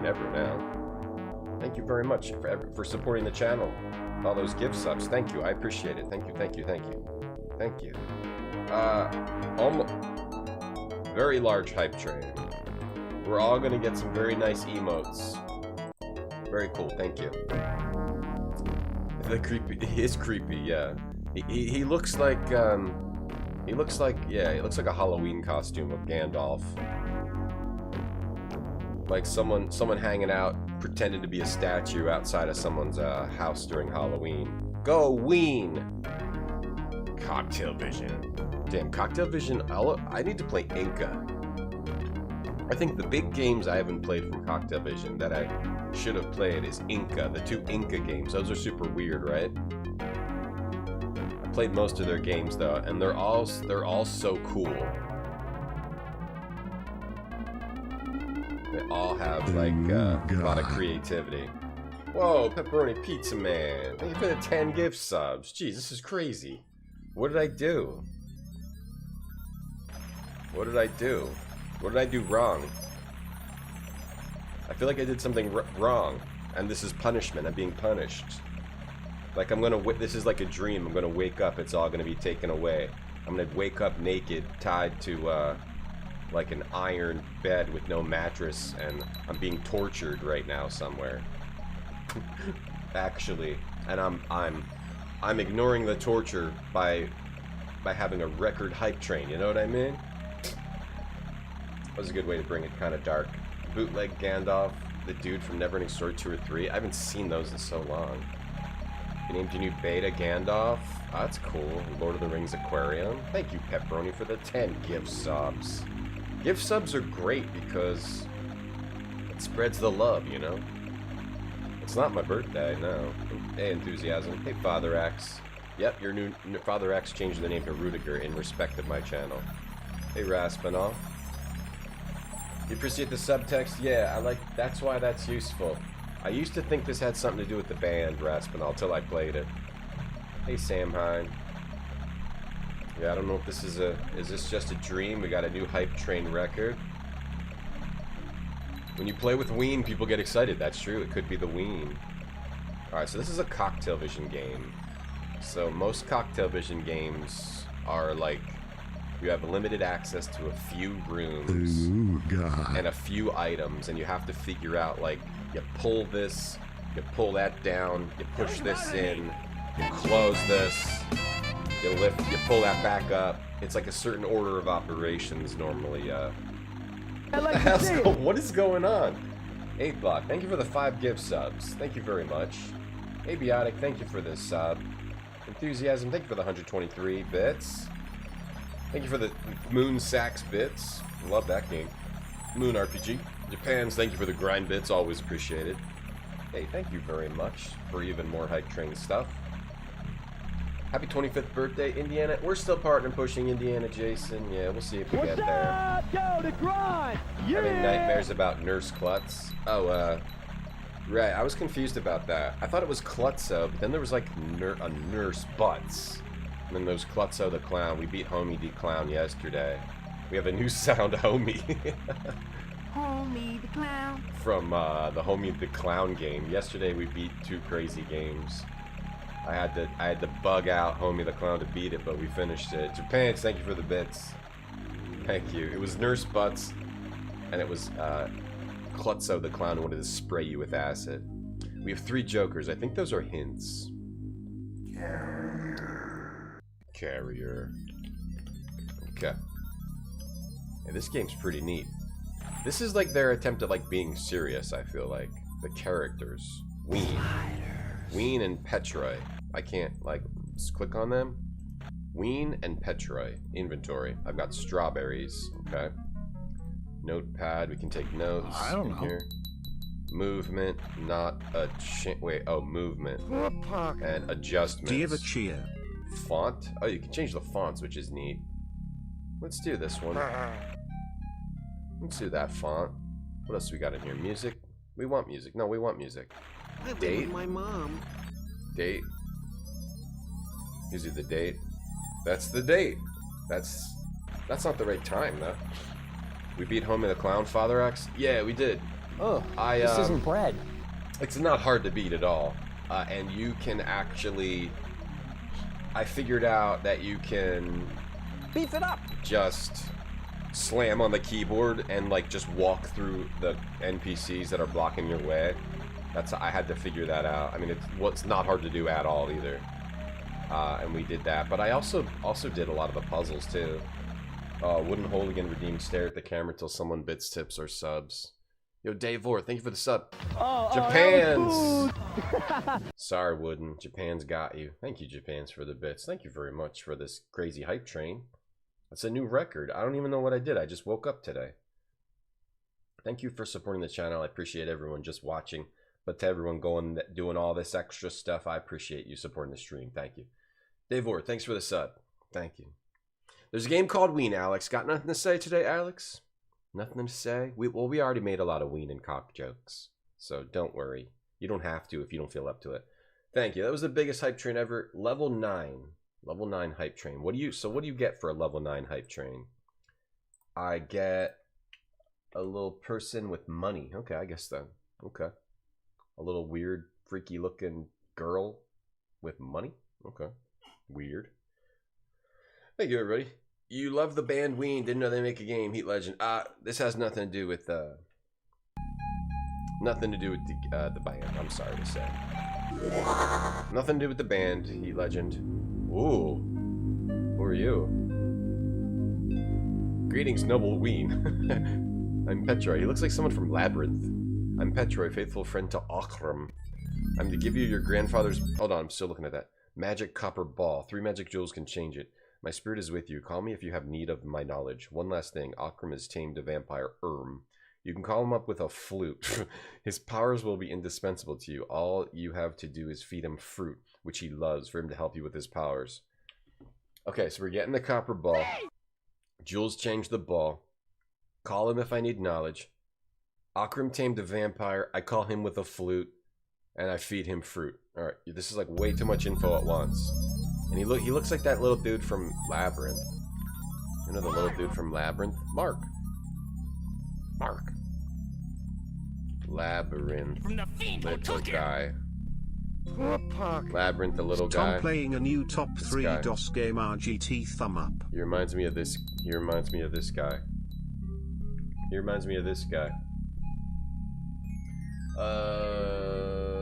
ever now. Thank you very much for supporting the channel. All those gift subs. Thank you. I appreciate it. Thank you, thank you, thank you. Thank you. Almost. Very large hype train. We're all gonna get some very nice emotes. Very cool, thank you. The creepy, he is creepy, yeah. He looks like, he looks like a Halloween costume of Gandalf. Like someone hanging out, pretending to be a statue outside of someone's house during Halloween. Go Ween! Cocktail Vision. Damn, Cocktail Vision, I need to play Inca. I think the big games I haven't played from Cocktail Vision that I should have played is Inca, the 2 Inca games. Those are super weird, right? I played most of their games though, and they're all so cool. They all have like a lot of creativity. Whoa, Pepperoni Pizza Man! Thank you for the 10 gift subs. Jeez, this is crazy. What did I do? What did I do? What did I do wrong? I feel like I did something wrong, and this is punishment. I'm being punished. Like this is like a dream. I'm gonna wake up. It's all gonna be taken away. I'm gonna wake up naked, tied to like an iron bed with no mattress, and I'm being tortured right now somewhere. Actually, and I'm ignoring the torture by having a record hype train. You know what I mean? That was a good way to bring it kind of dark. Bootleg Gandalf, the dude from Neverending Story 2 or 3. I haven't seen those in so long. You named your new beta Gandalf? Oh, that's cool. Lord of the Rings Aquarium. Thank you, Pepperoni, for the 10 gift subs. Gift subs are great because it spreads the love, you know? It's not my birthday, no. Hey, Enthusiasm. Hey, Father X. Yep, your new Father X changed the name to Rudiger in respect of my channel. Hey, Raspinall. You appreciate the subtext? Yeah, I like. That's why that's useful. I used to think this had something to do with the band, Raspinall, till I played it. Hey, Sam Hine. Yeah, I don't know if this is this just a dream? We got a new hype train record. When you play with Ween, people get excited. That's true. It could be the Ween. Alright, so this is a Cocktail Vision game. So most Cocktail Vision games are like, you have limited access to a few rooms and a few items, and you have to figure out, like, you pull this, you pull that down, you push this in, you close this, you lift, you pull that back up. It's like a certain order of operations normally. What is going on? 8Block, thank you for the 5 gift subs. Thank you very much. Abiotic, thank you for this sub. Enthusiasm, thank you for the 123 bits. Thank you for the Moon Sax bits. Love that game. Moon RPG. Japan's, thank you for the grind bits. Always appreciated. Hey, thank you very much for even more hype train stuff. Happy 25th birthday, Indiana. We're still partner pushing Indiana, Jason. Yeah, we'll see if we get there. Go to grind! Yeah! Having nightmares about Nurse Klutz. Oh, right. I was confused about that. I thought it was Klutzo, but then there was like a Nurse Butts. And then there's Klutzo the Clown. We beat Homie the Clown yesterday. We have a new sound, Homie. Homie the Clown. From the Homie the Clown game. Yesterday we beat 2 crazy games. I had to bug out Homie the Clown to beat it, but we finished it. Japan, thank you for the bits. Thank you. It was Nurse Butts, and it was Klutzo the Clown who wanted to spray you with acid. We have 3 jokers. I think those are hints. Carrier. Okay. Yeah, this game's pretty neat. This is like their attempt at like being serious, I feel like. The characters. Ween and Petroy. I can't like just click on them. Ween and Petroy. Inventory. I've got strawberries. Okay. Notepad. We can take notes. I don't know. Here. Movement. Not a wait. Oh, movement. And adjustments. Do you have a cheer? Font? Oh, you can change the fonts, which is neat. Let's do this one. Let's do that font. What else we got in here? Music? We want music. No, we want music. Date? My mom. Date. Gives you the date. That's the date. That's not the right time, though. We beat Homie the Clown, Father X? Yeah, we did. Ugh, this isn't bread. It's not hard to beat at all. And you can actually... I figured out that you can... Beef it up! Just slam on the keyboard and, like, just walk through the NPCs that are blocking your way. I had to figure that out. I mean, it's not hard to do at all, either. And we did that. But I also did a lot of the puzzles, too. Wooden Hooligan redeemed stare at the camera till someone bits, tips, or subs. Yo, Dave Vor, thank you for the sub. Japan's! Sorry, Wooden. Japan's got you. Thank you, Japan's, for the bits. Thank you very much for this crazy hype train. That's a new record. I don't even know what I did. I just woke up today. Thank you for supporting the channel. I appreciate everyone just watching. But to everyone doing all this extra stuff, I appreciate you supporting the stream. Thank you. Dave Vor, thanks for the sub. Thank you. There's a game called Ween, Alex. Got nothing to say today, Alex? Nothing to say? We already made a lot of Ween and cock jokes. So don't worry. You don't have to if you don't feel up to it. Thank you. That was the biggest hype train ever. Level 9. Level 9 hype train. What do you get for a level 9 hype train? I get a little person with money. Okay, I guess then. Okay. A little weird, freaky looking girl with money. Okay. Weird. Thank you, everybody. You love the band Ween. Didn't know they make a game. Heat Legend. This has nothing to do with the band. I'm sorry to say. Nothing to do with the band. Heat Legend. Ooh. Who are you? Greetings, noble Ween. I'm Petroy. He looks like someone from Labyrinth. I'm Petroy, faithful friend to Akram. I'm to give you your grandfather's... Hold on, I'm still looking at that. Magic copper ball. 3 magic jewels can change it. My spirit is with you. Call me if you have need of my knowledge. One last thing. Akram has tamed a vampire, You can call him up with a flute. His powers will be indispensable to you. All you have to do is feed him fruit, which he loves, for him to help you with his powers. Okay, so we're getting the copper ball. Jules changed the ball. Call him if I need knowledge. Akram tamed a vampire. I call him with a flute. And I feed him fruit. Alright, this is like way too much info at once. And he looks like that little dude from Labyrinth. You know the little dude from Labyrinth? Mark. Labyrinth. Little guy. Labyrinth, the little guy. Tom playing a new top 3 DOS game RGT thumb up. He reminds me of this. He reminds me of this guy.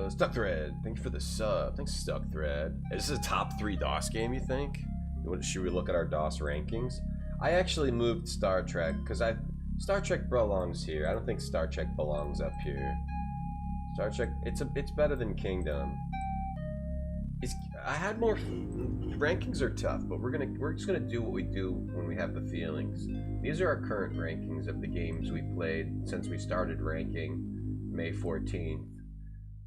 Stuckthread, thank you for the sub. Thanks, Stuckthread. Is this a top 3 DOS game, you think? Should we look at our DOS rankings? I actually moved Star Trek, because Star Trek belongs here. I don't think Star Trek belongs up here. Star Trek, it's better than Kingdom. I had more... Rankings are tough, but we're just gonna do what we do when we have the feelings. These are our current rankings of the games we played since we started ranking May 14th.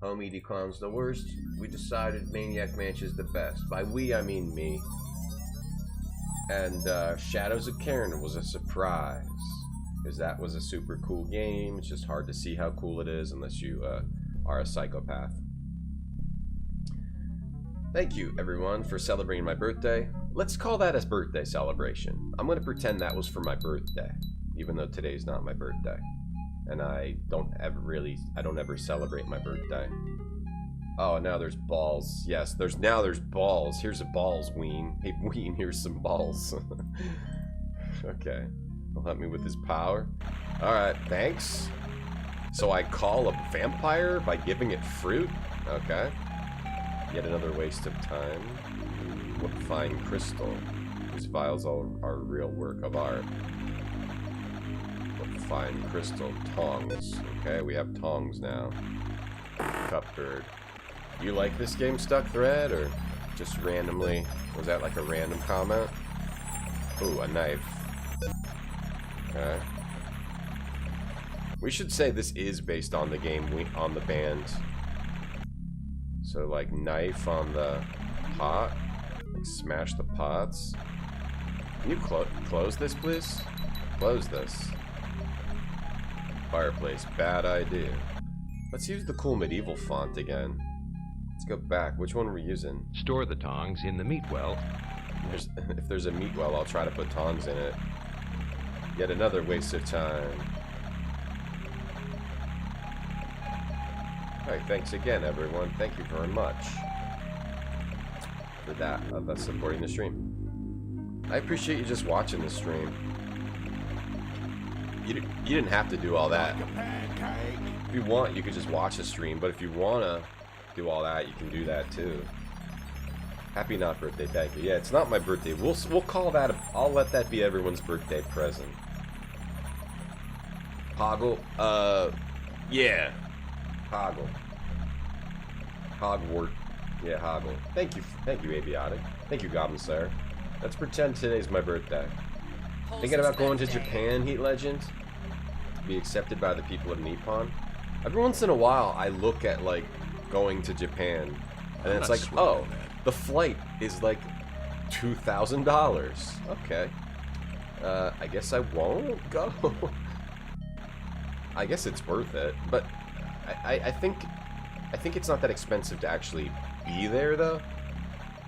Homie Declown's the worst. We decided Maniac Mansion is the best. By we, I mean me. And Shadows of Karen was a surprise. Because that was a super cool game. It's just hard to see how cool it is unless you are a psychopath. Thank you, everyone, for celebrating my birthday. Let's call that a birthday celebration. I'm going to pretend that was for my birthday. Even though today's not my birthday. And I don't ever celebrate my birthday. Oh, now there's balls. Yes, there's balls. Here's a balls, Ween. Hey, Ween, here's some balls. Okay. He'll help me with his power. Alright, thanks. So I call a vampire by giving it fruit? Okay. Yet another waste of time. What fine crystal. These vials are real work of art. Fine crystal tongs. Okay, we have tongs now. Cupbird. You like this game, Stuckthread, or just randomly? Was that like a random comment? Ooh, a knife. Okay. We should say this is based on the game, on the band. So like knife on the pot. Like smash the pots. Can you close this, please? Close this. Fireplace, bad idea. Let's use the cool medieval font again. Let's go back. Which one are we using? Store the tongs in the meat well. If there's a meat well, I'll try to put tongs in it. Yet another waste of time. Alright, thanks again, everyone. Thank you very much for that, of us supporting the stream. I appreciate you just watching the stream. You didn't have to do all that. If you want, you could just watch the stream, but if you want to do all that, you can do that too. Happy not birthday, thank you. Yeah, it's not my birthday. We'll call that, I'll let that be everyone's birthday present. Hoggle, yeah. Hoggle. Hogwart. Yeah, Hoggle. Thank you, Aviotic. Thank you, Goblin Slayer. Let's pretend today's my birthday. Thinking about going to Japan, Heat Legend? Be accepted by the people of Nippon? Every once in a while, I look at, like, going to Japan, and it's like, oh, the flight is, like, $2,000. Okay. I guess I won't go. I guess it's worth it, but I think it's not that expensive to actually be there, though.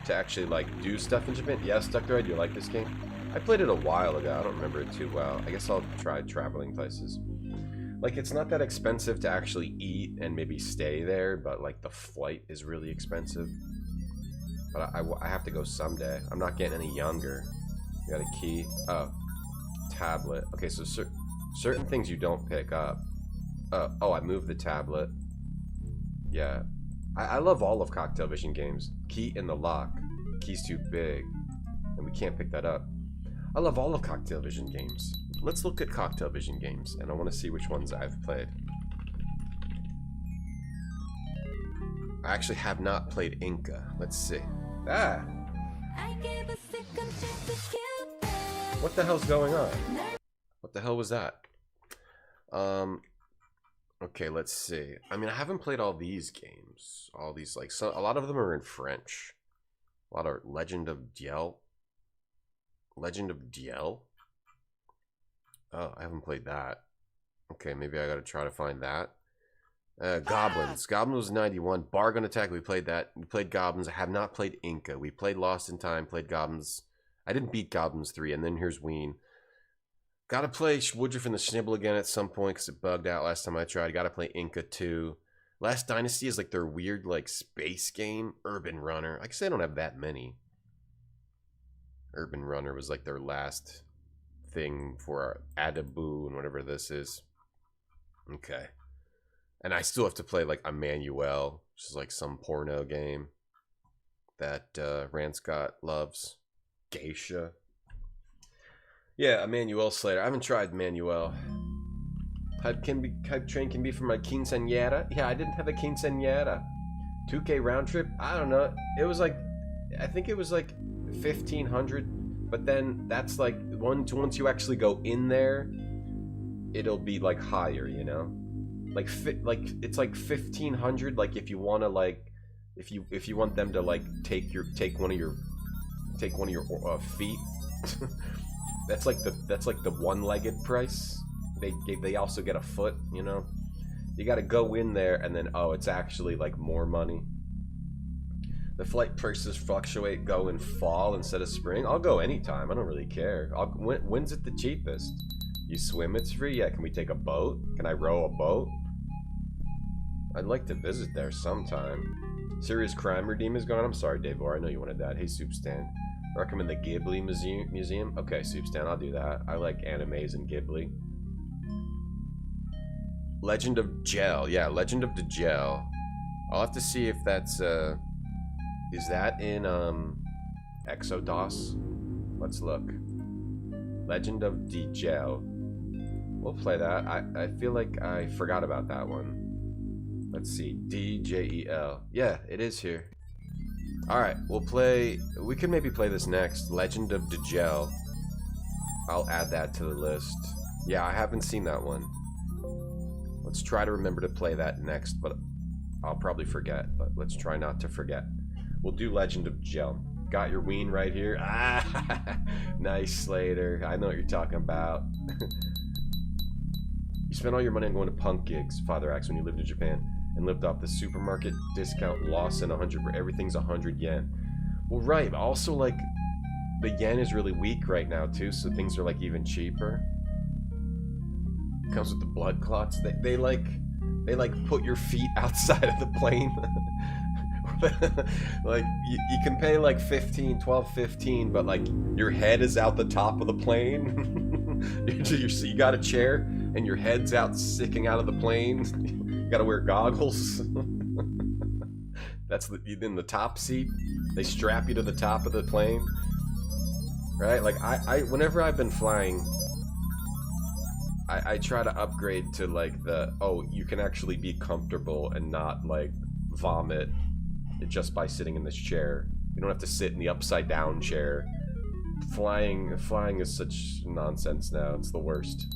To actually, like, do stuff in Japan. Yes, Dr. I do like this game. I played it a while ago. I don't remember it too well. I guess I'll try traveling places. Like, it's not that expensive to actually eat and maybe stay there, but, like, the flight is really expensive. But I have to go someday. I'm not getting any younger. You got a key? Oh. Tablet. Okay, so certain things you don't pick up. Oh, I moved the tablet. Yeah. I love all of Cocktail Vision games. Key in the lock. Key's too big. And we can't pick that up. I love all of Cocktail Vision games. Let's look at Cocktail Vision games, and I want to see which ones I've played. I actually have not played Inca. Let's see. Ah! What the hell's going on? What the hell was that? Okay, let's see. I mean, I haven't played all these games. All these, like, so a lot of them are in French. A lot of Legend of Diel. Legend of Diel? Oh, I haven't played that. Okay, maybe I gotta try to find that. Goblins. Goblins was 91. Bargain Attack, we played that. We played Goblins. I have not played Inca. We played Lost in Time, played Goblins. I didn't beat Goblins 3, and then here's Ween. Gotta play Woodruff and the Schnibble again at some point, because it bugged out last time I tried. Gotta play Inca 2. Last Dynasty is like their weird, like, space game. Urban Runner. I guess they don't have that many. Urban Runner was like their last thing for Adabu and whatever this is. Okay. And I still have to play like Emmanuel, which is like some porno game that Rand Scott loves. Geisha. Yeah, Emmanuel Slater. I haven't tried Emmanuel. Hype train can be for my quinceañera. Yeah, I didn't have a quinceañera. 2K round trip? I don't know. It was like, I think it was like 1,500, but then that's like once you actually go in there, it'll be like higher, you know, like it's like 1,500. Like if you want to, like, if you want them to like take one of your feet, that's like the one-legged price. They also get a foot, you know. You got to go in there and then, oh, it's actually like more money. The flight prices fluctuate, go in fall instead of spring. I'll go anytime. I don't really care. When's it the cheapest? You swim, it's free? Yeah, can we take a boat? Can I row a boat? I'd like to visit there sometime. Serious Crime Redeem is gone. I'm sorry, Dave Orr. I know you wanted that. Hey, Soupstan. Recommend the Ghibli Museum. Okay, Soupstan, I'll do that. I like animes and Ghibli. Legend of Gel. Yeah, Legend of the Gel. I'll have to see if that's, is that in, Exodus? Let's look. Legend of Djel. We'll play that. I feel like I forgot about that one. Let's see. DJEL. Yeah, it is here. Alright, we'll play... We could maybe play this next. Legend of Djel. I'll add that to the list. Yeah, I haven't seen that one. Let's try to remember to play that next, but I'll probably forget. But let's try not to forget. We'll do Legend of Djel. Got your Ween right here. Ah, nice, Slater. I know what you're talking about. You spent all your money on going to punk gigs, Father Axe, when you lived in Japan, and lived off the supermarket discount loss in 100, where everything's 100 yen. Well, right. Also, like, the yen is really weak right now, too, so things are, like, even cheaper. Comes with the blood clots. They like, They like put your feet outside of the plane. Like you can pay like 12, 15, but like your head is out the top of the plane. You got a chair and your head's out sticking out of the plane. You gotta wear goggles. That's in the top seat. They strap you to the top of the plane, right? Like whenever I've been flying, I try to upgrade to like you can actually be comfortable and not like vomit just by sitting in this chair. You don't have to sit in the upside down chair. Flying is such nonsense now. It's the worst.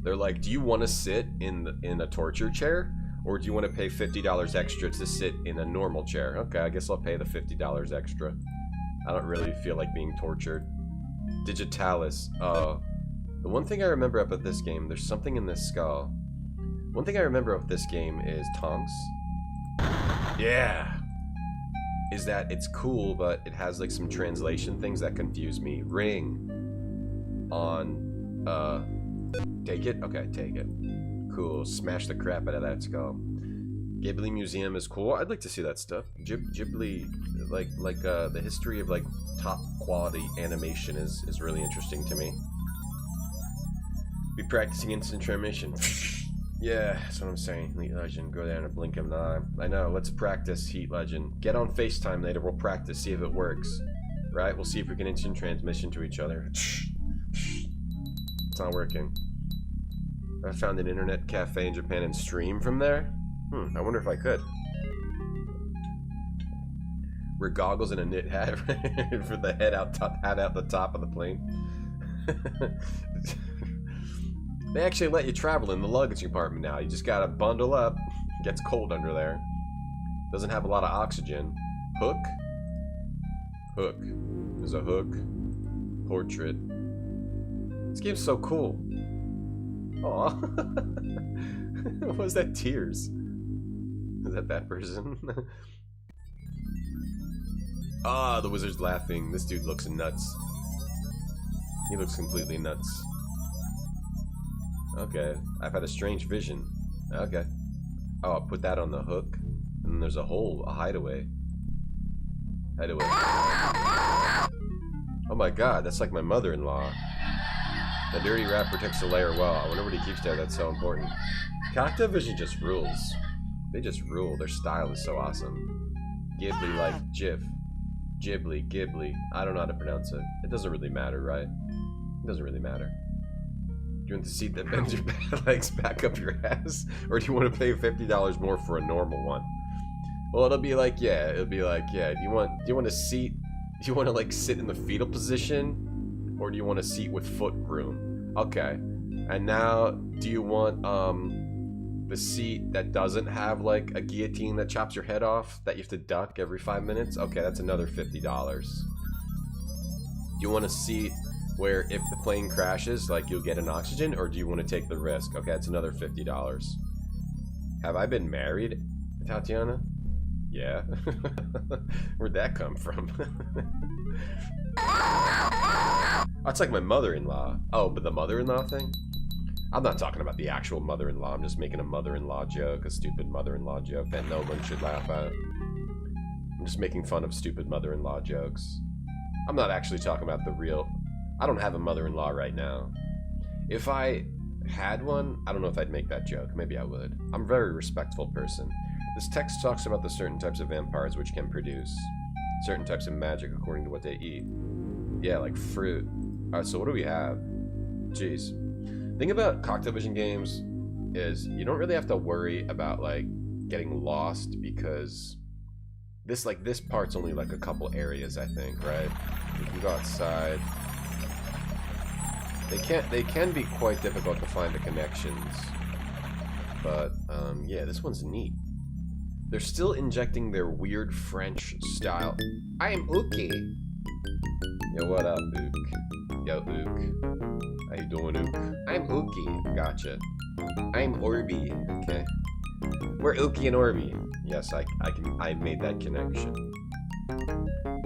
They're like, do you want to sit in a torture chair, or do you want to pay $50 extra to sit in a normal chair? Okay, I guess I'll pay the $50 extra. I don't really feel like being tortured. Digitalis. The one thing I remember about this game, there's something in this skull. One thing I remember of this game is tongs. Yeah. Is that it's cool, but it has like some translation things that confuse me. Ring. On. Take it? Okay, take it. Cool. Smash the crap out of that skull. Ghibli Museum is cool. I'd like to see that stuff. Ghibli, like the history of like top quality animation is really interesting to me. Be practicing instant transmission. Yeah, that's what I'm saying. Heat Legend, go there in a blink of an eye. I know, let's practice Heat Legend. Get on FaceTime later, we'll practice, see if it works. Right, we'll see if we can instant transmission to each other. It's not working. I found an internet cafe in Japan and stream from there? I wonder if I could. Wear goggles and a knit hat for the head out the top of the plane. They actually let you travel in the luggage compartment now. You just gotta bundle up. It gets cold under there. Doesn't have a lot of oxygen. Hook? Hook. There's a hook. Portrait. This game's so cool. Aw. What was that? Tears? Is that person? Ah, the wizard's laughing. This dude looks nuts. He looks completely nuts. Okay, I've had a strange vision. Okay. Oh, I'll put that on the hook. And then there's a hole, a hideaway. Hideaway. Oh my god, that's like my mother-in-law. The dirty rat protects the lair well. I wonder what he keeps there that's so important. Cactavision just rules. They just rule. Their style is so awesome. Ghibli like Jif. Ghibli, Ghibli. I don't know how to pronounce it. It doesn't really matter, right? It doesn't really matter. Do you want the seat that bends your legs back up your ass? Or do you want to pay $50 more for a normal one? Well, it'll be like, yeah. Do you want a seat? Do you want to like sit in the fetal position? Or do you want a seat with foot room? Okay. And now, do you want the seat that doesn't have like a guillotine that chops your head off that you have to duck every 5 minutes? Okay, that's another $50. Do you want a seat where if the plane crashes, like you'll get an oxygen, or do you want to take the risk? Okay, that's another $50. Have I been married, Tatiana? Yeah. Where'd that come from? That's like my mother-in-law. Oh, but the mother-in-law thing? I'm not talking about the actual mother-in-law. I'm just making a mother-in-law joke, a stupid mother-in-law joke that no one should laugh at. I'm just making fun of stupid mother-in-law jokes. I'm not actually talking about the real... I don't have a mother-in-law right now. If I had one, I don't know if I'd make that joke. Maybe I would. I'm a very respectful person. This text talks about the certain types of vampires which can produce certain types of magic according to what they eat. Yeah, like fruit. Alright, so what do we have? Jeez. The thing about Coctavision games is you don't really have to worry about like getting lost because this part's only like a couple areas, I think, right? You can go outside. They can be quite difficult to find the connections. But yeah, this one's neat. They're still injecting their weird French style. I am Ookie. Yo, what up, Ook? Yo, Ook. How you doing, Ook? I'm Ookie. Gotcha. I'm Orby. Okay. We're Ookie and Orby. Yes, I made that connection.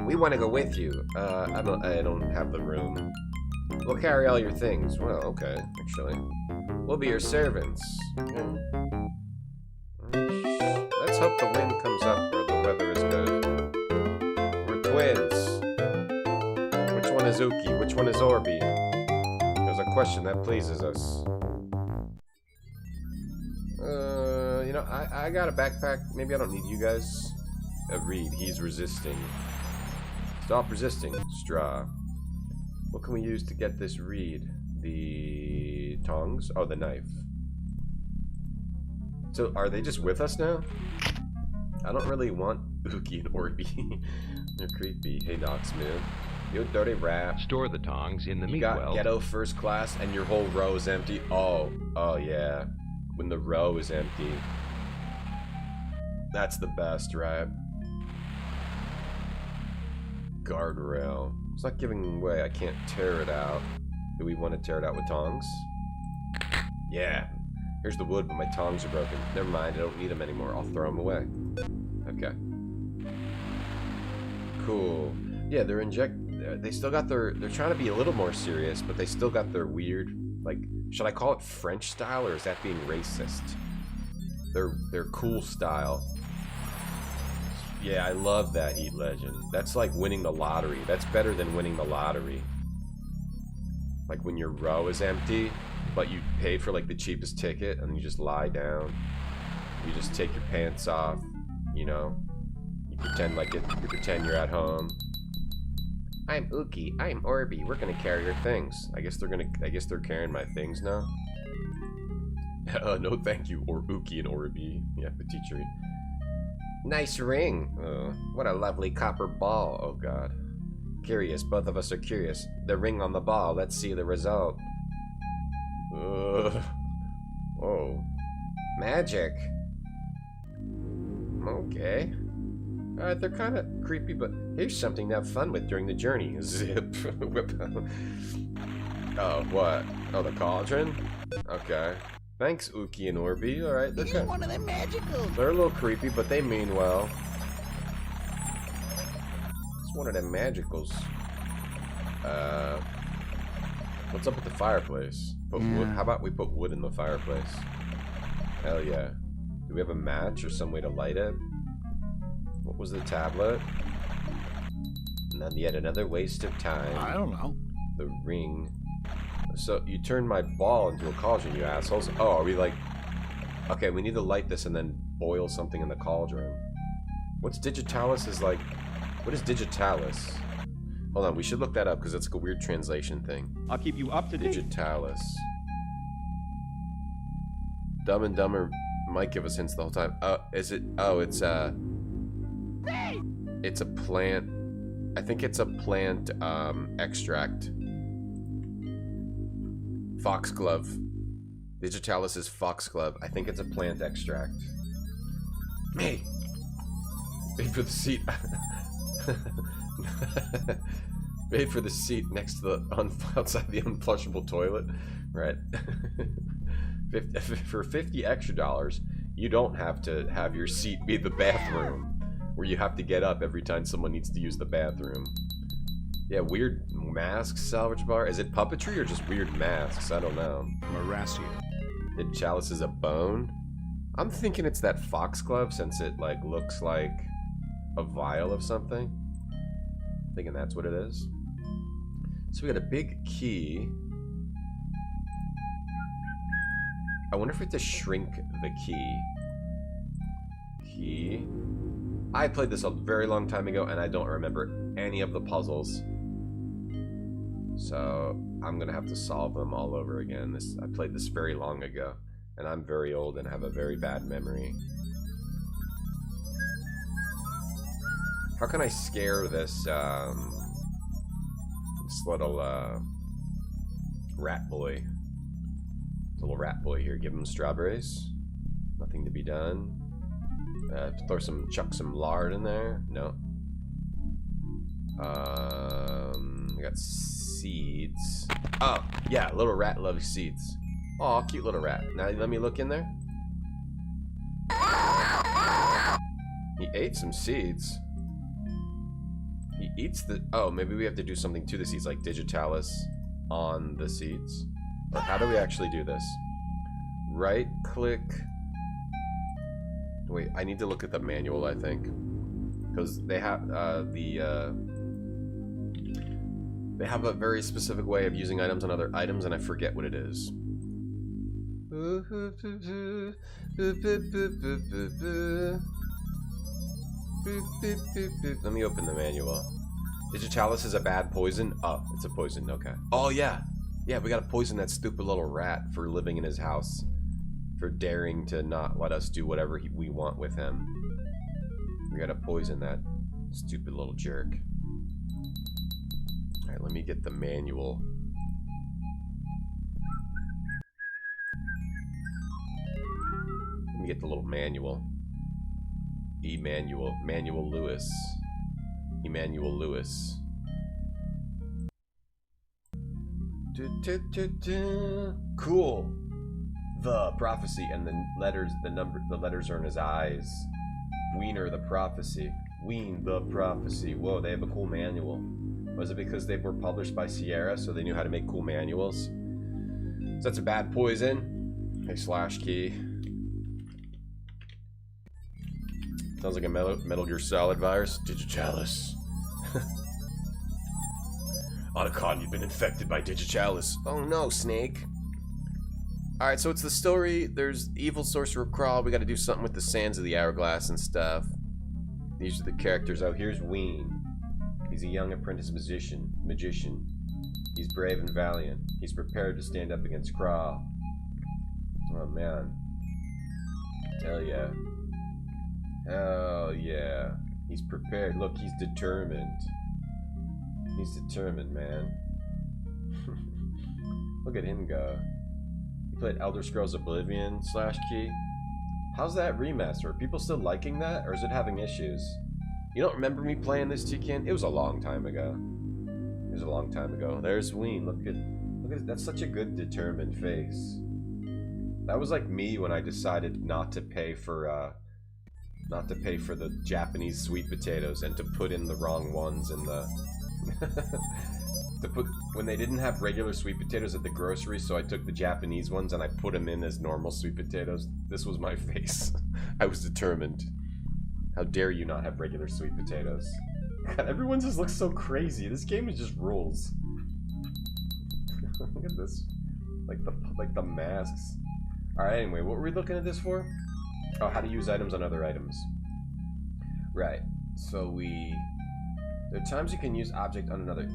We want to go with you. I don't have the room. We'll carry all your things. Well, okay, actually. We'll be your servants. Yeah. Let's hope the wind comes up or the weather is good. We're twins. Which one is Uki? Which one is Orbi? There's a question that pleases us. You know, I got a backpack. Maybe I don't need you guys. Reed, he's resisting. Stop resisting, Straw. What can we use to get this reed? The tongs? Oh, the knife. So, are they just with us now? I don't really want Uki and Orbi. They're creepy. Hey, Knoxman. You dirty rat. Store the tongs in the You meat got well. ghetto first class and your whole row is empty. Oh yeah. When the row is empty. That's the best, right? Guardrail. It's not giving away. I can't tear it out. Do we want to tear it out with tongs? Yeah. Here's the wood, but my tongs are broken. Never mind, I don't need them anymore. I'll throw them away. Okay. Cool. Yeah, they still got they're trying to be a little more serious, but they still got their weird, like, should I call it French style, or is that being racist? Their cool style. Yeah, I love that, Heat Legend. That's like winning the lottery. That's better than winning the lottery. Like when your row is empty, but you paid for like the cheapest ticket, and you just lie down. You just take your pants off, you know. You pretend you're at home. I'm Uki. I'm Orbi. We're gonna carry your things. I guess they're carrying my things now. No, thank you, Uki and Orbi. Yeah, Petroy. Nice ring. What a lovely copper ball. Oh God. Curious. Both of us are curious. The ring on the ball. Let's see the result. Oh. Magic. Okay. They're kind of creepy, but here's something to have fun with during the journey. Zip. Whip. Oh, what? Oh, the cauldron? Okay. Thanks, Uki and Orbi. Alright, they're one of them magicals. They're a little creepy, but they mean well. It's one of them magicals. What's up with the fireplace? Put wood. How about we put wood in the fireplace? Hell yeah. Do we have a match or some way to light it? What was the tablet? And then yet another waste of time. I don't know. The ring. So you turned my ball into a cauldron, you assholes. Oh, are we like... Okay, we need to light this and then boil something in the cauldron. What's digitalis is like... What is digitalis? Hold on, we should look that up because it's like a weird translation thing. I'll keep you up to date. Digitalis. Dumb and Dumber might give us hints the whole time. Is it... Oh, it's It's a plant... I think it's a plant, extract. Foxglove. Digitalis is foxglove. I think it's a plant extract. Hey! Wait for the seat. Wait for the seat next to the outside the unflushable toilet. Right. For $50 extra, you don't have to have your seat be the bathroom, where you have to get up every time someone needs to use the bathroom. Yeah, weird masks, salvage bar. Is it puppetry or just weird masks? I don't know. Marassi. The chalice is a bone? I'm thinking it's that foxglove since it like looks like a vial of something. I'm thinking that's what it is. So we got a big key. I wonder if we have to shrink the key. Key. I played this a very long time ago and I don't remember any of the puzzles. So I'm gonna have to solve them all over again. I played this very long ago, and I'm very old and have a very bad memory. How can I scare this little rat boy? Little rat boy here. Give him strawberries. Nothing to be done. Chuck some lard in there. No. We got seeds. Oh, yeah, little rat loves seeds. Oh, cute little rat. Now let me look in there. He ate some seeds. He eats the... Oh, maybe we have to do something to the seeds, like digitalis on the seeds. Or how do we actually do this? right click. Wait, I need to look at the manual, I think. Because they have they have a very specific way of using items on other items, and I forget what it is. Let me open the manual. Digitalis is a bad poison? Oh, it's a poison, okay. Oh, yeah. Yeah, we gotta poison that stupid little rat for living in his house. For daring to not let us do whatever we want with him. We gotta poison that stupid little jerk. Alright, let me get the manual. Let me get the little manual. Manual Lewis. Emmanuel Lewis. Cool. The prophecy and the letters, the letters are in his eyes. Weener the prophecy. Ween the prophecy. Whoa, they have a cool manual. Was it because they were published by Sierra, so they knew how to make cool manuals? So that's a bad poison. Hey, slash key. Sounds like a Metal Gear Solid virus. Digitalis. Otacon, you've been infected by Digitalis. Oh no, Snake. Alright, so it's the story. There's evil sorcerer Crawl. We gotta do something with the sands of the hourglass and stuff. These are the characters. Oh, here's Ween. He's a young apprentice magician. He's brave and valiant. He's prepared to stand up against Crawl. Oh man. Hell yeah. Hell yeah. He's prepared. Look, he's determined. He's determined, man. Look at him go. He played Elder Scrolls Oblivion / key. How's that remaster? Are people still liking that, or is it having issues? You don't remember me playing this, Toucan? It was a long time ago. It was a long time ago. There's Ween. Look at that's such a good determined face. That was like me when I decided not to pay for the Japanese sweet potatoes and to put in the wrong ones in the when they didn't have regular sweet potatoes at the grocery, so I took the Japanese ones and I put them in as normal sweet potatoes. This was my face. I was determined. How dare you not have regular sweet potatoes? God, everyone just looks so crazy. This game is just rules. Look at this. Like the masks. Alright, anyway, what were we looking at this for? Oh, how to use items on other items. Right. So there are times you can use object on another.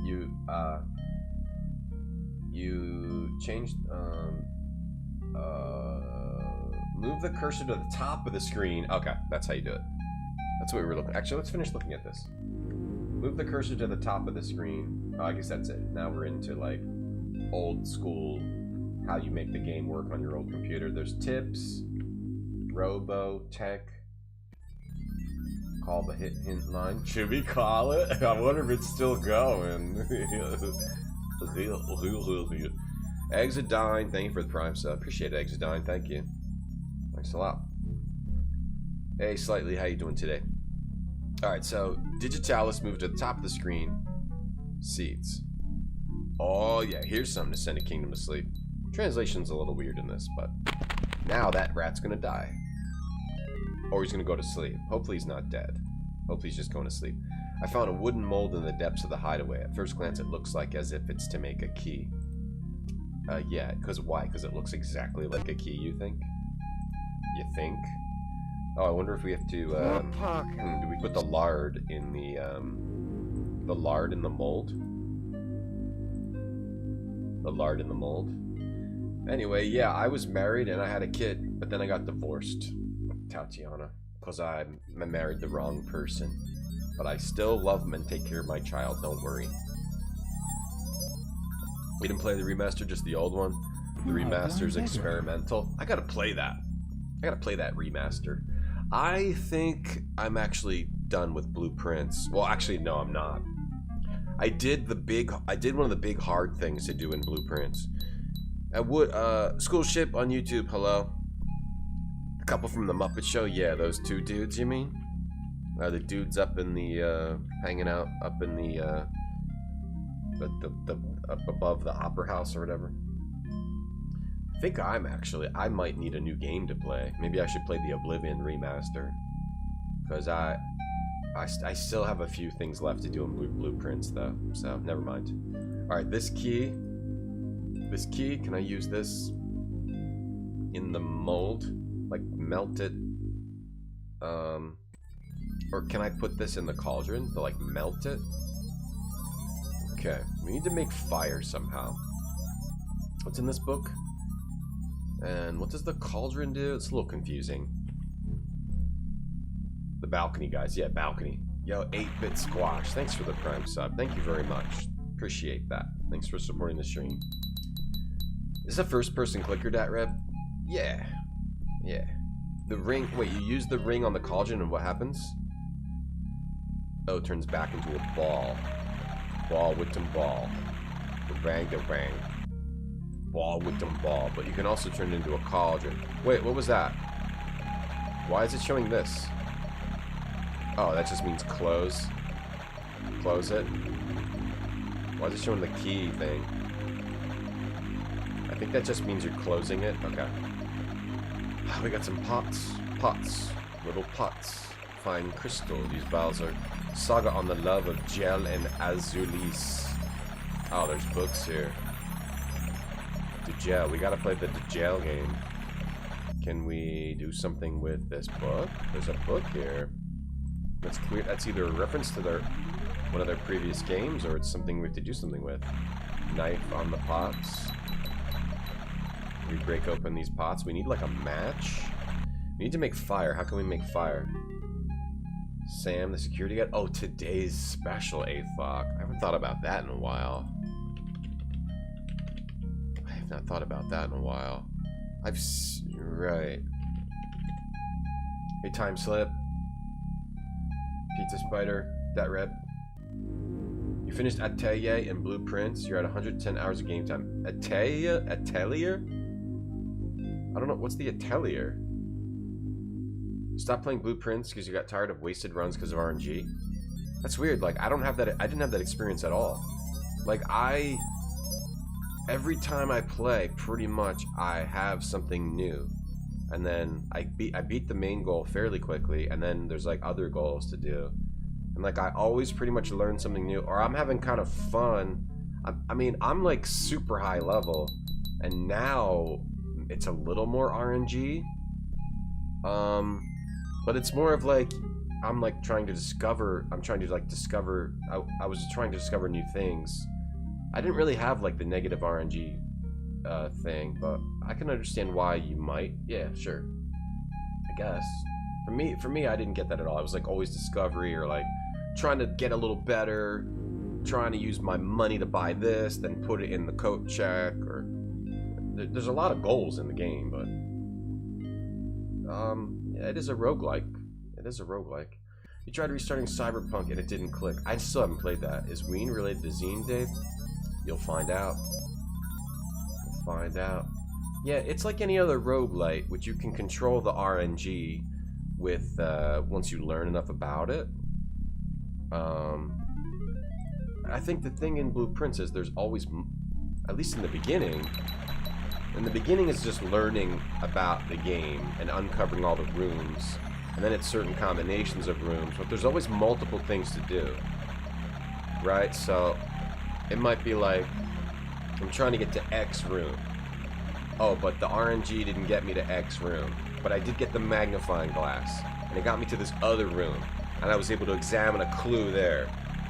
You changed move the cursor to the top of the screen. Okay, that's how you do it. That's what we were looking. Actually, let's finish looking at this. Move the cursor to the top of the screen. Oh, I guess that's it. Now we're into like old school how you make the game work on your old computer. There's tips, Robo, Tech. Call the hint line. Should we call it? I wonder if it's still going. Exodine, thank you for the prime sub. Appreciate it, Exodine. Thank you. Thanks a lot. Hey, Slightly, how you doing today? Alright, so Digitalis moved to the top of the screen. Seeds. Oh, yeah, here's something to send a kingdom to sleep. Translation's a little weird in this, but now that rat's gonna die. Or he's gonna go to sleep. Hopefully he's not dead. Hopefully he's just going to sleep. I found a wooden mold in the depths of the hideaway. At first glance, it looks like as if it's to make a key. Yeah, because why? Because it looks exactly like a key, you think? You think? Oh, I wonder if we have to, do we put the lard in the lard in the mold? The lard in the mold? Anyway, yeah, I was married and I had a kid, but then I got divorced. Tatiana, because I married the wrong person. But I still love him and take care of my child, don't worry. We didn't play the remaster, just the old one. The remaster's experimental. I gotta play that. I gotta play that remaster. I think I'm actually done with Blueprints. Well, actually, no, I'm not. I did one of the big hard things to do in Blueprints. School Ship on YouTube, hello. A couple from the Muppet Show, yeah, those two dudes, you mean? The dudes up in the, hanging out up in the up above the Opera House or whatever. think I might need a new game to play. Maybe I should play the Oblivion remaster. Because I still have a few things left to do in blueprints though. So, never mind. Alright, this key, can I use this in the mold? Like, melt it? Or can I put this in the cauldron to, like, melt it? Okay, we need to make fire somehow. What's in this book? And what does the cauldron do? It's a little confusing. The balcony, guys. Yeah, balcony. Yo, 8-bit squash. Thanks for the prime sub. Thank you very much. Appreciate that. Thanks for supporting the stream. Is this a first-person clicker, DatReb? Yeah. Yeah. The ring... Wait, you use the ring on the cauldron and what happens? Oh, it turns back into a ball. Ball with them ball. The rang the rang. Ball with them ball. But you can also turn it into a cauldron. Wait, what was that? Why is it showing this? Oh, that just means close. Close it. Why is it showing the key thing? I think that just means you're closing it. Okay. We got some pots. Pots. Little pots. Fine crystal. These vials are saga on the love of gel and azulis. Oh, there's books here. Gel. We gotta play the gel game. Can we do something with this book? There's a book here. That's clear. That's either a reference to one of their previous games, or it's something we have to do something with. Knife on the pots. We break open these pots. We need like a match. We need to make fire. How can we make fire? Sam, the security guard. Oh, today's special 8th lock. I haven't thought about that in a while. I have not thought about that in a while. Right. Hey, time slip. Pizza Spider, that rep. You finished Atelier and Blueprints. You're at 110 hours of game time. Atelier? I don't know. What's the Atelier? Stop playing Blueprints because you got tired of wasted runs because of RNG. That's weird. Like, I didn't have that experience at all. Like, every time I play, pretty much, I have something new. And then I beat the main goal fairly quickly, and then there's like other goals to do. And like I always pretty much learn something new, or I'm having kind of fun. I mean, I'm like super high level, and now it's a little more RNG. But it's more of like I'm like trying to discover. I was trying to discover new things. I didn't really have like the negative RNG thing, but I can understand why you might. Yeah, sure. I guess. For me, I didn't get that at all. I was like always discovery, or like trying to get a little better, trying to use my money to buy this, then put it in the coat check, or there's a lot of goals in the game, but yeah, it is a roguelike. It is a roguelike. You tried restarting Cyberpunk and it didn't click. I still haven't played that. Is Ween related to Zine, Dave? You'll find out. Find out. Yeah, it's like any other roguelite, which you can control the RNG with once you learn enough about it. I think the thing in Blueprints is there's always, at least in the beginning is just learning about the game and uncovering all the rooms, and then it's certain combinations of rooms, but there's always multiple things to do, right? So it might be like, I'm trying to get to X room. Oh, but the RNG didn't get me to X room. But I did get the magnifying glass. And it got me to this other room. And I was able to examine a clue there.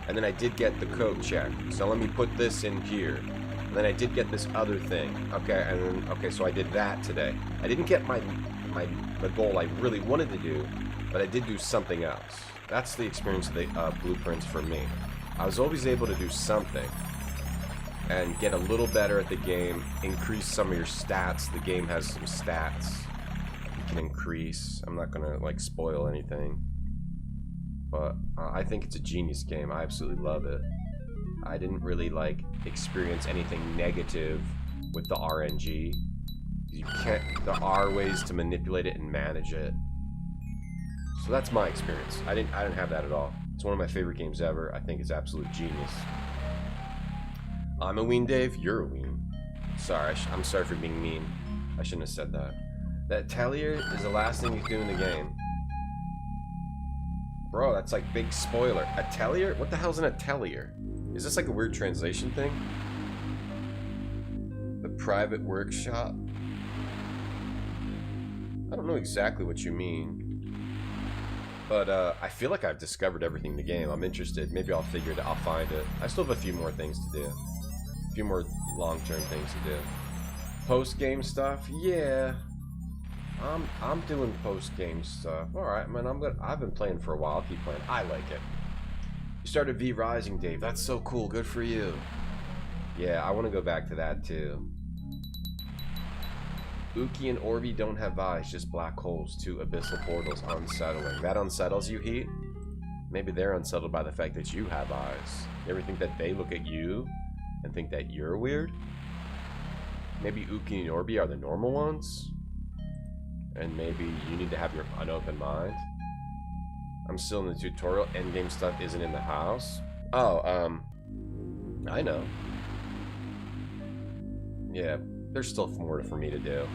And then I did get the code check. So let me put this in here. And then I did get this other thing. Okay, and then, okay, so I did that today. I didn't get the goal I really wanted to do, but I did do something else. That's the experience of the Blueprints for me. I was always able to do something and get a little better at the game, increase some of your stats. The game has some stats you can increase. I'm not gonna like spoil anything, but I think it's a genius game. I absolutely love it. I didn't really like experience anything negative with the RNG. You can't. There are ways to manipulate it and manage it. So that's my experience. I didn't have that at all. It's one of my favorite games ever. I think it's absolute genius. I'm a Ween, Dave. You're a Ween. Sorry, I'm sorry for being mean. I shouldn't have said that. That atelier is the last thing you do in the game. Bro, that's like big spoiler. Atelier? What the hell's an atelier? Is this like a weird translation thing? The private workshop? I don't know exactly what you mean. But I feel like I've discovered everything in the game. I'm interested. Maybe I'll figure it out. I'll find it. I still have a few more things to do. A few more long-term things to do. Post-game stuff? Yeah. I'm doing post-game stuff. Alright, man, I've been playing for a while. I'll keep playing. I like it. You started V-Rising, Dave. That's so cool. Good for you. Yeah, I want to go back to that, too. Uki and Orby don't have eyes, just black holes. Two abyssal portals. Unsettling. That unsettles you, Heat? Maybe they're unsettled by the fact that you have eyes. You ever think that they look at you and think that you're weird? Maybe Uki and Orby are the normal ones? And maybe you need to have an open mind? I'm still in the tutorial. Endgame stuff isn't in the house. Oh, I know. Yeah, there's still more for me to do.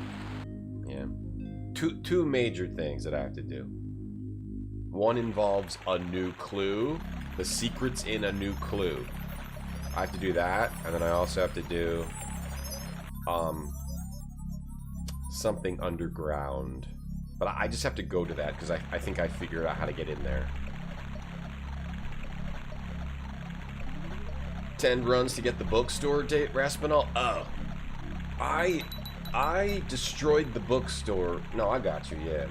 Yeah. Two major things that I have to do. One involves a new clue. The secret's in a new clue. I have to do that, and then I also have to do something underground. But I just have to go to that because I think I figured out how to get in there. 10 runs to get the bookstore, Raspinall. Oh, I destroyed the bookstore. No, I got you. Yeah.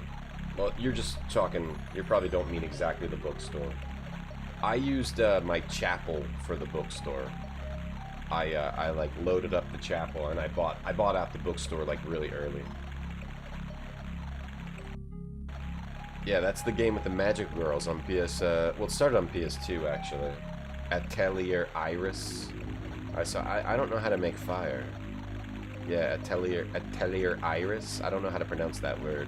Well, you're just talking. You probably don't mean exactly the bookstore. I used my chapel for the bookstore. I like loaded up the chapel and I bought out the bookstore like really early. Yeah, that's the game with the magic girls on PS. Well, it started on PS2 actually. Atelier Iris. I don't know how to make fire. Yeah, Atelier Iris. I don't know how to pronounce that word.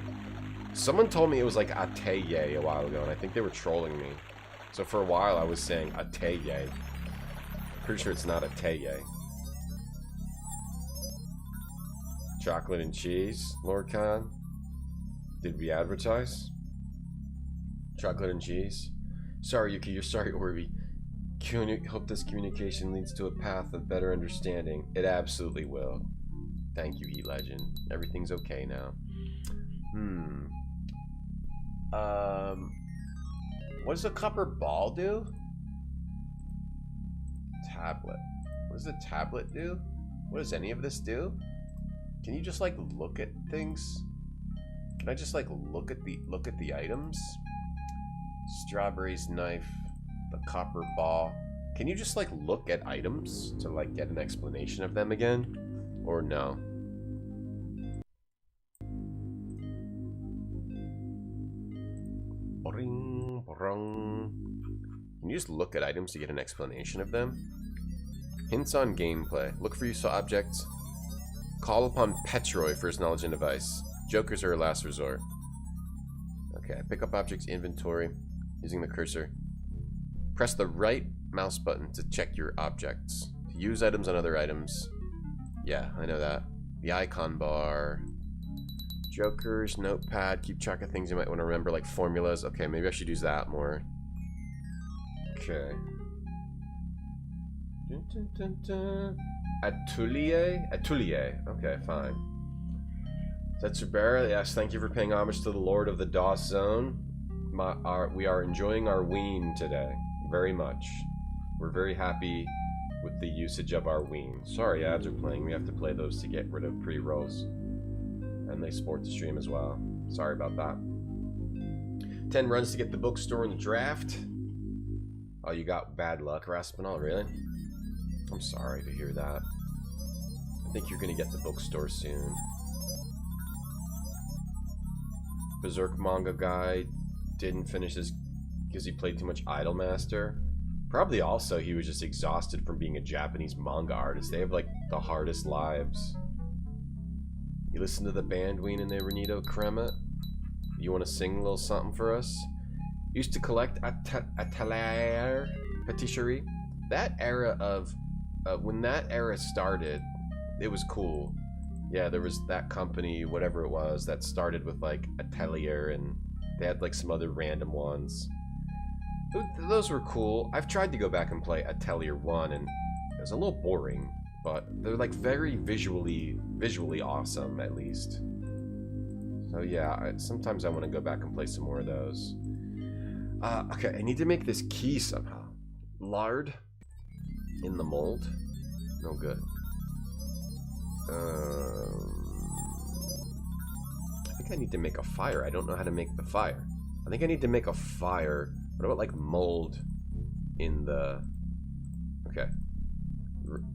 Someone told me it was like Atelier a while ago, and I think they were trolling me. So for a while I was saying Atelier. Pretty sure it's not Atelier. Chocolate and cheese, Lord Khan. Did we advertise? Chocolate and cheese. Sorry, Yuki. You're sorry, Orby. Hope this communication leads to a path of better understanding. It absolutely will. Thank you, E-Legend. Everything's okay now. What does a copper ball do? Tablet. What does a tablet do? What does any of this do? Can you just like look at things? Can I just like look at the items? Strawberries knife, the copper ball. Can you just like look at items to like get an explanation of them again? Or no? Can you just look at items to get an explanation of them? Hints on gameplay. Look for useful objects. Call upon Petroy for his knowledge and advice. Jokers are a last resort. Okay, pick up objects inventory using the cursor. Press the right mouse button to check your objects. To use items on other items. Yeah, I know that. The icon bar. Jokers, notepad, keep track of things you might want to remember, like formulas. Okay, maybe I should use that more. Okay. Dun, dun, dun, dun. Atelier? Atelier. Okay, fine. Tetsubara, yes, thank you for paying homage to the Lord of the DOS Zone. We are enjoying our Ween today. Very much. We're very happy with the usage of our Ween. Sorry, ads are playing. We have to play those to get rid of pre-rolls. And they support the stream as well. Sorry about that. 10 runs to get the bookstore in the draft. Oh, you got bad luck, Raspinall, really? I'm sorry to hear that. I think you're gonna get the bookstore soon. Berserk manga guy didn't finish this because he played too much Idolmaster. Probably also he was just exhausted from being a Japanese manga artist. They have like the hardest lives. You listen to the band Ween and the Renito Crema? You want to sing a little something for us? Used to collect Atelier Patisserie. That era of when that era started, it was cool. Yeah, there was that company, whatever it was, that started with like Atelier, and they had like some other random ones. Those were cool. I've tried to go back and play Atelier 1, and it was a little boring, but they're like very visually awesome, at least. So yeah, sometimes I want to go back and play some more of those. Okay, I need to make this key somehow. Lard in the mold? No good. I think I need to make a fire. I don't know how to make the fire. I think I need to make a fire. What about like mold in the... Okay.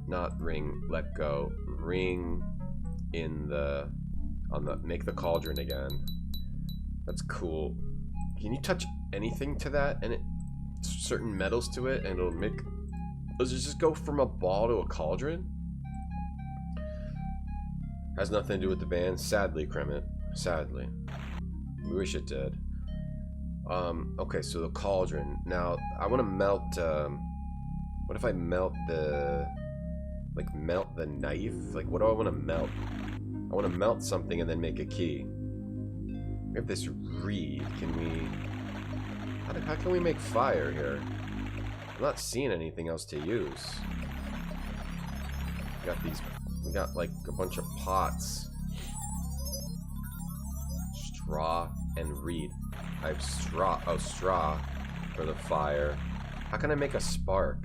Not ring, let go. Ring in the... On the... Make the cauldron again. That's cool. Can you touch anything to that? And it... Certain metals to it, and it'll make... Does it just go from a ball to a cauldron? Has nothing to do with the band. Sadly, Kremet. Sadly. We wish it did. Okay, so the cauldron. Now, I want to melt, what if I melt the... Like, melt the knife? Like, what do I want to melt? I want to melt something and then make a key. We have this reed. Can we... How can we make fire here? I'm not seeing anything else to use. We got like a bunch of pots. Straw and reed. I have straw. Oh, straw for the fire. How can I make a spark?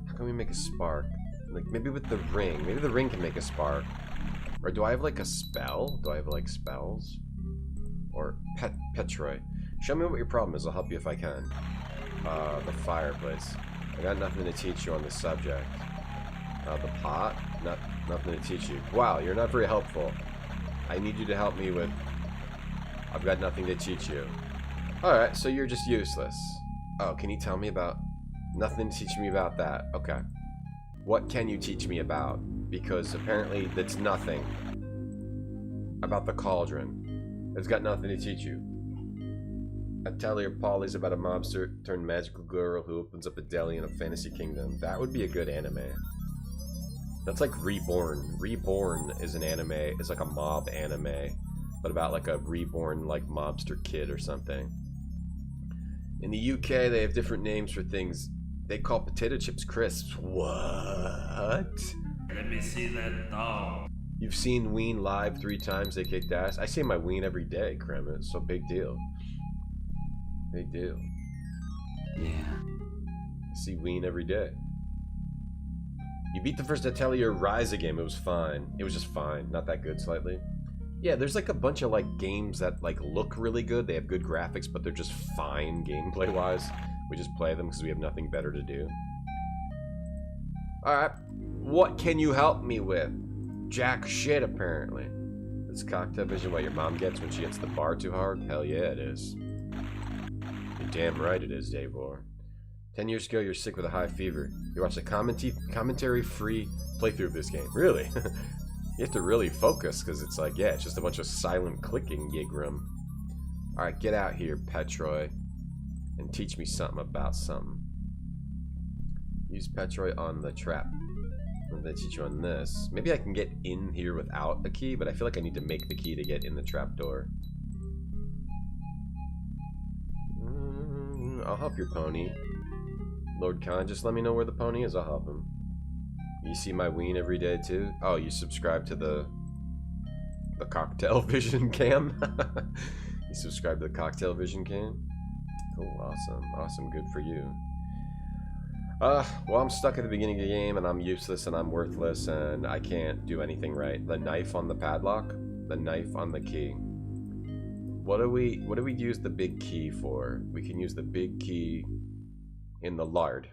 How can we make a spark? Like maybe with the ring. Maybe the ring can make a spark. Or do I have like a spell? Do I have like spells? Or Petroy. Show me what your problem is. I'll help you if I can. The fireplace. I got nothing to teach you on this subject. The pot. Nothing to teach you. Wow, you're not very helpful. I need you to help me with... I've got nothing to teach you. Alright, so you're just useless. Oh, can you tell me about... Nothing to teach me about that. Okay. What can you teach me about? Because apparently that's nothing. About the cauldron. It's got nothing to teach you. Atelier Polly's about a mobster turned magical girl who opens up a deli in a fantasy kingdom. That would be a good anime. That's like Reborn. Reborn is an anime. It's like a mob anime, but about like a reborn like mobster kid or something. In the UK, they have different names for things. They call potato chips crisps. What? Let me see that dog. You've seen Ween live 3 times. They kicked ass. I see my Ween every day, Kremet. So big deal. Big deal. Yeah. I see Ween every day. You beat the first Atelier Ryza game. It was fine. It was just fine. Not that good, slightly. Yeah, there's like a bunch of like games that like look really good. They have good graphics, but they're just fine gameplay-wise. We just play them because we have nothing better to do. Alright. What can you help me with? Jack shit, apparently. It's cocktail vision what your mom gets when she hits the bar too hard? Hell yeah, it is. You're damn right it is, Davor. 10 years ago, you're sick with a high fever. You watched a commentary-free playthrough of this game. Really? You have to really focus, because it's like, yeah, it's just a bunch of silent clicking, Yigrum. Alright, get out here, Petroy, and teach me something about something. Use Petroy on the trap. I'm going to teach you on this. Maybe I can get in here without a key, but I feel like I need to make the key to get in the trapdoor. I'll help your pony. Lord Khan, just let me know where the pony is, I'll help him. You see my Ween every day too? Oh, you subscribe to the cocktail vision cam? You subscribe to the cocktail vision cam? Cool, awesome. Awesome, good for you. Well, I'm stuck at the beginning of the game and I'm useless and I'm worthless and I can't do anything right. The knife on the padlock? The knife on the key. What do we use the big key for? We can use the big key in the lard.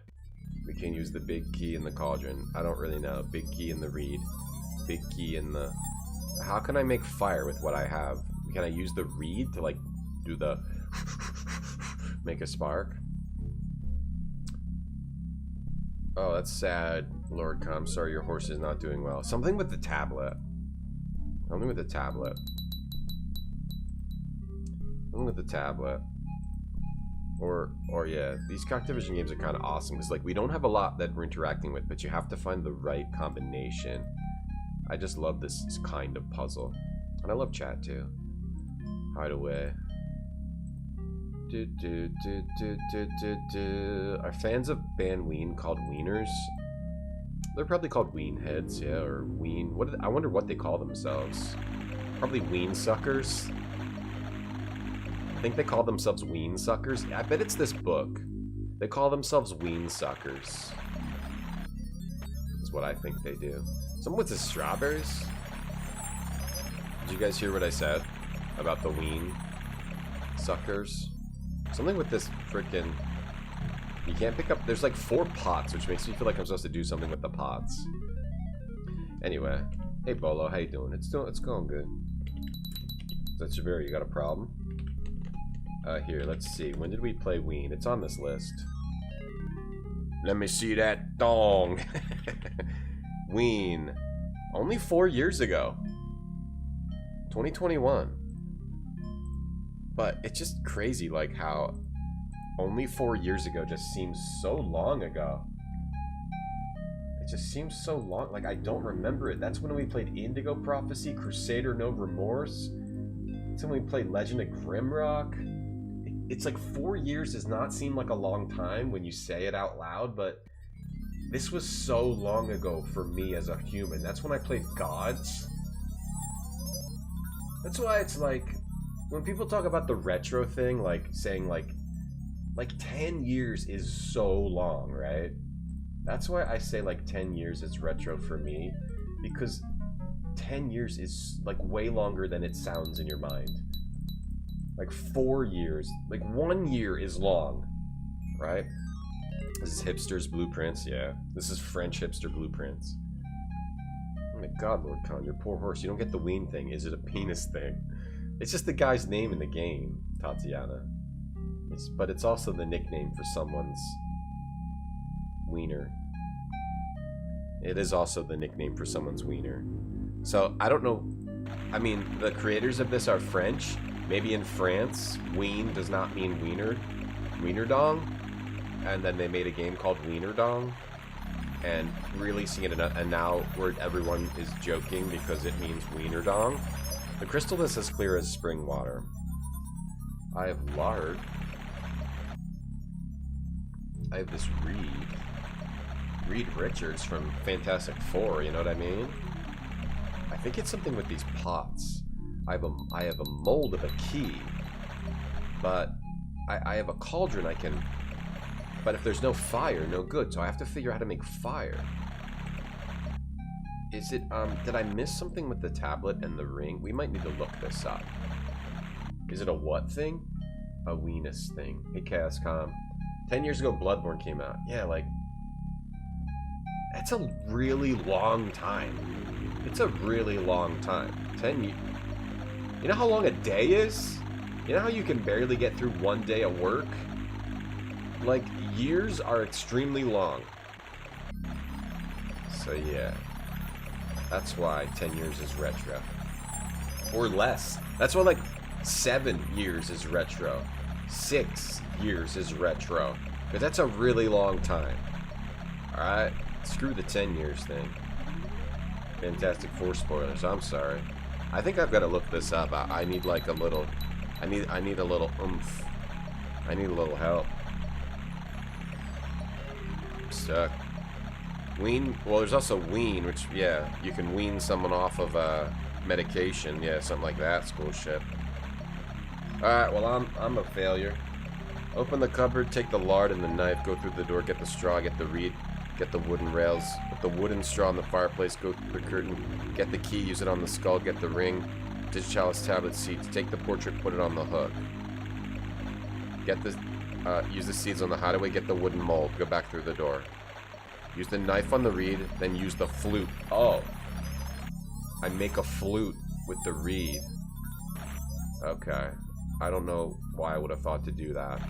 We can use the big key in the cauldron. I don't really know. Big key in the reed. Big key in the... How can I make fire with what I have? Can I use the reed to like do the... make a spark? Oh, that's sad, Lord Khan. Sorry your horse is not doing well. Something with the tablet. Something with the tablet. Something with the tablet. Or yeah, these cocktail vision games are kind of awesome because like we don't have a lot that we're interacting with, but you have to find the right combination. I just love this kind of puzzle. And I love chat too. Hideaway. Are fans of band Ween called Wieners? They're probably called Ween heads, yeah, or Ween. I wonder what they call themselves. Probably Ween suckers. I think they call themselves Ween suckers. I bet it's this book. They call themselves Ween suckers. Is what I think they do. Someone with the strawberries? Did you guys hear what I said about the Ween suckers? Something with this frickin'... You can't pick up... There's like 4 pots, which makes me feel like I'm supposed to do something with the pots. Anyway. Hey, Bolo, how you doing? It's going good. Is that Javeri? You got a problem? Here, let's see. When did we play Ween? It's on this list. Let me see that dong. Ween. Only 4 years ago. 2021. But it's just crazy, like, how only 4 years ago just seems so long ago. It just seems so long. Like, I don't remember it. That's when we played Indigo Prophecy, Crusader No Remorse. That's when we played Legend of Grimrock. It's like 4 years does not seem like a long time when you say it out loud, but this was so long ago for me as a human. That's when I played Gods. That's why it's like, when people talk about the retro thing, like saying like 10 years is so long, right? That's why I say like 10 years is retro for me, because 10 years is like way longer than it sounds in your mind. Like 4 years, like 1 year is long, right? This is hipsters blueprints, yeah. This is French hipster blueprints. Oh my god, Lord Khan, your poor horse. You don't get the Ween thing. Is it a penis thing? It's just the guy's name in the game, Tatiana. But it's also the nickname for someone's wiener. It is also the nickname for someone's wiener. So, I don't know. I mean, the creators of this are French. Maybe in France, Ween does not mean wiener. Wiener dong. And then they made a game called Wiener Dong. And releasing it, and now where everyone is joking because it means Wiener Dong. The crystal is as clear as spring water. I have lard. I have this Reed Richards from Fantastic Four, you know what I mean? I think it's something with these pots. I have a mold of a key, but I have a cauldron I can... But if there's no fire, no good, so I have to figure out how to make fire. Is it, did I miss something with the tablet and the ring? We might need to look this up. Is it a what thing? A Weenus thing. Hey, Chaoscom. 10 years ago, Bloodborne came out. Yeah, like... That's a really long time. It's a really long time. 10 years... You know how long a day is? You know how you can barely get through one day of work? Like, years are extremely long. So, yeah. That's why 10 years is retro. Or less. That's why, like, 7 years is retro. 6 years is retro. But that's a really long time. Alright? Screw the 10 years thing. Fantastic Four spoilers. I'm sorry. I think I've got to look this up. I need, like, a little... I need a little oomph. I need a little help. I'm stuck. Ween, well, there's also Ween, which, yeah, you can wean someone off of medication. Yeah, something like that. It's cool shit. Alright, well, I'm a failure. Open the cupboard, take the lard and the knife, go through the door, get the straw, get the reed, get the wooden rails, put the wooden straw on the fireplace, go through the curtain, get the key, use it on the skull, get the ring, digitalis tablet seeds, take the portrait, put it on the hook. Get the, use the seeds on the hideaway, get the wooden mold, go back through the door. Use the knife on the reed, then use the flute. Oh. I make a flute with the reed. Okay. I don't know why I would have thought to do that.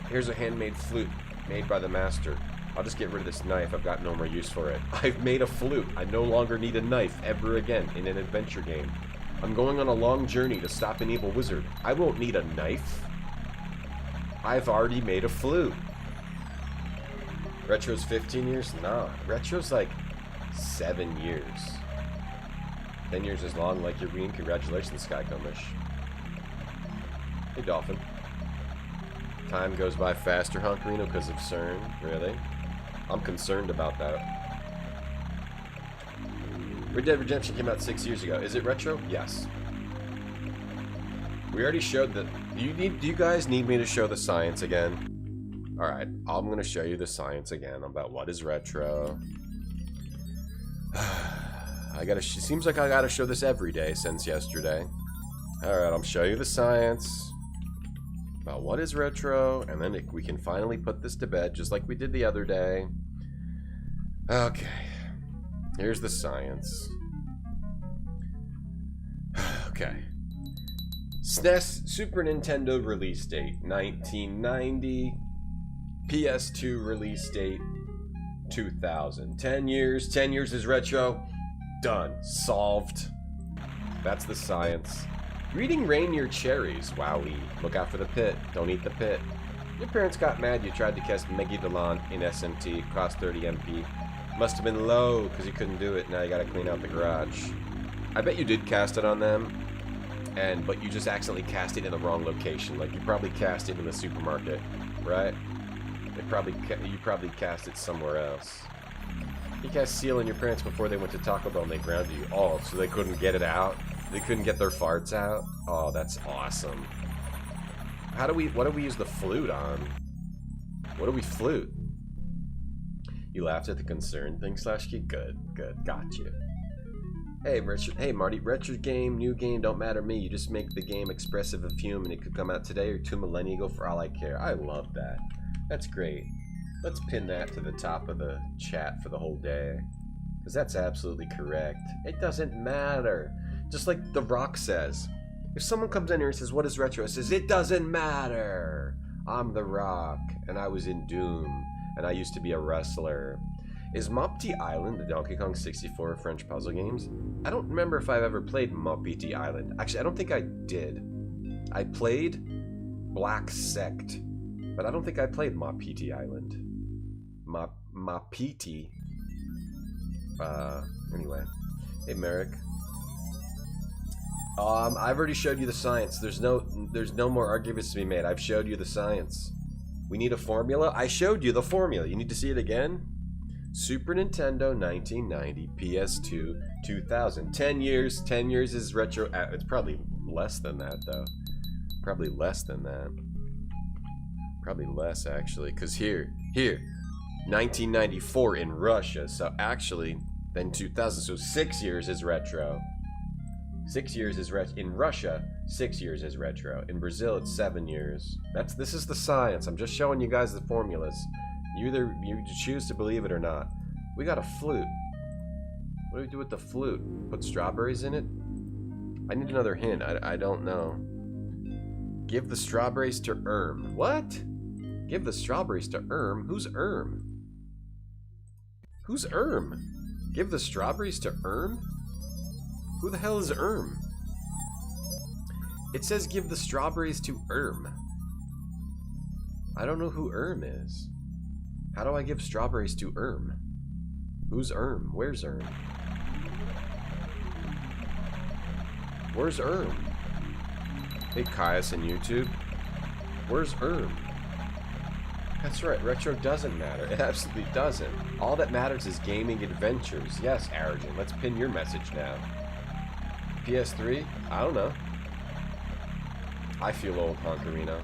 Here's a handmade flute made by the master. I'll just get rid of this knife. I've got no more use for it. I've made a flute. I no longer need a knife ever again in an adventure game. I'm going on a long journey to stop an evil wizard. I won't need a knife. I've already made a flute. Retro's 15 years? Nah. Retro's like 7 years. 10 years is long, like your Ween. Congratulations, Skycomish. Hey, Dolphin. Time goes by faster, Honkarino, because of CERN. Really? I'm concerned about that. Red Dead Redemption came out 6 years ago. Is it retro? Yes. We already showed that. Do you guys need me to show the science again? Alright, I'm going to show you the science again about what is retro. Seems like I gotta show this every day since yesterday. Alright, I'll show you the science about what is retro, and then we can finally put this to bed, just like we did the other day. Okay. Here's the science. Okay. SNES Super Nintendo release date 1990. PS2 release date 2000. 10 years. 10 years is retro. Done. Solved. That's the science. Reading Rainier Cherries. Wowie. Look out for the pit. Don't eat the pit. Your parents got mad you tried to cast Meggy Delon in SMT. Cost 30 MP. Must have been low because you couldn't do it. Now you gotta clean out the garage. I bet you did cast it on them. But you just accidentally cast it in the wrong location. Like you probably cast it in the supermarket. Right? You probably cast it somewhere else. You cast seal on your parents before they went to Taco Bell and they grounded you. Oh, so they couldn't get it out? They couldn't get their farts out? Oh, that's awesome. What do we use the flute on? What do we flute? You laughed at the concern thing, /key? Good, got you. Hey, Marty, retro game, new game, don't matter to me. You just make the game expressive of human. It could come out today or 2 millennia ago for all I care. I love that. That's great. Let's pin that to the top of the chat for the whole day. Because that's absolutely correct. It doesn't matter. Just like The Rock says. If someone comes in here and says, what is retro? It says, it doesn't matter. I'm The Rock. And I was in Doom. And I used to be a wrestler. Is Mopti Island the Donkey Kong 64 French puzzle games? I don't remember if I've ever played Mopti Island. Actually, I don't think I did. I played Black Sect. But I don't think I played Mopti Island. Mopti. Anyway. Hey, Merrick. I've already showed you the science. There's no more arguments to be made. I've showed you the science. We need a formula. I showed you the formula. You need to see it again? Super Nintendo 1990, PS2 2000. 10 years. 10 years is retro. It's probably less than that, though. Probably less than that. Probably less, actually. Because here. 1994 in Russia. So actually, then 2000. So 6 years is retro. 6 years is in Russia, 6 years is retro. In Brazil, it's 7 years. This is the science. I'm just showing you guys the formulas. You choose to believe it or not. We got a flute. What do we do with the flute? Put strawberries in it? I need another hint. I don't know. Give the strawberries to What? Give the strawberries to Who's Who's Give the strawberries to Who the hell is It says give the strawberries to I don't know who is. How do I give strawberries to Who's Where's Where's Hey, Caius in YouTube. Where's That's right, retro doesn't matter. It absolutely doesn't. All that matters is gaming adventures. Yes, Arrogant, let's pin your message now. PS3? I don't know. I feel old, Honkarino.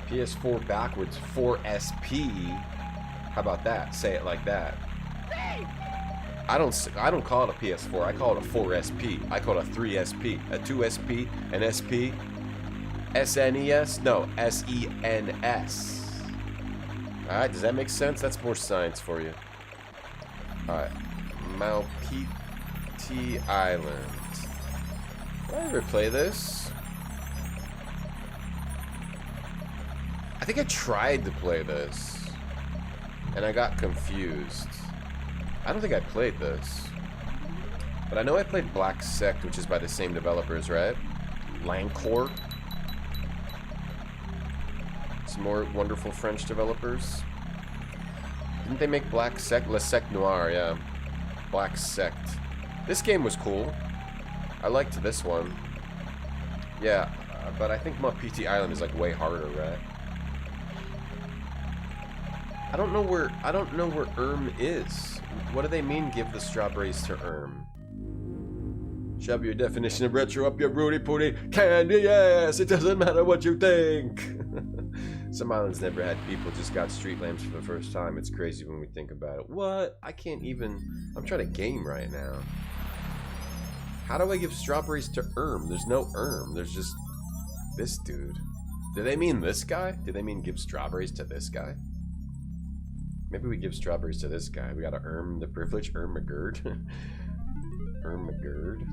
PS4 backwards, 4SP. How about that? Say it like that. I don't call it a PS4. I call it a 4SP. I call it a 3SP, a 2SP, an SP, SNES. No, SENS. All right, does that make sense? That's more science for you. All right, Mopti Island. Did I ever play this? I think I tried to play this, and I got confused. I don't think I played this. But I know I played Black Sect, which is by the same developers, right? Lancor. Some more wonderful French developers. Didn't they make Black Sect? Le Sect Noir, yeah. Black Sect. This game was cool. I liked this one. Yeah, but I think Mapiti Island is like way harder, right? I don't know where is. What do they mean give the strawberries to Shove your definition of retro up your Rudy Pooty candy ass. It doesn't matter what you think. Some islands never had people, just got street lamps for the first time. It's crazy when we think about it. What? I can't even... I'm trying to game right now. How do I give strawberries to There's no There's just this dude. Do they mean this guy? Do they mean give strawberries to this guy? Maybe we give strawberries to this guy. We gotta earn the privilege. McGird. McGird.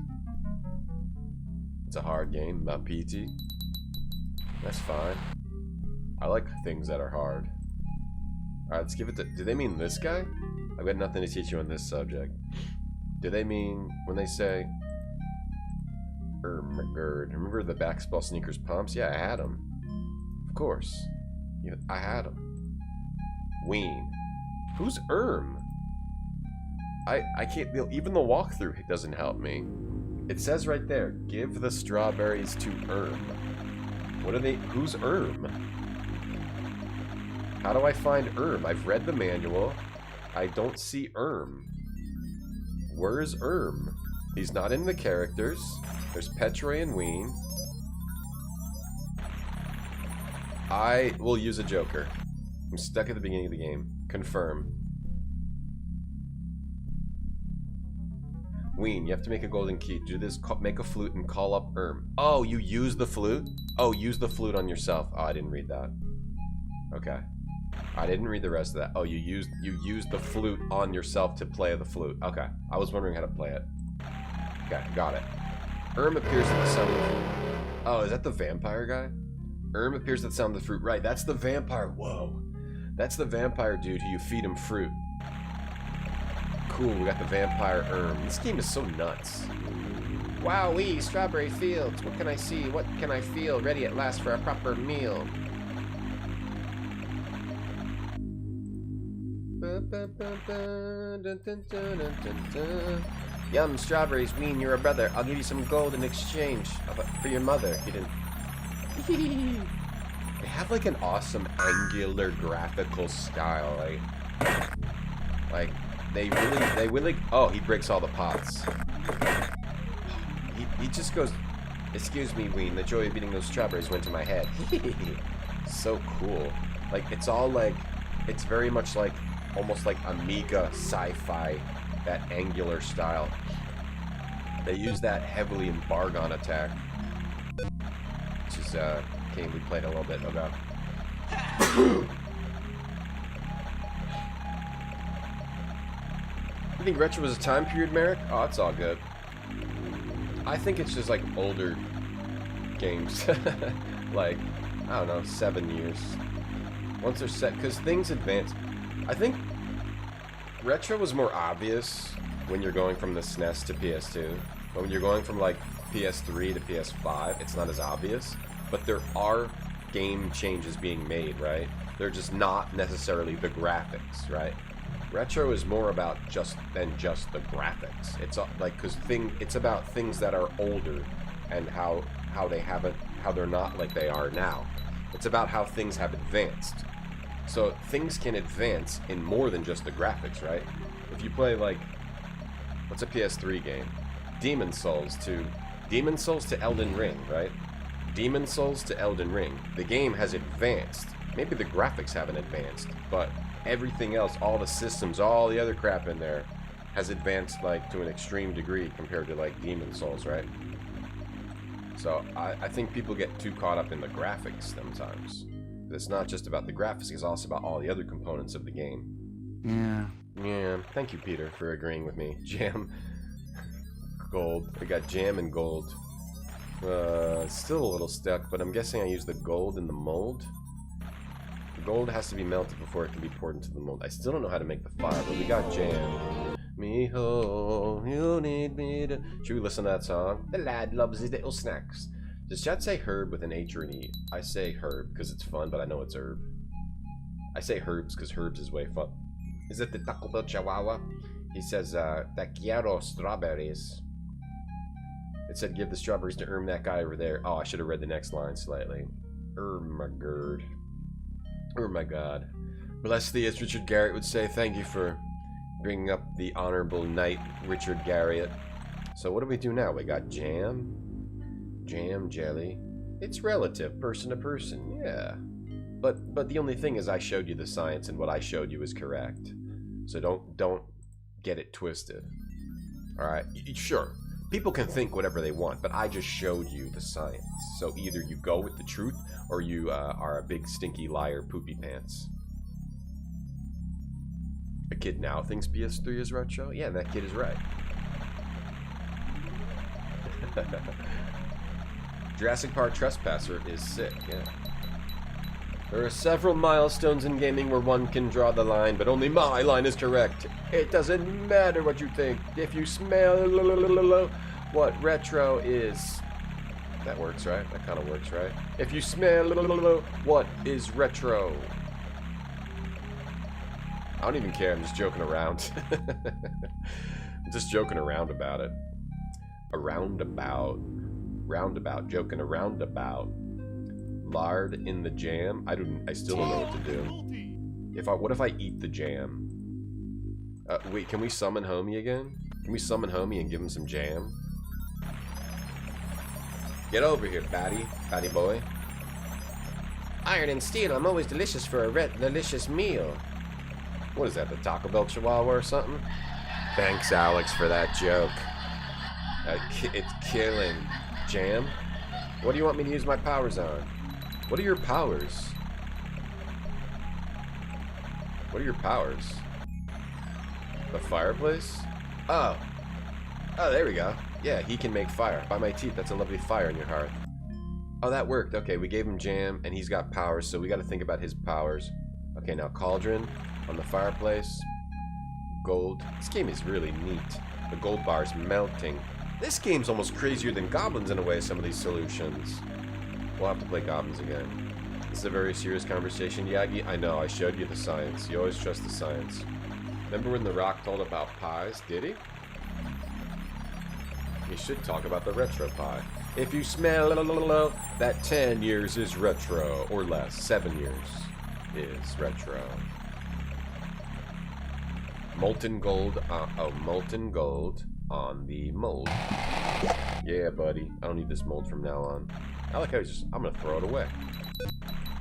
It's a hard game. Not PT. That's fine. I like things that are hard. Alright, let's give it to... Do they mean this guy? I've got nothing to teach you on this subject. Do they mean... When they say... McGird. Remember the basketball sneakers pumps? Yeah, I had them. Of course. Yeah, I had them. Ween. Who's I can't... Even the walkthrough doesn't help me. It says right there, give the strawberries to What are they... Who's How do I find I've read the manual. I don't see Where's He's not in the characters. There's Petroy and Ween. I will use a joker. I'm stuck at the beginning of the game. Confirm. Ween, you have to make a golden key. Do this, make a flute and call up Oh, you use the flute? Oh, use the flute on yourself. Oh, I didn't read that. Okay. I didn't read the rest of that. Oh, you used the flute on yourself to play the flute. Okay. I was wondering how to play it. Okay, got it. Appears at the sound of the fruit. Oh, is that the vampire guy? Appears at the sound of the fruit. Right, that's the vampire. Whoa. That's the vampire dude who you feed him fruit. Cool, we got the vampire This game is so nuts. Wowee, strawberry fields. What can I see? What can I feel? Ready at last for a proper meal. Yum, strawberries, Ween, you're a brother. I'll give you some gold in exchange for your mother. You didn't. They have like an awesome angular graphical style. Like they really. Oh, he breaks all the pots. He just goes. Excuse me, Ween. The joy of eating those strawberries went to my head. So cool. Like it's all like. It's very much like. Almost like Amiga sci-fi, that angular style. They use that heavily in Bargon Attack, which is a game we played a little bit ago. You think retro was a time period, Merrick? Oh, it's all good. I think it's just like older games, like I don't know, 7 years. Once they're set, because things advance. I think retro was more obvious when you're going from the SNES to PS2. But when you're going from like PS3 to PS5, it's not as obvious. But there are game changes being made, right? They're just not necessarily the graphics, right? Retro is more about than just the graphics. It's like it's about things that are older and how they're not like they are now. It's about how things have advanced. So things can advance in more than just the graphics, right? If you play like, what's a PS3 game? Demon Souls to Elden Ring, right? Demon Souls to Elden Ring. The game has advanced. Maybe the graphics haven't advanced, but everything else, all the systems, all the other crap in there has advanced like to an extreme degree compared to like Demon Souls, right? So I think people get too caught up in the graphics sometimes. It's not just about the graphics, it's also about all the other components of the game. Yeah, thank you, Peter, for agreeing with me. Jam. Gold. We got jam and gold. Still a little stuck, but I'm guessing I use the gold in the mold. The gold has to be melted before it can be poured into the mold. I still don't know how to make the fire, but we got jam. Miho, you need me to... Should we listen to that song? The lad loves his little snacks. Does chat say herb with an H or an E? I say herb because it's fun, but I know it's herb. I say herbs because herbs is way fun. Is it the Taco Bell Chihuahua? He says, te quiero strawberries. It said give the strawberries to that guy over there. Oh, I should have read the next line slightly. My god. My god. Bless thee, as Richard Garriott would say. Thank you for bringing up the honorable knight, Richard Garriott. So what do we do now? We got jam. Jam, jelly. It's relative, person to person, yeah. But the only thing is I showed you the science, and what I showed you is correct. So don't get it twisted. Alright, sure. People can think whatever they want, but I just showed you the science. So either you go with the truth, or you are a big stinky liar poopy pants. A kid now thinks PS3 is retro? Yeah, that kid is right. Jurassic Park Trespasser is sick, yeah. There are several milestones in gaming where one can draw the line, but only my line is correct. It doesn't matter what you think. If you smell what retro is... That works, right? That kind of works, right? If you smell what is retro... I don't even care, I'm just joking around. I'm just joking around about it. Roundabout, joking around about. Lard in the jam? I still don't know what to do. What if I eat the jam? Wait, can we summon Homie again? Can we summon Homie and give him some jam? Get over here, batty boy. Iron and steel, I'm always delicious for a delicious meal. What is that, the Taco Bell Chihuahua or something? Thanks, Alex, for that joke. It's killing. Jam? What do you want me to use my powers on? What are your powers? What are your powers? The fireplace? Oh. Oh, there we go. Yeah, he can make fire. By my teeth, that's a lovely fire in your heart. Oh, that worked. Okay, we gave him jam, and he's got powers, so we got to think about his powers. Okay, now cauldron on the fireplace. Gold. This game is really neat. The gold bar's melting. This game's almost crazier than Goblins in a way, some of these solutions. We'll have to play Goblins again. This is a very serious conversation, Yagi. I know, I showed you the science. You always trust the science. Remember when The Rock told about pies? Did he? He should talk about the retro pie. If you smell that 10 years is retro, or less. 7 years is retro. Molten gold. Molten gold on the mold. Yeah, buddy. I don't need this mold from now on. I like how I'm gonna throw it away.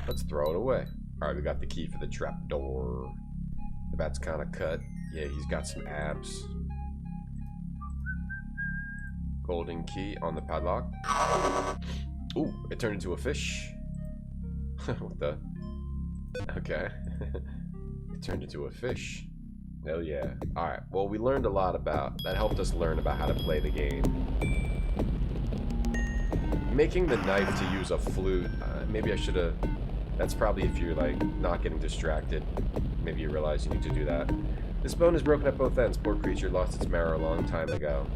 Let's throw it away. Alright, we got the key for the trapdoor. The bat's kind of cut. Yeah, he's got some abs. Golden key on the padlock. Ooh, it turned into a fish. What the? Okay. It turned into a fish. Hell yeah. Alright, well, we learned a lot about... That helped us learn about how to play the game. Making the knife to use a flute, maybe I should have... That's probably if you're, like, not getting distracted. Maybe you realize you need to do that. This bone is broken at both ends. Poor creature lost its marrow a long time ago.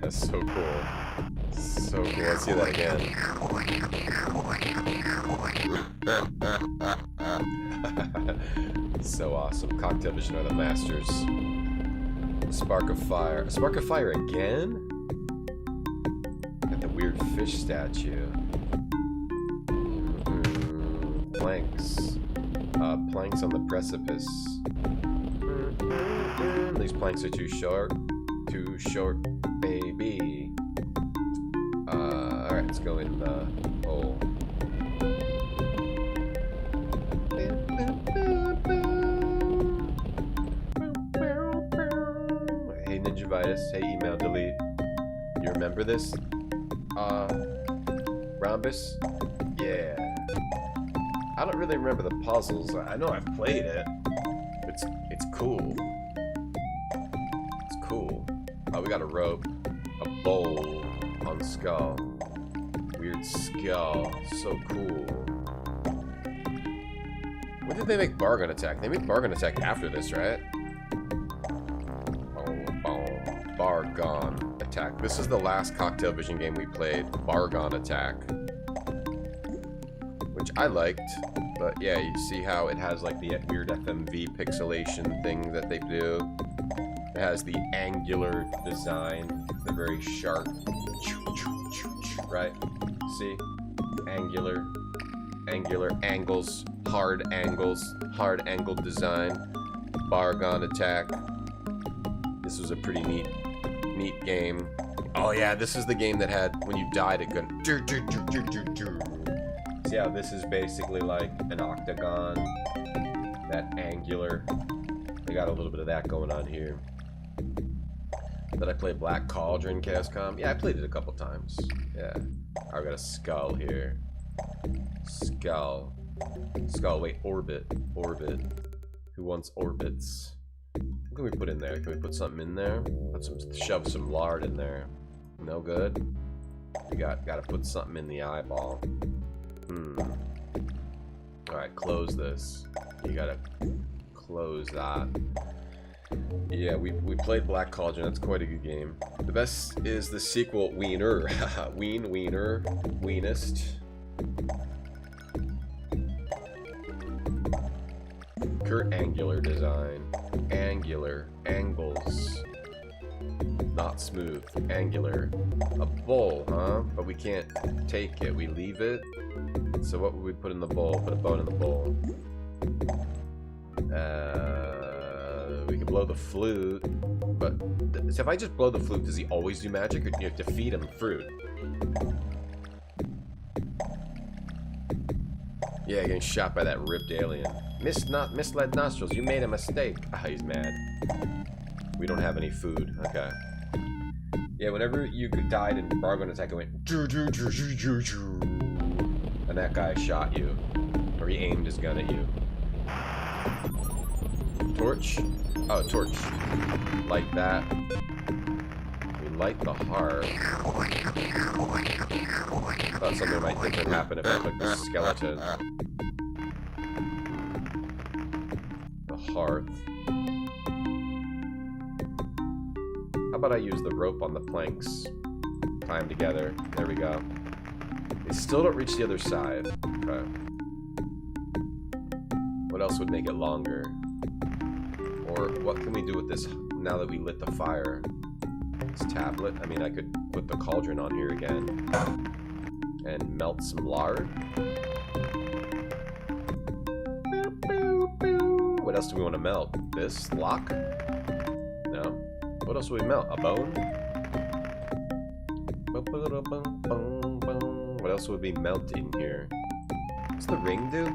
That's so cool. So cool. Let's see that again. So awesome. Cocktail Vision are the masters. Spark of fire. A spark of fire again? Got the weird fish statue. Planks. Planks on the precipice. These planks are too short. Too short, baby. Alright, let's go in the hole. Hey, Ninjavitis. Hey, email delete. You remember this? Rhombus? Yeah. I don't really remember the puzzles. I know I've played it. It's cool. It's cool. Oh, we got a rope. A bowl on the skull. Weird skull. So cool. When did they make Bargon Attack? They made Bargon Attack after this, right? Bargon Attack. This is the last Cocktail Vision game we played. Bargon Attack. Which I liked. But yeah, you see how it has like the weird FMV pixelation thing that they do. It has the angular design, the very sharp, right? See? Angular angles, hard angled design, bar-gun attack. This was a pretty neat game. Oh yeah, this is the game that had, when you died, it goes. See how this is basically like an octagon, that angular. They got a little bit of that going on here. Did I play Black Cauldron, Cascom? Yeah, I played it a couple times. Yeah. I got a skull here. Skull. Wait, orbit. Who wants orbits? What can we put in there? Can we put something in there? Shove some lard in there. No good? We gotta put something in the eyeball. Alright, close this. You gotta close that. Yeah, we played Black Cauldron. That's quite a good game. The best is the sequel, Weener. Weenest. Kurt angular design. Angular. Angles. Not smooth. Angular. A bowl, huh? But we can't take it. We leave it. So what would we put in the bowl? Put a bone in the bowl. We could blow the flute. But so if I just blow the flute, does he always do magic? Or do you have to feed him fruit? Yeah, getting shot by that ripped alien. Misled nostrils, you made a mistake. Ah, he's mad. We don't have any food. Okay. Yeah, whenever you died in Bargain Attack, it went and that guy shot you. Or he aimed his gun at you. Torch? Oh, torch. Like that. We light the heart. Thought something might different happen if I took the skeleton. The hearth. How about I use the rope on the planks? Tie them together. There we go. They still don't reach the other side. Okay. What else would make it longer? Or what can we do with this now that we lit the fire? This tablet? I mean, I could put the cauldron on here again. And melt some lard. What else do we want to melt? This lock? No. What else would we melt? A bone? What else would we melt in here? What's the ring do?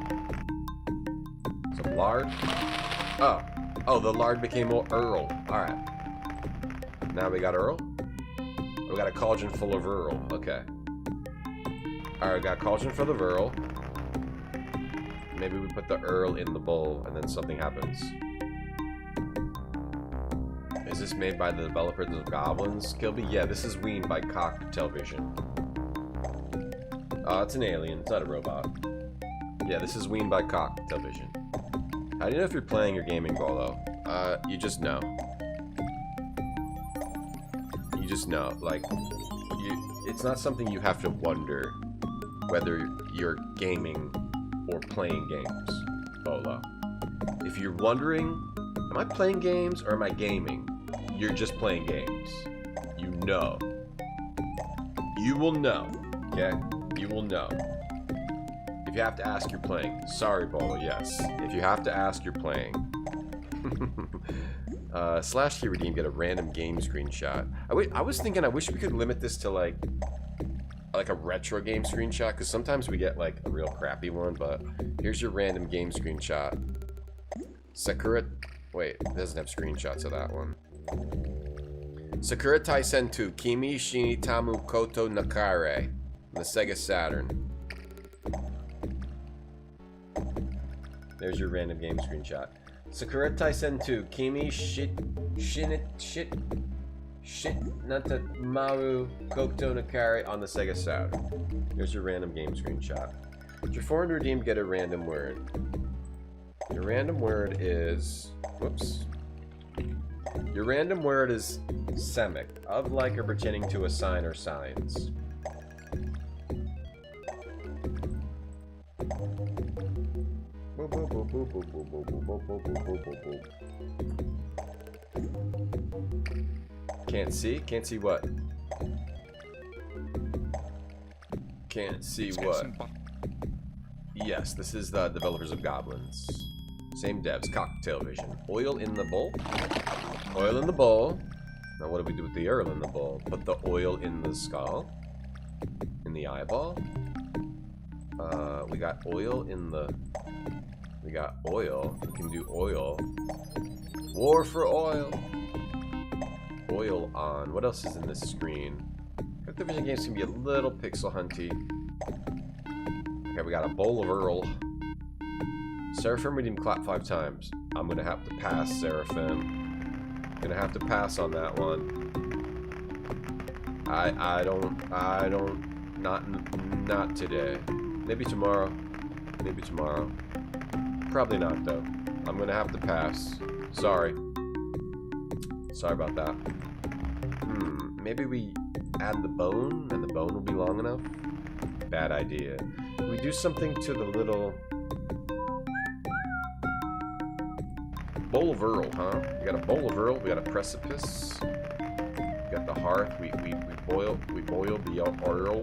Some lard? Oh. Oh, the lard became more Earl. Alright. Now we got Earl? We got a cauldron full of Earl. Okay. Alright, we got a cauldron full of Earl. Maybe we put the Earl in the bowl and then something happens. Is this made by the developers of Goblins? Kilby? Yeah, this is Ween by Cock Television. Oh, it's an alien. It's not a robot. Yeah, this is Ween by Cock Television. How do you know if you're playing your gaming ball, though? You just know. You just know. Like, it's not something you have to wonder whether you're gaming or playing games, Bolo. If you're wondering, am I playing games or am I gaming? You're just playing games. You know. You will know. Okay? You will know. If you have to ask, you're playing. Sorry, Bolo, yes. If you have to ask, you're playing. Slash key redeem, get a random game screenshot. I was thinking, I wish we could limit this to like a retro game screenshot, because sometimes we get like a real crappy one, but here's your random game screenshot. Sakura... Wait, it doesn't have screenshots of that one. Sakura Taisen 2, Kimi Shinitamu Koto Nakare, on the Sega Saturn. There's your random game screenshot. Sakura Taisen 2, Kimi Nantamaru Koto Nakari on the Sega Saturn. Here's your random game screenshot. If you're foreign to redeem, get a random word. Your random word is... Whoops. Your random word is semic, of, like, or pertaining to a sign or signs. Can't see? Can't see what? Can't see what? Yes, this is the developers of Goblins. Same devs, cocktail vision. Oil in the bowl. Oil in the bowl. Now what do we do with the oil in the bowl? Put the oil in the skull. In the eyeball. We got oil in the... We got oil. We can do oil. War for oil. Oil on. What else is in this screen? Cocktail vision games can be a little pixel hunty. Okay, we got a bowl of Earl. Seraphim, we didn't clap 5 times. I'm gonna have to pass, Seraphim. Gonna have to pass on that one. Not today. Maybe tomorrow. Maybe tomorrow. Probably not, though. I'm gonna have to pass. Sorry. Sorry about that. Maybe we add the bone, and the bone will be long enough? Bad idea. We do something to the little... Bowl of Earl, huh? We got a bowl of Earl, we got a precipice. We got the hearth, we boil the Earl.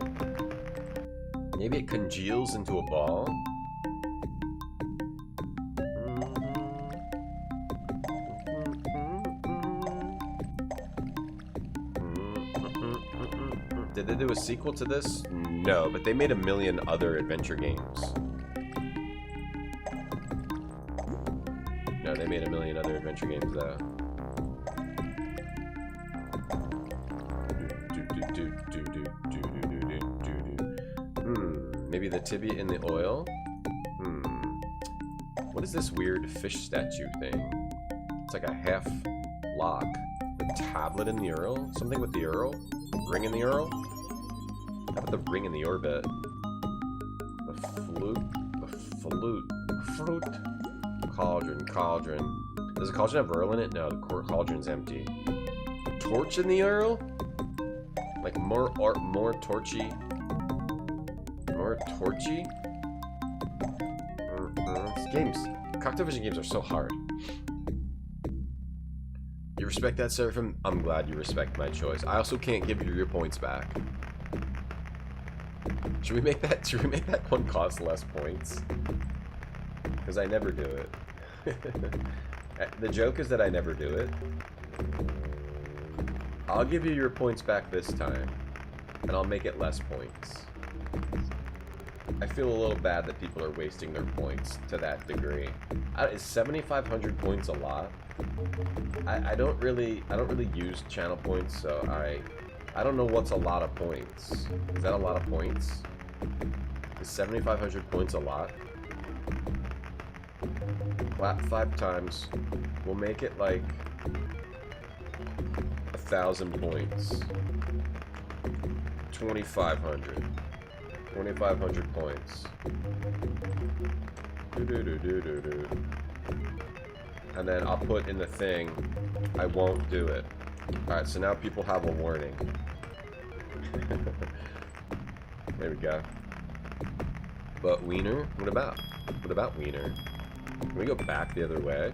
Maybe it congeals into a ball. Did they do a sequel to this? No, but they made a million other adventure games. No, they made a million other adventure games though. Maybe the tibia in the oil? What is this weird fish statue thing? It's like a half lock. The tablet in the Earl? Something with the Earl? Ring in the Earl? How about the ring in the orbit? The flute? The flute? Cauldron. Does the cauldron have Earl in it? No, the cauldron's empty. Torch in the Earl? Like more torchy? More torchy? These games, cocktail vision games are so hard. You respect that, Seraphim? I'm glad you respect my choice. I also can't give you your points back. Should we make that one cost less points? Because I never do it. The joke is that I never do it. I'll give you your points back this time, and I'll make it less points. I feel a little bad that people are wasting their points to that degree. Is 7,500 points a lot? I don't really use channel points, so I don't know what's a lot of points. Is that a lot of points? Is 7,500 points a lot? Clap 5 times. We'll make it like 1,000 points. 2,500. 2,500 points. And then I'll put in the thing, I won't do it. Alright, so now people have a warning. There we go. But Wiener? What about Wiener? Can we go back the other way?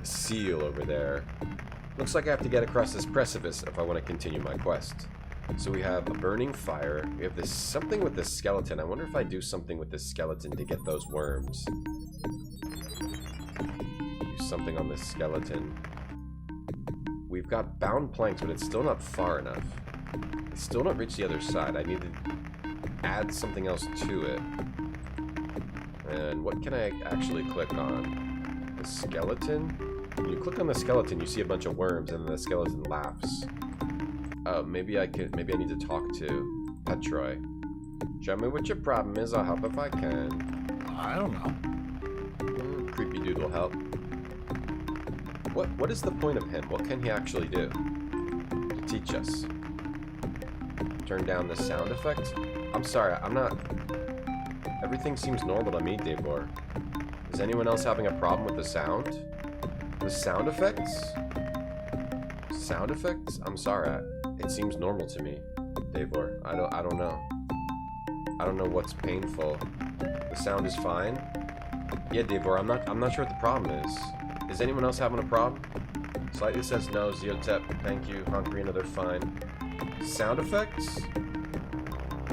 Seal over there. Looks like I have to get across this precipice if I want to continue my quest. So we have a burning fire. We have this something with this skeleton. I wonder if I do something with this skeleton to get those worms. Do something on this skeleton. We've got bound planks, but it's still not far enough. It's still not reached the other side. I need to add something else to it. And what can I actually click on? The skeleton? When you click on the skeleton, you see a bunch of worms, and then the skeleton laughs. Oh, maybe I need to talk to Petroy. Show me what your problem is, I'll help if I can. I don't know. Creepy dude will help. What is the point of him? What can he actually do? To teach us. Turn down the sound effect? I'm sorry, I'm not... Everything seems normal to me, Davor. Is anyone else having a problem with the sound? The sound effects? Sound effects? I'm sorry. It seems normal to me, Davor. I don't know. I don't know what's painful. The sound is fine. Yeah, Davor, I'm not sure what the problem is. Is anyone else having a problem? Slightly says no. Zeotep, thank you. Honkrina, they're fine. Sound effects?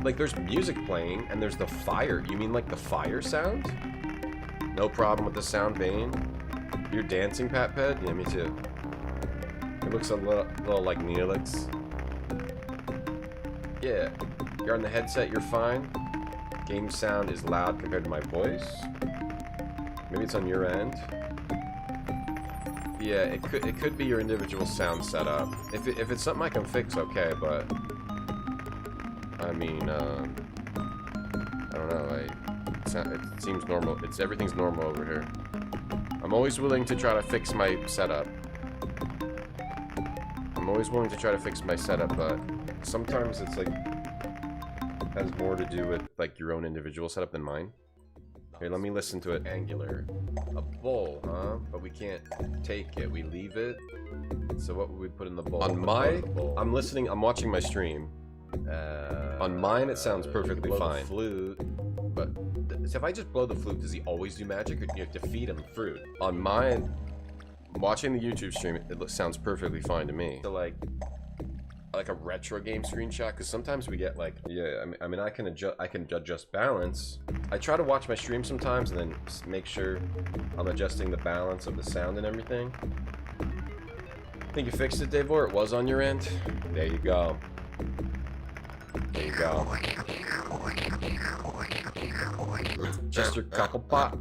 Like, there's music playing, and there's the fire. You mean like the fire sound? No problem with the sound, Bane. You're dancing, Pat Ped? Yeah, me too. It looks a little like Neelix. Yeah. You're on the headset, you're fine. Game sound is loud compared to my voice. Maybe it's on your end. Yeah, it could be your individual sound setup. If it's something I can fix, okay, but I mean, I don't know. It seems normal. Everything's normal over here. I'm always willing to try to fix my setup. But sometimes it's like has more to do with like your own individual setup than mine. Here, let me listen to it. Angular. A bowl, huh? But we can't take it. We leave it. So what would we put in the bowl? On my... I'm listening. I'm watching my stream. On mine, it sounds perfectly fine. Flute. But so if I just blow the flute, does he always do magic? Or do you have to feed him fruit? On mine, watching the YouTube stream, it sounds perfectly fine to me. So like a retro game screenshot, because sometimes we get like, yeah, I mean I can adjust balance. I try to watch my stream sometimes and then make sure I'm adjusting the balance of the sound and everything. Think you fixed it, Davor? It was on your end? There you go. There you go. Chester Cocklepot.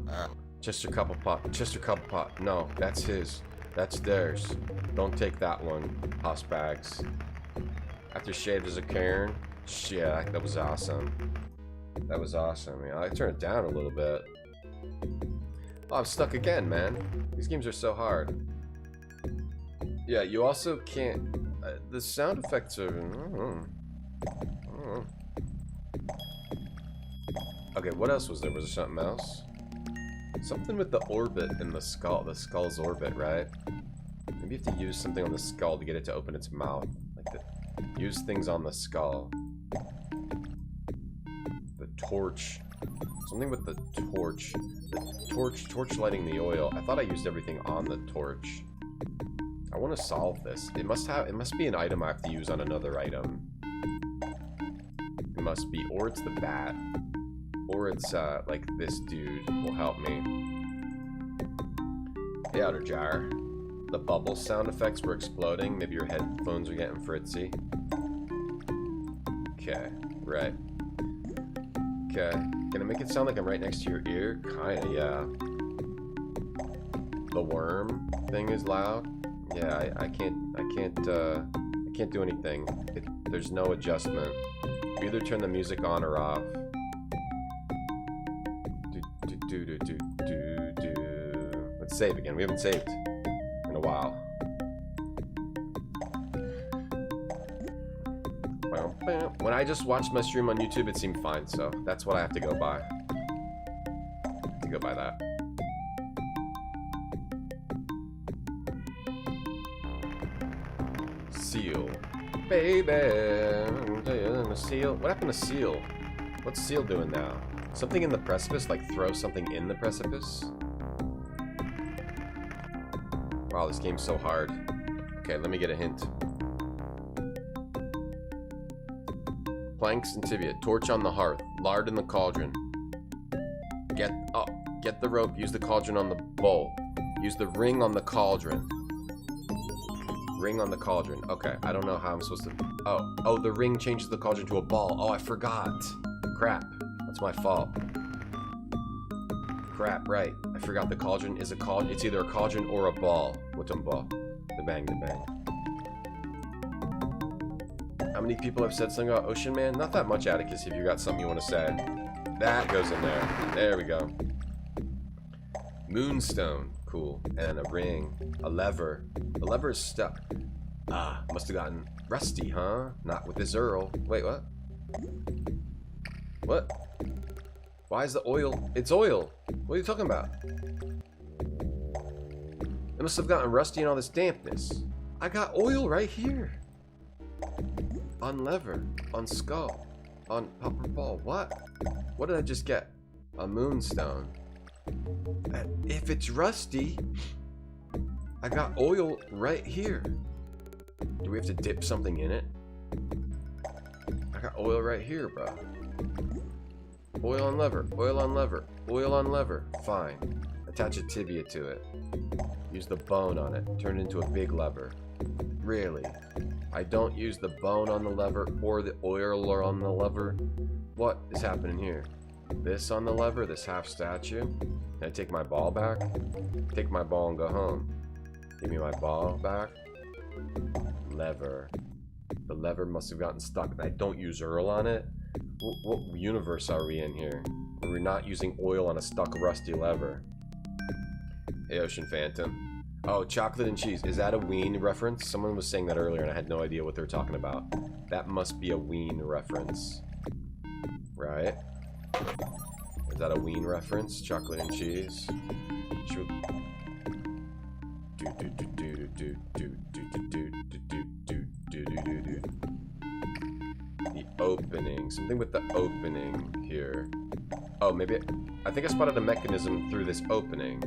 Chester Cocklepot. Chester Cocklepot. No, that's his. That's theirs. Don't take that one, Hoss Bags. After shaved as a Cairn. Yeah, that was awesome. That was awesome. Yeah, I turned it down a little bit. Oh, I'm stuck again, man. These games are so hard. Yeah, you also can't... the sound effects are... Okay, what else was there? Was there something else? Something with the orbit in the skull. The skull's orbit, right? Maybe you have to use something on the skull to get it to open its mouth. Use things on the skull. The torch. Something with the torch. The torch lighting the oil. I thought I used everything on the torch. I want to solve this. It must be an item I have to use on another item. It must be, or it's the bat. Or it's like this dude will help me. The outer jar. The bubble sound effects were exploding. Maybe your headphones are getting fritzy. Okay, right. Okay, can I make it sound like I'm right next to your ear? Kinda, yeah. The worm thing is loud. Yeah, I can't do anything. There's no adjustment. You either turn the music on or off. Let's save again. We haven't saved in a while. When I just watched my stream on YouTube, it seemed fine, so that's what I have to go by. That. Seal. Baby, Seal. What happened to Seal? What's Seal doing now? Something in the precipice? Like throw something in the precipice? Wow, this game's so hard. Okay, let me get a hint. Planks and tibia. Torch on the hearth. Lard in the cauldron. Get the rope. Use the cauldron on the bowl. Use the ring on the cauldron. Ring on the cauldron. Okay, I don't know how I'm supposed to... Oh, the ring changes the cauldron to a ball. Oh, I forgot. Crap. That's my fault. Crap, right. I forgot the cauldron is a cauldron. It's either a cauldron or a ball. What's a ball? The bang, the bang. How many people have said something about Ocean Man? Not that much, Atticus, if you got something you want to say. That goes in there. There we go. Moonstone. Cool. And a ring. A lever. The lever is stuck. Ah, must have gotten rusty, huh? Not with this Earl. Wait, what? What? Why is the oil? It's oil. What are you talking about? It must have gotten rusty in all this dampness. I got oil right here. On lever. On skull. On popper ball. What? What did I just get? A moonstone. If it's rusty, I got oil right here. Do we have to dip something in it? I got oil right here, bro. Oil on lever, oil on lever, oil on lever. Fine. Attach a tibia to it. Use the bone on it. Turn it into a big lever. Really? I don't use the bone on the lever or the oil on the lever? What is happening here? This on the lever, this half statue? Can I take my ball back? Take my ball and go home. Give me my ball back. Lever. The lever must have gotten stuck. I don't use Earl on it? What universe are we in here? Where we're not using oil on a stuck rusty lever. Hey, Ocean Phantom. Oh, chocolate and cheese. Is that a Ween reference? Someone was saying that earlier and I had no idea what they were talking about. That must be a Ween reference. Right? Is that a Ween reference? Chocolate and cheese? Should... The opening. Something with the opening here. Oh, maybe... I think I spotted a mechanism through this opening.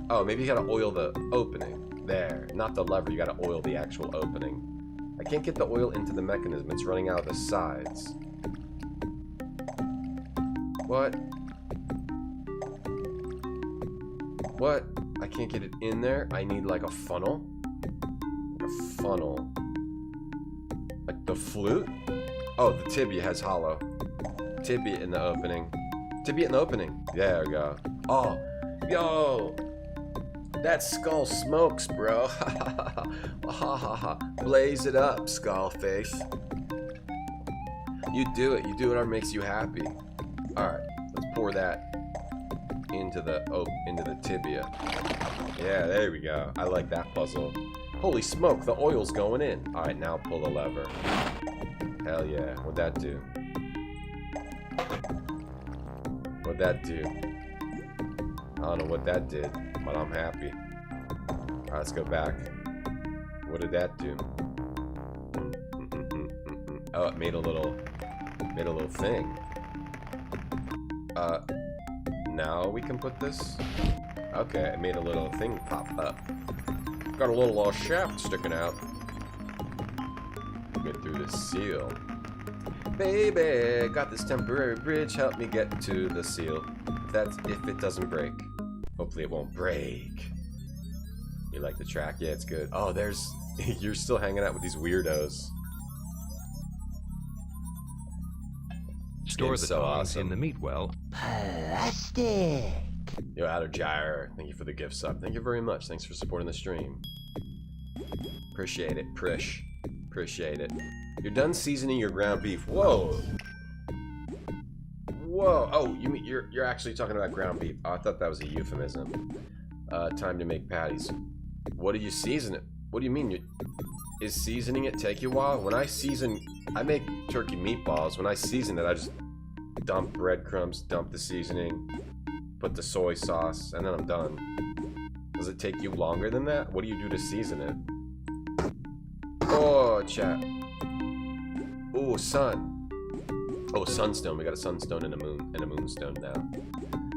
Oh, maybe you gotta oil the opening. There. Not the lever, you gotta oil the actual opening. I can't get the oil into the mechanism. It's running out of the sides. What? What? I can't get it in there? I need like a funnel? A funnel. Like the flute? Oh, the tibia has hollow. Tibia in the opening. Tibia in the opening. There we go. Oh, yo! That skull smokes, bro. Blaze it up, skull face. You do it. You do whatever makes you happy. Alright, let's pour that into the tibia. Yeah, there we go. I like that puzzle. Holy smoke, the oil's going in. Alright, now pull the lever. Hell yeah. What'd that do? What'd that do? I don't know what that did, but I'm happy. Alright, let's go back. What did that do? Oh, it made a little thing. Now we can put this? Okay, it made a little thing pop up. Got a little shaft sticking out. Get through the seal. Baby, got this temporary bridge, help me get to the seal. If it doesn't break. Hopefully it won't break. You like the track? Yeah, it's good. Oh, there's... You're still hanging out with these weirdos. Store the so tongs awesome. in the meat well. Plastic. Yo, Outer Gyre, thank you for the gift sub. Thank you very much. Thanks for supporting the stream. Appreciate it, Prish. Appreciate it. You're done seasoning your ground beef. Whoa. Whoa. Oh, you mean you're actually talking about ground beef? Oh, I thought that was a euphemism. Time to make patties. What do you season it? What do you mean? Is seasoning it take you a while? When I season, I make turkey meatballs. When I season it, I just dump breadcrumbs, dump the seasoning, put the soy sauce, and then I'm done. Does it take you longer than that? What do you do to season it? Oh, chat. Oh, sun. Oh, sunstone. We got a sunstone and a moonstone now.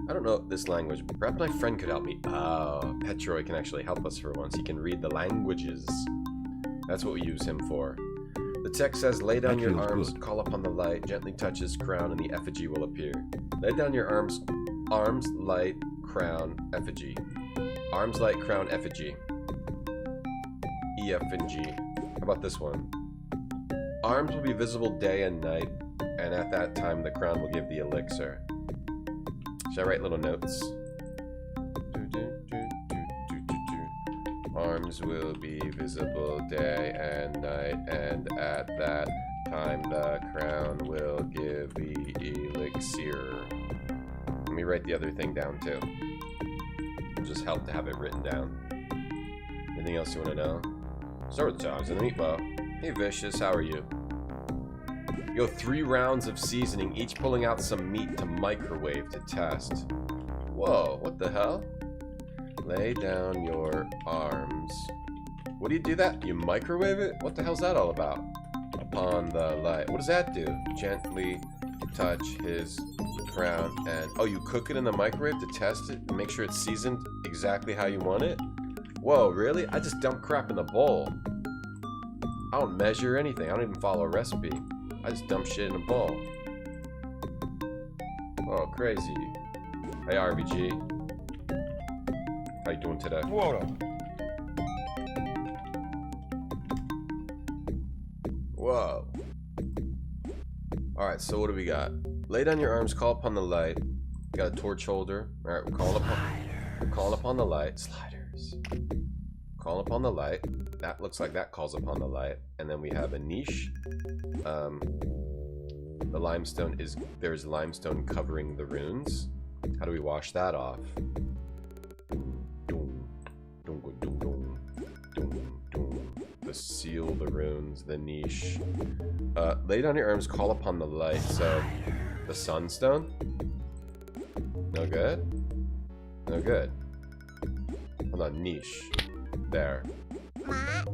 I don't know this language. Perhaps my friend could help me. Oh, Petroy can actually help us for once. He can read the languages. That's what we use him for. The text says, lay down your arms, call upon the light, gently touch his crown, and the effigy will appear. Lay down your arms, light, crown, effigy. Arms, light, crown, effigy. E, F, and G. How about this one? Arms will be visible day and night, and at that time the crown will give the elixir. Should I write little notes? Arms will be visible day and night, and at that time the crown will give the elixir. Let me write the other thing down too. It'll just help to have it written down. Anything else you want to know? Start with the dogs and the meatball. Hey Vicious, how are you? Yo, 3 rounds of seasoning, each pulling out some meat to microwave to test. Whoa, what the hell? Lay down your arms. What do you do that? You microwave it? What the hell's that all about? Upon the light. What does that do? Gently touch his crown. And oh, you cook it in the microwave to test it and make sure it's seasoned exactly how you want it? Whoa, really? I just dump crap in the bowl. I don't measure anything. I don't even follow a recipe. I just dump shit in a bowl. Oh, crazy. Hey, RBG. How you doing today? Whoa. Whoa. Alright, so what do we got? Lay down your arms, call upon the light. We got a torch holder. Alright, we're calling upon the light. Sliders. Call upon the light. That looks like that calls upon the light. And then we have a niche. The limestone is... There's limestone covering the runes. How do we wash that off? To seal the runes, the niche. Lay down your arms, call upon the light. So, the sunstone? No good? No good. Hold on, niche. There.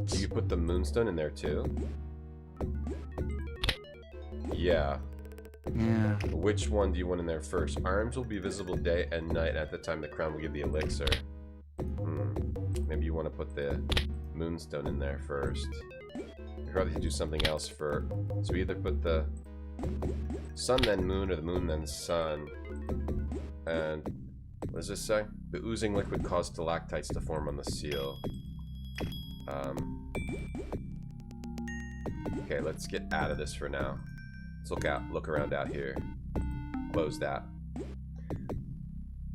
Do you put the moonstone in there too? Yeah. Yeah. Which one do you want in there first? Arms will be visible day and night. At the time the crown will give the elixir. Maybe you want to put the moonstone in there first. We probably should do something else for... So we either put the sun then moon, or the moon then sun. And what does this say? The oozing liquid caused stalactites to form on the seal. Okay, let's get out of this for now. Let's look around out here. Close that.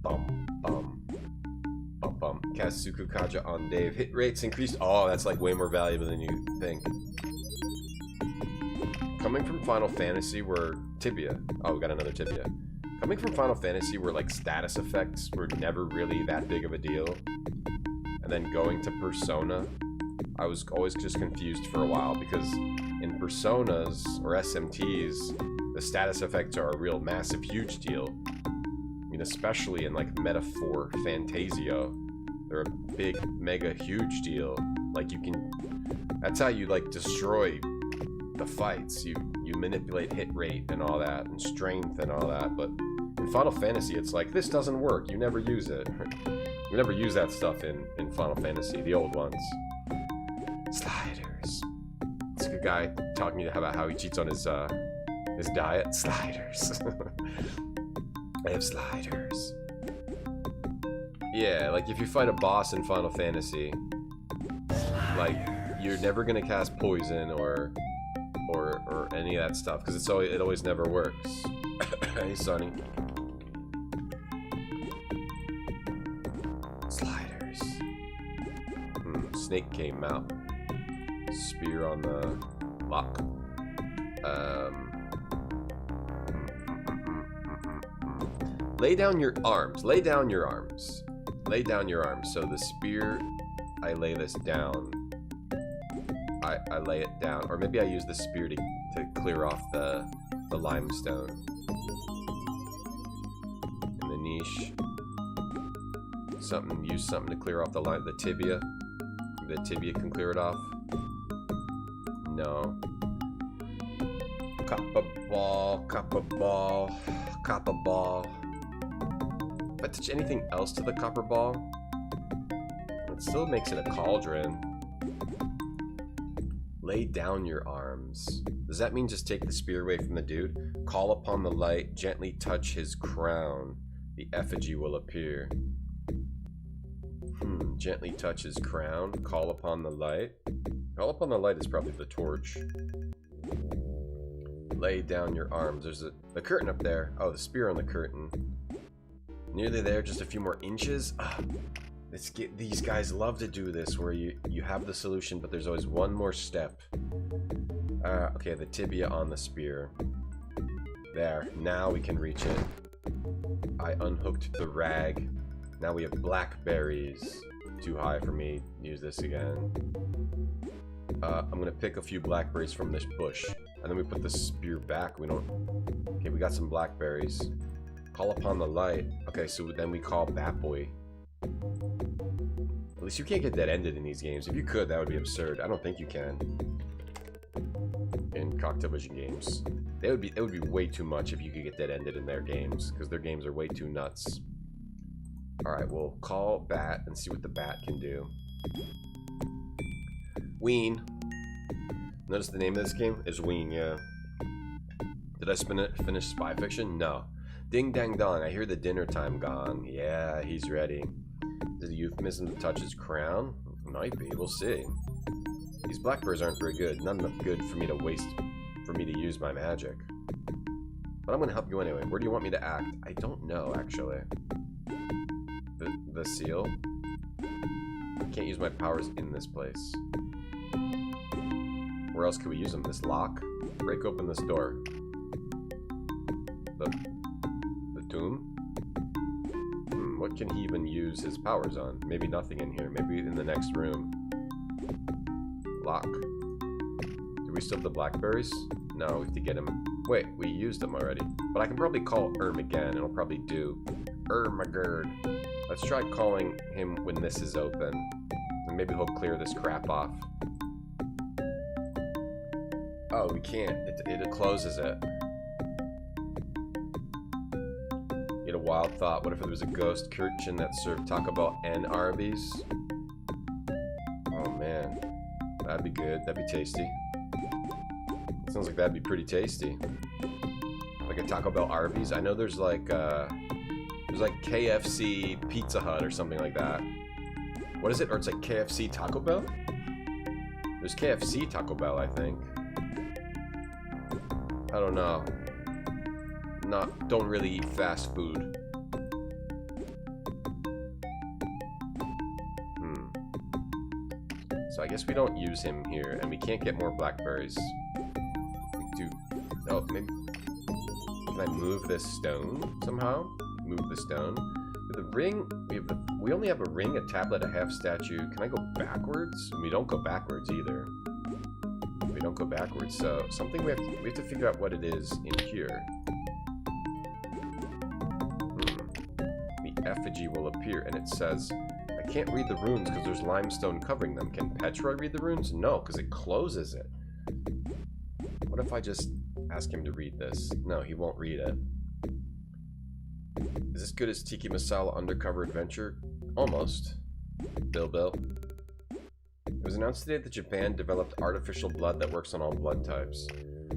Bum bum bum bum. Cast Suku Kaja on Dave. Hit rates increased. Oh, that's like way more valuable than you think. Coming from Final Fantasy, where Tibia. Oh, we got another Tibia. Coming from Final Fantasy, where like status effects were never really that big of a deal, and then going to Persona, I was always just confused for a while, because in Personas or SMTs, the status effects are a real massive, huge deal. I mean, especially in like Metaphor Fantasio, they're a big, mega, huge deal. Like you can, that's how you like destroy the fights. You manipulate hit rate and all that, and strength and all that. But in Final Fantasy, it's like, this doesn't work. You never use it. You never use that stuff in Final Fantasy, the old ones. Sliders. It's a good guy talking about how he cheats on his diet. Sliders. I have sliders. Yeah, like if you fight a boss in Final Fantasy, like you're never gonna cast poison or any of that stuff, because it always never works. Hey, Sonny. Sliders. Snake came out. Spear on the lock. Lay down your arms. Lay down your arms. Lay down your arms. So the spear, I lay this down. I lay it down. Or maybe I use the spear to clear off the limestone. In the niche. Use something to clear off the tibia. The tibia can clear it off. No. Copper ball, copper ball, copper ball. If I touch anything else to the copper ball, it still makes it a cauldron. Lay down your arms. Does that mean just take the spear away from the dude? Call upon the light, gently touch his crown. The effigy will appear. Gently touch his crown. Call upon the light. Call upon the light is probably the torch. Lay down your arms. There's the curtain up there. Oh, the spear on the curtain. Nearly there, just a few more inches. These guys love to do this, where you have the solution, but there's always one more step. Okay, the tibia on the spear. There, now we can reach it. I unhooked the rag. Now we have blackberries. Too high for me. Use this again. I'm gonna pick a few blackberries from this bush, and then we put the spear back. Okay, we got some blackberries. Call upon the light. Okay, so then we call Bat Boy. At least you can't get dead-ended in these games. If you could, that would be absurd. I don't think you can. in Cocktail Vision games. It would be way too much if you could get that ended in their games, because their games are way too nuts. Alright, we'll call Bat and see what the Bat can do. Ween. Notice the name of this game is Ween, yeah. Did I finish Spy Fiction? No. Ding dang dong, I hear the dinner time gong. Yeah, he's ready. Is it a euphemism to touch his crown? Might be, we'll see. These blackbirds aren't very good. Not enough good for me to use my magic. But I'm gonna help you anyway. Where do you want me to act? I don't know, actually. The seal? I can't use my powers in this place. Where else could we use them? This lock? Break open this door. The tomb? What can he even use his powers on? Maybe nothing in here. Maybe in the next room. Lock. Do we still have the blackberries? No, we have to get him. Wait, we used them already. But I can probably call again. It'll probably do. Ermagerd. Let's try calling him when this is open. And maybe he'll clear this crap off. Oh, we can't. It closes it. Get a wild thought. What if there was a ghost kitchen that served Taco Bell and Arby's? Oh, man. That'd be good. That'd be tasty. Sounds like that'd be pretty tasty. Like a Taco Bell Arby's. I know there's like KFC Pizza Hut or something like that. What is it? Or it's like KFC Taco Bell? There's KFC Taco Bell, I think. I don't know. Don't really eat fast food. So I guess we don't use him here, and we can't get more blackberries. We do. Oh, maybe. Can I move this stone somehow? Move the stone. With the ring, we only have a ring, a tablet, a half statue. Can I go backwards? We don't go backwards either. We don't go backwards. So something we have to figure out what it is in here. The effigy will appear, and it says, I can't read the runes because there's limestone covering them. Can Petroy read the runes? No, because it closes it. What if I just ask him to read this? No, he won't read it. Is this good as Tiki Masala Undercover Adventure? Almost. Bill. It was announced today that Japan developed artificial blood that works on all blood types.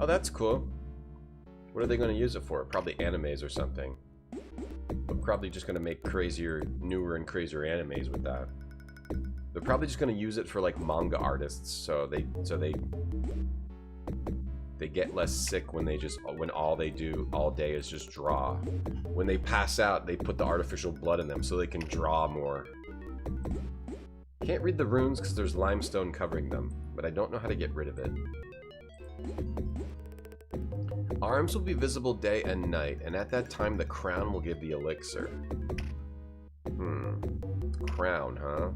Oh, that's cool. What are they going to use it for? Probably animes or something. They're probably just going to make crazier, newer and crazier animes with that. They're probably just going to use it for like manga artists, so they get less sick when all they do all day is just draw. When they pass out, they put the artificial blood in them so they can draw more. Can't read the runes because there's limestone covering them, but I don't know how to get rid of it. Arms will be visible day and night, and at that time the crown will give the elixir. Crown, huh?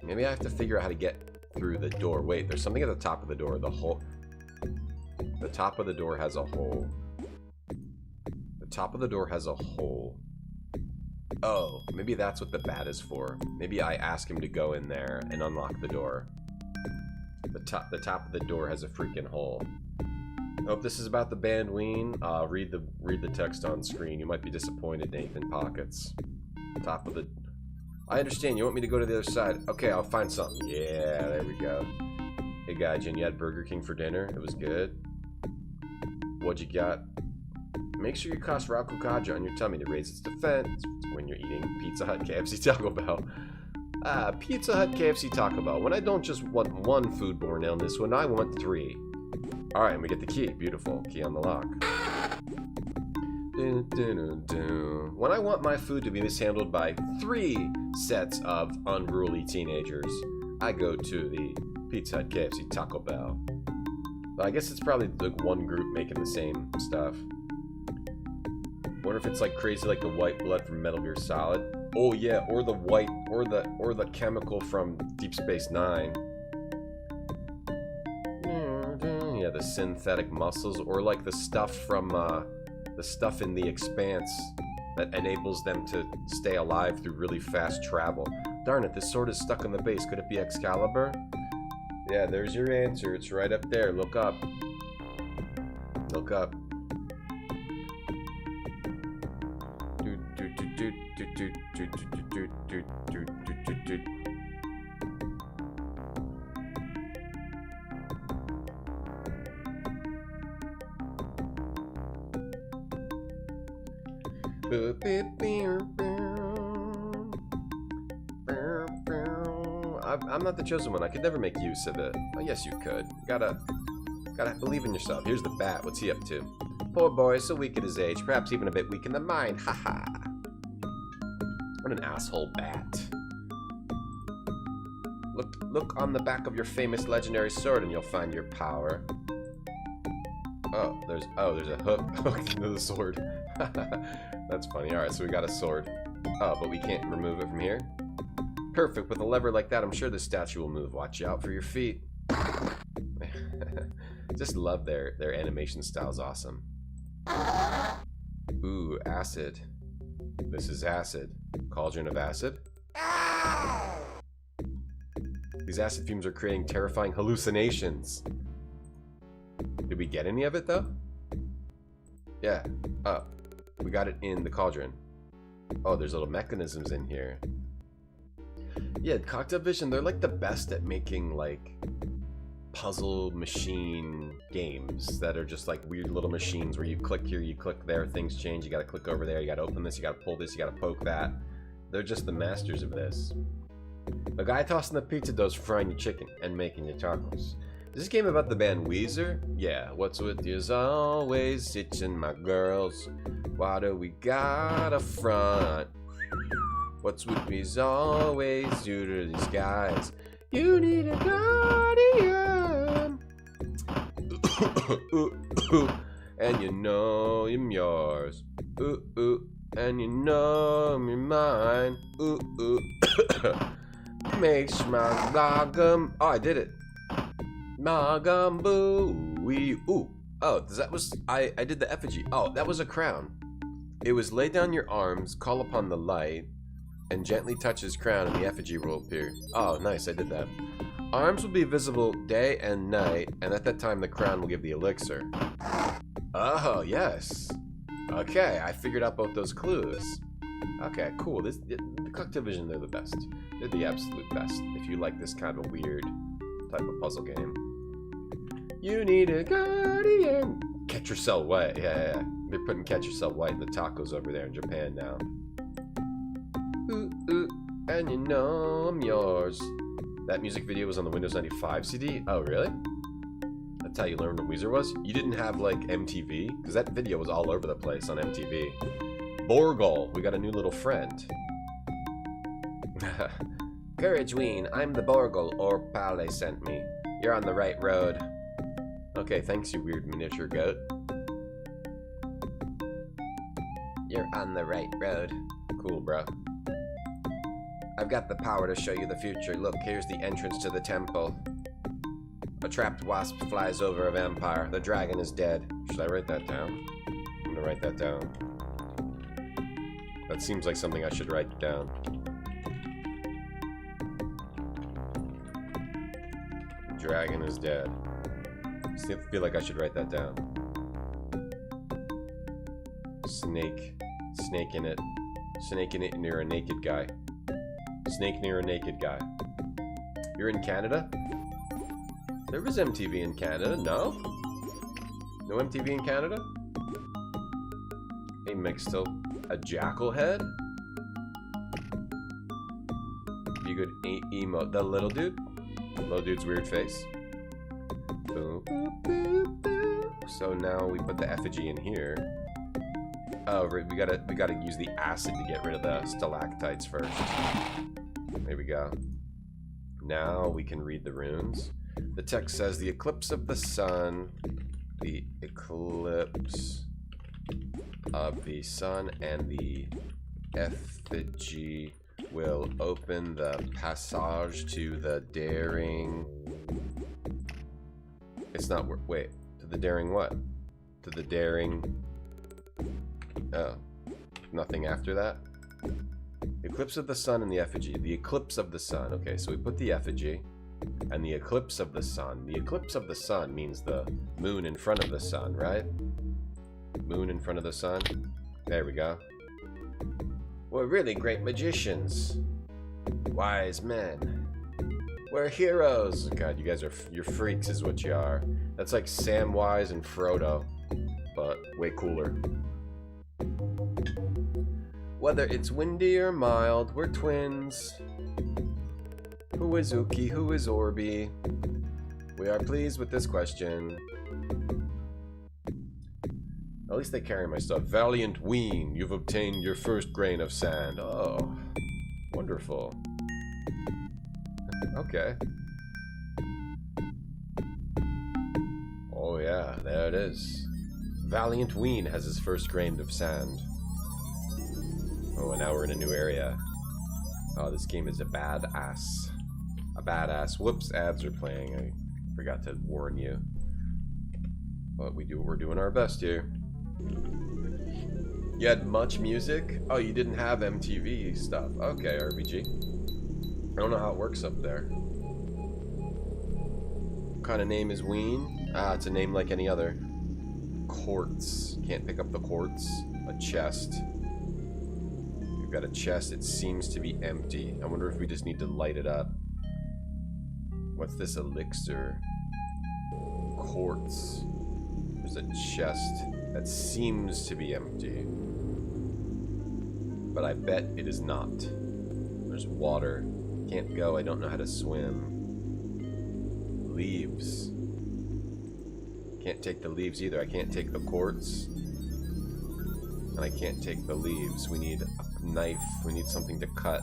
Maybe I have to figure out how to get through the door. Wait, there's something at the top of the door. The top of the door has a hole. The top of the door has a hole. Oh, maybe that's what the bat is for. Maybe I ask him to go in there and unlock the door. The top of the door has a freaking hole. I hope this is about the band Ween. Read the text on screen. You might be disappointed, Nathan Pockets. Top of the... I understand. You want me to go to the other side. Okay, I'll find something. Yeah, there we go. Hey, Gaijin, you had Burger King for dinner? It was good. What'd you got? Make sure you toss Rakukaja on your tummy to raise its defense when you're eating Pizza Hut, KFC, Taco Bell. Pizza Hut, KFC, Taco Bell. When I don't just want one foodborne illness, when I want 3. Alright, and we get the key. Beautiful. Key on the lock. When I want my food to be mishandled by 3 sets of unruly teenagers, I go to the Pizza Hut, KFC, Taco Bell. But I guess it's probably like one group making the same stuff. Wonder if it's like crazy like the white blood from Metal Gear Solid. Oh yeah, or the white, or the chemical from Deep Space Nine. Yeah, the synthetic muscles, or like the stuff from the stuff in The Expanse that enables them to stay alive through really fast travel. Darn it, this sword is stuck in the base. Could it be Excalibur? Yeah, there's your answer. It's right up there. Look up. Look up. I'm not the chosen one. I could never make use of it. Oh, yes, you could. Gotta believe in yourself. Here's the bat. What's he up to? Poor boy, so weak at his age. Perhaps even a bit weak in the mind. Haha. What an asshole bat. Look on the back of your famous legendary sword and you'll find your power. Oh, there's a hook into the sword. That's funny. Alright, so we got a sword. Oh, but we can't remove it from here. Perfect. With a lever like that, I'm sure this statue will move. Watch out for your feet. Just love their animation style's awesome. Ooh, acid. This is acid. Cauldron of acid. These acid fumes are creating terrifying hallucinations. Did we get any of it, though? Yeah. Oh. We got it in the cauldron. Oh, there's little mechanisms in here. Yeah, Cocktail Vision, they're like the best at making, like, puzzle machine games that are just like weird little machines where you click here, you click there, things change, you gotta click over there, you gotta open this, you gotta pull this, you gotta poke that. They're just the masters of this. A guy tossing the pizza dough's frying your chicken and making your tacos. Is this game about the band Weezer? Yeah, what's with yous always itching my girls? Why do we got a front? What's with me's always due to these guys? You need a guardian. And you know I'm yours. And you know I'm mine. Makes my lagum. Oh, I did it. Magamboo. Ooh. Oh, that was I did the effigy. Oh, that was a crown. It was lay down your arms, call upon the light, and gently touch his crown, and the effigy will appear. Oh, nice, I did that. Arms will be visible day and night, and at that time the crown will give the elixir. Oh, yes. Okay, I figured out both those clues. Okay, cool. The Cocktail Vision, they're the best. They're the absolute best, if you like this kind of a weird type of puzzle game. You need a guardian. Catch Yourself White. Yeah. They're putting Catch Yourself White in the tacos over there in Japan now. And you know I'm yours. That music video was on the Windows 95 CD? Oh, really? That's how you learned what Weezer was? You didn't have, like, MTV? Because that video was all over the place on MTV. Borgol, we got a new little friend. Courage, Ween. I'm the Borgol, or Pale sent me. You're on the right road. Okay, thanks, you weird miniature goat. You're on the right road. Cool, bro. I've got the power to show you the future. Look, here's the entrance to the temple. A trapped wasp flies over a vampire. The dragon is dead. Should I write that down? I'm gonna write that down. That seems like something I should write down. The dragon is dead. I feel like I should write that down. Snake. Snake in it. Snake in it and you're a naked guy. Snake near a naked guy. You're in Canada? There was MTV in Canada, no? No MTV in Canada? Hey, Mixtel. A jackal head? Be good emote. The little dude? Little dude's weird face. Boop, boop, boop, boop. So now we put the effigy in here. Oh, we gotta use the acid to get rid of the stalactites first. There we go. Now we can read the runes. The text says, the eclipse of the sun, the eclipse of the sun and the effigy will open the passage to the daring... It's not... Wait. To the daring what? To the daring... Oh. Nothing after that? Eclipse of the sun and the effigy. The eclipse of the sun. Okay, so we put the effigy. And the eclipse of the sun. The eclipse of the sun means the moon in front of the sun, right? Moon in front of the sun. There we go. We're really great magicians. Wise men. We're heroes. God, you guys are... You're freaks is what you are. That's like Samwise and Frodo. But way cooler. Whether it's windy or mild, we're twins. Who is Uki? Who is Orby? We are pleased with this question. At least they carry my stuff. Valiant Ween, you've obtained your first grain of sand. Oh, wonderful. Okay. Oh yeah, there it is. Valiant Ween has his first grain of sand. Oh, and now we're in a new area. Oh, this game is a badass. A badass. Whoops, ads are playing. I forgot to warn you. But we're doing our best here. You had much music? Oh, you didn't have MTV stuff. Okay, RBG. I don't know how it works up there. What kind of name is Ween? Ah, it's a name like any other. Quartz. Can't pick up the quartz. A chest. We've got a chest. It seems to be empty. I wonder if we just need to light it up. What's this elixir? Quartz. There's a chest that seems to be empty. But I bet it is not. There's water. Can't go. I don't know how to swim. Leaves. Can't take the leaves either. I can't take the quartz. And I can't take the leaves. We need a knife. We need something to cut.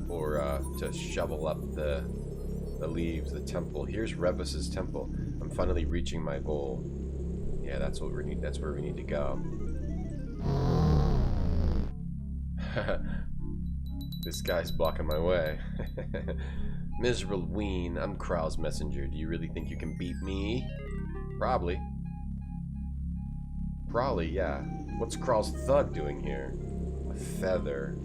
Or to shovel up the leaves. The temple. Here's Revis's temple. I'm finally reaching my goal. Yeah, that's what we need. That's where we need to go. This guy's blocking my way. Miserable Ween, I'm Kral's messenger. Do you really think you can beat me? Probably. Probably, yeah. What's Kral's thug doing here? A feather.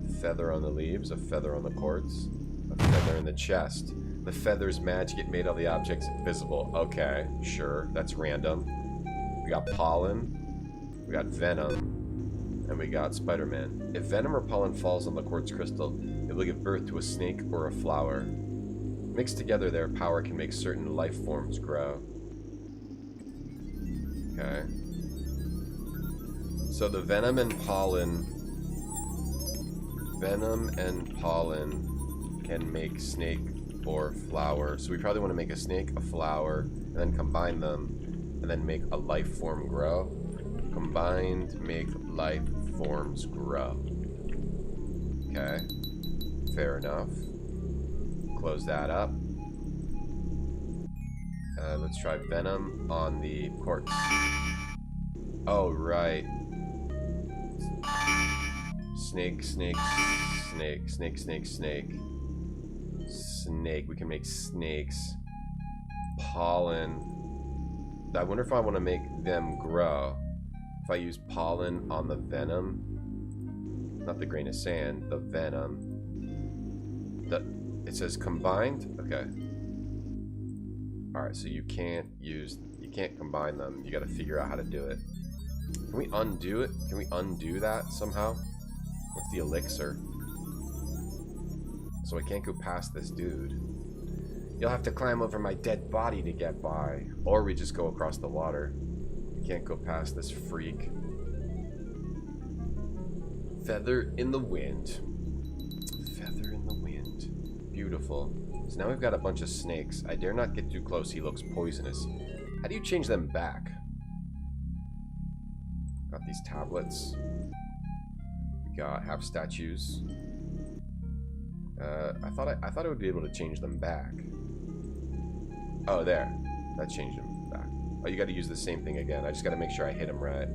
A feather on the leaves, a feather on the quartz, a feather in the chest. The feather's magic, it made all the objects invisible. Okay, sure, that's random. We got pollen, we got venom, and we got Spider-Man. If venom or pollen falls on the quartz crystal, it will give birth to a snake or a flower. Mixed together, their power can make certain life forms grow. Okay. So the venom and pollen can make snake or flower. So we probably want to make a snake, a flower, and then combine them, and then make a life form grow. Combined, make life forms grow. Okay. Fair enough. Close that up. Let's try venom on the quartz. Oh, right. Snake, snake, snake, snake, snake, snake. Snake. We can make snakes. Pollen. I wonder if I want to make them grow. If I use pollen on the venom. Not the grain of sand. The venom. It says combined? Okay. Alright, so you can't combine them. You gotta figure out how to do it. Can we undo it? Can we undo that somehow? With the elixir? So I can't go past this dude. You'll have to climb over my dead body to get by. Or we just go across the water. We can't go past this freak. Feather in the wind. Feather in the wind. Beautiful. So now we've got a bunch of snakes. I dare not get too close. He looks poisonous. How do you change them back? Got these tablets. We got half statues. I thought I would be able to change them back. Oh, there. That changed them back. Oh, you got to use the same thing again. I just got to make sure I hit him right.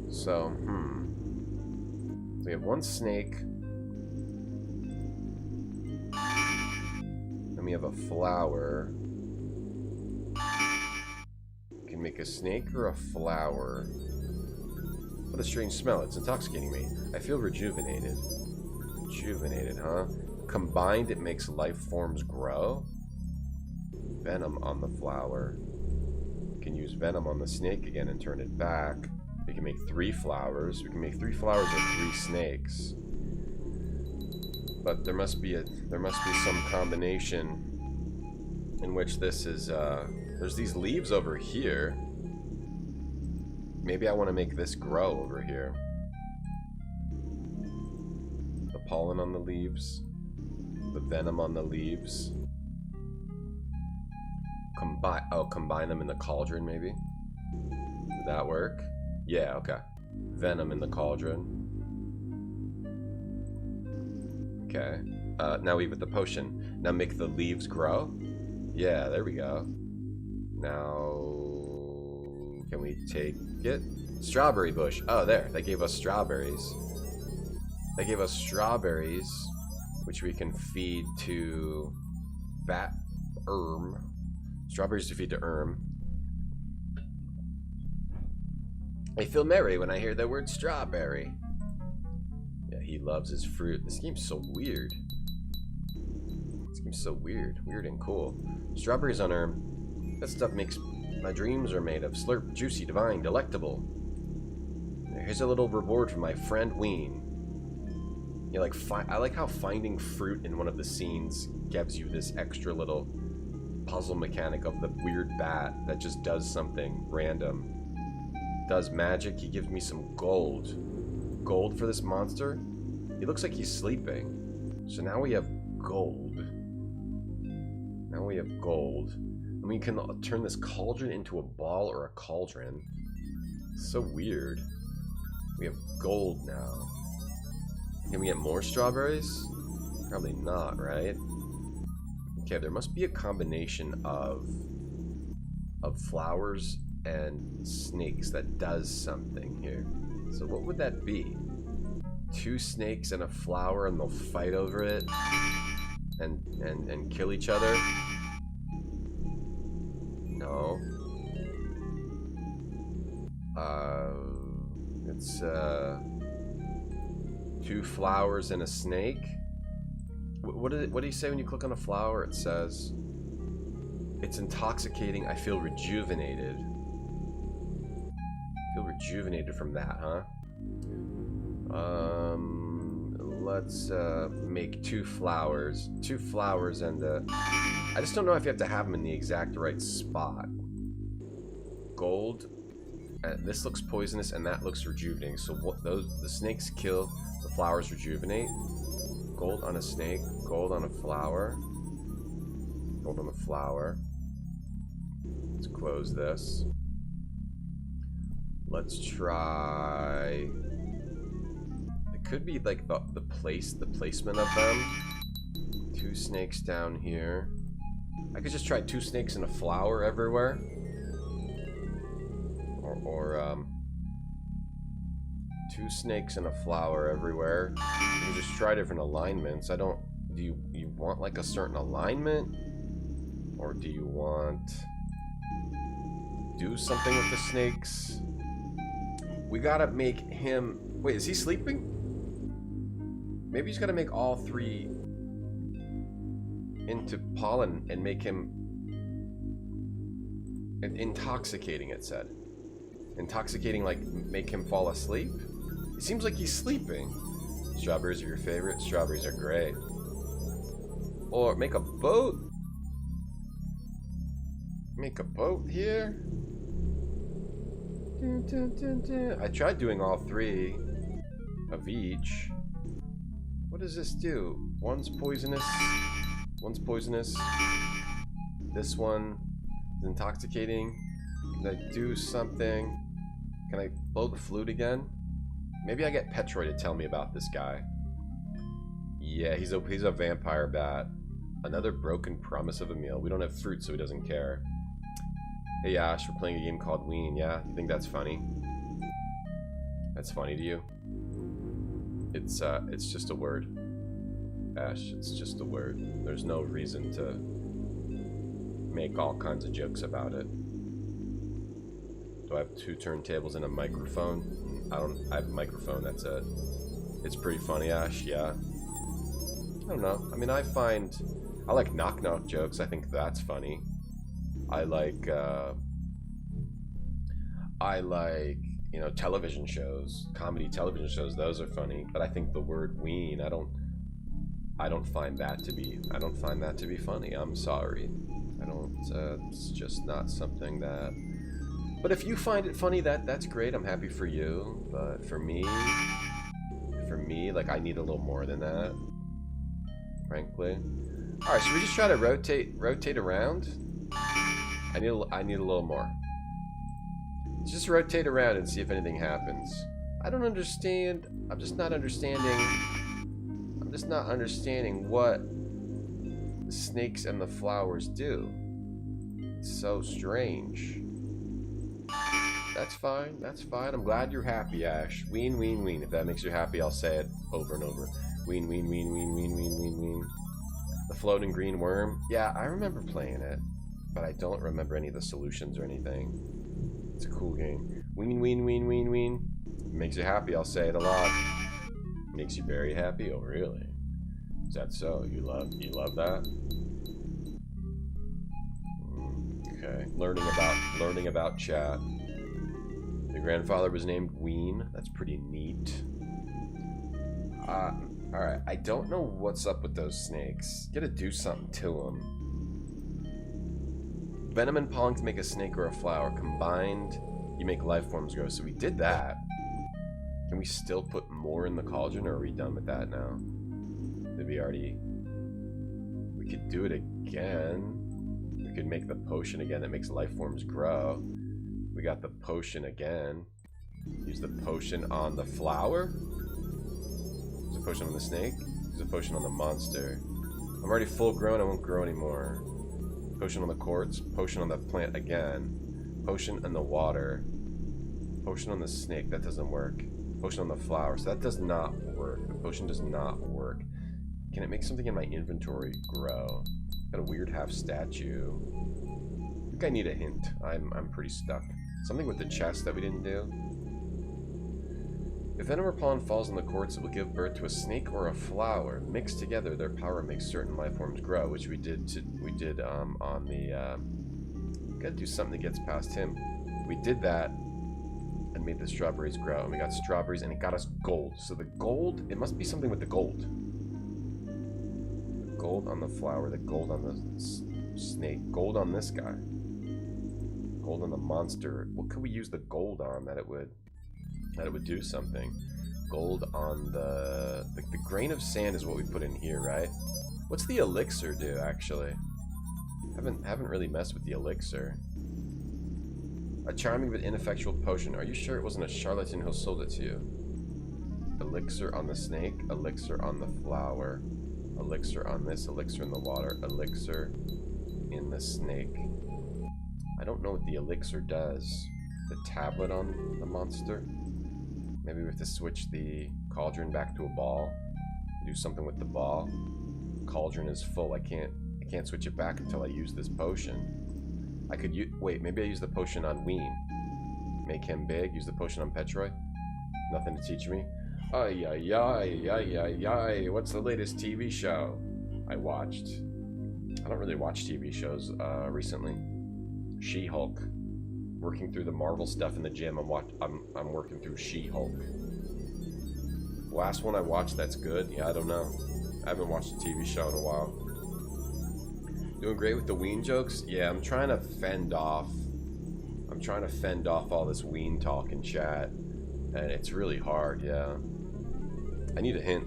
So, So we have one snake. Then we have a flower. Can make a snake or a flower. What a strange smell. It's intoxicating me. I feel rejuvenated. Rejuvenated, huh? Combined, it makes life forms grow. Venom on the flower. We can use venom on the snake again and turn it back. We can make 3 flowers. We can make 3 flowers with 3 snakes. But there must be some combination in which this is, there's these leaves over here. Maybe I want to make this grow over here. The pollen on the leaves. The venom on the leaves. Combine them in the cauldron, maybe? Did that work? Yeah, okay. Venom in the cauldron. Okay. Now we with the potion. Now make the leaves grow. Yeah, there we go. Now, can we take it? Strawberry bush. Oh, there. They gave us strawberries. They gave us strawberries, which we can feed to Strawberries to feed to I feel merry when I hear the word strawberry. Yeah, he loves his fruit. This game's so weird. This game's so weird. Weird and cool. Strawberries on That stuff makes my dreams are made of. Slurp, juicy, divine, delectable. Here's a little reward for my friend Ween. Yeah, like I like how finding fruit in one of the scenes gives you this extra little puzzle mechanic of the weird bat that just does something random. Does magic. He gives me some gold. Gold for this monster? He looks like he's sleeping. So now we have gold. Now we have gold. And we can turn this cauldron into a ball or a cauldron. So weird. We have gold now. Can we get more strawberries? Probably not, right? Okay, there must be a combination of flowers and snakes that does something here. So what would that be? 2 snakes and a flower, and they'll fight over it and kill each other? No. It's 2 flowers and a snake. What do you say when you click on a flower? It says, it's intoxicating. I feel rejuvenated. I feel rejuvenated from that, huh? Let's make 2 flowers. 2 flowers and I just don't know if you have to have them in the exact right spot. Gold. This looks poisonous and that looks rejuvenating. So what the snakes kill, the flowers rejuvenate. Gold on a snake, gold on a flower. Gold on a flower. Let's close this. Let's try. It could be like the placement of them. 2 snakes down here. I could just try 2 snakes and a flower everywhere. Or 2 snakes and a flower everywhere. You can just try different alignments. Do you want like a certain alignment? Or do you want do something with the snakes? We gotta make him. Wait, is he sleeping? Maybe he's gotta make all 3 into pollen and make him intoxicating, it said. Intoxicating, like make him fall asleep? It seems like he's sleeping. Strawberries are your favorite? Strawberries are great. Or make a boat? Make a boat here? Dun, dun, dun, dun. I tried doing all 3 of each. What does this do? One's poisonous. One's poisonous. This one is intoxicating. Can I do something? Can I blow the flute again? Maybe I get Petroy to tell me about this guy. Yeah, he's a vampire bat. Another broken promise of a meal. We don't have fruit, so he doesn't care. Hey Ash, we're playing a game called Ween. Yeah, you think that's funny? That's funny to you? It's just a word. Ash, it's just a word. There's no reason to make all kinds of jokes about it. Do I have 2 turntables and a microphone? I have a microphone, that's it. It's pretty funny, Ash, yeah. don't know. I mean, I like knock-knock jokes. I think that's funny. I like, you know, television shows, comedy television shows. Those are funny. But I think the word ween, I don't find that to be funny. I'm sorry. I don't. It's just not something that. But if you find it funny, that's great. I'm happy for you. But for me, like, I need a little more than that, frankly. All right, should we just try to rotate around? I need a little more. Just rotate around and see if anything happens. I don't understand. I'm just not understanding what the snakes and the flowers do. It's so strange. That's fine. That's fine. I'm glad you're happy, Ash. Ween, ween, ween. If that makes you happy, I'll say it over and over. Ween, ween, ween, ween, ween, ween, ween, ween. The floating green worm. Yeah, I remember playing it, but I don't remember any of the solutions or anything. It's a cool game. Ween, ween, ween, ween, ween. Makes you happy, I'll say it a lot. Makes you very happy? Oh, really? Is that so? You love that? Okay. Learning about chat. Your grandfather was named Ween. That's pretty neat. Alright. I don't know what's up with those snakes. Gotta do something to them. Venom and pollen to make a snake or a flower. Combined, you make life forms grow. So we did that. Can we still put more in the cauldron, or are we done with that now? Did we already... We could do it again. We could make the potion again that makes life forms grow. We got the potion again. Use the potion on the flower. Use the potion on the snake. Use the potion on the monster. I'm already full grown, I won't grow anymore. Potion on the quartz. Potion on the plant again. Potion in the water. Potion on the snake, that doesn't work. Potion on the flower, so that does not work. The potion does not work. Can it make something in my inventory grow? Got a weird half statue. I think I need a hint. I'm pretty stuck. Something with the chest that we didn't do. If venom or pollen falls in the quartz, it will give birth to a snake or a flower. Mixed together, their power makes certain life forms grow, which we did on the. Gotta do something that gets past him. We did that and made the strawberries grow, and we got strawberries, and it got us gold. So the gold, it must be something with the gold. The gold on the flower, the gold on the snake, gold on this guy, gold on the monster. What could we use the gold on that it would do something? Gold on the grain of sand is what we put in here, right? What's the elixir do, actually? Haven't really messed with the elixir. A charming but ineffectual potion. Are you sure it wasn't a charlatan who sold it to you? Elixir on the snake, elixir on the flower, elixir on this, elixir in the water, elixir in the snake. I don't know what the elixir does. The tablet on the monster? Maybe we have to switch the cauldron back to a ball. Do something with the ball. Cauldron is full. I can't switch it back until I use this potion. I could wait, maybe I use the potion on Ween. Make him big. Use the potion on Petroy. Nothing to teach me. Ay, ay, ay, ay, ay, ay. What's the latest TV show I watched? I don't really watch TV shows recently. She-Hulk. Working through the Marvel stuff in the gym. I'm working through She-Hulk. Last one I watched that's good? Yeah, I don't know. I haven't watched a TV show in a while. Doing great with the Ween jokes? Yeah, I'm trying to fend off all this Ween talk in chat. And it's really hard, yeah. I need a hint.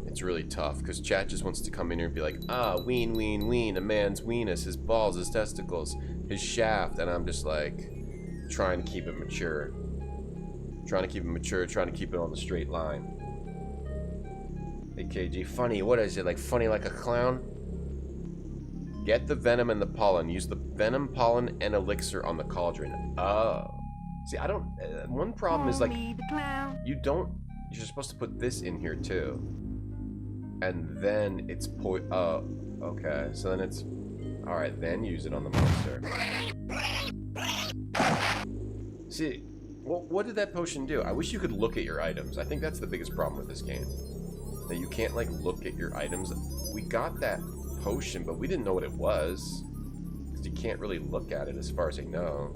It's really tough, because chat just wants to come in here and be like, ah, Ween, Ween, Ween, a man's weenus, his balls, his testicles, his shaft, and I'm just like, trying to keep it mature. Trying to keep it on the straight line. Hey, KG, funny, what is it, like funny like a clown? Get the venom and the pollen. Use the venom, pollen, and elixir on the cauldron. Oh. See, I don't... one problem is, like, you're supposed to put this in here, too. And then it's oh, okay. So then it's... Alright, then use it on the monster. See, what did that potion do? I wish you could look at your items. I think that's the biggest problem with this game. That you can't, like, look at your items. We got that potion, but we didn't know what it was. Because you can't really look at it as far as I know.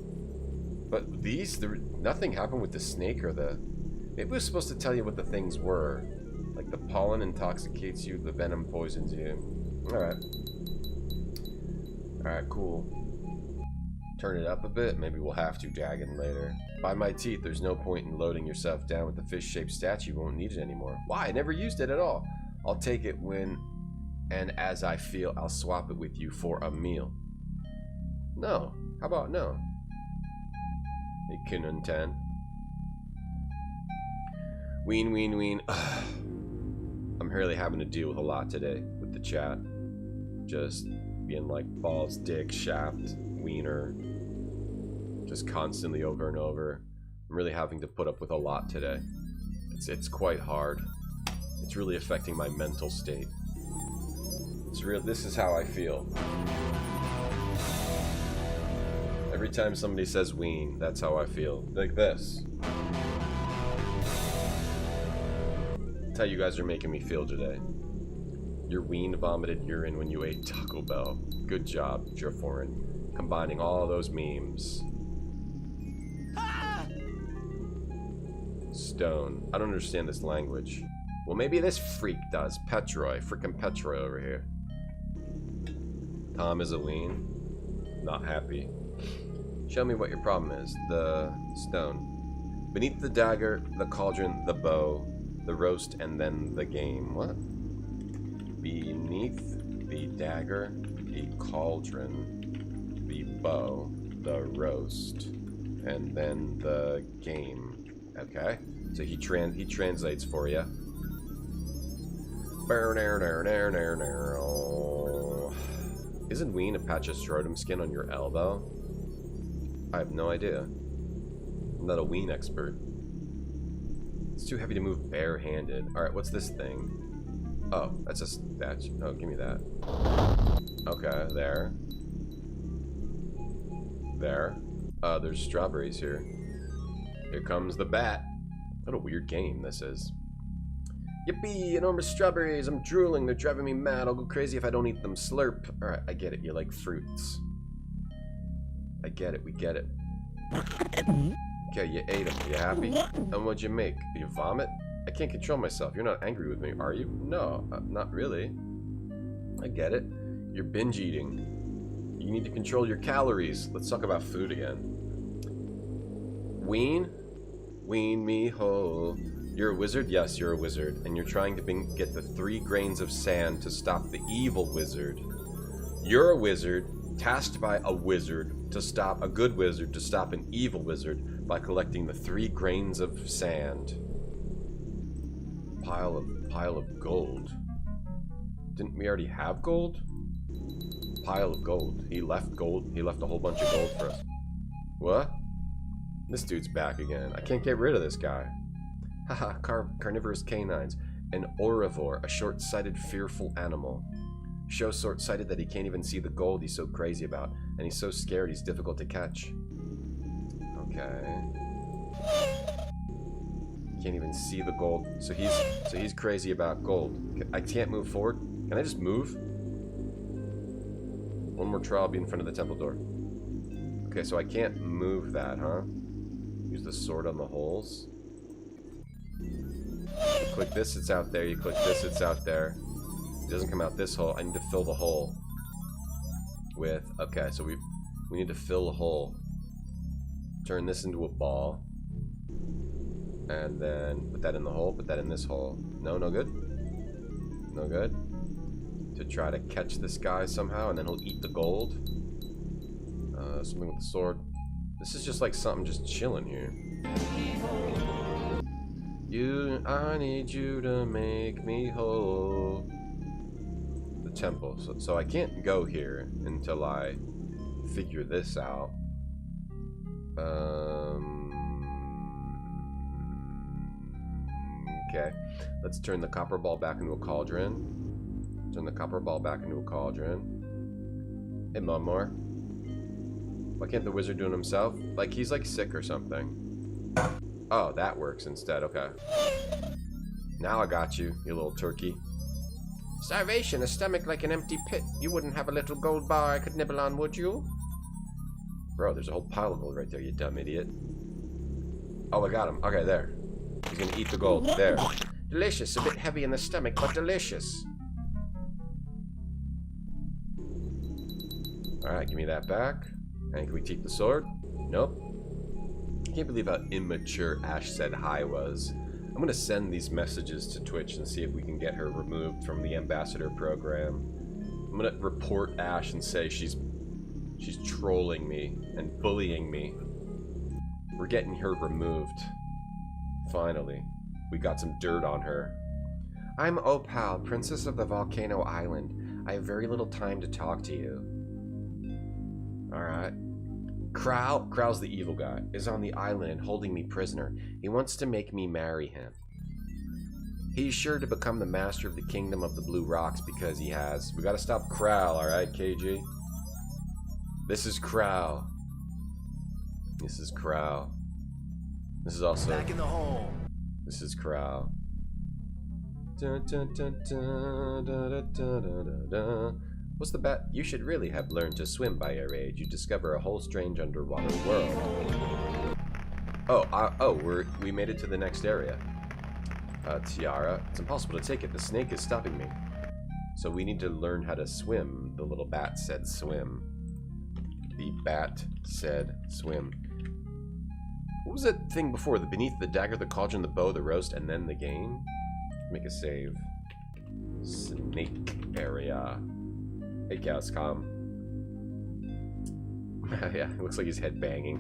But these, nothing happened with the snake or the... Maybe it was supposed to tell you what the things were. Like the pollen intoxicates you, the venom poisons you. Alright. Alright, cool. Turn it up a bit. Maybe we'll have to dragon later. By my teeth, there's no point in loading yourself down with the fish-shaped statue. You won't need it anymore. Why? I never used it at all. I'll take it when and as I feel. I'll swap it with you for a meal. No. How about no? You can untend. Ween, ween, ween. I'm really having to deal with a lot today with the chat. Just being like balls, dick, shaft, wiener. Just constantly over and over. I'm really having to put up with a lot today. It's quite hard. It's really affecting my mental state. It's real. This is how I feel. Every time somebody says ween, that's how I feel. Like this. That's how you guys are making me feel today. Your ween vomited urine when you ate Taco Bell. Good job, Jafforin. Combining all those memes. Stone. I don't understand this language. Well, maybe this freak does. Petroy. Frickin' Petroy over here. Tom is a ween. Not happy. Show me what your problem is. The stone. Beneath the dagger, the cauldron, the bow, the roast, and then the game. What? Beneath the dagger, the cauldron, the bow, the roast, and then the game. Okay, so he translates for you. Isn't Ween a patch of scrotum skin on your elbow? I have no idea. I'm not a Ween expert. It's too heavy to move barehanded. Alright, what's this thing? Oh, that's a statue. Oh, give me that. Okay, there. There. There's strawberries here. Here comes the bat. What a weird game this is. Yippee, enormous strawberries. I'm drooling. They're driving me mad. I'll go crazy if I don't eat them. Slurp. Alright, I get it. You like fruits. I get it. We get it. Okay, you ate them. You happy? And what'd you make? You vomit? I can't control myself. You're not angry with me, are you? No, not really. I get it. You're binge eating. You need to control your calories. Let's talk about food again. Ween? Ween me ho. You're a wizard? Yes, you're a wizard. And you're trying to get the 3 grains of sand to stop the evil wizard. You're a wizard, tasked by a wizard to stop a good wizard to stop an evil wizard by collecting the 3 grains of sand. Pile of gold. Didn't we already have gold? Pile of gold. He left gold. He left a whole bunch of gold for us. What? This dude's back again. I can't get rid of this guy. Haha, carnivorous canines. An orivore, a short-sighted, fearful animal. So short-sighted that he can't even see the gold he's so crazy about. And he's so scared he's difficult to catch. Okay. Can't even see the gold. So he's crazy about gold. I can't move forward. Can I just move? One more try, I'll be in front of the temple door. Okay, so I can't move that, huh? Use the sword on the holes. You click this, it's out there. You click this, it's out there. It doesn't come out this hole. I need to fill the hole with... Okay, so we need to fill the hole. Turn this into a ball. And then put that in the hole, put that in this hole. No, no good? No good? To try to catch this guy somehow, and then he'll eat the gold. Something with the sword. This is just like something just chilling here. I need you to make me whole. The temple. So I can't go here until I figure this out. Okay. Let's turn the copper ball back into a cauldron. Turn the copper ball back into a cauldron. Hey, one more. Why can't the wizard do it himself? Like, he's like sick or something. Oh, that works instead. Okay. Now I got you, you little turkey. Starvation, a stomach like an empty pit. You wouldn't have a little gold bar I could nibble on, would you? Bro, there's a whole pile of gold right there, you dumb idiot. Oh, I got him. Okay, there. He's gonna eat the gold. There. Delicious. A bit heavy in the stomach, but delicious. Alright, give me that back. And can we take the sword? Nope. I can't believe how immature Ash said hi was. I'm gonna send these messages to Twitch and see if we can get her removed from the ambassador program. I'm gonna report Ash and say she's trolling me and bullying me. We're getting her removed. Finally. We got some dirt on her. I'm Opal, Princess of the Volcano Island. I have very little time to talk to you. Alright. Krau's the evil guy, is on the island and holding me prisoner. He wants to make me marry him. He's sure to become the master of the Kingdom of the Blue Rocks because he has. We gotta stop Krau, alright, KG? This is Krau. This is Krau. This is also... Back in the hole. This is Krau. Dun, dun, dun, dun, dun, dun, dun, dun. What's the bet? You should really have learned to swim by your age. You discover a whole strange underwater world. Oh, we made it to the next area. Tiara. It's impossible to take it. The snake is stopping me. So we need to learn how to swim. The little bat said swim. The bat said swim. What was that thing before? The beneath, the dagger, the cauldron, the bow, the roast, and then the game? Make a save. Snake area. Hey, Cowscom. Yeah, it looks like he's head banging.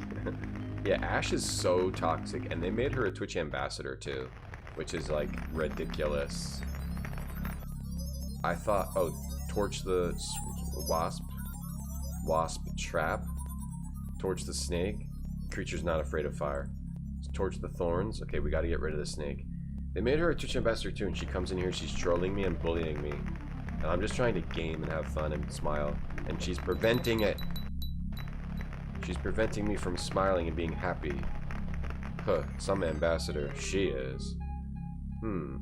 Yeah, Ash is so toxic, and they made her a Twitch ambassador too, which is like ridiculous. I thought, oh, torch the wasp trap, torch the snake. Creature's not afraid of fire. Torch the thorns. Okay, we got to get rid of the snake. They made her a Twitch ambassador too, and she comes in here, she's trolling me and bullying me. And I'm just trying to game and have fun and smile. And she's preventing it. She's preventing me from smiling and being happy. Huh, some ambassador. She is.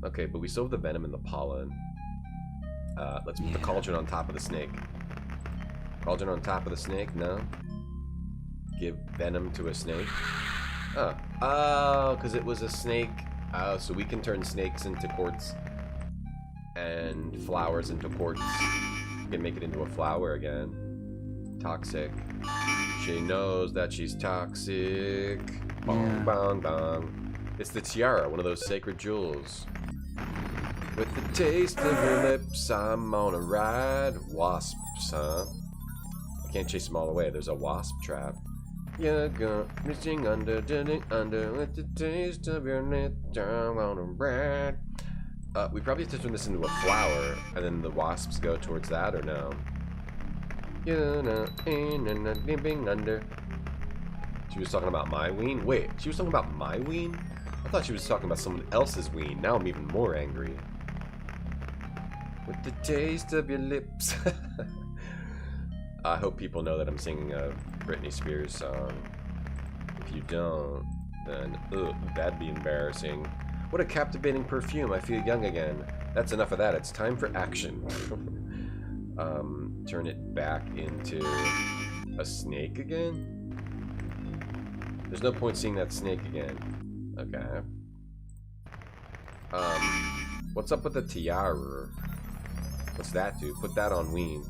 Okay, but we still have the venom and the pollen. Let's put the cauldron on top of the snake. Cauldron on top of the snake? No? Give venom to a snake? Oh, because it was a snake. Oh, so we can turn snakes into quartz. And flowers into quartz. We can make it into a flower again. Toxic. She knows that she's toxic. Bong, bong, bong. It's the tiara, one of those sacred jewels. With the taste of her lips, I'm on a ride. Wasps, huh? I can't chase them all away. There's a wasp trap. You're reaching under, digging under, with the taste of your lips, I'm on a ride. We probably have to turn this into a flower, and then the wasps go towards that, or no? You know, living under. She was talking about my Ween? Wait, she was talking about my Ween? I thought she was talking about someone else's Ween. Now I'm even more angry. With the taste of your lips. I hope people know that I'm singing a Britney Spears song. If you don't, then ugh, that'd be embarrassing. What a captivating perfume. I feel young again. That's enough of that. It's time for action. Turn it back into a snake again? There's no point seeing that snake again. Okay. What's up with the tiara? What's that do? Put that on Ween.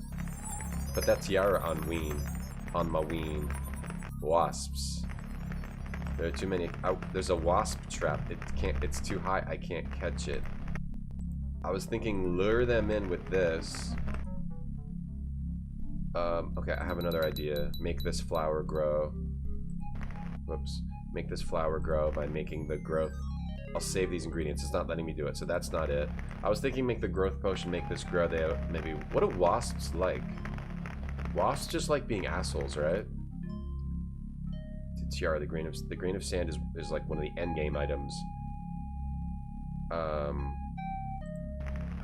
Put that tiara on Ween. On my Ween. Wasps. There are too many. Oh, there's a wasp trap. It can't. It's too high. I can't catch it. I was thinking lure them in with this. Okay, I have another idea. Make this flower grow. Whoops. Make this flower grow by making the growth. I'll save these ingredients. It's not letting me do it, so that's not it. I was thinking make the growth potion, make this grow. They maybe. What do wasps like? Wasps just like being assholes, right? Tiara, the grain of sand is like one of the end game items.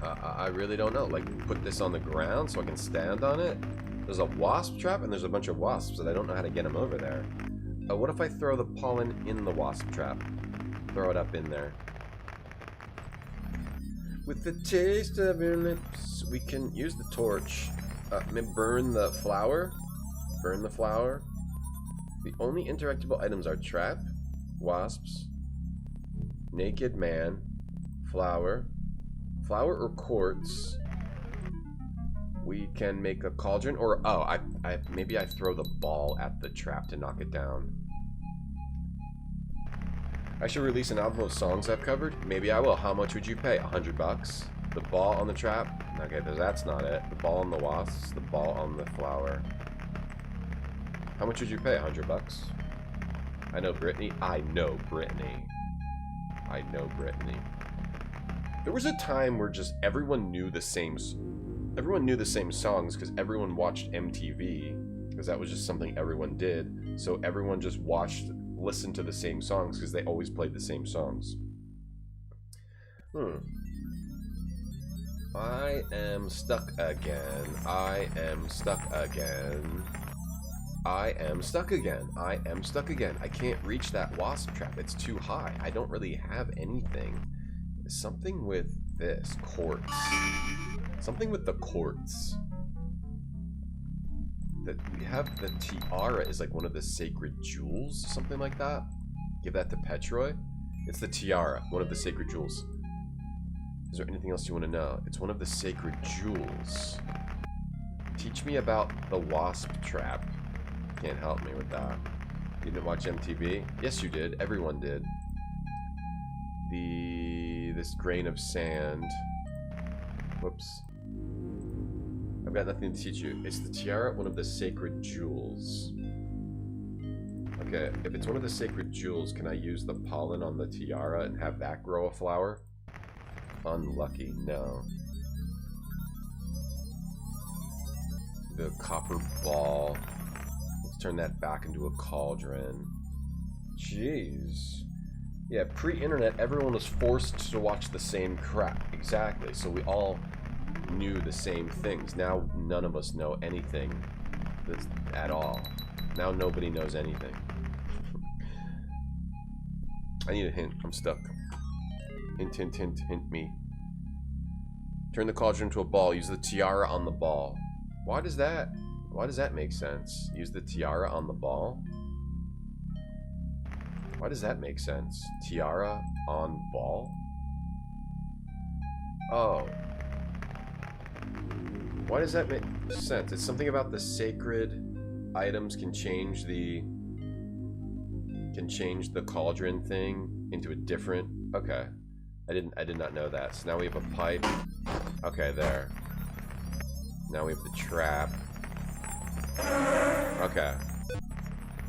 I really don't know. Like, put this on the ground so I can stand on it. There's a wasp trap and there's a bunch of wasps, and I don't know how to get them over there. What if I throw the pollen in the wasp trap? Throw it up in there. With the taste of your lips, we can use the torch. Burn the flower. Burn the flower. The only interactable items are trap, wasps, naked man, flower or quartz. We can make a cauldron, or maybe I throw the ball at the trap to knock it down. I should release an album of songs I've covered. Maybe I will. How much would you pay? $100. The ball on the trap. Okay, that's not it. The ball on the wasps. The ball on the flower. How much would you pay? $100. I know Brittany. I know Brittany. I know Brittany. There was a time where just everyone knew the same songs because everyone watched MTV, because that was just something everyone did. So everyone just listened to the same songs because they always played the same songs. I am stuck again. I am stuck again. I am stuck again. I am stuck again. I can't reach that wasp trap. It's too high. I don't really have anything. Something with this. Quartz. Something with the quartz. That we have the tiara is like one of the sacred jewels. Something like that. Give that to Petroy. It's the tiara. One of the sacred jewels. Is there anything else you want to know? It's one of the sacred jewels. Teach me about the wasp trap. Can't help me with that. You didn't watch MTV? Yes, you did. Everyone did. This grain of sand. Whoops. I've got nothing to teach you. It's the tiara, one of the sacred jewels. Okay, if it's one of the sacred jewels, can I use the pollen on the tiara and have that grow a flower? Unlucky, no. The copper ball. Let's turn that back into a cauldron. Jeez. Yeah, pre-internet, everyone was forced to watch the same crap. Exactly. So we all knew the same things. Now none of us know anything at all. Now nobody knows anything. I need a hint. I'm stuck. Hint, hint, hint, hint me. Turn the cauldron into a ball. Use the tiara on the ball. Why does that make sense? Use the tiara on the ball? Why does that make sense? Tiara on ball? Oh. Why does that make sense? It's something about the sacred items can change the cauldron thing into a different. Okay. I did not know that. So now we have a pipe. Okay, there. Now we have the trap. Okay.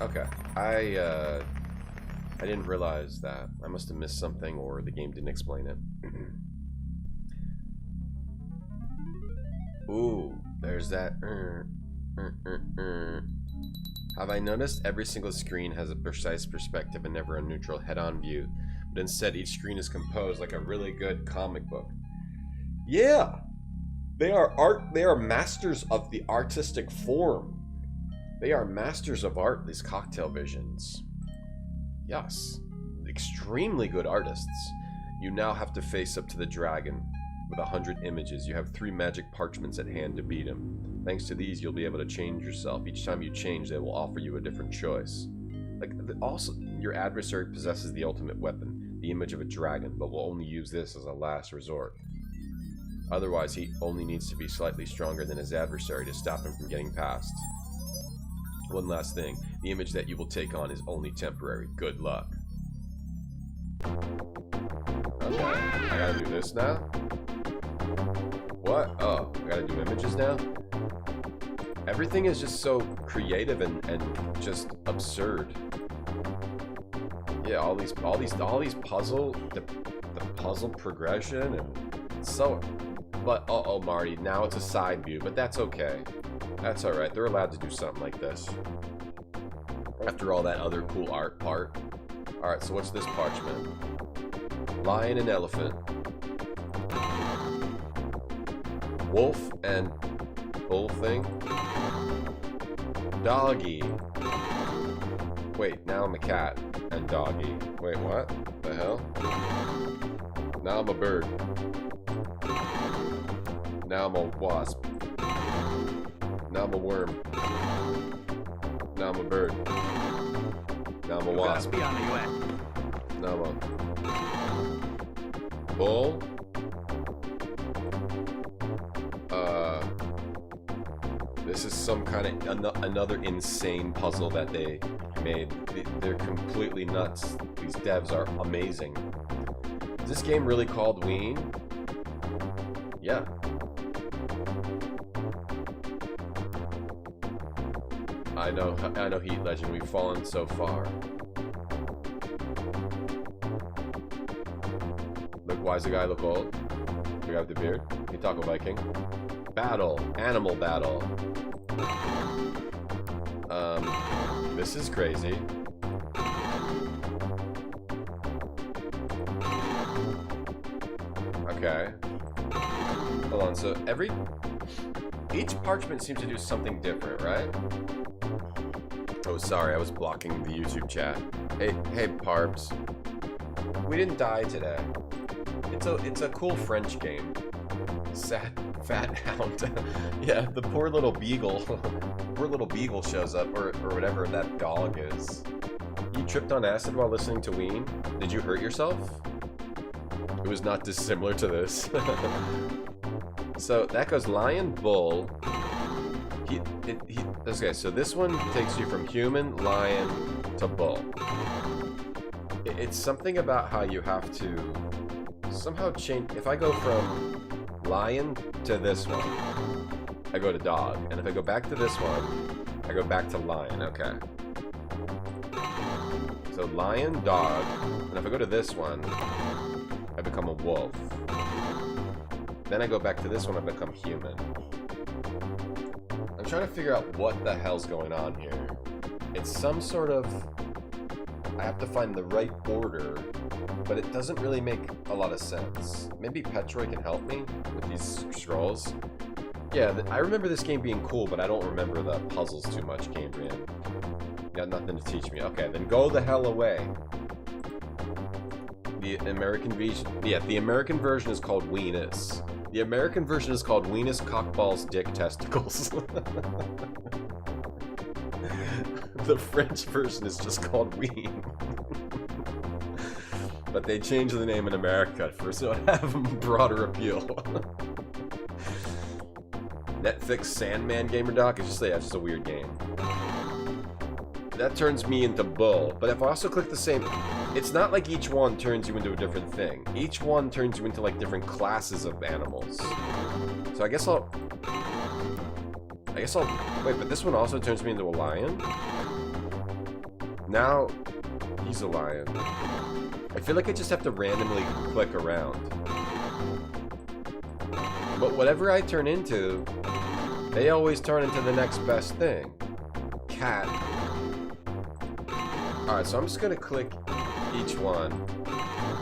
Okay. I didn't realize that. I must have missed something, or the game didn't explain it. Ooh, there's that. Have I noticed every single screen has a precise perspective and never a neutral head-on view, but instead each screen is composed like a really good comic book? Yeah, they are masters of the artistic form. They are masters of art, these cocktail visions. Yes, extremely good artists. You now have to face up to the dragon with 100 images. You have 3 magic parchments at hand to beat him. Thanks to these, you'll be able to change yourself. Each time you change, they will offer you a different choice. Also, your adversary possesses the ultimate weapon, the image of a dragon, but will only use this as a last resort. Otherwise, he only needs to be slightly stronger than his adversary to stop him from getting past. One last thing, the image that you will take on is only temporary. Good luck. Okay, I gotta do this now? What? Oh, I gotta do images now? Everything is just so creative and just absurd. Yeah, all these puzzle, the puzzle progression, and so. But uh-oh, Marty, now it's a side view, but that's okay. That's alright, they're allowed to do something like this. After all that other cool art part. Alright, so what's this parchment? Lion and elephant. Wolf and bull thing. Doggy. Wait, now I'm a cat and doggy. Wait, what? The hell? Now I'm a bird. Now I'm a wasp. Now I'm a worm. Now I'm a bird. Now I'm a wasp. Now I'm a bull. This is some kind of another insane puzzle that they made. They're completely nuts. These devs are amazing. Is this game really called Ween? Yeah. I know Heat Legend. We've fallen so far. Look, why does the guy look old? The guy with the beard? He Taco Viking. Battle. Animal battle. This is crazy. Okay. Hold on, so each parchment seems to do something different, right? Oh, sorry, I was blocking the YouTube chat. Hey, Parps. We didn't die today. It's a cool French game. Sad fat hound. Yeah, the poor little beagle. Poor little beagle shows up, or whatever that dog is. You tripped on acid while listening to Ween? Did you hurt yourself? It was not dissimilar to this. So that goes lion, bull. Okay, so this one takes you from human, lion, to bull. It's something about how you have to somehow change. If I go from lion to this one, I go to dog. And if I go back to this one, I go back to lion. Okay. So lion, dog. And if I go to this one, I become a wolf. Then I go back to this one, I become human. I'm trying to figure out what the hell's going on here. It's some sort of... I have to find the right order, but it doesn't really make a lot of sense. Maybe Petroy can help me with these scrolls. Yeah, I remember this game being cool, but I don't remember the puzzles too much, Cambrian. Got nothing to teach me. Okay, then go the hell away. The American version... Yeah, the American version is called Weenus. The American version is called Weenus Cockballs Dick Testicles. The French version is just called Ween. But they changed the name in America so it have a broader appeal. Netflix Sandman Gamer Doc is just a weird game. That turns me into bull. But if I also click the same... It's not like each one turns you into a different thing. Each one turns you into like different classes of animals. So I guess I'll... Wait, but this one also turns me into a lion? Now, he's a lion. I feel like I just have to randomly click around. But whatever I turn into, they always turn into the next best thing. Cat. Alright, so I'm just gonna click each one.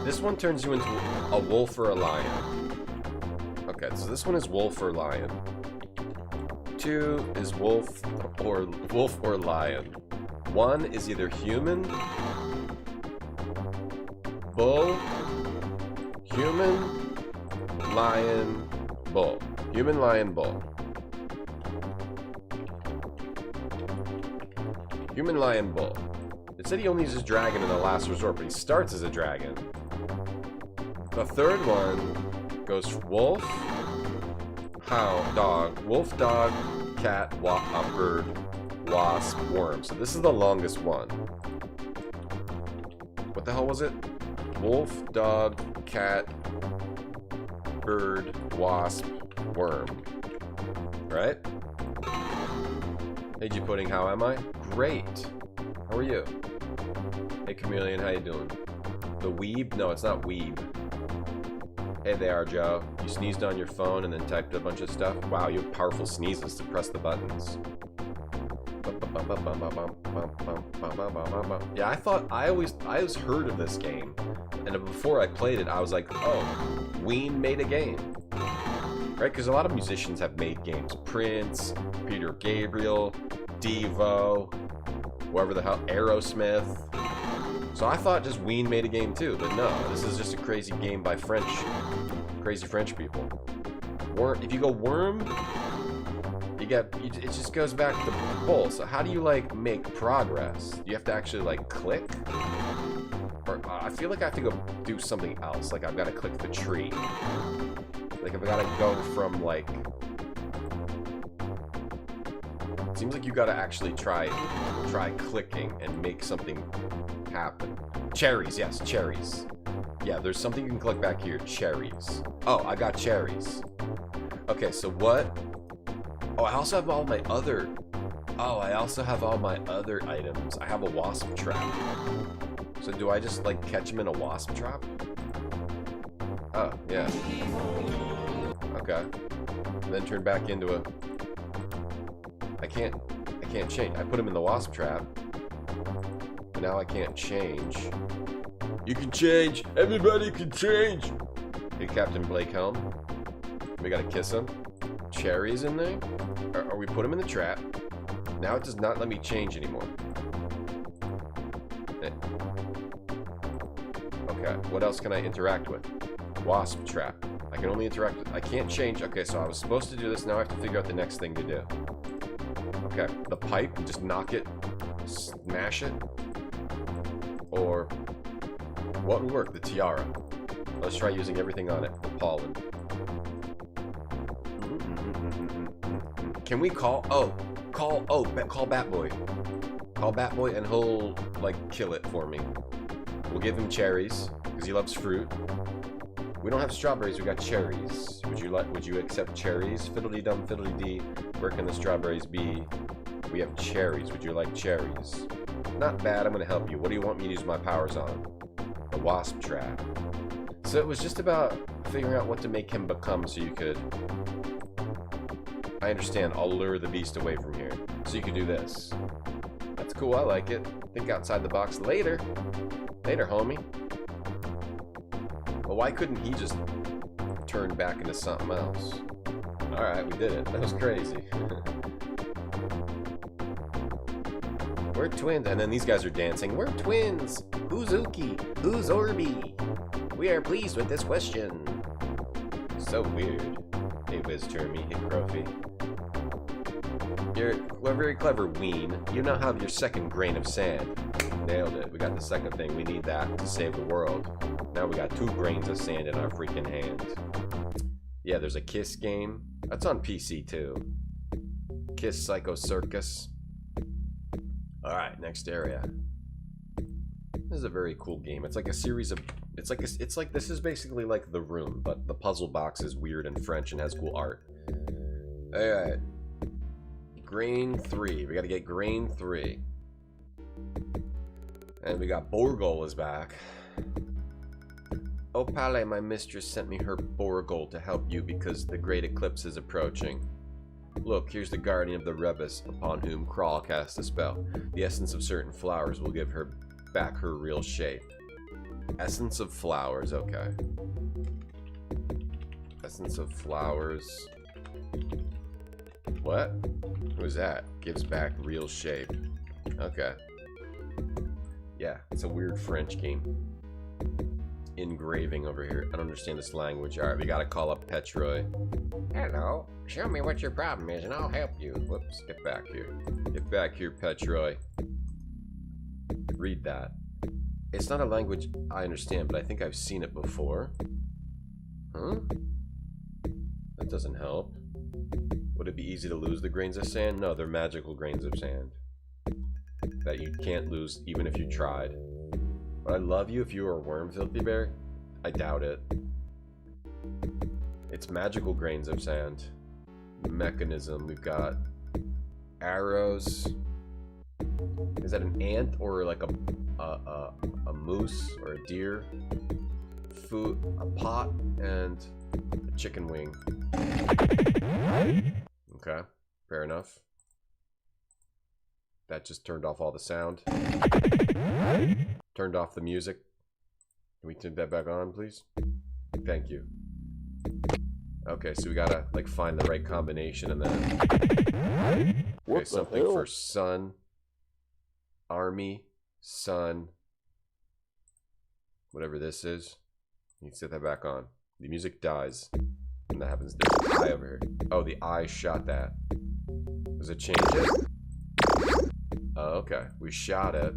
This one turns you into a wolf or a lion. Okay, so this one is wolf or lion. 2 is wolf or lion. 1 is either human, bull, human, lion, bull. Human, lion, bull. Human, lion, bull. It said he only uses dragon in the last resort, but he starts as a dragon. The third one goes wolf, hound, dog, wolf, dog, cat, bird, wasp, worm. So this is the longest one. What the hell was it? Wolf, dog, cat, bird, wasp, worm. Right? Hey G Pudding, how am I? Great. How are you? Hey Chameleon, how you doing? The weeb? No, it's not weeb. Hey there, Joe. You sneezed on your phone and then typed a bunch of stuff? Wow, you have powerful sneezes to press the buttons. Yeah, I always heard of this game. And before I played it, I was like, oh, Ween made a game. Right? Because a lot of musicians have made games. Prince, Peter Gabriel, Devo, whoever the hell, Aerosmith. So I thought just Ween made a game too, but no, this is just a crazy game by crazy French people. If you go worm, it just goes back to bull. So how do you like make progress? You have to actually like click? Or I feel like I have to go do something else. Like I've got to click the tree. Like I've got to go from like... It seems like you got to actually try clicking and make something happen. Cherries, yes, cherries. Yeah, there's something you can click back here. Cherries. Oh, I got cherries. Okay, so what? Oh, I also have all my other... Oh, I also have all my other items. I have a wasp trap. So do I just, like, catch them in a wasp trap? Oh, yeah. Okay. And then turn back into a... I can't change. I put him in the wasp trap. But now I can't change. You can change! Everybody can change! Hey, Captain Blake Helm. We gotta kiss him. Cherries in there? Or we put him in the trap. Now it does not let me change anymore. Okay, what else can I interact with? Wasp trap. I can only interact with... I can't change. Okay, so I was supposed to do this. Now I have to figure out the next thing to do. Okay, the pipe. Just knock it. Smash it. Or... what would work? The tiara. Let's try using everything on it. The pollen. Can we call... Oh. Call Batboy. Call Batboy and he'll, like, kill it for me. We'll give him cherries, because he loves fruit. We don't have strawberries, we got cherries. Would you accept cherries? Fiddly-dum, fiddly-dee. Where can the strawberries be? We have cherries. Would you like cherries? Not bad, I'm gonna help you. What do you want me to use my powers on? The wasp trap. So it was just about figuring out what to make him become so you could... I understand, I'll lure the beast away from here. So you could do this. That's cool, I like it. Think outside the box later. Later, homie. Well, why couldn't he just turn back into something else? Alright, we did it. That was crazy. We're twins. And then these guys are dancing. We're twins. Who's Uki? Who's Orby? We are pleased with this question. So weird. Hey, Wiz Termy. Hey, Crophie. You're very clever, Ween. You now have your second grain of sand. Nailed it. We got the second thing. We need that to save the world. Now we got 2 grains of sand in our freaking hand. Yeah, there's a Kiss game. That's on PC too. Kiss Psycho Circus. Alright, next area. This is a very cool game. It's like a series of... It's like this is basically like The Room, but the puzzle box is weird and French and has cool art. Alright. Grain 3. We gotta get grain 3. And we got Borgol is back. Oh, Pale, my mistress sent me her Borgol to help you because the great eclipse is approaching. Look, here's the guardian of the Rebus, upon whom Crawl cast a spell. The essence of certain flowers will give her back her real shape. Essence of flowers, okay. Essence of flowers. What? What was that? Gives back real shape. Okay. Yeah, it's a weird French game. Engraving over here. I don't understand this language. Alright, we gotta call up Petroy. Hello. Show me what your problem is and I'll help you. Whoops, get back here. Get back here, Petroy. Read that. It's not a language I understand, but I think I've seen it before. Huh? That doesn't help. Would it be easy to lose the grains of sand? No, they're magical grains of sand. That you can't lose even if you tried. Would I love you if you were a worm, Filthy Bear? I doubt it. It's magical grains of sand. Mechanism. We've got arrows. Is that an ant or like a moose or a deer? Food, a pot, and a chicken wing. Okay, fair enough. That just turned off all the sound. Turned off the music. Can we turn that back on, please? Thank you. Okay, so we gotta like find the right combination and then... Okay, something for sun. Army, sun, Whatever this is. You can set that back on. The music dies. And that happens. There's an eye over here. Oh, the eye shot that. Does it change it? Oh, okay. We shot it.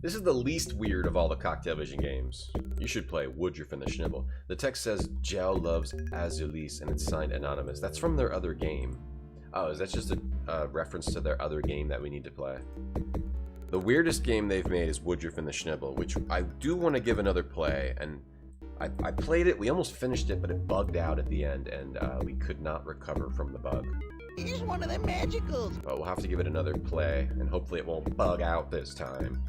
This is the least weird of all the Cocktail Vision games. You should play Woodruff and the Schnibble. The text says, Gel loves Azulis, and it's signed Anonymous. That's from their other game. Oh, is that just a reference to their other game that we need to play? The weirdest game they've made is Woodruff and the Schnibble, which I do want to give another play, and I played it, we almost finished it, but it bugged out at the end, and we could not recover from the bug. He's one of the magicals. But we'll have to give it another play, and hopefully it won't bug out this time.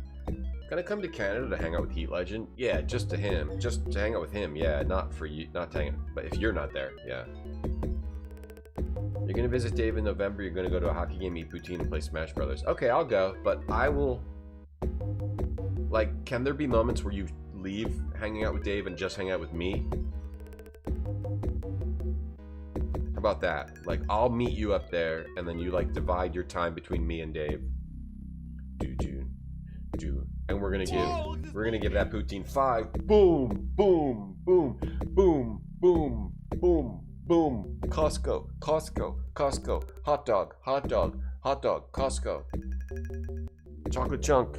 Gonna come to Canada to hang out with Heat Legend? Yeah, just to him. Just to hang out with him, yeah, not for you, not to hang out, but if you're not there, yeah. You're gonna visit Dave in November, you're gonna go to a hockey game, eat poutine, and play Smash Brothers. Okay, I'll go, but I will... Like, can there be moments where you leave hanging out with Dave and just hang out with me? How about that? Like, I'll meet you up there, and then you, like, divide your time between me and Dave. And we're gonna give that poutine 5. Boom, boom, boom, boom, boom, boom, boom. Costco, Costco, Costco. Hot dog, hot dog, hot dog, Costco. Chocolate chunk.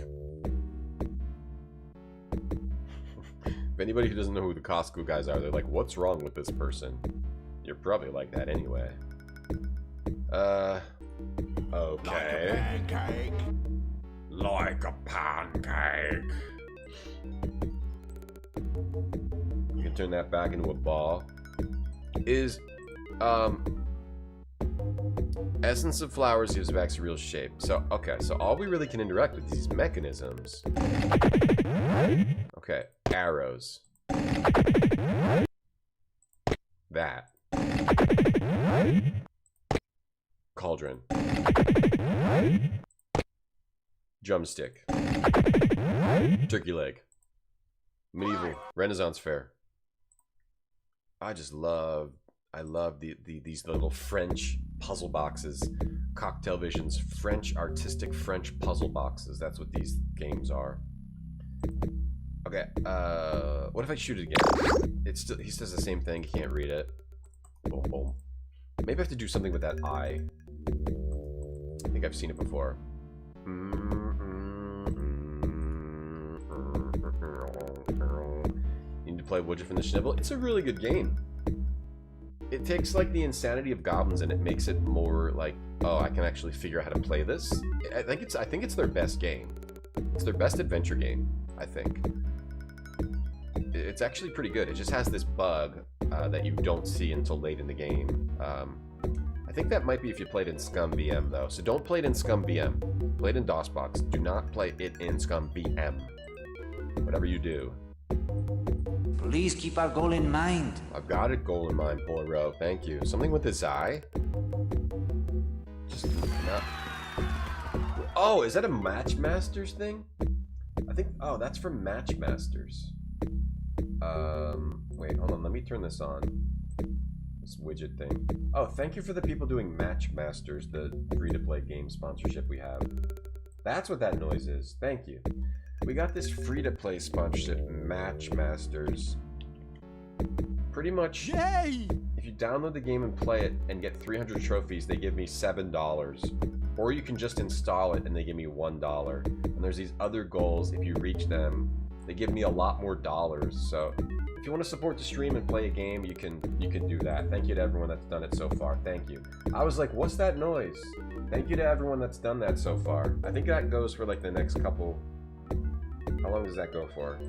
If anybody who doesn't know who the Costco guys are, they're like, what's wrong with this person? You're probably like that anyway. Okay. Like a pancake. You can turn that back into a ball. Is essence of flowers gives back its real shape. So okay, so all we really can interact with these mechanisms. Okay, arrows. That. Cauldron. Drumstick. Turkey leg. Medieval. Renaissance fair. I love these little French puzzle boxes. Cocktail Vision's French, artistic French puzzle boxes. That's what these games are. Okay, what if I shoot it again? It's still, he says the same thing, he can't read it. Boom, boom. Maybe I have to do something with that eye. I think I've seen it before. You need to play Woodruff and the Schnibble. It's a really good game. It takes like the insanity of goblins and it makes it more like, oh, I can actually figure out how to play this. I think it's their best game. It's their best adventure game, I think. It's actually pretty good. It just has this bug that you don't see until late in the game. I think that might be if you played in Scum VM though. So don't play it in Scum VM. Play it in DOSBox. Do not play it in Scum VM. Whatever you do. Please keep our goal in mind. I've got a goal in mind, Poirot. Thank you. Something with his eye? Just not... Oh, is that a Matchmasters thing? I think... Oh, that's from Matchmasters. Wait, hold on. Let me turn this on. This widget thing. Oh, thank you for the people doing Matchmasters, the free-to-play game sponsorship we have. That's what that noise is. Thank you. We got this free-to-play sponsorship, Matchmasters. Pretty much, yay! If you download the game and play it and get 300 trophies, they give me $7. Or you can just install it and they give me $1. And there's these other goals, if you reach them, they give me a lot more dollars. So if you want to support the stream and play a game, you can do that. Thank you to everyone that's done it so far. Thank you. I was like, what's that noise? Thank you to everyone that's done that so far. I think that goes for like the next couple... How long does that go for?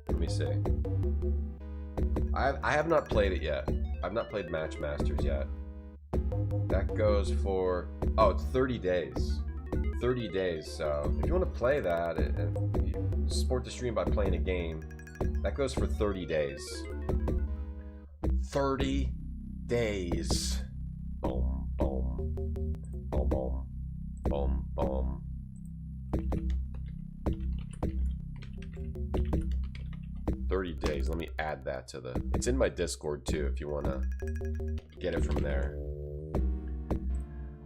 Let me see. I have not played it yet. I've not played Matchmasters yet. That goes for... Oh, it's 30 days. 30 days, so if you want to play that and support the stream by playing a game, that goes for 30 days. 30 days. Boom, boom. Boom, boom. Boom, boom. $30 days. Let me add that to the... It's in my Discord too if you want to get it from there.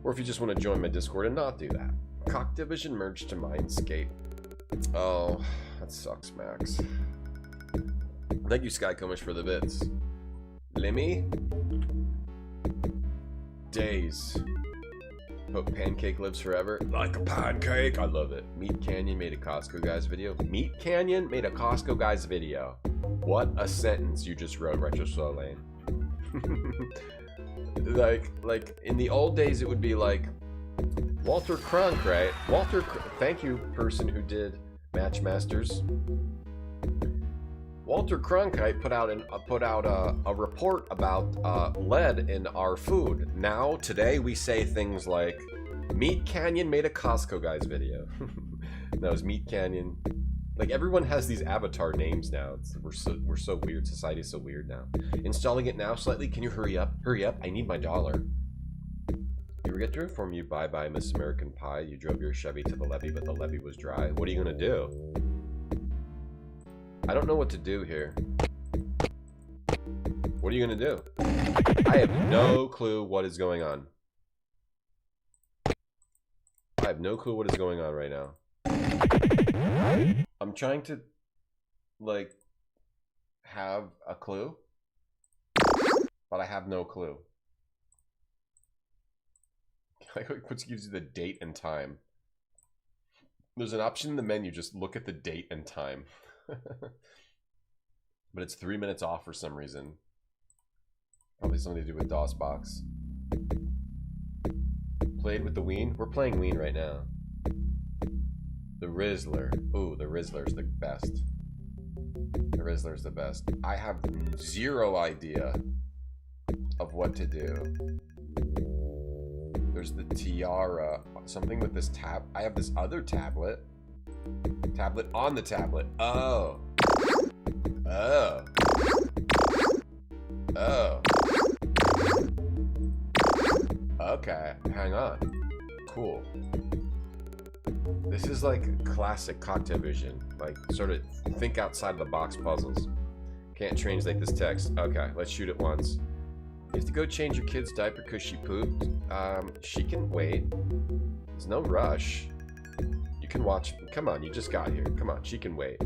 Or if you just want to join my Discord and not do that. Cocktail Vision merged to Mindscape. Oh, that sucks, Max. Thank you, Skycomish, for the bits. Limmy? Days. Hope Pancake lives forever. Like a pancake. I love it. Meat Canyon made a Costco Guys video. Meat Canyon made a Costco Guys video. What a sentence you just wrote, Retro Slow Lane. like in the old days, it would be like Walter Crunk, right? Thank you, person who did Matchmasters. Walter Cronkite put out a report about lead in our food. Now, today, we say things like, Meat Canyon made a Costco Guys video. That was Meat Canyon. Like, everyone has these avatar names now. We're so weird. Society's so weird now. Installing it now slightly. Can you hurry up? Hurry up. I need my dollar. You forget to inform you bye-bye, Miss American Pie. You drove your Chevy to the levee, but the levee was dry. What are you going to do? I don't know what to do here. What are you going to do? I have no clue what is going on. I have no clue what is going on right now. I'm trying to, like, have a clue, but I have no clue. Which gives you the date and time. There's an option in the menu, just look at the date and time. But it's 3 minutes off for some reason. Probably something to do with DOSBox. Played with the Ween? We're playing Ween right now. The Rizzler. Ooh, the Rizzler's the best. The Rizzler's the best. I have zero idea of what to do. There's the tiara. Something with this tab. I have this other tablet. Tablet on the tablet. Oh. Oh. Oh. Okay. Hang on. Cool. This is like classic cocktail vision. Like, sort of think outside of the box puzzles. Can't translate this text. Okay, let's shoot it once. You have to go change your kid's diaper because she pooped. She can wait. There's no rush. You can watch. Come on, you just got here. Come on, she can wait.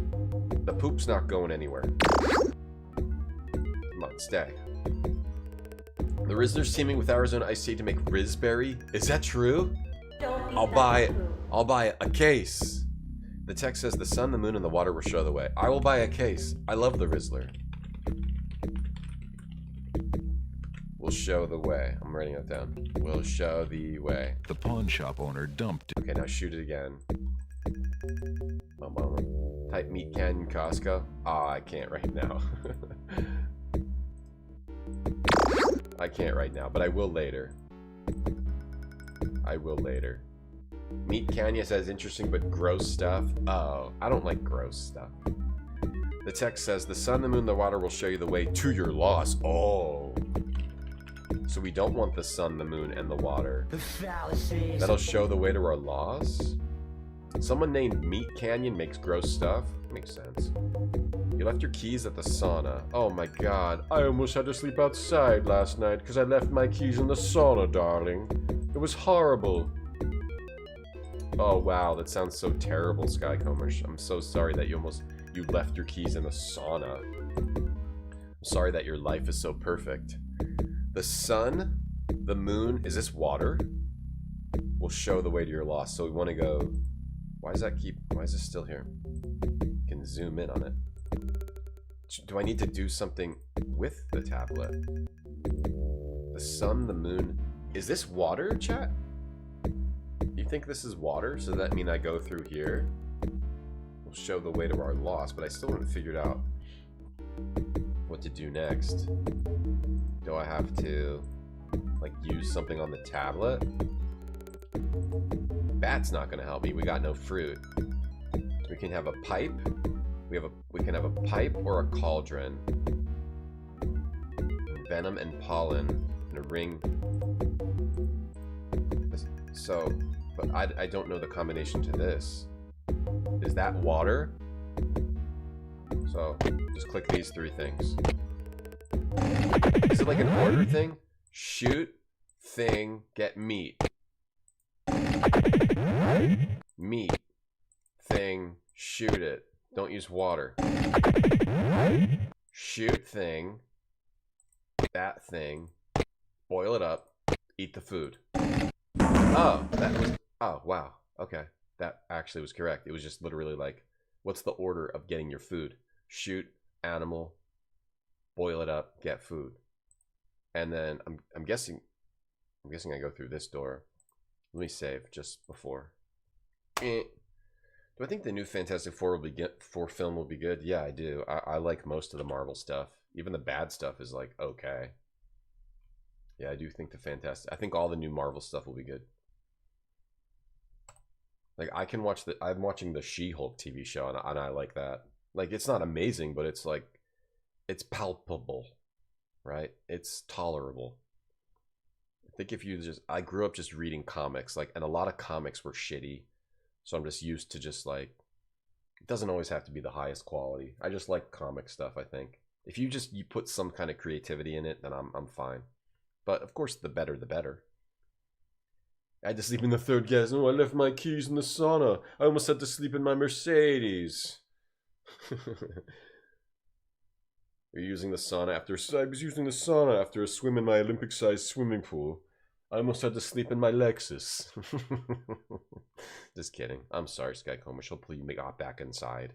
The poop's not going anywhere. Come on, stay. The Rizzler's teaming with Arizona Iced Tea to make Rizzberry. Is that true? I'll buy a case. The text says the sun, the moon, and the water will show the way. I will buy a case. I love the Rizzler. Will show the way. I'm writing it down. Will show the way. The pawn shop owner dumped. Okay, now shoot it again. Type Meat Canyon Costco. Ah, I can't right now. I can't right now, but I will later. I will later. Meat Canyon says interesting but gross stuff. Oh, I don't like gross stuff. The text says the sun, the moon, the water will show you the way to your loss. Oh. So we don't want the sun, the moon, and the water. That'll show the way to our loss? Someone named Meat Canyon makes gross stuff? Makes sense. You left your keys at the sauna. Oh my god. I almost had to sleep outside last night because I left my keys in the sauna, darling. It was horrible. Oh wow, that sounds so terrible, Skycombers. I'm so sorry that you left your keys in the sauna. I'm sorry that your life is so perfect. The sun, the moon, is this water? Will show the way to your loss. So we want to go. Why is this still here? You can zoom in on it. Do I need to do something with the tablet? The sun, the moon. Is this water, chat? You think this is water? So does that mean I go through here? We'll show the way to our loss, but I still haven't figured out what to do next. Do I have to, like, use something on the tablet? That's not gonna help me. We got no fruit. We can have a pipe. We can have a pipe or a cauldron. Venom and pollen and a ring. So, but I don't know the combination to this. Is that water? So, just click these three things. Is it like an order thing? Shoot, thing, get meat. Meat, thing, Shoot it. Don't use water. Shoot thing. That thing. Boil it up. Eat the food. Oh, that was... Oh, wow. Okay. That actually was correct. It was just literally like, what's the order of getting your food? Shoot, animal, boil it up, get food. And then I'm guessing I go through this door. Let me save just before. Do I think the new Fantastic Four film will be good? Yeah, I do. I like most of the Marvel stuff. Even the bad stuff is like okay. Yeah, I do think I think all the new Marvel stuff will be good. Like I'm watching the She-Hulk TV show and I like that. Like it's not amazing, but it's like it's palpable, right? It's tolerable. I think if you I grew up just reading comics, like, and a lot of comics were shitty. So I'm just used to just like, it doesn't always have to be the highest quality. I just like comic stuff, I think. If you put some kind of creativity in it, then I'm fine. But of course, the better, the better. I had to sleep in the third guest. Oh, I left my keys in the sauna. I almost had to sleep in my Mercedes. You're using the sauna after... I was using the sauna after a swim in my Olympic-sized swimming pool. I almost had to sleep in my Lexus. Just kidding. I'm sorry, Sky Comish. Hopefully you got back inside.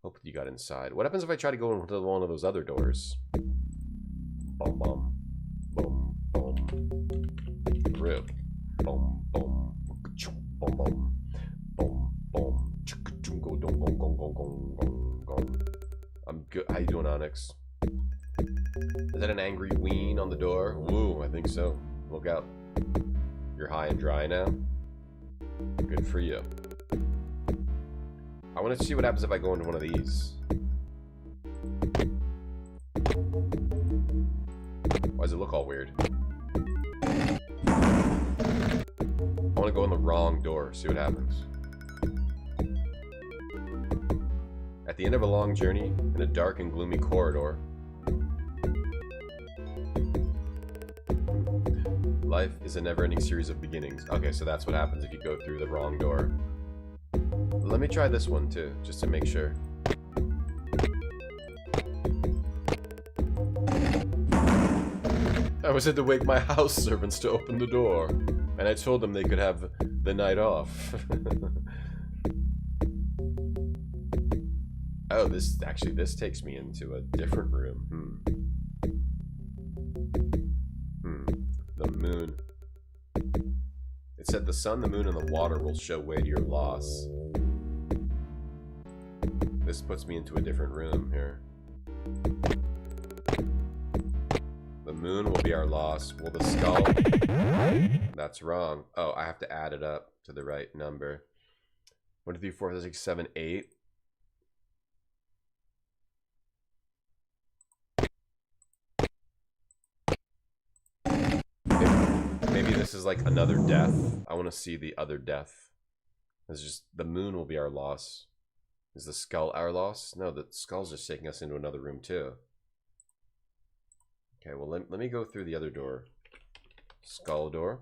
Hopefully you got inside. What happens if I try to go into one of those other doors? Boom, boom. Boom, boom. Through. Boom, boom. Boom, boom. Boom, boom. I'm good. How you doing, Onyx? Is that an angry Ween on the door? Woo, I think so. Look out. You're high and dry now? Good for you. I want to see what happens if I go into one of these. Why does it look all weird? I want to go in the wrong door, see what happens. At the end of a long journey, in a dark and gloomy corridor, life is a never-ending series of beginnings. Okay, so that's what happens if you go through the wrong door. Let me try this one too, just to make sure. I was had to wake my house servants to open the door, and I told them they could have the night off. Oh, this takes me into a different room. The moon. It said the sun, the moon, and the water will show weightier loss. This puts me into a different room here. The moon will be our loss. Will the skull... That's wrong. Oh, I have to add it up to the right number. 1, 2, 3, 4, 5, 6, 7, 8. Maybe this is like another death. I want to see the other death. It's just the moon will be our loss. Is the skull our loss? No, the skull's just taking us into another room too. Okay, well let me go through the other door. Skull door.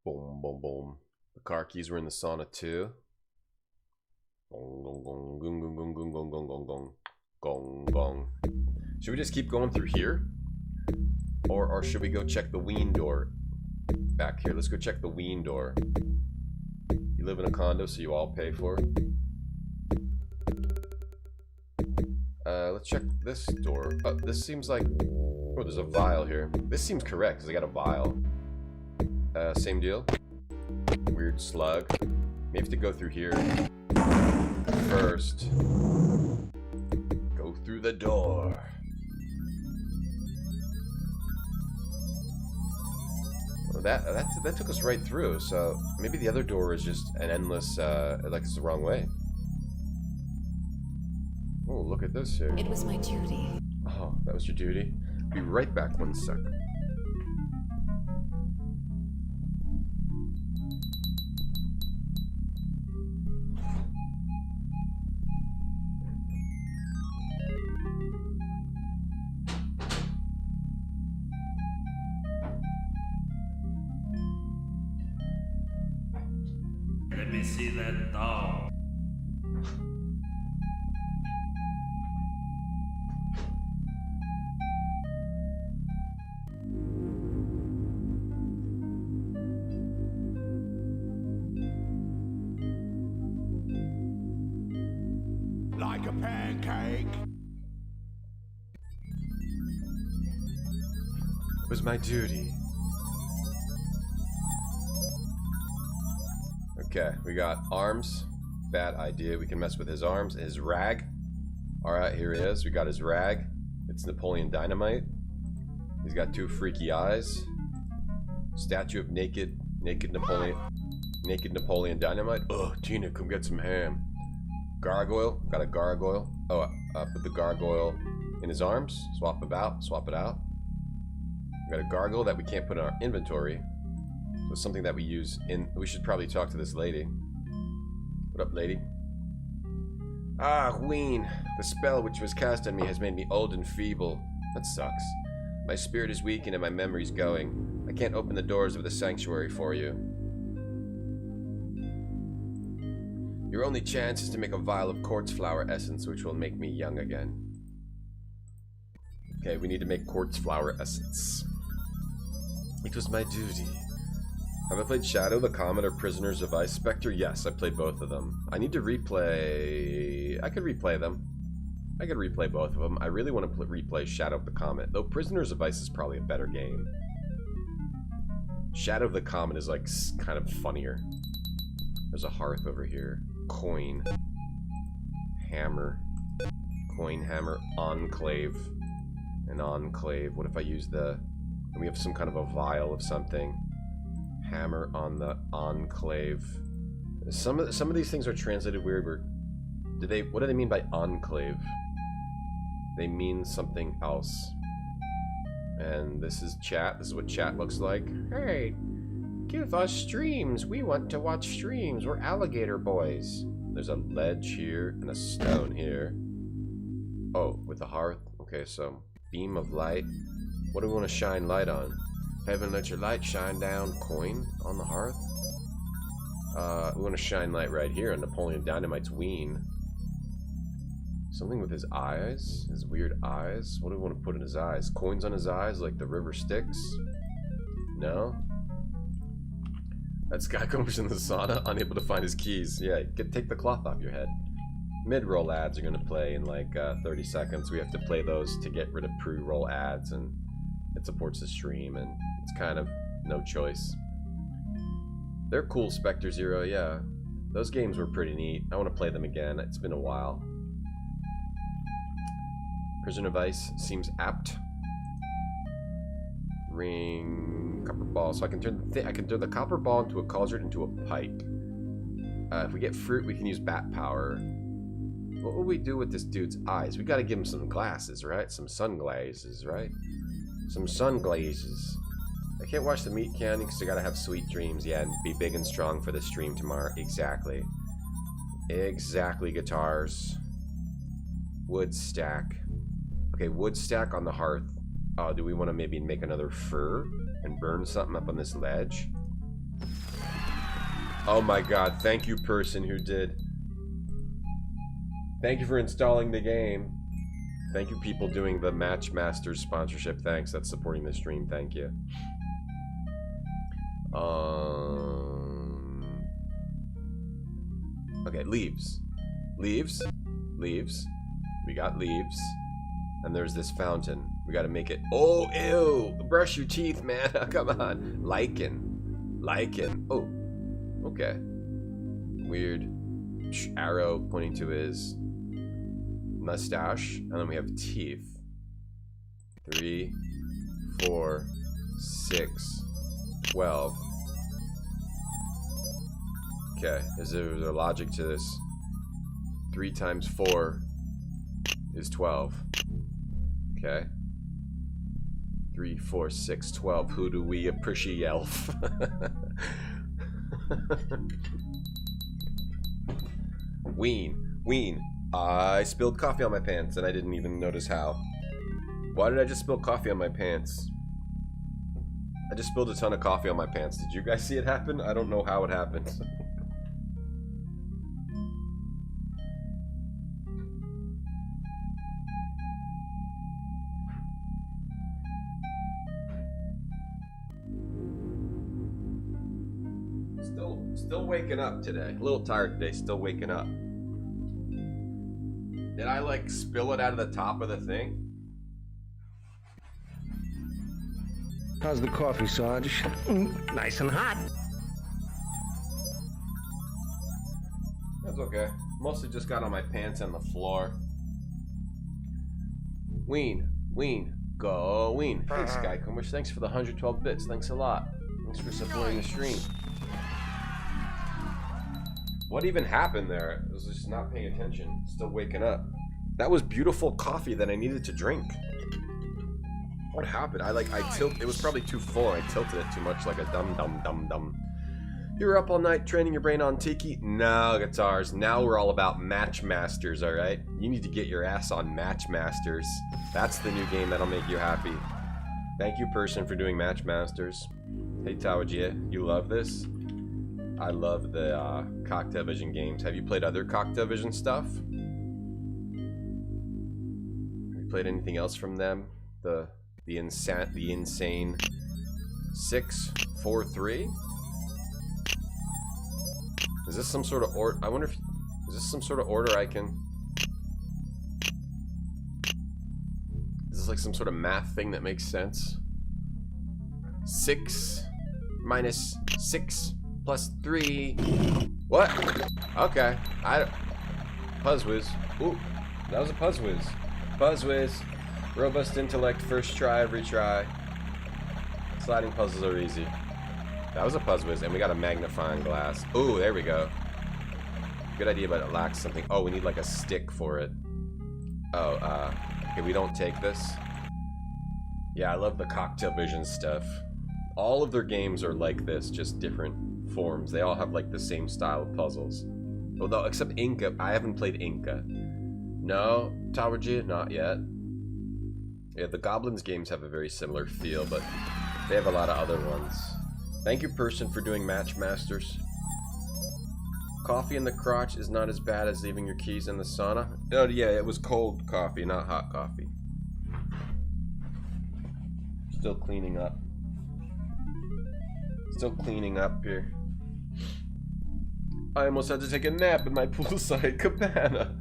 Boom, boom, boom. The car keys were in the sauna too. Gong, gong, gong, gong, gong, gong, gong, gong, gong, gong, gong, gong, gong. Should we just keep going through here? Or should we go check the Ween door back here? Let's go check the Ween door. You live in a condo, so you all pay for it. Let's check this door. Oh, this seems like... Oh, there's a vial here. This seems correct, because I got a vial. Same deal. Weird slug. May have to go through here first. Go through the door. Well, that took us right through, so maybe the other door is just an endless, like it's the wrong way. Oh, look at this here. It was my duty. Oh, that was your duty? Be right back 1 sec. Let me see that doll. Like a pancake. It was my duty. Okay, we got arms. Bad idea. We can mess with his arms. His rag. Alright, here he is. We got his rag. It's Napoleon Dynamite. He's got 2 freaky eyes. Statue of naked Napoleon Dynamite. Ugh, Tina, come get some ham. Gargoyle. Got a gargoyle. Oh, put the gargoyle in his arms. Swap it out. Swap it out. We got a gargoyle that we can't put in our inventory. So something that we use in... We should probably talk to this lady. What up, lady? Ah, Ween. The spell which was cast on me has made me old and feeble. That sucks. My spirit is weakened and my memory's going. I can't open the doors of the sanctuary for you. Your only chance is to make a vial of quartz flower essence, which will make me young again. Okay, we need to make quartz flower essence. It was my duty. Have I played Shadow the Comet or Prisoners of Ice Spectre? Yes, I played both of them. I need to replay... I could replay them. I could replay both of them. I really want to replay Shadow of the Comet, though Prisoners of Ice is probably a better game. Shadow of the Comet is like kind of funnier. There's a hearth over here. Coin. Hammer. Coin, hammer, enclave. An enclave. What if I use the... We have some kind of a vial of something. Hammer on the enclave. Some of these things are translated weird. What do they mean by enclave? They mean something else. And this is chat. This is what chat looks like. Hey, give us streams. We want to watch streams. We're alligator boys. There's a ledge here and a stone here. Oh, with a hearth. Okay, so beam of light. What do we want to shine light on? Heaven, let your light shine down. Coin on the hearth. We want to shine light right here on Napoleon Dynamite's Ween. Something with his eyes. His weird eyes. What do we want to put in his eyes? Coins on his eyes like the river Styx? No? That guy comes in the sauna, unable to find his keys. Yeah, take the cloth off your head. Mid-roll ads are going to play in like 30 seconds. We have to play those to get rid of pre-roll ads, and it supports the stream, and it's kind of no choice. They're cool, Spectre Zero, yeah. Those games were pretty neat. I want to play them again. It's been a while. Prisoner of Ice seems apt. Ring, copper ball. So I can turn the copper ball into a cauldron into a pipe. If we get fruit, we can use bat power. What will we do with this dude's eyes? We got to give him some glasses, right? Some sunglasses, right? Some sunglasses. I can't watch the meat candy because I gotta have sweet dreams. Yeah, and be big and strong for the stream tomorrow. Exactly. Exactly, guitars. Wood stack. Okay, wood stack on the hearth. Oh, do we want to maybe make another fur and burn something up on this ledge? Oh my god, thank you, person who did. Thank you for installing the game. Thank you, people doing the Match Masters sponsorship. Thanks, that's supporting the stream. Thank you. Okay, leaves. Leaves. Leaves. We got leaves. And there's this fountain. We gotta make it... Oh, ew! Brush your teeth, man. Come on. Lichen. Lichen. Oh. Okay. Weird. Arrow pointing to his mustache. And then we have teeth. 3, 4, 6, 12. Okay. Is there logic to this? 3 times 4 is 12. Okay. 3, 4, 6, 12. Who do we appreciate? Elf. Ween. I spilled coffee on my pants and I didn't even notice how. Why did I just spill coffee on my pants? I just spilled a ton of coffee on my pants. Did you guys see it happen? I don't know how it happened. Still waking up today. A little tired today, still waking up. Did I like spill it out of the top of the thing? How's the coffee, Sarge? Nice and hot. That's okay. Mostly just got on my pants on the floor. Ween, go Ween. Hey Sky Kumish, thanks for the 112 bits. Thanks a lot. Thanks for supporting the stream. What even happened there? I was just not paying attention. Still waking up. That was beautiful coffee that I needed to drink. What happened? It was probably too full. I tilted it too much like a dumb. You were up all night training your brain on Tiki? No, guitars. Now we're all about Match Masters, alright? You need to get your ass on Match Masters. That's the new game that'll make you happy. Thank you, person, for doing Match Masters. Hey, Tawajia, you love this? I love the Cocktail Vision games. Have you played other Cocktail Vision stuff? Have you played anything else from them? The insane 643? Is this some sort of order? I wonder if is this some sort of order I can? Is this like some sort of math thing that makes sense? 6 minus 6 plus 3. What? Okay. Puzzwiz. Ooh, that was a Puzzwiz. Puzzwiz. Robust intellect, first try, every try. Sliding puzzles are easy. That was a Puzzwiz, and we got a magnifying glass. Ooh, there we go. Good idea, but it lacks something. Oh, we need like a stick for it. Oh, okay, we don't take this. Yeah, I love the Cocktail Vision stuff. All of their games are like this, just different forms. They all have like the same style of puzzles. Although, except Inca, I haven't played Inca. No, Towergy, not yet. Yeah, the Goblins games have a very similar feel, but they have a lot of other ones. Thank you, person, for doing Match Masters. Coffee in the crotch is not as bad as leaving your keys in the sauna. Oh, yeah, it was cold coffee, not hot coffee. Still cleaning up. Still cleaning up here. I almost had to take a nap in my poolside cabana.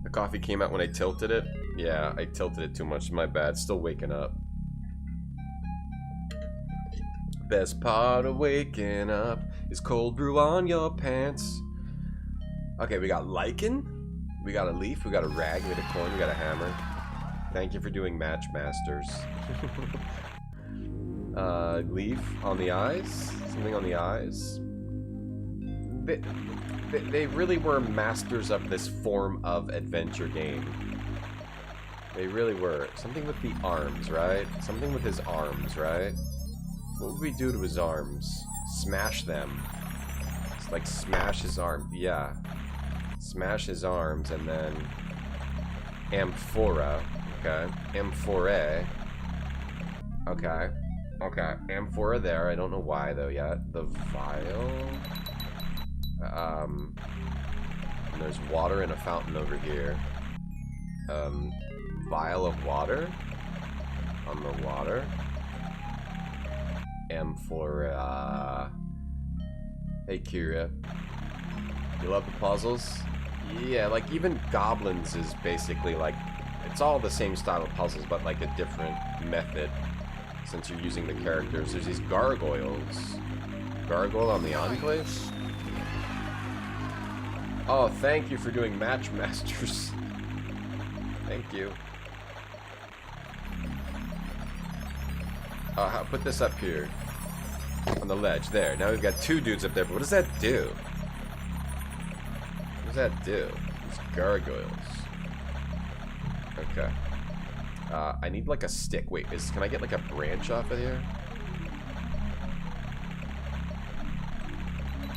The coffee came out when I tilted it. Yeah, I tilted it too much. My bad. Still waking up. Best part of waking up is cold brew on your pants. Okay, we got lichen. We got a leaf. We got a rag. We got a coin. We got a hammer. Thank you for doing Match Masters. Leaf on the eyes. Something on the eyes. They really were masters of this form of adventure game. They really were. Something with the arms, right? Something with his arms, right? What would we do to his arms? Smash them. It's like smash his arm. Yeah. Smash his arms and then amphora. Okay. Amphora. Okay. Okay. Amphora there. I don't know why though yet. The vial. And there's water in a fountain over here. Vial of water on the water. Amphora. Hey Kira. You love the puzzles? Yeah, like even Goblins is basically like, it's all the same style of puzzles, but like a different method since you're using the characters. There's these gargoyles. Gargoyle on the Enclave? Oh, thank you for doing Match Masters. Thank you. Put this up here. On the ledge. There. Now we've got two dudes up there, but what does that do? What does that do? These gargoyles. Okay. I need like a stick. Wait, can I get like a branch off of here?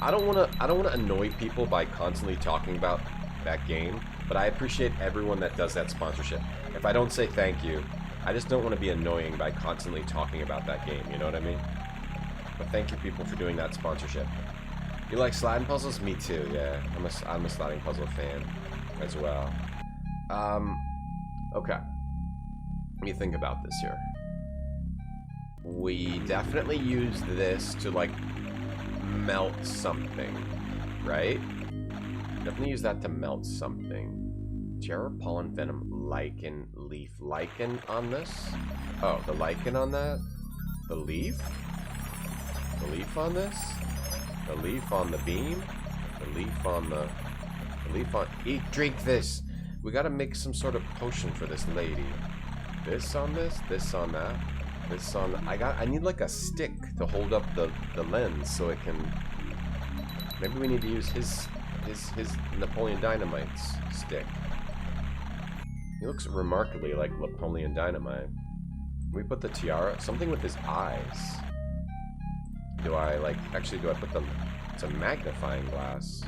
I don't wanna annoy people by constantly talking about that game, but I appreciate everyone that does that sponsorship. If I don't say thank you, I just don't want to be annoying by constantly talking about that game, you know what I mean? But thank you people for doing that sponsorship. You like sliding puzzles? Me too, yeah. I'm a sliding puzzle fan as well. Okay. Let me think about this here. we definitely use this to, like, melt something, right? Definitely use that to melt something. Terror, pollen, venom, lichen, leaf. Lichen on this? Oh, the lichen on that? The leaf? The leaf on this? The leaf on the beam? The leaf on the... The leaf on... Eat, drink this! We gotta make some sort of potion for this lady. This on this? This on that? This on... I need like a stick to hold up the lens so it can... Maybe we need to use his Napoleon Dynamite's stick. He looks remarkably like Napoleon Dynamite. Can we put the tiara? Something with his eyes. Do I, like... Actually, do I put the... It's a magnifying glass.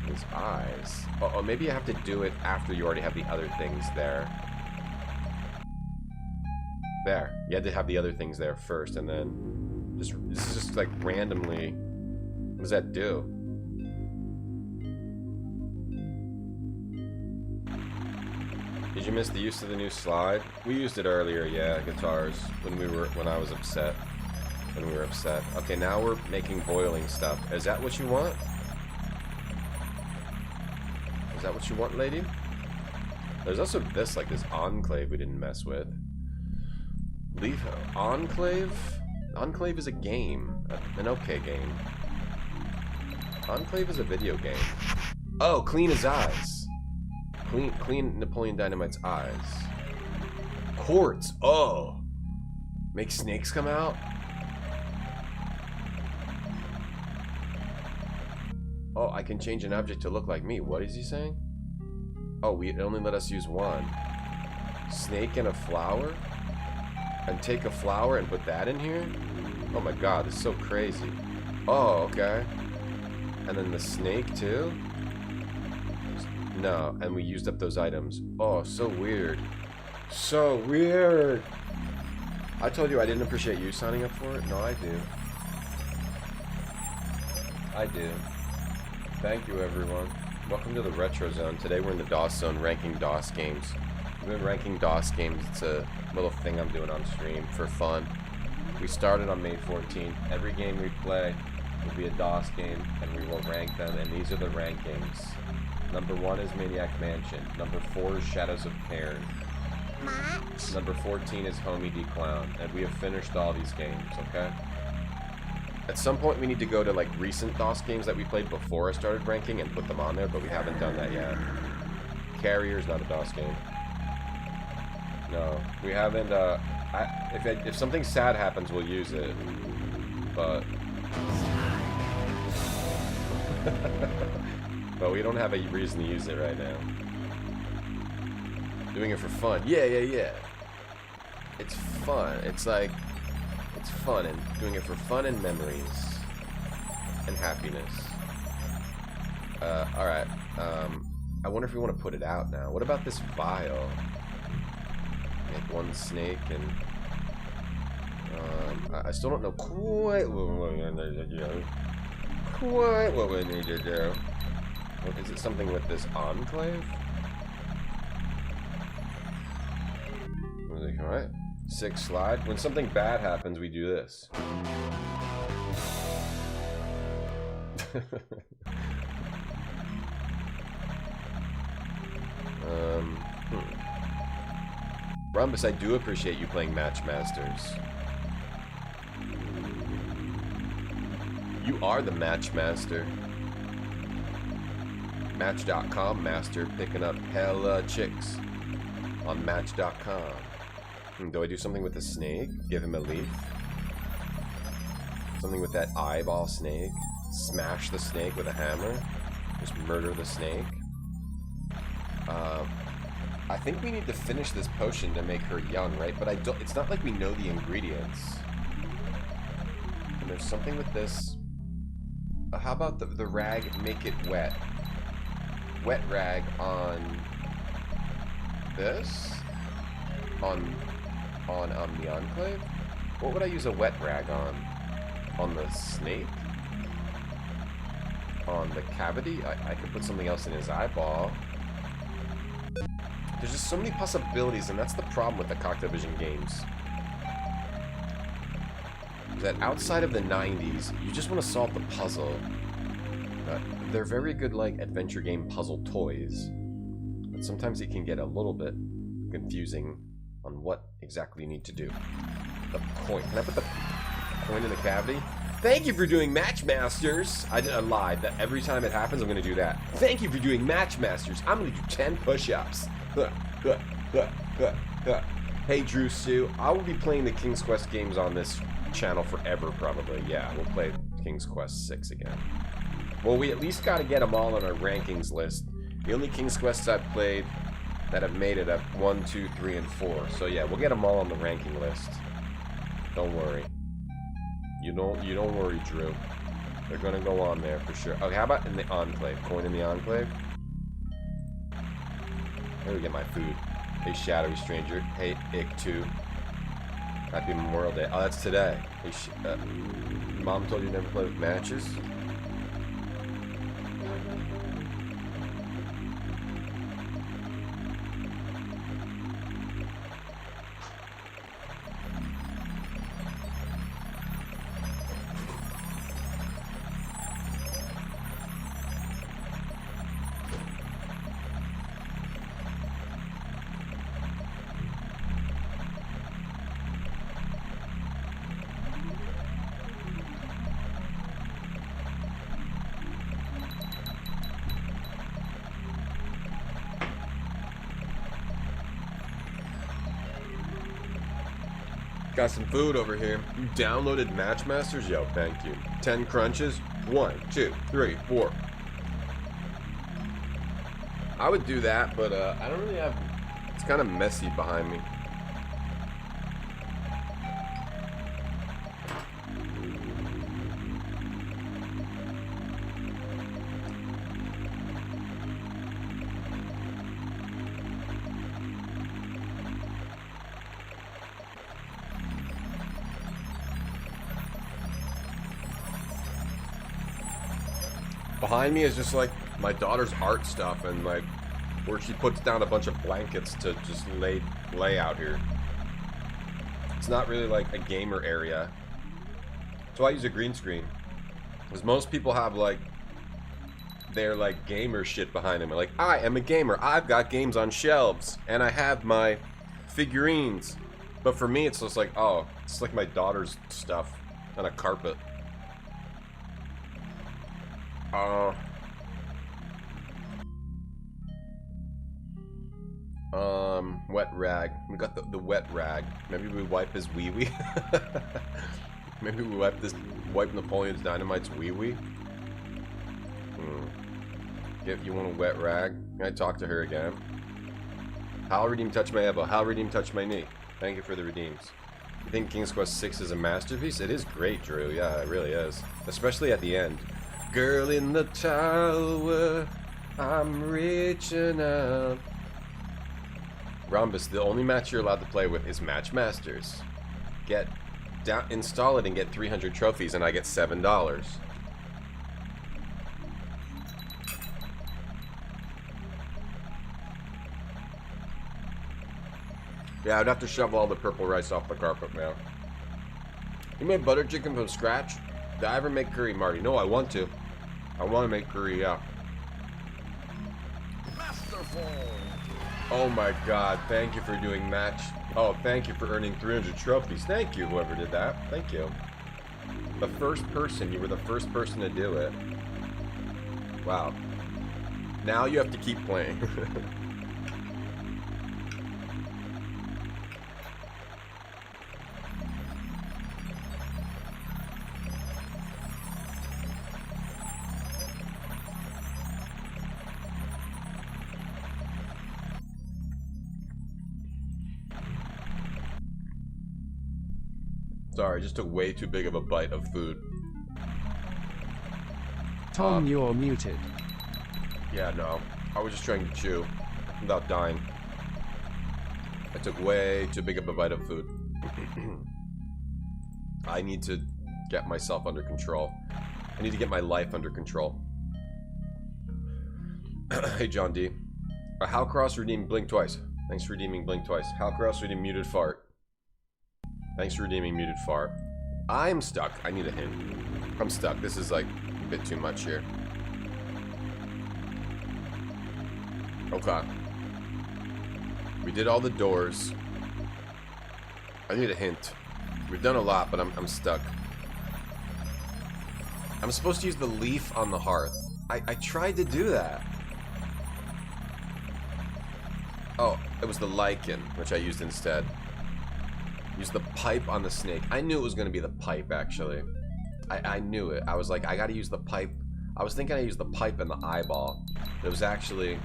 His eyes. Oh, maybe you have to do it after you already have the other things there. There. You had to have the other things there first, and then... This is just, like, randomly... What does that do? Did you miss the use of the new slide? We used it earlier, yeah, guitars. When I was upset. When we were upset. Okay, now we're making boiling stuff. Is that what you want? Is that what you want, lady? There's also this, like this Enclave we didn't mess with. Leave Enclave? Enclave is a game. An okay game. Enclave is a video game. Oh, clean his eyes. Clean Napoleon Dynamite's eyes. Quartz. Oh. Make snakes come out? Oh, I can change an object to look like me. What is he saying? Oh, we only let us use one. Snake and a flower? And take a flower and put that in here? Oh my god, this is so crazy. Oh, okay. And then the snake too? No, and we used up those items. Oh, so weird. So weird! I told you I didn't appreciate you signing up for it? No, I do. I do. Thank you, everyone. Welcome to the Retro Zone. Today we're in the DOS Zone ranking DOS games. We've been ranking DOS games. It's a little thing I'm doing on stream for fun. We started on May 14th. Every game we play will be a DOS game, and we will rank them, and these are the rankings. Number 1 is Maniac Mansion. Number 4 is Shadows of Cairn. Number 14 is Homie D Clown. And we have finished all these games, okay? At some point we need to go to like recent DOS games that we played before I started ranking and put them on there, but we haven't done that yet. Carrier's not a DOS game. No, we haven't, if something sad happens, we'll use it. But... but we don't have a reason to use it right now. Doing it for fun. Yeah. It's fun. It's like... It's fun, and doing it for fun and memories. And happiness. Alright. I wonder if we want to put it out now. What about this vial? Make one snake and... I still don't know quite what we need to do. What we need to do. Is it something with this Enclave? Alright. 6 slide. When something bad happens, we do this. Rumbus, I do appreciate you playing Match Masters. You are the Match Master. Match.com master picking up hella chicks on Match.com. Do I do something with the snake? Give him a leaf? Something with that eyeball snake? Smash the snake with a hammer? Just murder the snake? I think we need to finish this potion to make her young, right? But it's not like we know the ingredients. And there's something with this. How about the rag, make it wet? Wet rag on this? On the Enclave? What would I use a wet rag on? On the snake? On the cavity? I could put something else in his eyeball. There's just so many possibilities, and that's the problem with the Cocktail Vision games. that outside of the 90s, you just want to solve the puzzle. They're very good, like, adventure game puzzle toys. But sometimes it can get a little bit confusing on what exactly you need to do. The coin. Can I put the coin in the cavity? Thank you for doing Matchmasters. I lied. That every time it happens, I'm going to do that. Thank you for doing Matchmasters. I'm going to do 10 push-ups. Hey, Drew Sue. I will be playing the King's Quest games on this channel forever, probably. Yeah, we'll play King's Quest 6 again. Well, we at least got to get them all on our rankings list. The only King's Quests I've played that have made it up 1, 2, 3, and 4. So yeah, we'll get them all on the ranking list. Don't worry. You don't worry, Drew. They're gonna go on there for sure. Okay, how about in the Enclave? Coin in the Enclave? Here we get my food. Hey, Shadowy Stranger. Hey, Ick2. Happy Memorial Day. Oh, that's today. Hey, Mom told you never play with matches? Got some food over here. You downloaded Matchmasters? Yo, thank you. 10 crunches. 1, 2, 3, 4. I would do that, but I don't really have... It's kind of messy behind me. Behind me is just like my daughter's art stuff and like where she puts down a bunch of blankets to just lay out here. It's not really like a gamer area. So I use a green screen. Because most people have like their like gamer shit behind them. Like, I am a gamer. I've got games on shelves and I have my figurines. But for me it's just like, oh, it's like my daughter's stuff on a carpet. Wet rag. We got the wet rag. Maybe we wipe his wee-wee. Maybe we wipe Napoleon's Dynamite's wee-wee. You want a wet rag? Can I talk to her again? Hal Redeem touched my elbow. Hal Redeem touched my knee. Thank you for the redeems. You think King's Quest 6 is a masterpiece? It is great, Drew. Yeah, it really is. Especially at the end. Girl in the tower, I'm reaching out. Rhombus, the only match you're allowed to play with is Matchmasters. Install it and get 300 trophies and I get $7. Yeah, I'd have to shovel all the purple rice off the carpet now. You made butter chicken from scratch? Did I ever make curry, Marty? No, I want to. I want to make curry, yeah. Masterful. Oh my god, thank you for doing match. Oh, thank you for earning 300 trophies. Thank you, whoever did that. Thank you. The first person, you were the first person to do it. Wow. Now you have to keep playing. Sorry, I just took way too big of a bite of food. Tom, you're muted. Yeah, no. I was just trying to chew without dying. I took way too big of a bite of food. I need to get myself under control. I need to get my life under control. Hey, John D. Halcross redeemed Blink twice. Thanks for redeeming Blink twice. Halcross redeemed Muted Fart. Thanks for redeeming Muted Fart. I'm stuck. I need a hint. I'm stuck. This is like a bit too much here. Okay. We did all the doors. I need a hint. We've done a lot, but I'm stuck. I'm supposed to use the leaf on the hearth. I tried to do that. Oh, it was the lichen, which I used instead. Use the pipe on the snake. I knew it was going to be the pipe, actually. I knew it. I was like, I got to use the pipe. I was thinking I used the pipe in the eyeball. It was actually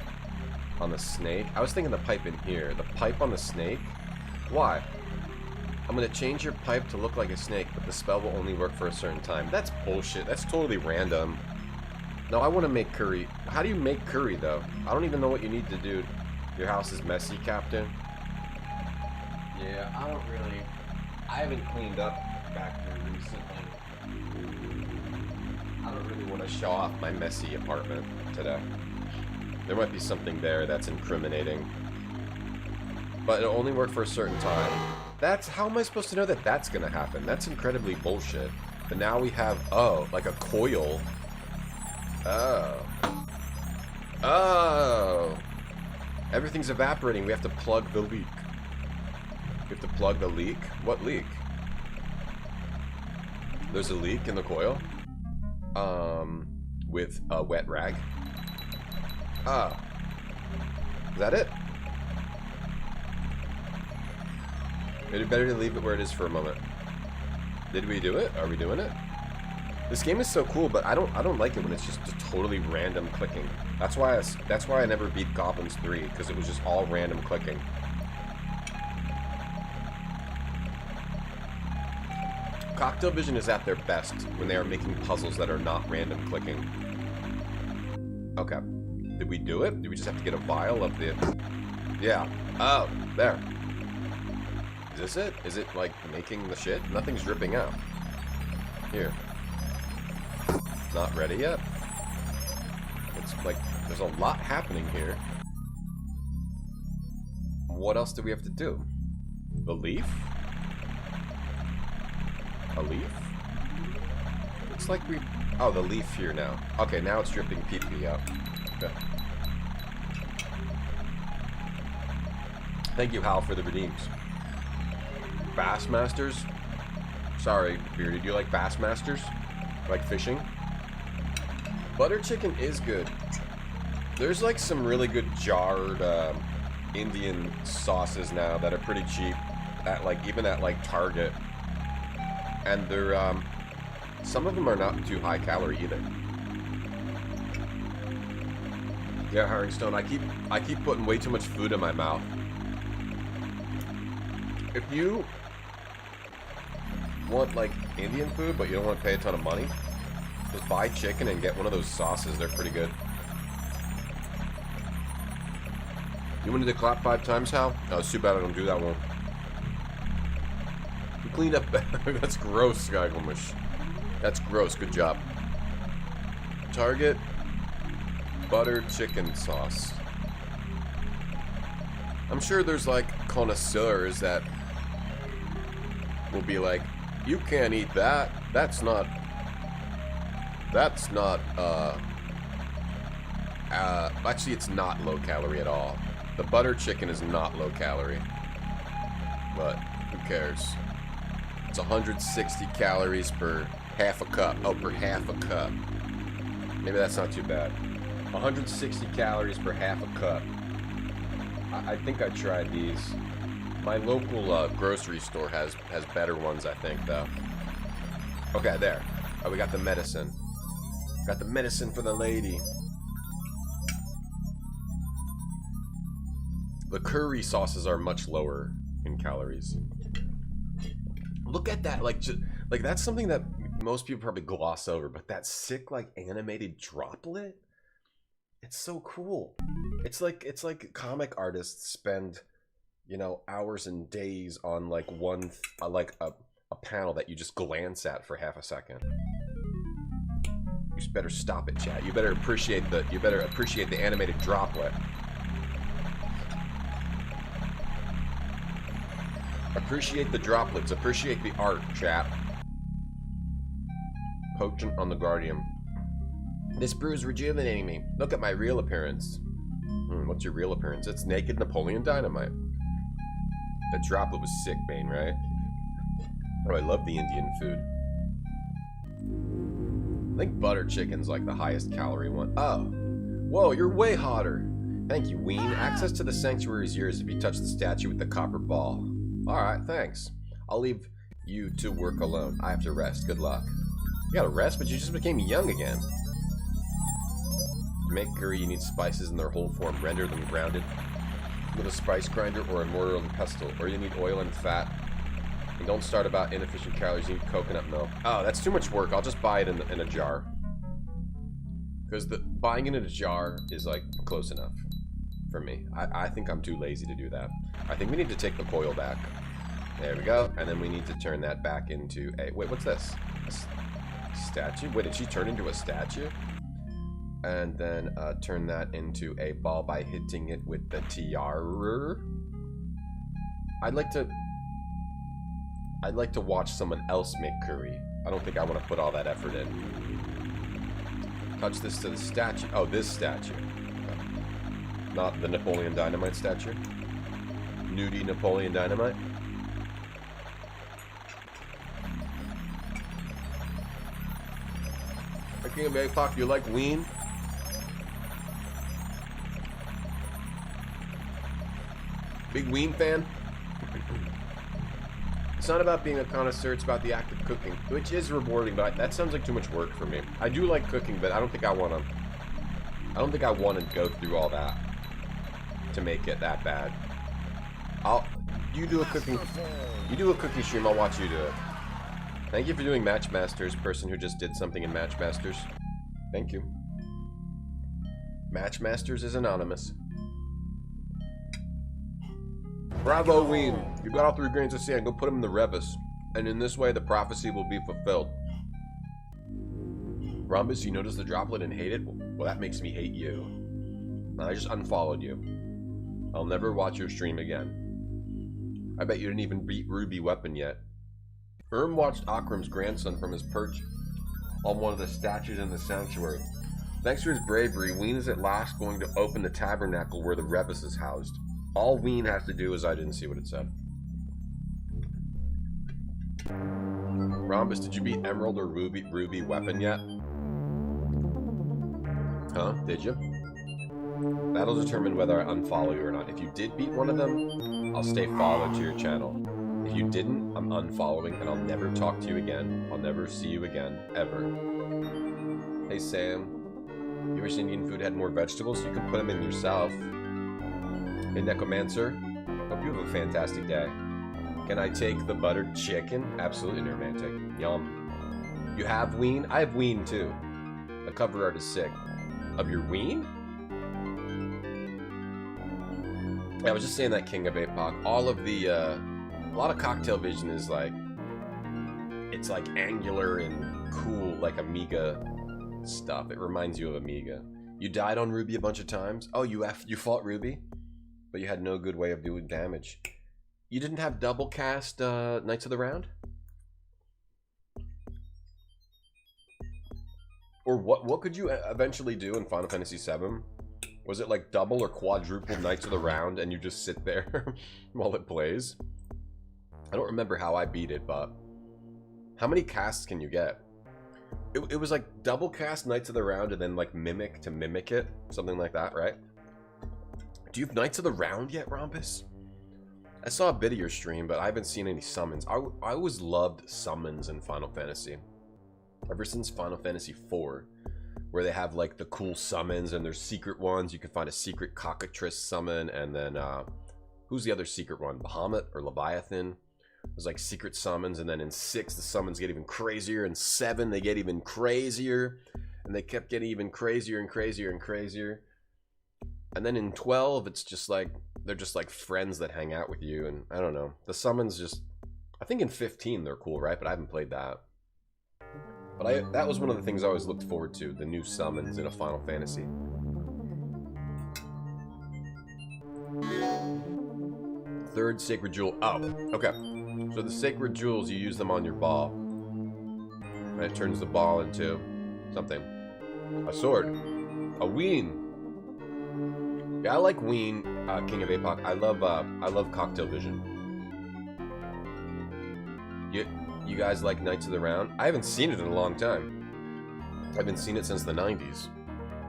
on the snake. I was thinking the pipe in here. The pipe on the snake? Why? I'm going to change your pipe to look like a snake, but the spell will only work for a certain time. That's bullshit. That's totally random. No, I want to make curry. How do you make curry, though? I don't even know what you need to do. Your house is messy, Captain. Yeah, I don't really... I haven't cleaned up back here recently. I don't really want to show off my messy apartment today. There might be something there that's incriminating. But it'll only work for a certain time. That's... How am I supposed to know that that's going to happen? That's incredibly bullshit. But now we have... Oh, like a coil. Oh. Oh. Everything's evaporating. We have to plug the leak. We have to plug the leak? What leak? There's a leak in the coil. With a wet rag. Ah. Is that it? Maybe better to leave it where it is for a moment. Did we do it? Are we doing it? This game is so cool, but I don't like it when it's just a totally random clicking. That's why I never beat Goblins 3, because it was just all random clicking. Cocktail Vision is at their best when they are making puzzles that are not random clicking. Okay. Did we do it? Did we just have to get a vial of the... Yeah. Oh, there. Is this it? Is it, like, making the shit? Nothing's dripping out. Here. Not ready yet? It's like, there's a lot happening here. What else do we have to do? The leaf? A leaf? Looks like we... Oh, the leaf here now. Okay, now it's dripping pee-pee out. Okay. Thank you, Hal, for the redeems. Bassmasters? Sorry, Beardy, do you like Bassmasters? Like fishing? Butter chicken is good. There's like some really good jarred Indian sauces now that are pretty cheap at like even at like Target, and they're some of them are not too high calorie either. Yeah, Herringstone, I keep putting way too much food in my mouth. If you want like Indian food but you don't want to pay a ton of money, just buy chicken and get one of those sauces. They're pretty good. You wanted to clap 5 times, Hal? Oh, it's too bad I don't do that one. You cleaned up. That's gross, Skyglamish. That's gross. Good job. Target butter chicken sauce. I'm sure there's like connoisseurs that will be like, you can't eat that. That's not actually it's not low calorie at all. The butter chicken is not low calorie. But who cares? It's 160 calories per half a cup. Oh, per half a cup. Maybe that's not too bad. 160 calories per half a cup. I think I tried these. My local grocery store has better ones, I think, though. Okay, there. Oh, we got the medicine. Got the medicine for the lady. The curry sauces are much lower in calories. Look at that, like that's something that most people probably gloss over, but that sick like animated droplet, it's so cool. It's like comic artists spend, you know, hours and days on like a panel that you just glance at for half a second. You just better stop it, chat. You better appreciate the animated droplet. Appreciate the droplets. Appreciate the art, chat. Potent on the Guardian. This brew is rejuvenating me. Look at my real appearance. What's your real appearance? It's naked Napoleon Dynamite. That droplet was sick, Bane, right? Oh, I love the Indian food. I think butter chicken's like the highest calorie one. Oh. Whoa, you're way hotter. Thank you, Ween. Access to the sanctuary is yours if you touch the statue with the copper ball. Alright, thanks. I'll leave you to work alone. I have to rest. Good luck. You gotta rest, but you just became young again. To make curry, you need spices in their whole form. Render them grounded with a spice grinder or a mortar and pestle. Or you need oil and fat. And don't start about inefficient calories. You need coconut milk. Oh, that's too much work. I'll just buy it in a jar. Because buying it in a jar is, like, close enough for me. I think I'm too lazy to do that. I think we need to take the coil back. There we go. And then we need to turn that back into a... Wait, what's this? A statue? Wait, did she turn into a statue? And then turn that into a ball by hitting it with the tiara. I'd like to watch someone else make curry. I don't think I want to put all that effort in. Touch this to the statue. Oh, this statue. Not the Napoleon Dynamite statue. Nudie Napoleon Dynamite. King of APOC, you like Ween? Big Ween fan? It's not about being a connoisseur, it's about the act of cooking, which is rewarding, but that sounds like too much work for me. I do like cooking, but I don't think I want to go through all that to make it that bad. You do a cooking stream, I'll watch you do it. Thank you for doing Matchmasters, person who just did something in Matchmasters. Thank you. Matchmasters is anonymous. Bravo, Ween. You got all 3 grains of sand. Go put them in the Revis. And in this way, the prophecy will be fulfilled. Rhombus, you notice the droplet and hate it? Well, that makes me hate you. I just unfollowed you. I'll never watch your stream again. I bet you didn't even beat Ruby Weapon yet. Watched Akram's grandson from his perch on one of the statues in the sanctuary. Thanks to his bravery, Ween is at last going to open the tabernacle where the Revis is housed. All Ween has to do is... I didn't see what it said. Rhombus, did you beat Emerald or Ruby Weapon yet? Huh? Did you? That'll determine whether I unfollow you or not. If you did beat one of them, I'll stay followed to your channel. If you didn't, I'm unfollowing and I'll never talk to you again. I'll never see you again, ever. Hey Sam, you wish Indian food had more vegetables? You can put them in yourself. Hey Necromancer, hope you have a fantastic day. Can I take the buttered chicken? Absolutely romantic. Yum. You have Ween? I have Ween too. The cover art is sick. Of your Ween? Yeah, I was just saying that, King of APOC. All of the, a lot of Cocktail Vision is like, it's like angular and cool, like Amiga stuff. It reminds you of Amiga. You died on Ruby a bunch of times? Oh, you fought Ruby? But you had no good way of doing damage. You didn't have double cast Knights of the Round? Or what could you eventually do in Final Fantasy VII? Was it like double or quadruple Knights of the Round and you just sit there while it plays? I don't remember how I beat it, but how many casts can you get? It was like double cast Knights of the Round and then like mimic to mimic it, something like that, right? Do you have Knights of the Round yet, Rompus? I saw a bit of your stream, but I haven't seen any summons. I always loved summons in Final Fantasy. Ever since Final Fantasy IV, where they have like the cool summons and there's secret ones. You can find a secret cockatrice summon, and then who's the other secret one? Bahamut or Leviathan? There's like secret summons, and then in 6 the summons get even crazier, in 7 they get even crazier, and they kept getting even crazier and crazier and crazier. And then in 12 it's just like they're just like friends that hang out with you, and I don't know. The summons just, I think in 15 they're cool, right? But I haven't played that. But that was one of the things I always looked forward to, the new summons in a Final Fantasy. Third Sacred Jewel. Oh, okay. So the Sacred Jewels, you use them on your ball. And it turns the ball into something. A sword. A Ween. Yeah, I like Ween, King of APOC. I love Cocktail Vision. You guys like Knights of the Round? I haven't seen it in a long time. I haven't seen it since the 90s.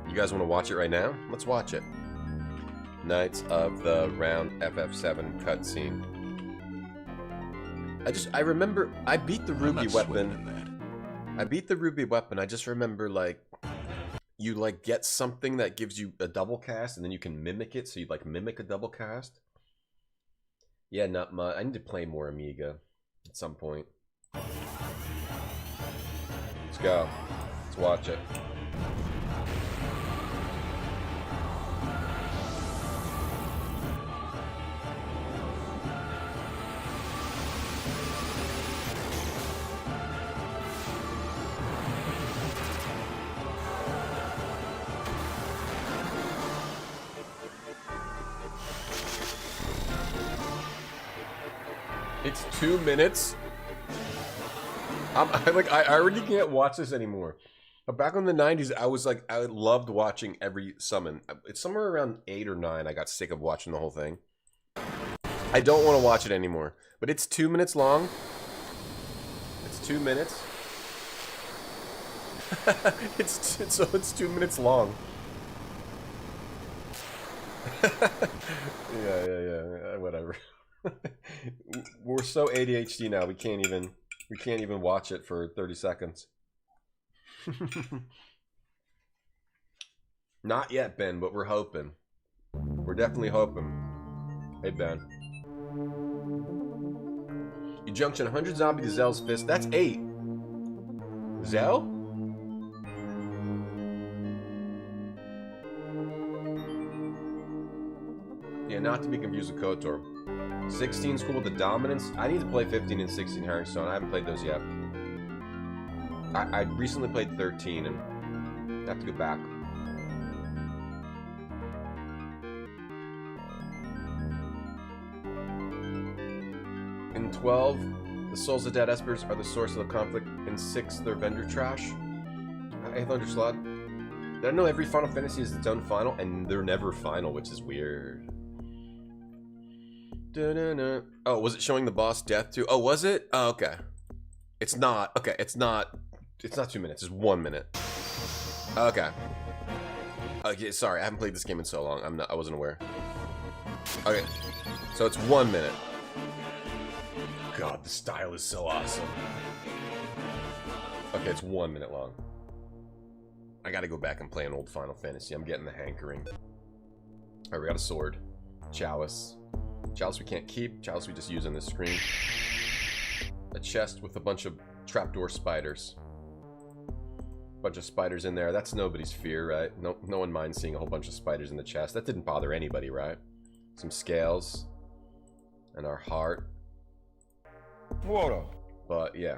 You guys want to watch it right now? Let's watch it. Knights of the Round FF7 cutscene. I remember, I beat the ruby weapon. I beat the ruby weapon. I just remember, like, you, like, get something that gives you a double cast, and then you can mimic it, so you, like, mimic a double cast. Yeah, not much. I need to play more Amiga at some point. Let's go. Let's watch it. It's 2 minutes. I already can't watch this anymore. But back in the 90s, I loved watching every summon. It's somewhere around 8 or 9. I got sick of watching the whole thing. I don't want to watch it anymore. But it's 2 minutes long. It's 2 minutes. it's 2 minutes long. yeah, whatever. We're so ADHD now. We can't even watch it for 30 seconds. Not yet, Ben, but we're hoping. We're definitely hoping. Hey, Ben. You junction 100 zombie to Zell's fist. That's 8. Zell? Yeah, not to be confused with KOTOR. 16's cool with the dominance. I need to play 15 and 16 Herringstone. I haven't played those yet. I recently played 13 and I have to go back. In 12, the souls of dead espers are the source of the conflict. In 6, they're vendor trash. Hey, Thunderslot. Did I know every Final Fantasy is its own final, and they're never final, which is weird. Da-da-da. Oh, was it showing the boss death too? Oh, was it? Oh, okay. It's not. Okay, it's not 2 minutes. It's 1 minute. Okay. Okay, sorry. I haven't played this game in so long. I wasn't aware. Okay. So it's 1 minute. God, the style is so awesome. Okay, it's 1 minute long. I gotta go back and play an old Final Fantasy. I'm getting the hankering. Alright, we got a sword. Chalice. Chalice we can't keep. Chalice we just use on this screen. A chest with a bunch of trapdoor spiders. Bunch of spiders in there. That's nobody's fear, right? No one minds seeing a whole bunch of spiders in the chest. That didn't bother anybody, right? Some scales. And our heart. Whoa. But, yeah.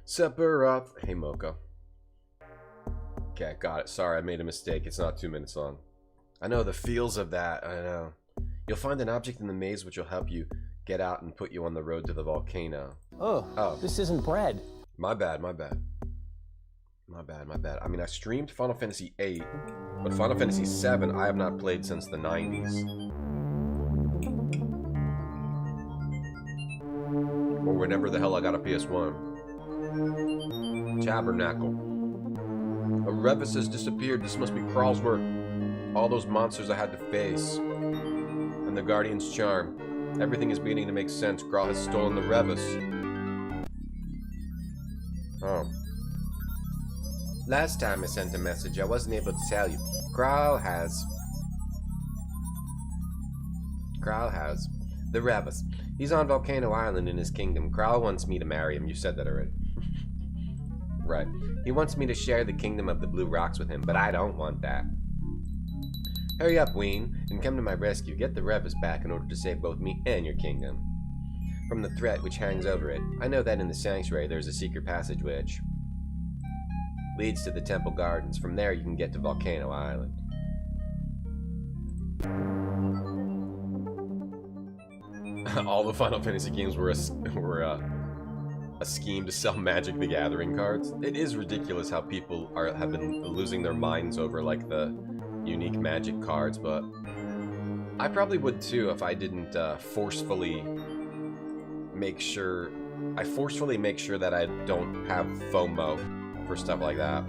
Sephiroth. Hey, Mocha. Okay, got it. Sorry, I made a mistake. It's not 2 minutes long. I know the feels of that. I know. You'll find an object in the maze which will help you get out and put you on the road to the volcano. Oh. This isn't bread. My bad. I mean, I streamed Final Fantasy VIII, but Final Fantasy VII I have not played since the 90s. Or whenever the hell I got a PS1. Tabernacle. A Revis has disappeared. This must be Kral's work. All those monsters I had to face. And the Guardian's charm. Everything is beginning to make sense. Kral has stolen the Revis. Oh. Last time I sent a message, I wasn't able to tell you. Kral has the Revis. He's on Volcano Island in his kingdom. Kral wants me to marry him. You said that already. Right. He wants me to share the kingdom of the Blue Rocks with him, but I don't want that. Hurry up, Ween, and come to my rescue. Get the Revis back in order to save both me and your kingdom from the threat which hangs over it. I know that in the sanctuary there's a secret passage which leads to the temple gardens. From there you can get to Volcano Island. All the Final Fantasy games were a scheme to sell Magic the Gathering cards. It is ridiculous how people have been losing their minds over like the unique Magic cards, but I probably would too if I didn't forcefully make sure that I don't have FOMO for stuff like that.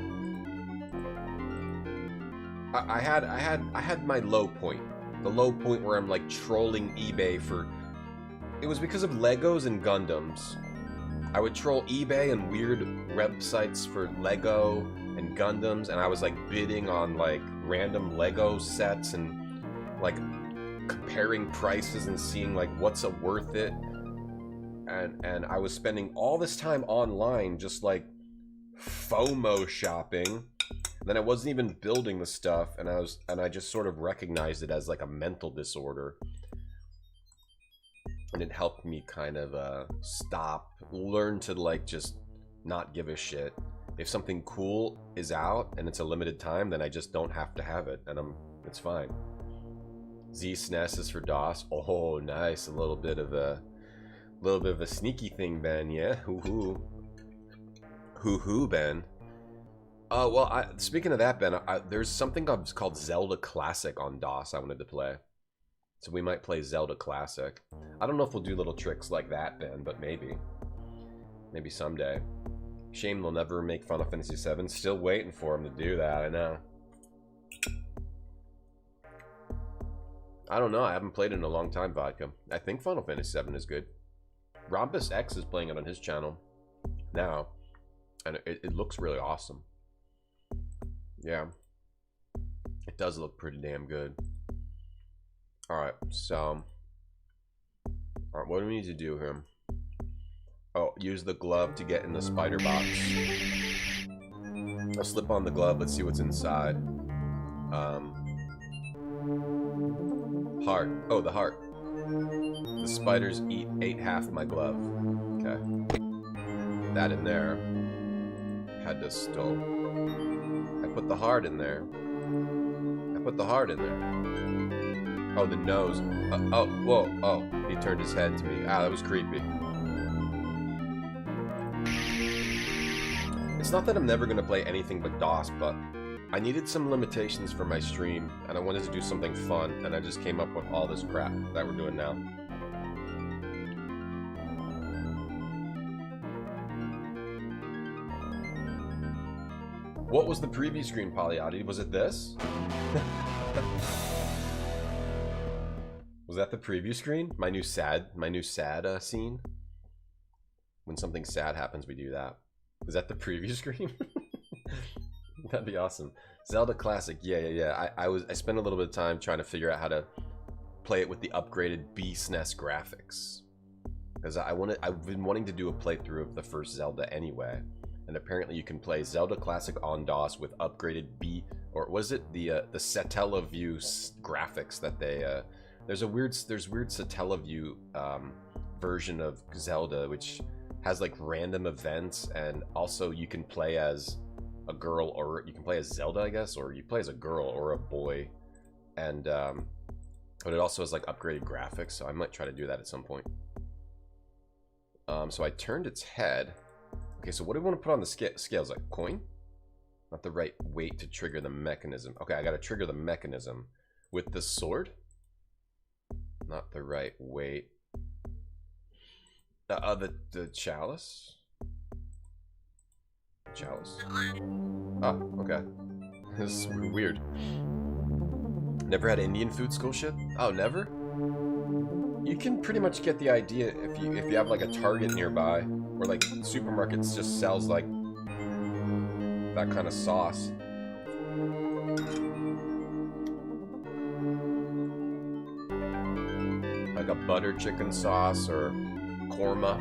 I had my low point. The low point where I'm like trolling eBay for... It was because of Legos and Gundams. I would troll eBay and weird websites for Lego and Gundams, and I was like bidding on like random Lego sets and like comparing prices and seeing like what's worth it. And I was spending all this time online just like FOMO shopping. Then I wasn't even building the stuff, and I just sort of recognized it as like a mental disorder. And it helped me kind of learn to like just not give a shit. If something cool is out and it's a limited time, then I just don't have to have it, and it's fine. Z-SNES is for DOS. Oh, nice. A little bit of a sneaky thing, Ben. Yeah. Hoo hoo, Ben. Well, speaking of that, Ben, there's something called Zelda Classic on DOS I wanted to play. So we might play Zelda Classic. I don't know if we'll do little tricks like that, Ben, but maybe. Maybe someday. Shame they'll never make Final Fantasy VII. Still waiting for them to do that, I know. I don't know, I haven't played it in a long time, Vodka. I think Final Fantasy VII is good. Rompus X is playing it on his channel now. And it looks really awesome. Yeah. It does look pretty damn good. Alright, so... Alright, what do we need to do here? Oh, use the glove to get in the spider box. I'll slip on the glove, let's see what's inside. Heart. Oh, the heart. The spiders ate half my glove. Okay. That in there. Had to stole. I put the heart in there. I put the heart in there. Oh, the nose. Oh, whoa. Oh, he turned his head to me. Ah, that was creepy. It's not that I'm never going to play anything but DOS, but I needed some limitations for my stream, and I wanted to do something fun, and I just came up with all this crap that we're doing now. What was the preview screen, Polyotti? Was it this? Was that the preview screen? My new sad scene? When something sad happens, we do that. Is that the preview screen? That'd be awesome. Zelda Classic, yeah. I spent a little bit of time trying to figure out how to play it with the upgraded SNES graphics. Because I've been wanting to do a playthrough of the first Zelda anyway. And apparently you can play Zelda Classic on DOS with upgraded or was it the Satellaview graphics that they there's weird Satellaview version of Zelda which has like random events, and also you can play as a girl, or you can play as Zelda, I guess, or you play as a girl or a boy, and but it also has like upgraded graphics, so I might try to do that at some point. So I turned its head. Okay, so what do we want to put on the scales? Like coin? Not the right weight to trigger the mechanism. Okay, I gotta trigger the mechanism with the sword. Not the right weight. The chalice? Chalice. Oh, okay. This is weird. Never had Indian food school shit? Oh, never? You can pretty much get the idea if you have like a Target nearby, or like supermarkets just sells like that kind of sauce. Like a butter chicken sauce or korma.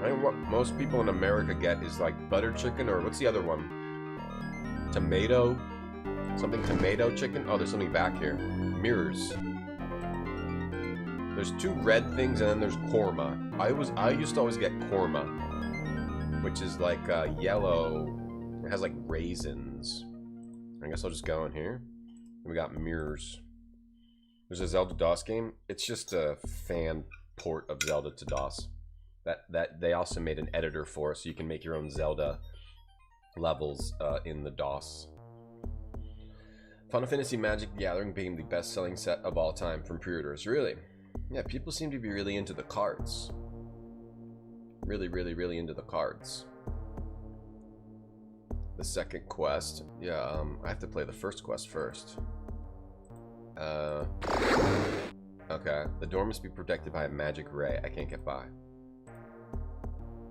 I think what most people in America get is like butter chicken, or what's the other one? Tomato? Something tomato chicken? Oh, there's something back here. Mirrors. There's two red things and then there's korma. I used to always get korma, which is like yellow. It has like raisins. I guess I'll just go in here. We got mirrors. There's a Zelda DOS game. It's just a fan port of Zelda to DOS. That they also made an editor for, so you can make your own Zelda levels in the DOS. Final Fantasy Magic the Gathering being the best-selling set of all time from pre-orders. Really? Yeah, people seem to be really into the cards. Really into the cards. The second quest. Yeah, I have to play the first quest first. Okay. The door must be protected by a magic ray. I can't get by.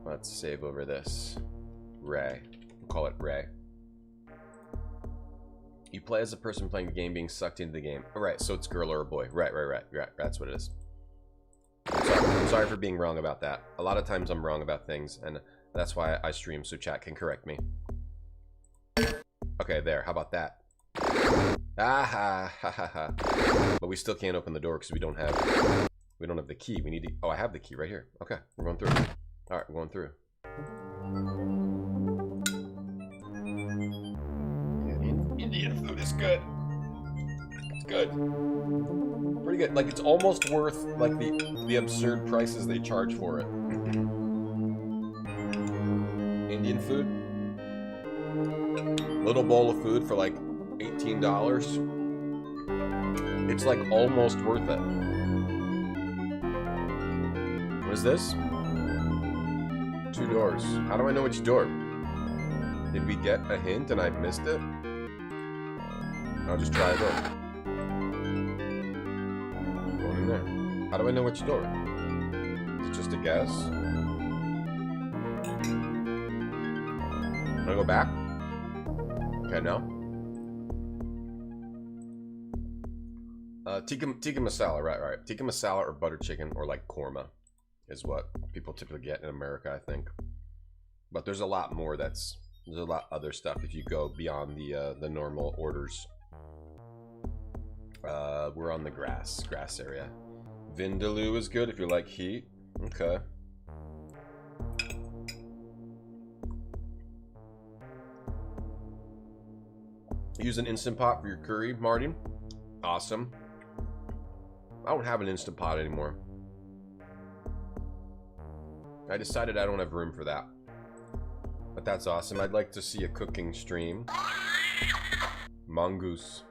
Let's save over this. Ray. We'll call it Ray. You play as a person playing the game being sucked into the game. Alright, so it's girl or a boy. Right. That's what it is. I'm sorry for being wrong about that. A lot of times I'm wrong about things, and that's why I stream, so chat can correct me. Okay, there. How about that? Ah ha ha. But we still can't open the door because we don't have the key. We need to. Oh, I have the key right here. Okay, we're going through. All right, we're going through. Yeah, Indian food is good. It's good. Pretty good. Like, it's almost worth like the absurd prices they charge for it. Indian food. Little bowl of food for like $18. It's like almost worth it. What is this? 2 doors. How do I know which door? Did we get a hint and I missed it? I'll just try it in. Going in there. How do I know which door? Is it just a guess? Can I go back? Okay, no. Tikka masala, right. Tikka masala or butter chicken or like korma is what people typically get in America, I think. But there's a lot more. There's a lot other stuff if you go beyond the normal orders. We're on the grass area. Vindaloo is good if you like heat. Okay. Use an Instant Pot for your curry, Martin. Awesome. I don't have an Instant Pot anymore. I decided I don't have room for that. But that's awesome. I'd like to see a cooking stream. Mongoose.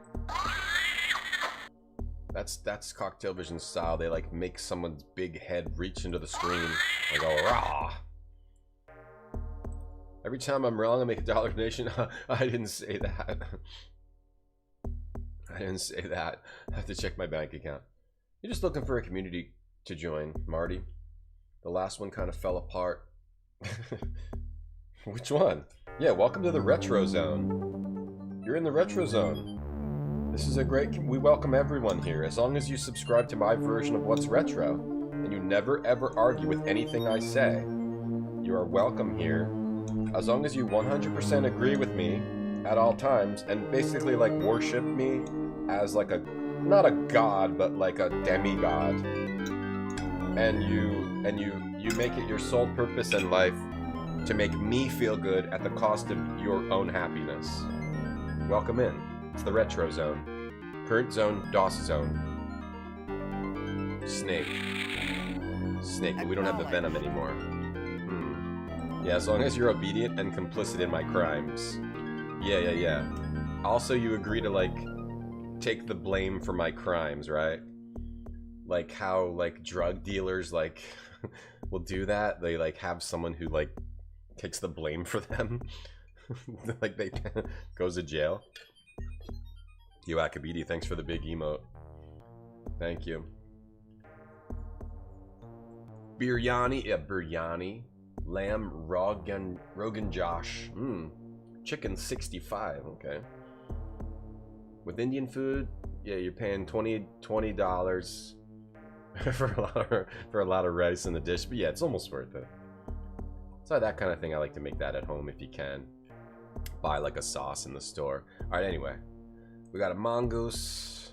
That's Cocktail Vision style. They like make someone's big head reach into the screen. I go, rah! Every time I'm wrong, I make a dollar donation. I didn't say that. I didn't say that. I have to check my bank account. You're just looking for a community to join, Marty. The last one kind of fell apart. Which one? Yeah, welcome to the Retro Zone. You're in the Retro Zone. This is a great... We welcome everyone here, as long as you subscribe to my version of what's retro, and you never ever argue with anything I say. You are welcome here. As long as you 100% agree with me at all times and basically like worship me as like a, not a god, but like a demigod. And you make it your sole purpose in life to make me feel good at the cost of your own happiness. Welcome in. It's the Retro Zone. Current zone, DOS zone. Snake. Snake, but we don't have the venom anymore. Yeah, as long as you're obedient and complicit in my crimes. Yeah. Also, you agree to, like, take the blame for my crimes, right? Like how, like, drug dealers, like, will do that. They, like, have someone who, like, takes the blame for them. Like, they goes to jail. Yo, Akabidi, thanks for the big emote. Thank you. Biryani, yeah, biryani. Lamb Rogan Josh. Chicken 65, okay. With Indian food, yeah, you're paying $20 for a lot of rice in the dish, but yeah, it's almost worth it. So that kind of thing, I like to make that at home if you can. Buy like a sauce in the store. Alright, anyway. We got a mongoose.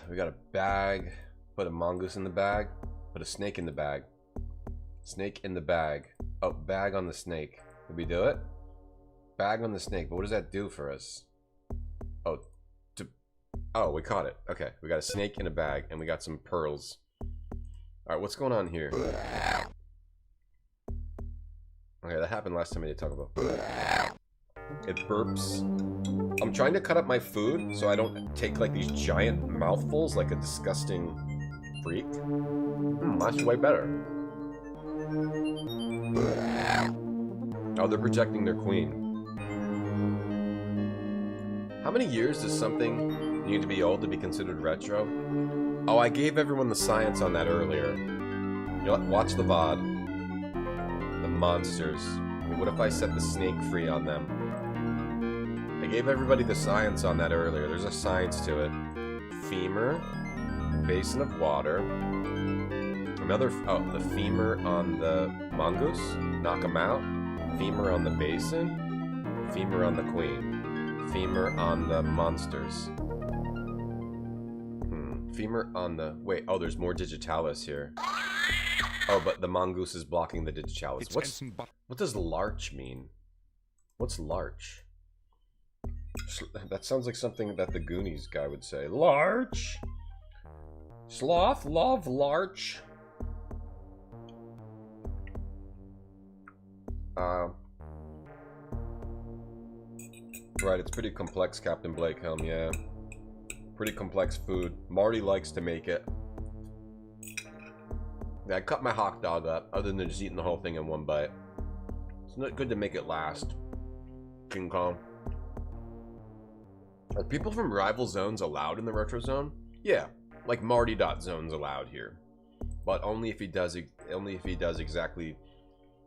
We got a bag. Put a mongoose in the bag. Put a snake in the bag. Snake in the bag. Oh, bag on the snake. Did we do it? Bag on the snake. But what does that do for us? Oh, Oh, we caught it. Okay, we got a snake in a bag, and we got some pearls. Alright, what's going on here? Okay, that happened last time I did Taco Bell. It burps. I'm trying to cut up my food so I don't take like these giant mouthfuls like a disgusting freak. That's way better. Oh, they're protecting their queen. How many years does something need to be old to be considered retro? Oh, I gave everyone the science on that earlier. You know what? Watch the VOD. The monsters. I mean, what if I set the snake free on them? I gave everybody the science on that earlier. There's a science to it. Femur. Basin of water. Another... Oh, the femur on the mongoose. Knock them out. Femur on the basin. Femur on the queen. Femur on the monsters. Femur on the... Wait, oh, there's more digitalis here. Oh, but the mongoose is blocking the digitalis. What does larch mean? What's larch? That sounds like something that the Goonies guy would say. Larch! Sloth love larch. Right, it's pretty complex, Captain Blakehelm, yeah. Pretty complex food. Marty likes to make it. Yeah, I cut my hot dog up, other than just eating the whole thing in one bite. It's not good to make it last. King Kong. Are people from rival zones allowed in the retro zone? Yeah, like Marty.zone's allowed here, but only if he does exactly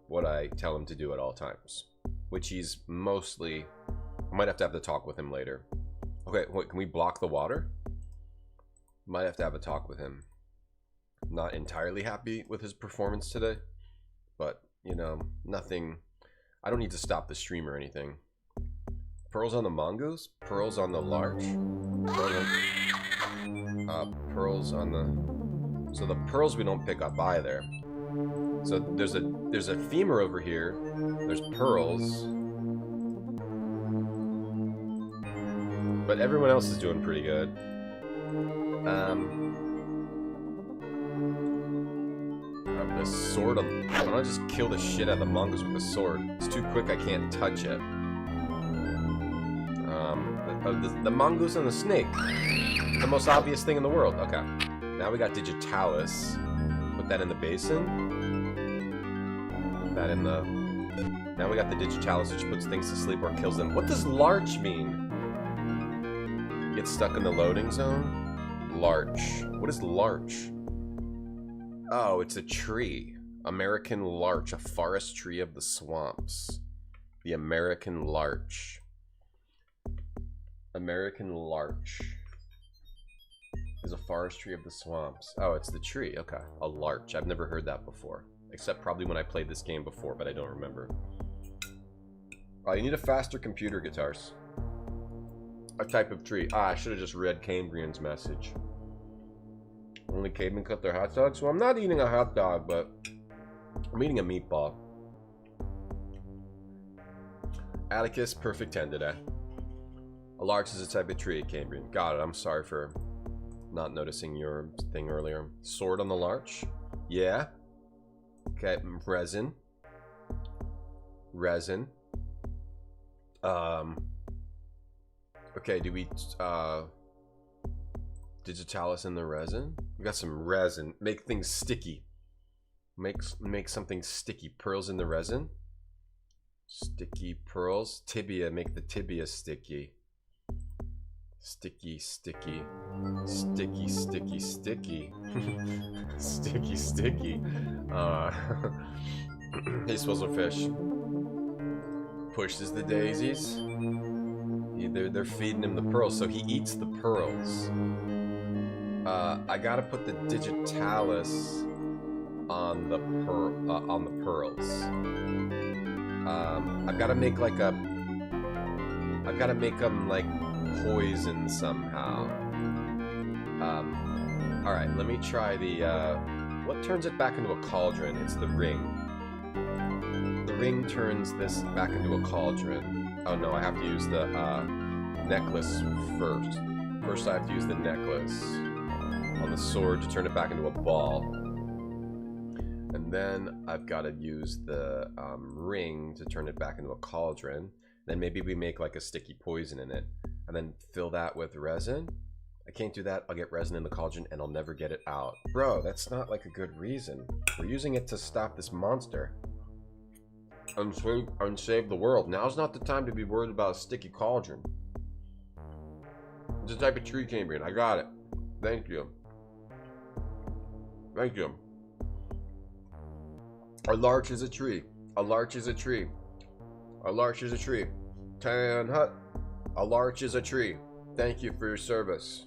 what I tell him to do at all times, which he's mostly. I might have to have the talk with him later. Okay, wait, can we block the water? Might have to have a talk with him. Not entirely happy with his performance today, but you know, nothing. I don't need to stop the stream or anything. Pearls on the mongoose, pearls on the larch, pearls on the. So the pearls we don't pick up either. So there's a femur over here. There's pearls, but everyone else is doing pretty good. The sword on. Why don't I just kill the shit out of the mongoose with the sword? It's too quick. I can't touch it. The mongoose and the snake. The most obvious thing in the world. Okay. Now we got digitalis. Put that in the basin. Put that in the... Now we got the digitalis, which puts things to sleep or kills them. What does larch mean? Get stuck in the loading zone? Larch. What is larch? Oh, it's a tree. American larch. A forest tree of the swamps. The American larch. American larch is a forestry of the swamps. Oh, it's the tree. Okay. A larch. I've never heard that before. Except probably when I played this game before, but I don't remember. Oh, you need a faster computer, Guitars. A type of tree. Ah, I should have just read Cambrian's message. Only cavemen cut their hot dogs? Well, I'm not eating a hot dog, but I'm eating a meatball. Atticus, perfect 10 today. A larch is a type of tree, Cambrian. Got it. I'm sorry for not noticing your thing earlier. Sword on the larch? Yeah. Okay, resin. Resin. Okay, do we digitalis in the resin? We got some resin. Make things sticky. Make something sticky. Pearls in the resin. Sticky pearls. Tibia, make the tibia sticky. Sticky, sticky. Sticky, sticky, sticky. Sticky, sticky. Hey, Swizzlefish. Pushes the daisies. They're feeding him the pearls, so he eats the pearls. I gotta put the digitalis on the pearls. I've gotta make like a. I've gotta make them like poison somehow. All right, let me try the. What turns it back into a cauldron? It's the ring. The ring turns this back into a cauldron. Oh no, I have to use the necklace first. First I have to use the necklace on the sword to turn it back into a ball. And then I've got to use the ring to turn it back into a cauldron. Then maybe we make like a sticky poison in it. And then fill that with resin. I can't do that. I'll get resin in the cauldron and I'll never get it out. Bro, that's not like a good reason. We're using it to stop this monster. Unsave the world. Now's not the time to be worried about a sticky cauldron. It's a type of tree cambion. I got it. Thank you. Thank you. A larch is a tree. A larch is a tree. A larch is a tree. Tan hut. A larch is a tree. Thank you for your service.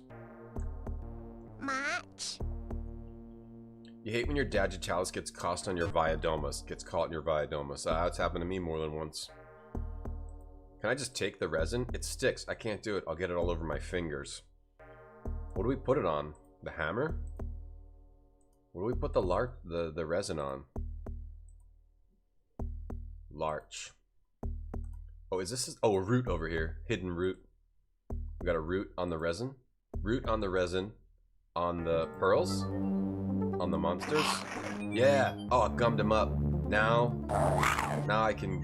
Much. You hate when your Digitalis gets caught on your Viadomus. Gets caught in your Viadomus. It's happened to me more than once. Can I just take the resin? It sticks. I can't do it. I'll get it all over my fingers. What do we put it on? The hammer? What do we put the resin on? Larch. Oh, is this? Oh, a root over here. Hidden root. We got a root on the resin. Root on the resin. On the pearls. On the monsters. Yeah. Oh, I gummed him up. Now I can.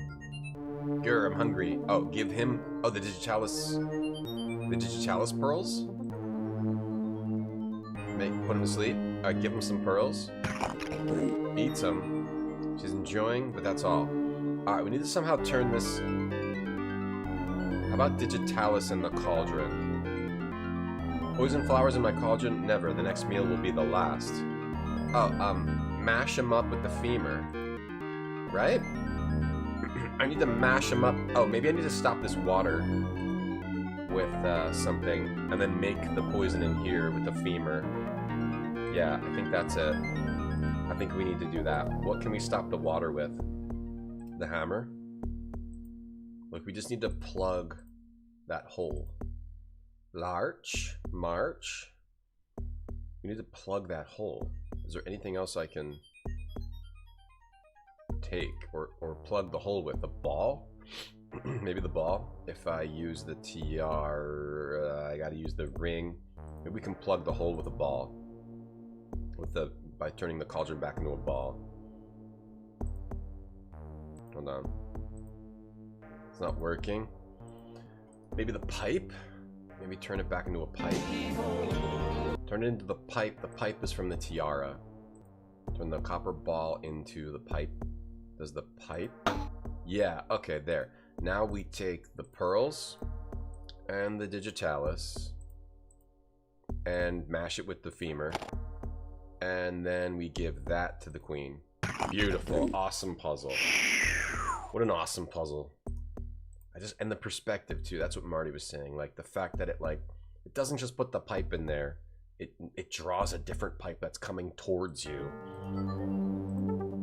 Grr, I'm hungry. Oh, give him. Oh, the Digitalis. The Digitalis pearls. Put him to sleep. Alright, give him some pearls. Eat some. She's enjoying, but that's all. Alright, we need to somehow turn this. How about Digitalis in the cauldron? Poison flowers in my cauldron? Never. The next meal will be the last. Oh, mash him up with the femur. Right? I need to mash him up. Oh, maybe I need to stop this water with something and then make the poison in here with the femur. Yeah, I think that's it. I think we need to do that. What can we stop the water with? The hammer? Look, we just need to plug that hole. Larch, march. We need to plug that hole. Is there anything else I can take or plug the hole with? The ball? Maybe the ball. If I use the TR, I gotta use the ring. Maybe we can plug the hole with a ball. By turning the cauldron back into a ball. Hold on. It's not working. Maybe the pipe? Maybe turn it back into a pipe. Turn it into the pipe. The pipe is from the tiara. Turn the copper ball into the pipe. Does the pipe? Yeah, okay, there. Now we take the pearls and the Digitalis and mash it with the femur. And then we give that to the queen. Beautiful. Awesome puzzle. What an awesome puzzle. And the perspective too. That's what Marty was saying. Like the fact that it doesn't just put the pipe in there. It draws a different pipe that's coming towards you.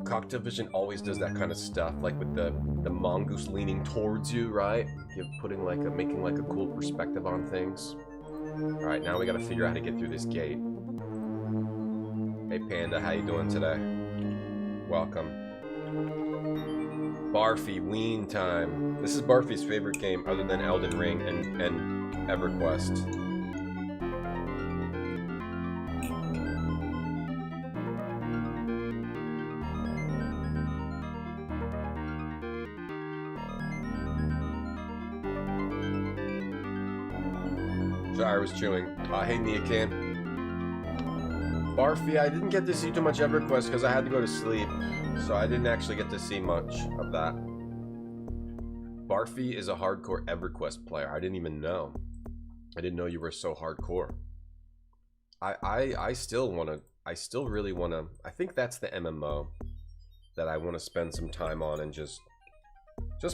Cocktailvision always does that kind of stuff, like with the mongoose leaning towards you, right? Making like a cool perspective on things. All right, now we got to figure out how to get through this gate. Hey Panda, how you doing today? Welcome. Barfy, Ween time. This is Barfy's favorite game other than Elden Ring and EverQuest. Sorry, I was chewing. Hey Neacan. Barfy, I didn't get to see too much EverQuest because I had to go to sleep, so I didn't actually get to see much of that. Barfy is a hardcore EverQuest player. I didn't even know. I didn't know you were so hardcore. I still really wanna. I think that's the MMO that I want to spend some time on and just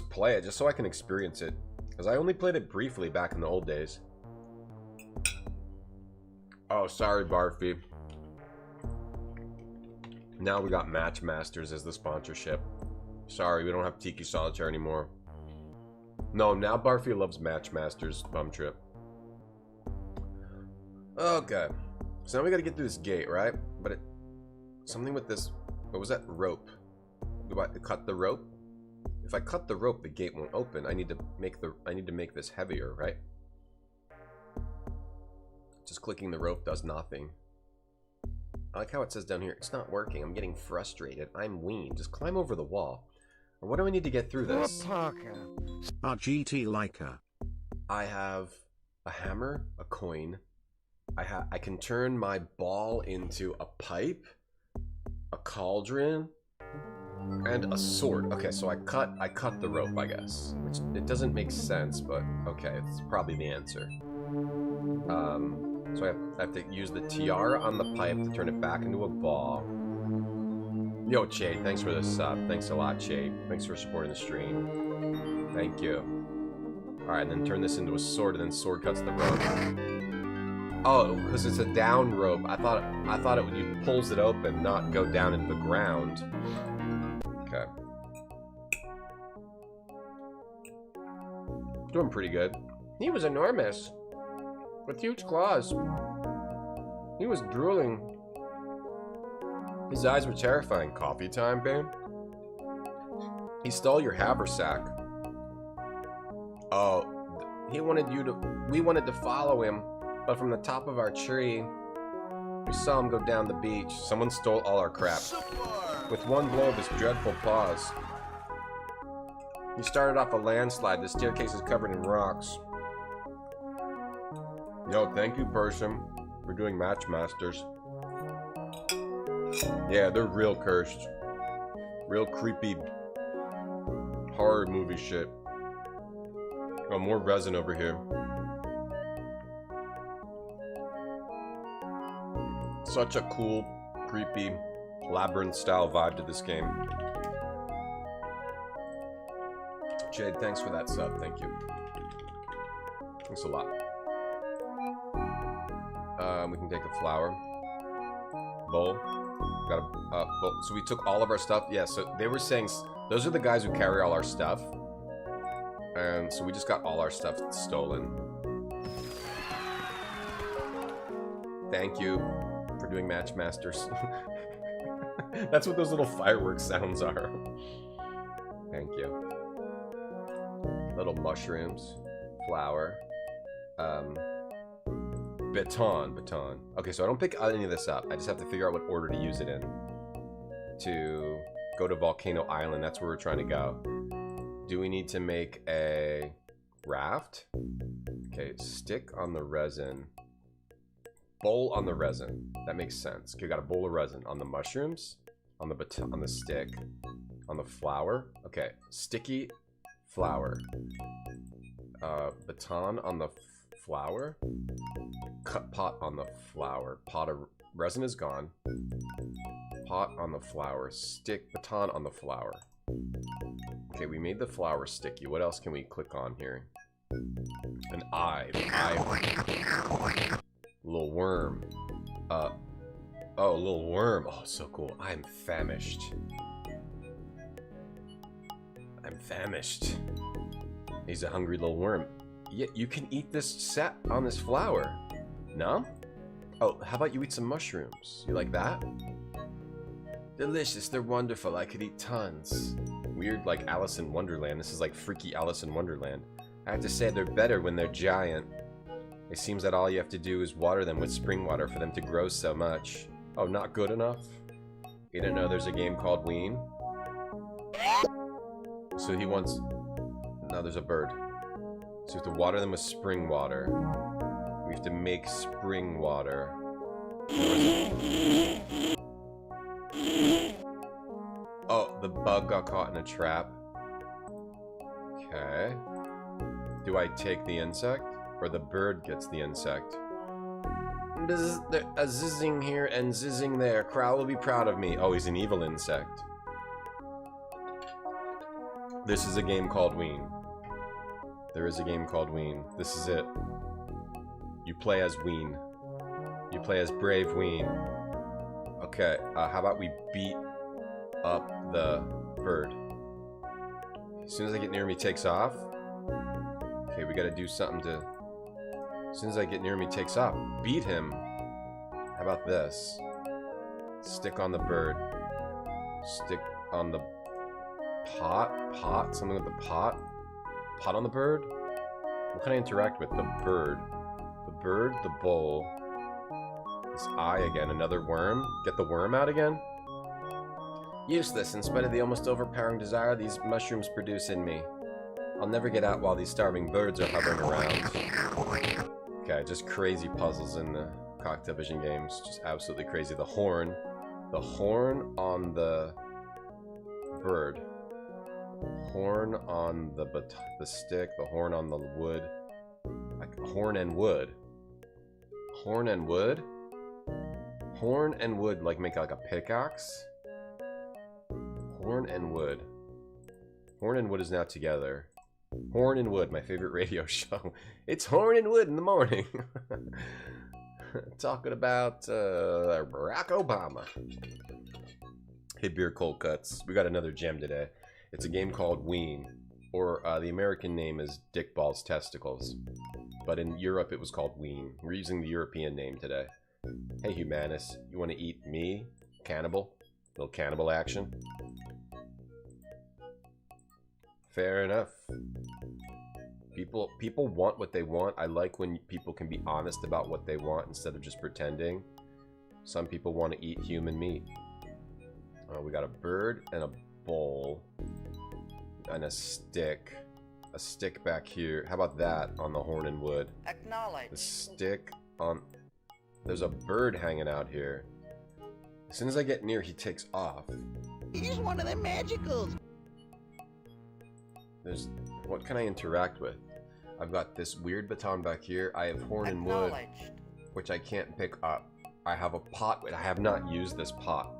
play it, just so I can experience it. Because I only played it briefly back in the old days. Oh, sorry, Barfy. Now we got Match Masters as the sponsorship. Sorry, we don't have Tiki Solitaire anymore. No, now Barfy loves Match Masters. Bum trip. Okay. So now we gotta get through this gate, right? But something with this. What was that? Rope. Do I cut the rope? If I cut the rope, the gate won't open. I need to make this heavier, right? Just clicking the rope does nothing. I like how it says down here, it's not working. I'm getting frustrated. I'm Ween. Just climb over the wall. Or what do I need to get through this? RGT Leica. I have a hammer, a coin. I can turn my ball into a pipe, a cauldron, and a sword. Okay, so I cut the rope, I guess. Which it doesn't make sense, but okay, it's probably the answer. So I have to use the tiara on the pipe to turn it back into a ball. Yo, Chade, thanks for the sub. Thanks a lot, Chade. Thanks for supporting the stream. Thank you. Alright, and then turn this into a sword, and then sword cuts the rope. Oh, because it's a down rope. I thought it would pulls it open, not go down into the ground. Okay. Doing pretty good. He was enormous. With huge claws. He was drooling. His eyes were terrifying. Coffee time, babe? He stole your haversack. Oh, he wanted you to... We wanted to follow him, but from the top of our tree, we saw him go down the beach. Someone stole all our crap. With one blow of his dreadful paws. He started off a landslide. The staircase is covered in rocks. Yo, thank you, person, for doing Matchmasters. Yeah, they're real cursed. Real creepy horror movie shit. Oh, more resin over here. Such a cool, creepy, labyrinth-style vibe to this game. Jade, thanks for that sub. Thank you. Thanks a lot. We can take a flower. Bowl. Got a bowl. So we took all of our stuff. Yeah, so they were saying those are the guys who carry all our stuff. And so we just got all our stuff stolen. Thank you for doing Matchmasters. That's what those little fireworks sounds are. Thank you. Little mushrooms. Flower. Baton. Okay, so I don't pick any of this up. I just have to figure out what order to use it in. To go to Volcano Island. That's where we're trying to go. Do we need to make a raft? Okay, stick on the resin. Bowl on the resin. That makes sense. Okay, we got a bowl of resin. On the mushrooms. On the baton, on the stick. On the flour. Okay, sticky flour. Baton on the flour. Cut pot on the flour. Pot of resin is gone. Pot on the flour. Stick baton on the flour. Okay, we made the flour sticky. What else can we click on here? An eye. Little worm. Oh, a little worm. Oh, so cool. I'm famished. I'm famished. He's a hungry little worm. Yeah, you can eat this set on this flour. No? Oh, how about you eat some mushrooms? You like that? Delicious. They're wonderful. I could eat tons. Weird, like Alice in Wonderland. This is like freaky Alice in Wonderland. I have to say they're better when they're giant. It seems that all you have to do is water them with spring water for them to grow so much. Oh, not good enough? You didn't know there's a game called Ween? So he wants... No, there's a bird. So we have to water them with spring water. We have to make spring water. Oh, the bug got caught in a trap. Okay. Do I take the insect? Or the bird gets the insect? There's a zizzing here and zizzing there. Crow will be proud of me. Oh, he's an evil insect. This is a game called Ween. There is a game called Ween. This is it. You play as Ween. You play as brave Ween. Okay, how about we beat up the bird? As soon as I get near him, he takes off. Okay, we gotta do something to... As soon as I get near him, he takes off. Beat him. How about this? Stick on the bird. Stick on the pot? Pot? Something with the pot? Pot on the bird? What can I interact with? The bird. The bird, the bowl. This eye again. Another worm. Get the worm out again? Useless, in spite of the almost overpowering desire these mushrooms produce in me. I'll never get out while these starving birds are hovering around. Okay, just crazy puzzles in the Cocktail Vision games. Just absolutely crazy. The horn. The horn on the bird. Horn on the stick. The horn on the wood. Like horn and wood. Horn and wood? Horn and wood like make like a pickaxe? Horn and wood. Horn and wood is now together. Horn and Wood, my favorite radio show. It's Horn and Wood in the morning. Talking about Barack Obama. Hey, Beer Cold Cuts. We got another gem today. It's a game called Ween, or the American name is Dick Ball's Testicles. But in Europe, it was called Ween. We're using the European name today. Hey, Humanus, you want to eat me? Cannibal? Little cannibal action? Fair enough. People want what they want. I like when people can be honest about what they want instead of just pretending. Some people want to eat human meat. We got a bird and a bowl and a stick. A stick back here. How about that on the horn and wood? Acknowledge. The stick on... There's a bird hanging out here. As soon as I get near, he takes off. He's one of them magicals. There's... What can I interact with? I've got this weird baton back here. I have horn and wood, which I can't pick up. I have a pot, but I have not used this pot.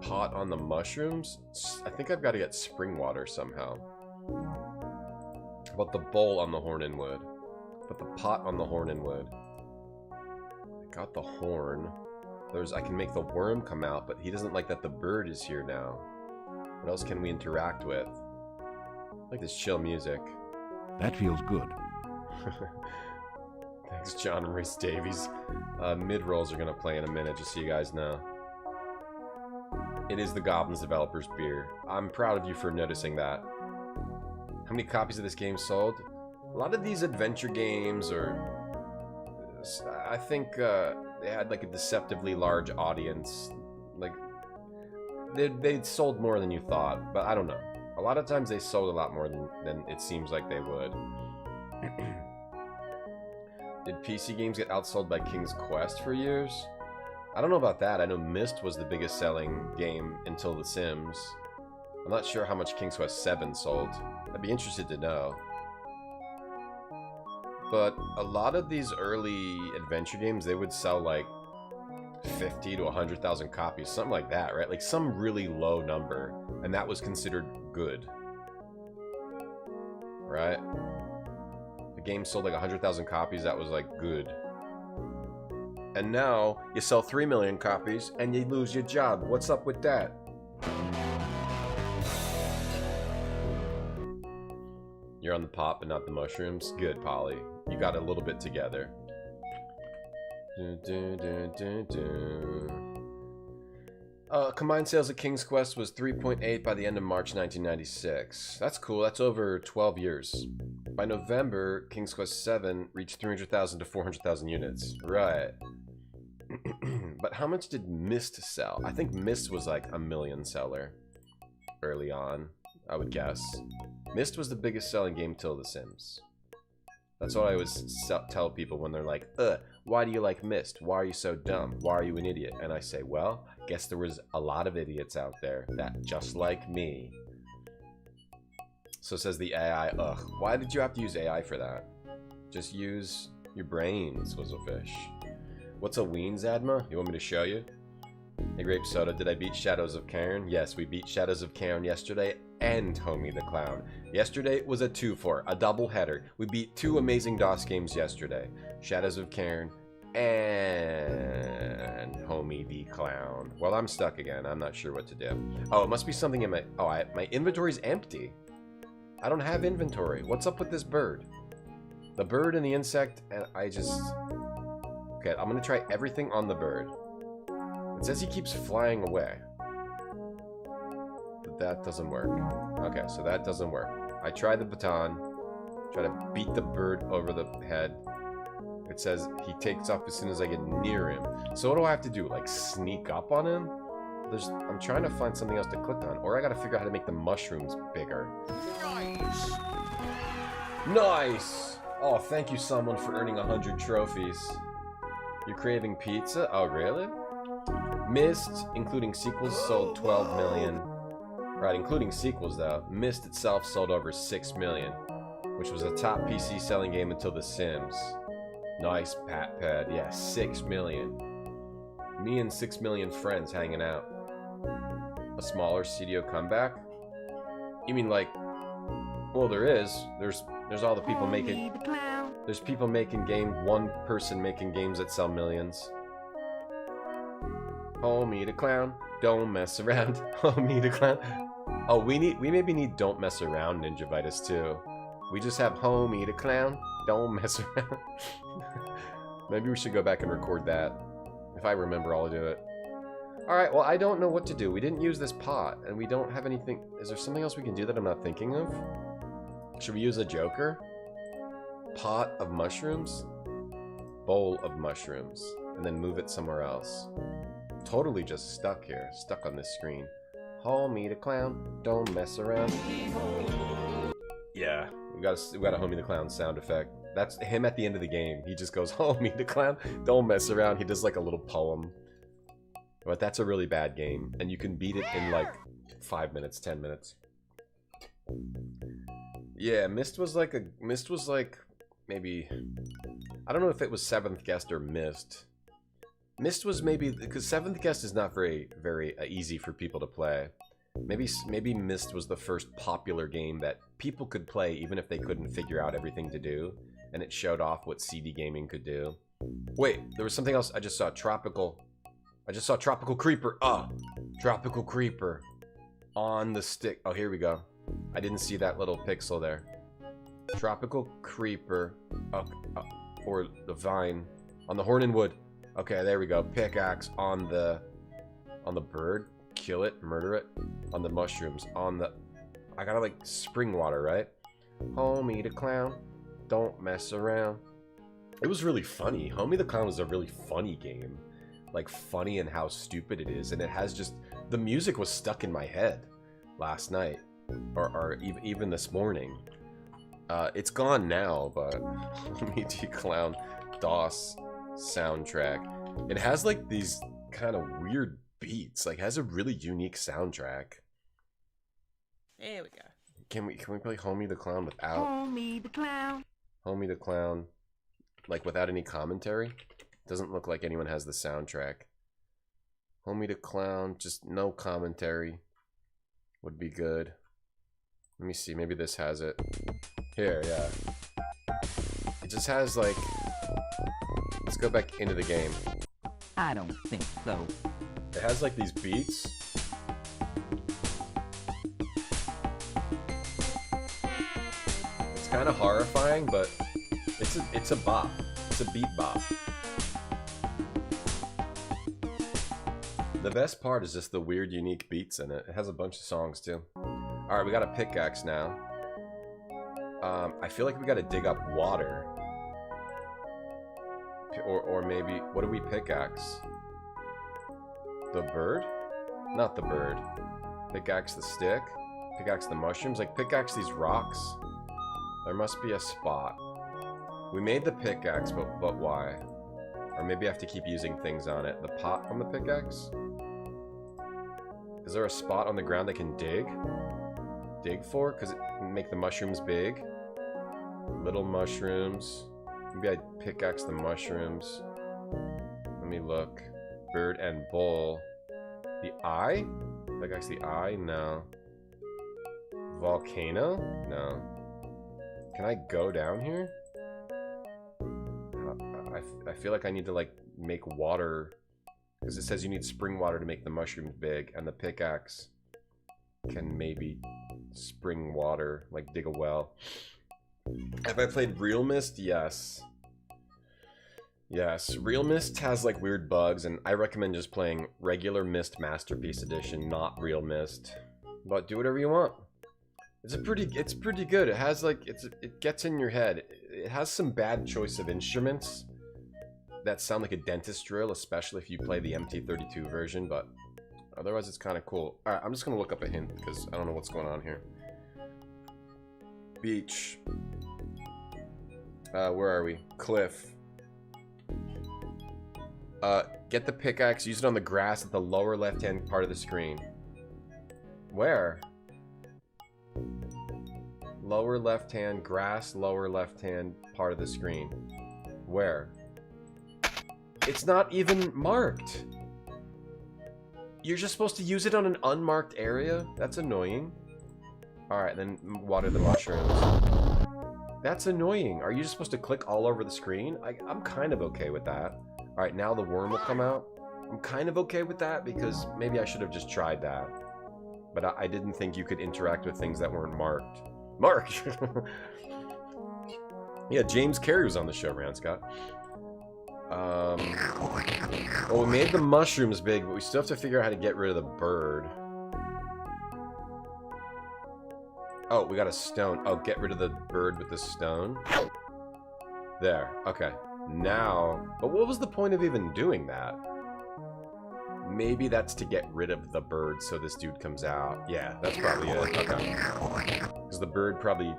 Pot on the mushrooms? I think I've got to get spring water somehow. How about the bowl on the horn and wood? Put the pot on the horn and wood. I got the horn. I can make the worm come out, but he doesn't like that the bird is here now. What else can we interact with? I like this chill music. That feels good. Thanks, John and Rhys Davies. Mid-rolls are going to play in a minute, just so you guys know. It is the Goblins Developers beer. I'm proud of you for noticing that. How many copies of this game sold? A lot of these adventure games, I think they had like a deceptively large audience. Like, they sold more than you thought, but I don't know. A lot of times they sold a lot more than it seems like they would. Did PC games get outsold by King's Quest for years? I don't know about that. I know Myst was the biggest selling game until The Sims. I'm not sure how much King's Quest 7 sold. I'd be interested to know. But a lot of these early adventure games, they would sell like 50 to 100,000 copies, something like that, right? Like some really low number, and that was considered good, right? The game sold like 100,000 copies, that was like good. And now you sell 3 million copies and you lose your job. What's up with that? You're on the pot but not the mushrooms. Good, Polly. You got a little bit together. Combined sales of King's Quest was 3.8 by the end of March 1996. That's cool. That's over 12 years. By November, King's Quest 7 reached 300,000 to 400,000 units. Right. But how much did Myst sell? I think Myst was like a million seller early on, I would guess. Myst was the biggest selling game till The Sims. That's what I always tell people when they're like, why do you like Myst? Why are you so dumb? Why are you an idiot? And I say, well, I guess there was a lot of idiots out there that just like me. So says the AI, ugh. Why did you have to use AI for that? Just use your brains, Swizzlefish. What's a Ween, Zadma? You want me to show you? Hey, Grape Soda, did I beat Shadows of Cairn? Yes, we beat Shadows of Cairn yesterday and Homie the Clown. Yesterday was a 2-for, a double header. We beat 2 amazing DOS games yesterday. Shadows of Cairn and Homie the Clown. Well, I'm stuck again. I'm not sure what to do. Oh, it must be something in my... Oh, my inventory's empty. I don't have inventory. What's up with this bird? The bird and the insect, and I just... Okay, I'm gonna try everything on the bird. It says he keeps flying away. But that doesn't work. Okay, so that doesn't work. I try the baton. Try to beat the bird over the head. It says he takes off as soon as I get near him. So what do I have to do? Like sneak up on him? I'm trying to find something else to click on. Or I gotta figure out how to make the mushrooms bigger. Nice. Nice! Oh, thank you someone for earning 100 trophies. You're craving pizza? Oh, really? Myst, including sequels, sold 12 million. Right, including sequels though. Myst itself sold over 6 million, which was a top PC selling game until The Sims. Nice, Pat Pad. Yeah, 6 million. Me and 6 million friends hanging out. A smaller CDO comeback? You mean like... Well, there is. There's all the people making... There's people making games, one person making games that sell millions. Homie the clown, don't mess around. Homie the clown. Oh, we maybe need don't mess around Ninjavitis too. We just have homie the clown, don't mess around. Maybe we should go back and record that. If I remember, I'll do it. Alright, well, I don't know what to do. We didn't use this pot, and we don't have anything... Is there something else we can do that I'm not thinking of? Should we use a joker? Pot of mushrooms? Bowl of mushrooms. And then move it somewhere else. Totally just stuck here. Stuck on this screen. Homie the clown, don't mess around. Yeah, we got a Homie the Clown sound effect. That's him at the end of the game. He just goes, Homie the Clown, don't mess around. He does like a little poem. But that's a really bad game. And you can beat it in like 5 minutes, 10 minutes. Yeah, Myst was like maybe... I don't know if it was 7th Guest or Myst. Myst was maybe... Because 7th Guest is not very easy for people to play. Maybe Myst was the first popular game that people could play even if they couldn't figure out everything to do. And it showed off what CD gaming could do. Wait, there was something else. I just saw Tropical Creeper. Ah, Tropical Creeper. On the stick. Oh, here we go. I didn't see that little pixel there. Tropical Creeper. Or the vine. On the horn and wood. Okay, there we go. Pickaxe on the bird. Kill it, murder it. On the mushrooms. On the... I gotta like spring water, right? Homie the Clown, don't mess around. It was really funny. Homie the Clown was a really funny game. Like funny in how stupid it is. And it has just... The music was stuck in my head last night. Or even this morning. It's gone now, but... Homie the Clown DOS soundtrack. It has like these kind of weird beats. Like has a really unique soundtrack. There we go. Can we play Homie the Clown without Homie the Clown. Homie the Clown, like without any commentary? Doesn't look like anyone has the soundtrack. Homie the Clown, just no commentary would be good. Let me see, maybe this has it. Here, yeah. It just has like... Let's go back into the game. I don't think so. It has like these beats. It's kind of horrifying, but it's a bop. It's a beat bop. The best part is just the weird, unique beats in it. It has a bunch of songs too. All right, we got a pickaxe now. I feel like we got to dig up water. Or maybe, what do we pickaxe? The bird? Not the bird. Pickaxe the stick? Pickaxe the mushrooms? Like, pickaxe these rocks? There must be a spot. We made the pickaxe, but why? Or maybe I have to keep using things on it. The pot on the pickaxe? Is there a spot on the ground I can dig? Dig for? Because it can make the mushrooms big? Little mushrooms. Maybe I pickaxe the mushrooms. Let me look. Bird and bull. The eye? Pickaxe the eye? No. Volcano? No. Can I go down here? I feel like I need to like make water. Because it says you need spring water to make the mushrooms big. And the pickaxe can maybe spring water. Like dig a well. Have I played Real Myst? Yes. Yes, Real Myst has like weird bugs, and I recommend just playing regular Myst Masterpiece Edition, not Real Myst. But do whatever you want. It's pretty good. It has like it gets in your head. It has some bad choice of instruments, that sound like a dentist drill, especially if you play the MT32 version, but otherwise it's kind of cool. Alright, I'm just gonna look up a hint, because I don't know what's going on here. Beach. Where are we? Cliff. Get the pickaxe, use it on the grass at the lower left-hand part of the screen. Where? Lower left-hand, grass, lower left-hand part of the screen. Where? It's not even marked. You're just supposed to use it on an unmarked area? That's annoying. Alright, then water the mushrooms. That's annoying. Are you just supposed to click all over the screen? I'm kind of okay with that. Alright, now the worm will come out. I'm kind of okay with that because maybe I should have just tried that. But I didn't think you could interact with things that weren't marked. Marked! Yeah, James Carey was on the show, Rand Scott. Well, we made the mushrooms big, but we still have to figure out how to get rid of the bird. Oh, we got a stone. Oh, get rid of the bird with the stone. There. Okay. Now... But what was the point of even doing that? Maybe that's to get rid of the bird so this dude comes out. Yeah, that's probably it. Okay. Because the bird probably...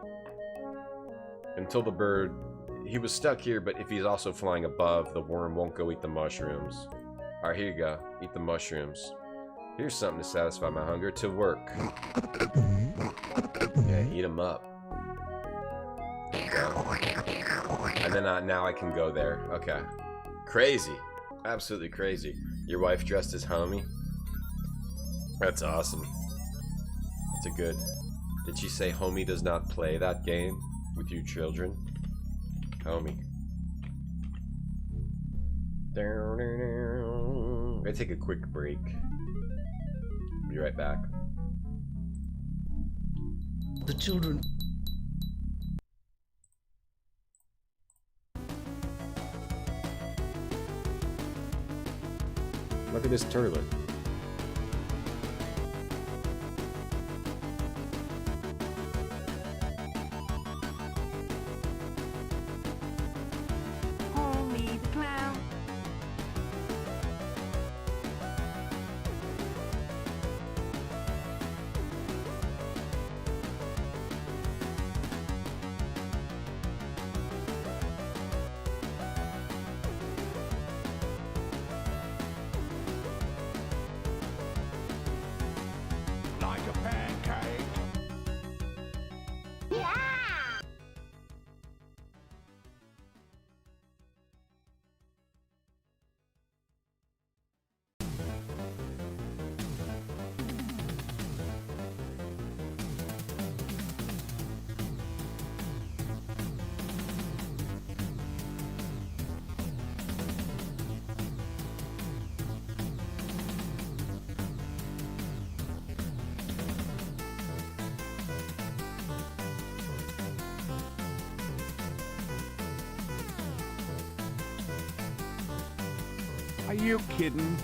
Until the bird... He was stuck here, but if he's also flying above, the worm won't go eat the mushrooms. Alright, here you go. Eat the mushrooms. Here's something to satisfy my hunger. To work. Yeah, eat them up. There you go. And then now I can go there. Okay. Crazy. Absolutely crazy. Your wife dressed as Homie? That's awesome. That's a good... Did she say Homie does not play that game with you children? Homie. I'm gonna take a quick break. Be right back. The children. Look at this turlet. Homie the clown. Like a pancake. Are you kidding?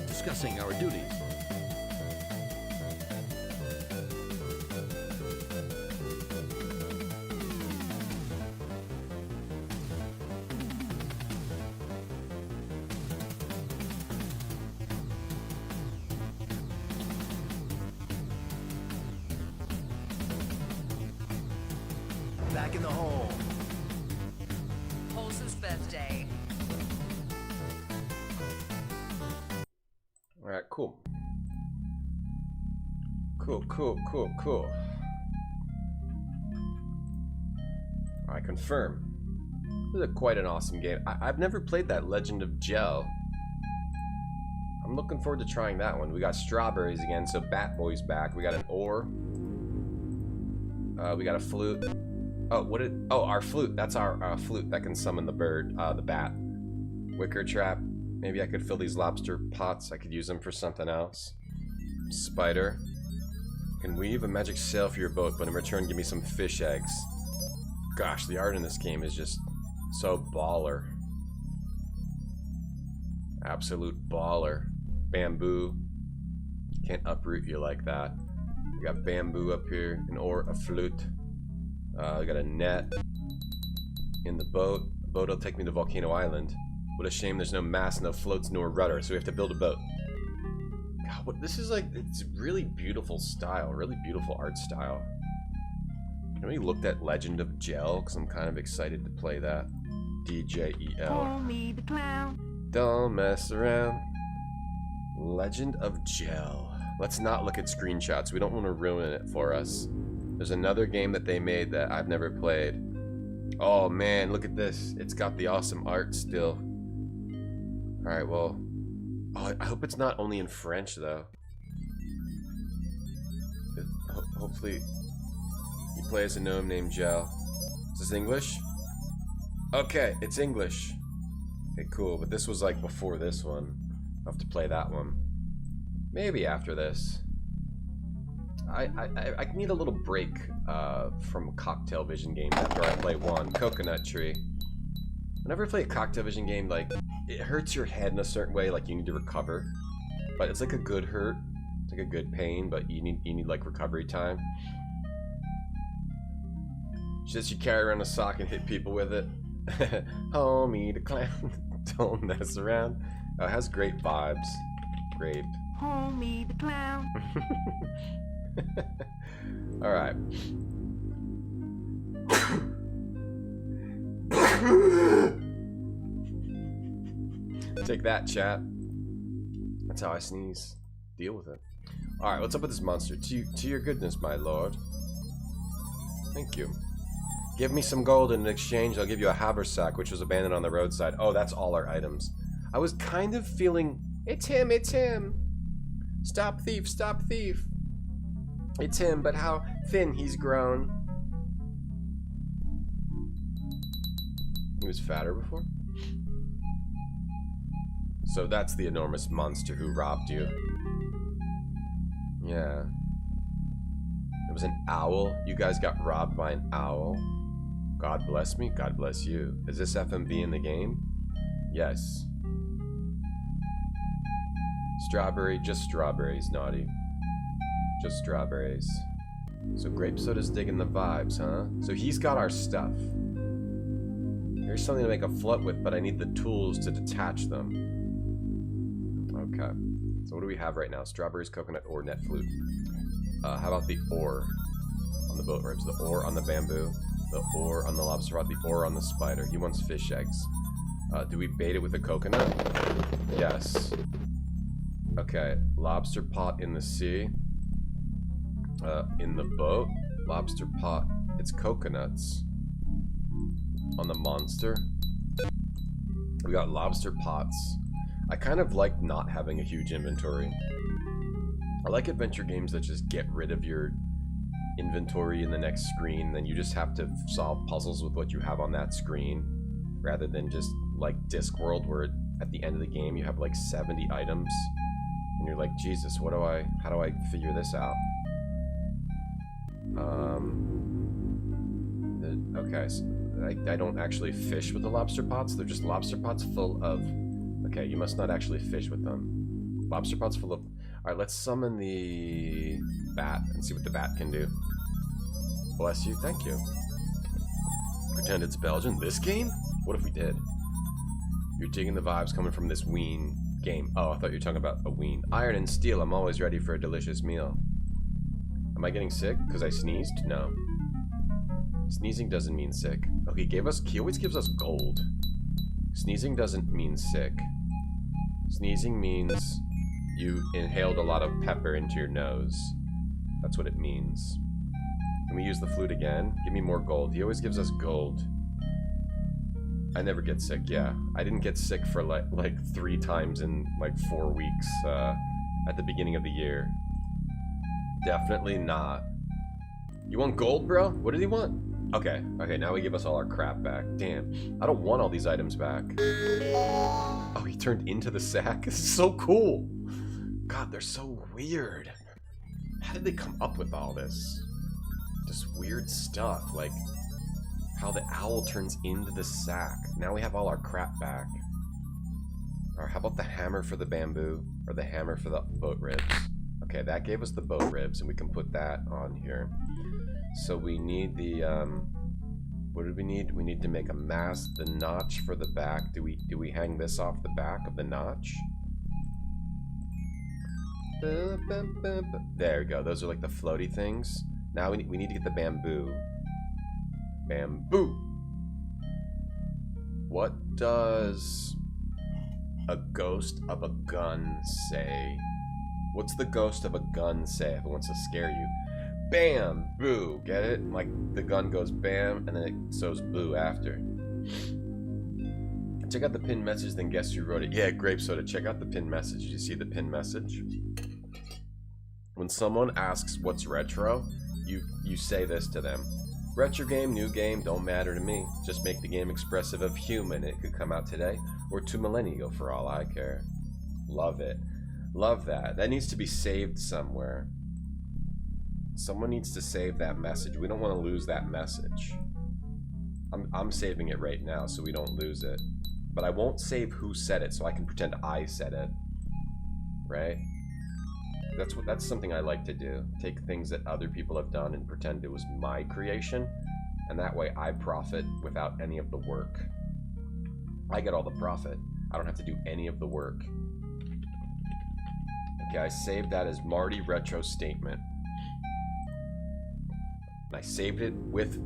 Discussing our duties. Back in the hole. Olsen's birthday. Alright, cool. Cool. I confirm. This is quite an awesome game. I've never played that Legend of Gel. I'm looking forward to trying that one. We got strawberries again, so Bat Boy's back. We got an ore. We got a flute. Oh, our flute. That's our flute that can summon the bird, the bat. Wicker trap. Maybe I could fill these lobster pots. I could use them for something else. Spider. Can weave a magic sail for your boat, but in return give me some fish eggs. Gosh, the art in this game is just so baller. Absolute baller. Bamboo. Can't uproot you like that. We got bamboo up here, an oar, a flute. We got a net in the boat. The boat will take me to Volcano Island. What a shame there's no mast, no floats, nor rudder, so we have to build a boat. God, what this is like, it's really beautiful style, really beautiful art style. Have you looked at Legend of Gel? Because I'm kind of excited to play that. DJEL. Call me the clown. Don't mess around. Legend of Gel. Let's not look at screenshots. We don't want to ruin it for us. There's another game that they made that I've never played. Oh man, look at this. It's got the awesome art still. Alright, well. Oh, I hope it's not only in French though. Hopefully you play as a gnome named Gel. Is this English? Okay, it's English. Okay, cool. But this was like before this one. I'll have to play that one. Maybe after this. I need a little break from Cocktail Vision games after I play one. Coconut Tree. Whenever I play a Cocktail Vision game, like, it hurts your head in a certain way, like you need to recover. But it's like a good hurt. It's like a good pain, but you need like recovery time. Just you carry around a sock and hit people with it. Homie the clown. Don't mess around. Oh, it has great vibes. Great. Homie the clown. Alright. Take that, chat. That's how I sneeze. Deal with it. Alright, what's up with this monster? To your goodness, my lord. Thank you. Give me some gold, and in exchange I'll give you a haversack, which was abandoned on the roadside. Oh, that's all our items. I was kind of feeling... It's him, it's him! Stop thief, stop thief! It's him, but how thin he's grown. He was fatter before? So that's the enormous monster who robbed you. Yeah. It was an owl? You guys got robbed by an owl? God bless me, God bless you. Is this FMV in the game? Yes. Strawberry, just strawberries, naughty. Just strawberries. So grape soda's digging the vibes, huh? So he's got our stuff. Here's something to make a float with, but I need the tools to detach them. Okay. So what do we have right now? Strawberries, coconut, ore, net, flute. How about the ore on the boat ribs? The ore on the bamboo. The ore on the lobster rod. The ore on the spider. He wants fish eggs. Do we bait it with a coconut? Yes. Okay. Lobster pot in the sea. In the boat. Lobster pot. It's coconuts. On the monster. We got lobster pots. I kind of like not having a huge inventory. I like adventure games that just get rid of your inventory in the next screen, then you just have to solve puzzles with what you have on that screen, rather than just like Discworld, where at the end of the game you have like 70 items, and you're like, Jesus, how do I figure this out? Okay, so I don't actually fish with the lobster pots. They're just lobster pots full of... Okay, you must not actually fish with them. Lobster pots full of... Alright, let's summon the bat and see what the bat can do. Bless you, thank you. Pretend it's Belgian. This game? What if we did? You're digging the vibes coming from this Ween game. Oh, I thought you were talking about a Ween. Iron and steel, I'm always ready for a delicious meal. Am I getting sick because I sneezed? No. Sneezing doesn't mean sick. Oh, he always gives us gold. Sneezing doesn't mean sick. Sneezing means you inhaled a lot of pepper into your nose. That's what it means. Can we use the flute again? Give me more gold. He always gives us gold. I never get sick, yeah. I didn't get sick for like 3 times in like 4 weeks at the beginning of the year. Definitely not. You want gold, bro? What did he want? Okay, now he give us all our crap back. Damn, I don't want all these items back. Oh, he turned into the sack? This is so cool. God, they're so weird. How did they come up with all this? Just weird stuff, like how the owl turns into the sack. Now we have all our crap back. Or how about the hammer for the bamboo? Or the hammer for the boat ribs? Okay, that gave us the boat ribs, and we can put that on here. So we need the, what do we need? We need to make a mast, the notch for the back. Do we hang this off the back of the notch? There we go. Those are like the floaty things. Now we need to get the bamboo. Bamboo! What does a ghost of a gun say? What's the ghost of a gun say if it wants to scare you? Bam! Boo! Get it? Like the gun goes bam, and then it sows boo after. Check out the pinned message, then guess who wrote it. Yeah, Grape Soda, check out the pinned message. Did you see the pinned message? When someone asks what's retro, you say this to them. Retro game, new game, don't matter to me. Just make the game expressive of human. It could come out today or 2 millennia ago for all I care. Love it. Love that. That needs to be saved somewhere. Someone needs to save that message. We don't want to lose that message. I'm saving it right now so we don't lose it. But I won't save who said it so I can pretend I said it. Right? That's something I like to do. Take things that other people have done and pretend it was my creation. And that way I profit without any of the work. I get all the profit. I don't have to do any of the work. Okay, I saved that as Marty Retro Statement. And I saved it with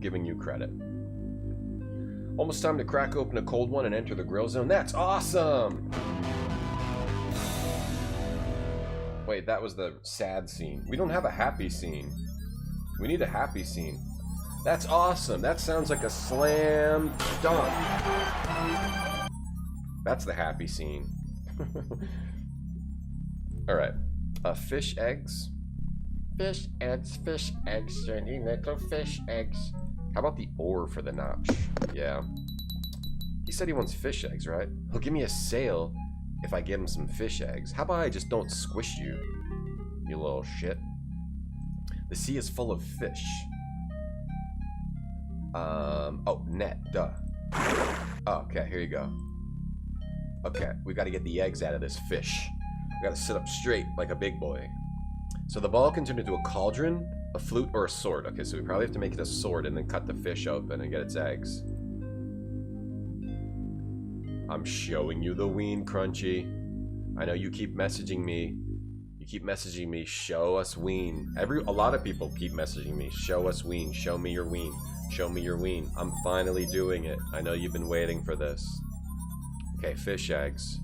giving you credit. Almost time to crack open a cold one and enter the grill zone. That's awesome! Wait, that was the sad scene. We don't have a happy scene. We need a happy scene. That's awesome. That sounds like a slam dunk. That's the happy scene. Alright. Fish eggs. Fish eggs, shiny little fish eggs. How about the ore for the notch? Yeah. He said he wants fish eggs, right? He'll give me a sale if I give him some fish eggs. How about I just don't squish you, you little shit? The sea is full of fish. Oh, net, duh. Oh, okay, here you go. Okay, we gotta get the eggs out of this fish. We gotta sit up straight like a big boy. So the ball can turn into a cauldron, a flute, or a sword. Okay, so we probably have to make it a sword and then cut the fish open and get its eggs. I'm showing you the Ween, Crunchy. I know you keep messaging me. You keep messaging me, show us Ween. A lot of people keep messaging me, show us Ween, show me your Ween, show me your Ween. I'm finally doing it. I know you've been waiting for this. Okay, fish eggs.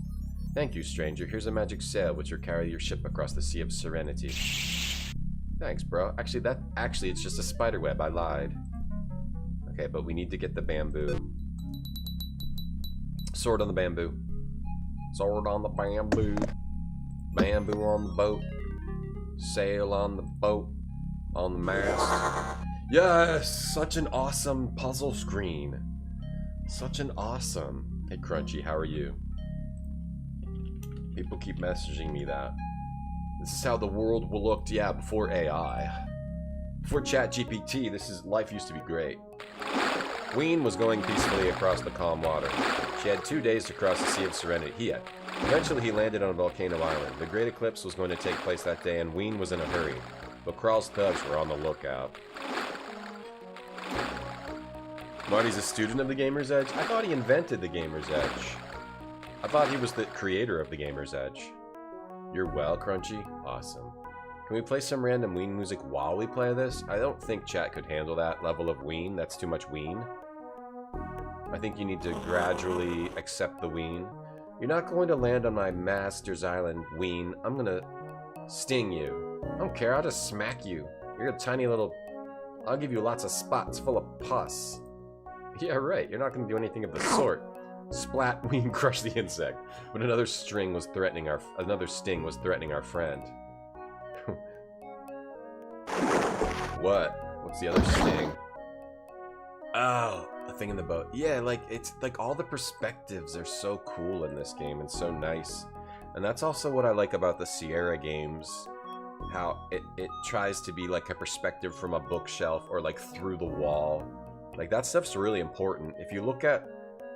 Thank you, stranger. Here's a magic sail which will carry your ship across the Sea of Serenity. Thanks, bro. Actually, it's just a spider web. I lied. Okay, but we need to get the bamboo. Sword on the bamboo. Sword on the bamboo. Bamboo on the boat. Sail on the boat. On the mast. Yes! Such an awesome puzzle screen. Such an awesome. Hey, Crunchy, how are you? People keep messaging me that. This is how the world will look, yeah, before AI. Before ChatGPT, life used to be great. Ween was going peacefully across the calm water. She had 2 days to cross the Sea of Serenity. Eventually he landed on Volcano Island. The Great Eclipse was going to take place that day, and Ween was in a hurry. But Kral's thugs were on the lookout. Marty's a student of the Gamer's Edge? I thought he invented the Gamer's Edge. I thought he was the creator of the Gamer's Edge. You're well, Crunchy? Awesome. Can we play some random Ween music while we play this? I don't think chat could handle that level of Ween. That's too much Ween. I think you need to gradually accept the Ween. You're not going to land on my master's island, Ween. I'm gonna sting you. I don't care, I'll just smack you. You're a tiny little... I'll give you lots of spots full of pus. Yeah, right. You're not gonna do anything of the sort. Splat, Ween crushed the insect. But another sting was threatening our friend. What? What's the other sting? Oh, a thing in the boat. Yeah, like, it's like all the perspectives are so cool in this game and so nice. And that's also what I like about the Sierra games. How it tries to be like a perspective from a bookshelf or like through the wall. Like, that stuff's really important. If you look at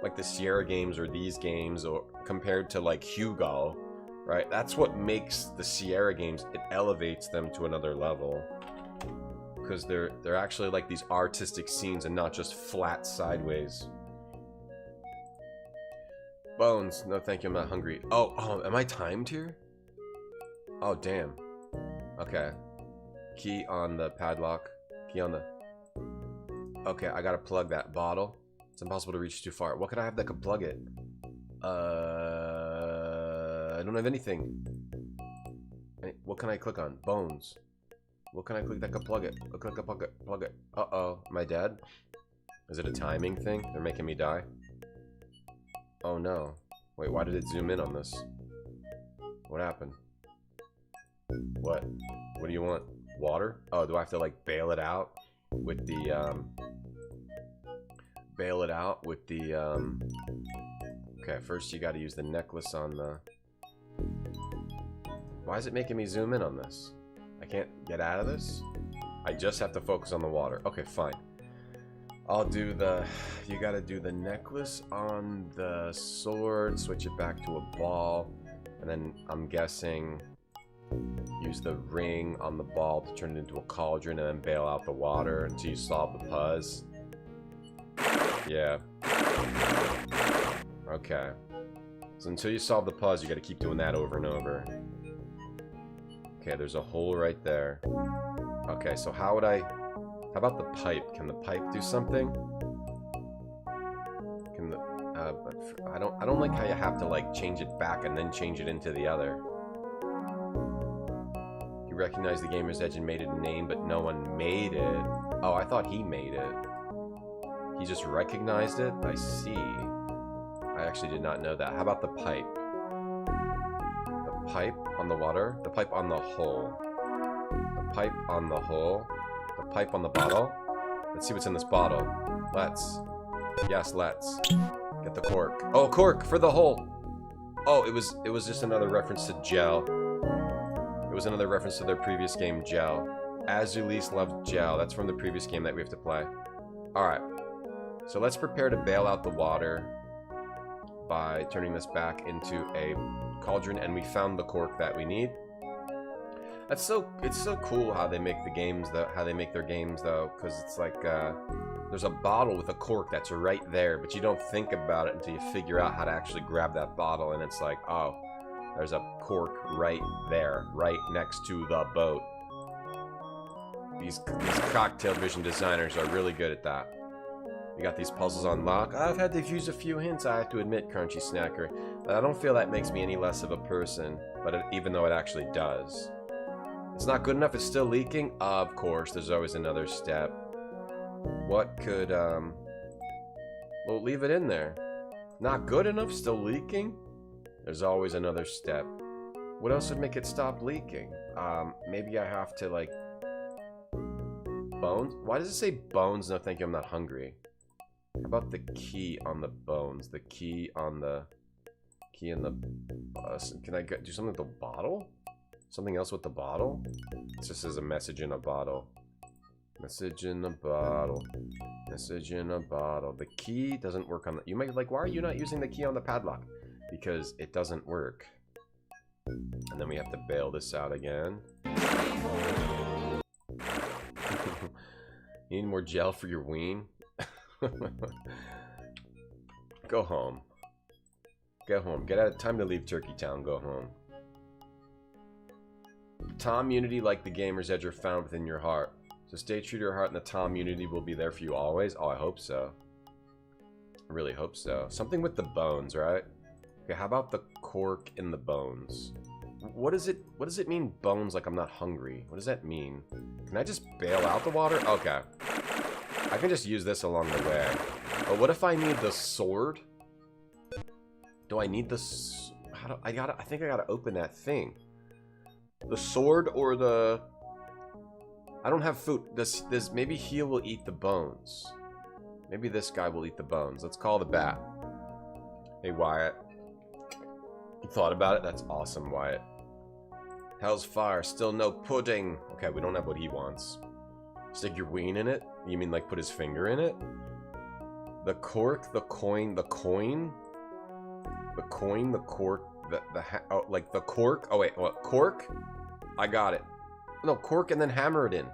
like the Sierra games or these games, or compared to like Hugo, right? That's what makes the Sierra games, it elevates them to another level. Because they're actually like these artistic scenes and not just flat sideways. Bones, no thank you, I'm not hungry. Oh, am I timed here? Oh, damn. Okay. Key on the padlock. Key on the... Okay, I gotta plug that bottle. It's impossible to reach too far. What could I have that could plug it? I don't have anything. What can I click on? Bones. What can I click that could plug it? Click a plug it. Plug it. Uh-oh. Am I dead? Is it a timing thing? They're making me die? Oh no. Wait, why did it zoom in on this? What happened? What? What do you want? Water? Oh, do I have to like bail it out with the Okay, first you gotta use the necklace on the... Why is it making me zoom in on this? I can't get out of this? I just have to focus on the water. Okay, fine. I'll do the... You gotta do the necklace on the sword, switch it back to a ball, and then I'm guessing use the ring on the ball to turn it into a cauldron and then bail out the water until you solve the puzz. Yeah. Okay. So until you solve the puzz, you gotta keep doing that over and over. Okay, there's a hole right there. Okay, so how would I... How about the pipe? Can the pipe do something? Can the... I don't like how you have to, like, change it back and then change it into the other. You recognize the Gamer's Edge and made it a name, but no one made it. Oh, I thought he made it. He just recognized it? I see. I actually did not know that. How about the pipe? The pipe on the water? The pipe on the hole. The pipe on the hole. The pipe on the bottle. Let's see what's in this bottle. Let's. Yes, let's. Get the cork. Oh, cork for the hole! Oh, it was just another reference to gel. It was another reference to their previous game, Gel. Azulis loved Gel. That's from the previous game that we have to play. Alright. So let's prepare to bail out the water by turning this back into a cauldron, and we found the cork that we need. It's so cool how they make the games, how they make their games though, because it's like there's a bottle with a cork that's right there, but you don't think about it until you figure out how to actually grab that bottle, and it's like, oh, there's a cork right there, right next to the boat. These cocktail vision designers are really good at that. You got these puzzles on lock. I've had to use a few hints, I have to admit, Crunchy Snacker. But I don't feel that makes me any less of a person, but even though it actually does. It's not good enough, it's still leaking? Of course, there's always another step. What could, well, leave it in there. Not good enough, still leaking? There's always another step. What else would make it stop leaking? Maybe I have to, like... Bones? Why does it say bones? No, thank you, I'm not hungry. How about the key on the bones? The key on the... Key in the... can I do something with the bottle? Something else with the bottle? It just says a message in a bottle. Message in a bottle. Message in a bottle. The key doesn't work on the... You might be like, why are you not using the key on the padlock? Because it doesn't work. And then we have to bail this out again. You need more gel for your ween? Go home. Go home. Get out. Time to leave Turkey Town. Go home. Tom unity like the Gamer's Edge are found within your heart. So stay true to your heart and the Tom unity will be there for you always. Oh, I hope so. I really hope so. Something with the bones, right? Okay, how about the cork in the bones? What does it mean, bones, like I'm not hungry? What does that mean? Can I just bail out the water? Okay. I can just use this along the way. But what if I need the sword? Do I need this? I think I gotta open that thing. The sword or the... I don't have food. This maybe he will eat the bones. Maybe this guy will eat the bones. Let's call the bat. Hey, Wyatt. You thought about it? That's awesome, Wyatt. Hell's fire, still no pudding. Okay, we don't have what he wants. Stick your ween in it? You mean like put his finger in it? The cork, the coin, the coin? The coin, the cork, oh, like the cork. Oh wait, what? Cork? I got it. No, cork and then hammer it in.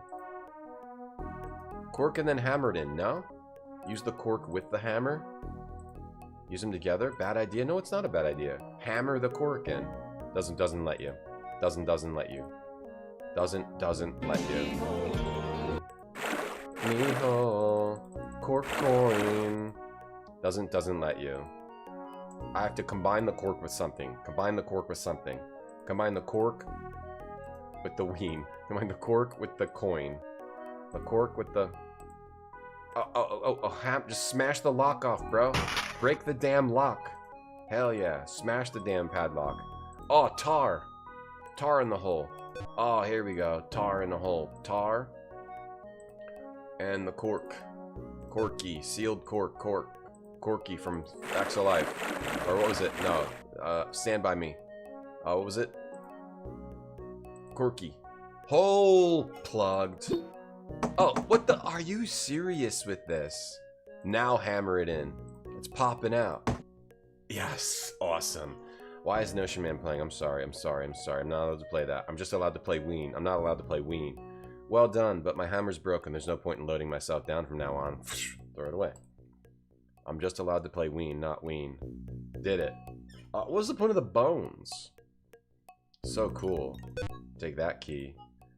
Cork and then hammer it in. No? Use the cork with the hammer. Use them together. Bad idea? No, it's not a bad idea. Hammer the cork in. Doesn't let you. Doesn't let you. Doesn't let you. Mijo. Cork coin. Doesn't let you. I have to combine the cork with something. Combine the cork with something. Combine the cork with the ween. Combine the cork with the coin. The cork with the... just smash the lock off, bro. Break the damn lock. Hell yeah. Smash the damn padlock. Oh, tar. Tar in the hole. Oh, here we go. Tar in the hole. Tar. And the cork. Corky. Sealed cork. Corky from Facts of Life. Or what was it? No. Stand By Me. What was it? Corky. Hole plugged. Oh, what the? Are you serious with this? Now hammer it in. It's popping out. Yes. Awesome. Why is Notion Man playing? I'm sorry. I'm not allowed to play that. I'm just allowed to play Ween. I'm not allowed to play Ween. Well done, but my hammer's broken. There's no point in loading myself down from now on. Throw it away. I'm just allowed to play Ween, not Ween. Did it. What was the point of the bones? So cool. Take that key.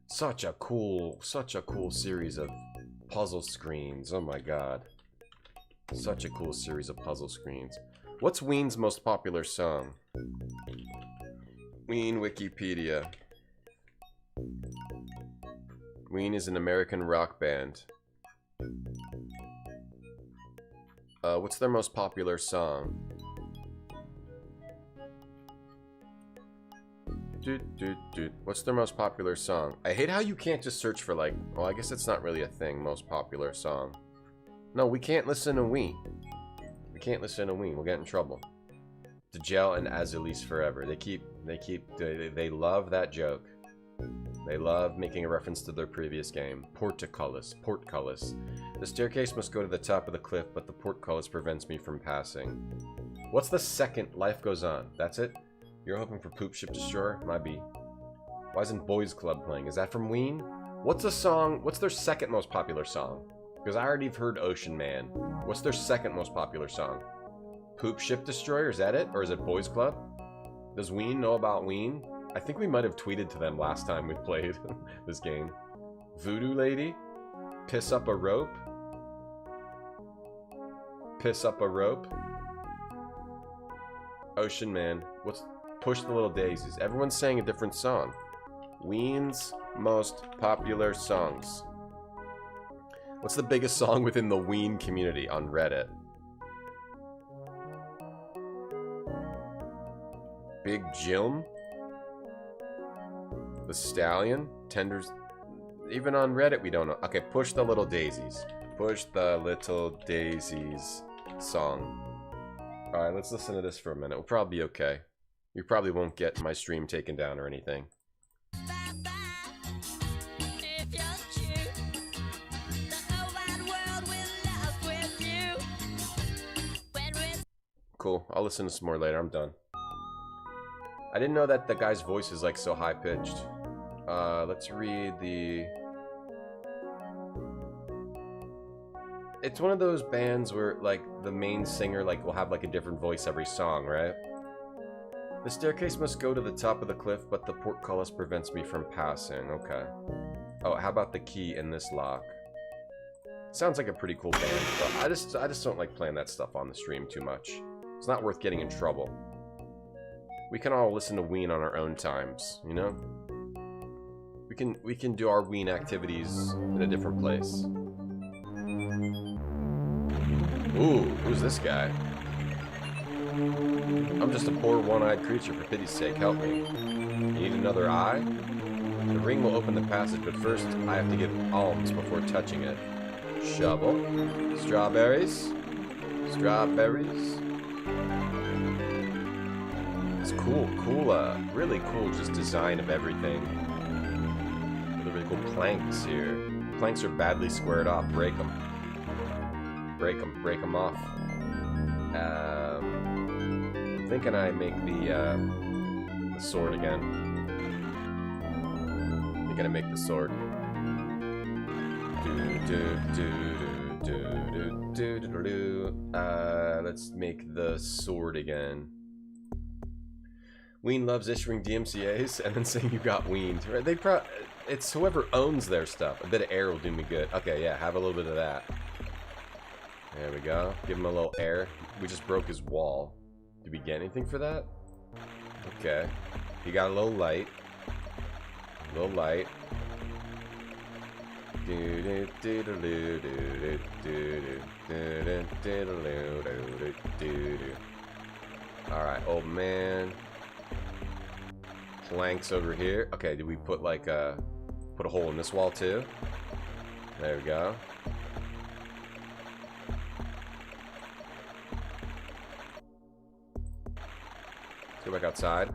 Such a cool series of puzzle screens. Oh my god. Such a cool series of puzzle screens. What's Ween's most popular song? Ween Wikipedia. Ween is an American rock band. What's their most popular song? What's their most popular song? I hate how you can't just search for like... Well, I guess it's not really a thing, most popular song. No, we can't listen to Ween. We can't listen to Ween. We'll get in trouble. DeGel and Azulis forever. They love that joke. They love making a reference to their previous game. Portcullis. The staircase must go to the top of the cliff, but the portcullis prevents me from passing. What's the second? Life Goes On. That's it? You're hoping for Poop Ship Destroyer? Might be. Why isn't Boys Club playing? Is that from Ween? What's the song? What's their second most popular song? Because I already have heard Ocean Man. What's their second most popular song? Poop Ship Destroyer? Is that it? Or is it Boys Club? Does Ween know about Ween? I think we might have tweeted to them last time we played this game. Voodoo Lady? Piss Up a Rope? Piss Up a Rope? Ocean Man. What's... Push the Little Daisies. Everyone's saying a different song. Ween's most popular songs. What's the biggest song within the Ween community on Reddit? Big Jim? The Stallion? Tenders? Even on Reddit we don't know. Okay, Push the Little Daisies. Push the Little Daisies song. Alright, let's listen to this for a minute. We'll probably be okay. You probably won't get my stream taken down or anything. Cool. I'll listen to some more later. I'm done. I didn't know that the guy's voice is like so high pitched. Let's read the... It's one of those bands where like the main singer like will have like a different voice every song, right? The staircase must go to the top of the cliff, but the portcullis prevents me from passing. Okay. Oh, how about the key in this lock? Sounds like a pretty cool band, but I just don't like playing that stuff on the stream too much. It's not worth getting in trouble. We can all listen to Ween on our own times, you know? We can do our Ween activities in a different place. Ooh, who's this guy? I'm just a poor one-eyed creature, for pity's sake, help me. You need another eye? The ring will open the passage, but first I have to give alms before touching it. Shovel. Strawberries. Strawberries. It's cool, really cool just design of everything. Really cool planks here. Planks are badly squared off, break them. Break them off. thinking I make the sword again. Thinking I make the sword. Let's make the sword again. Ween loves issuing DMCAs and then saying you got weaned. Right? It's whoever owns their stuff. A bit of air will do me good. Okay, yeah, have a little bit of that. There we go. Give him a little air. We just broke his wall. Did we get anything for that? Okay. He got a little light. A little light. Alright, old man. Planks over here. Okay, did we put like put a hole in this wall too? There we go. Let's go back outside.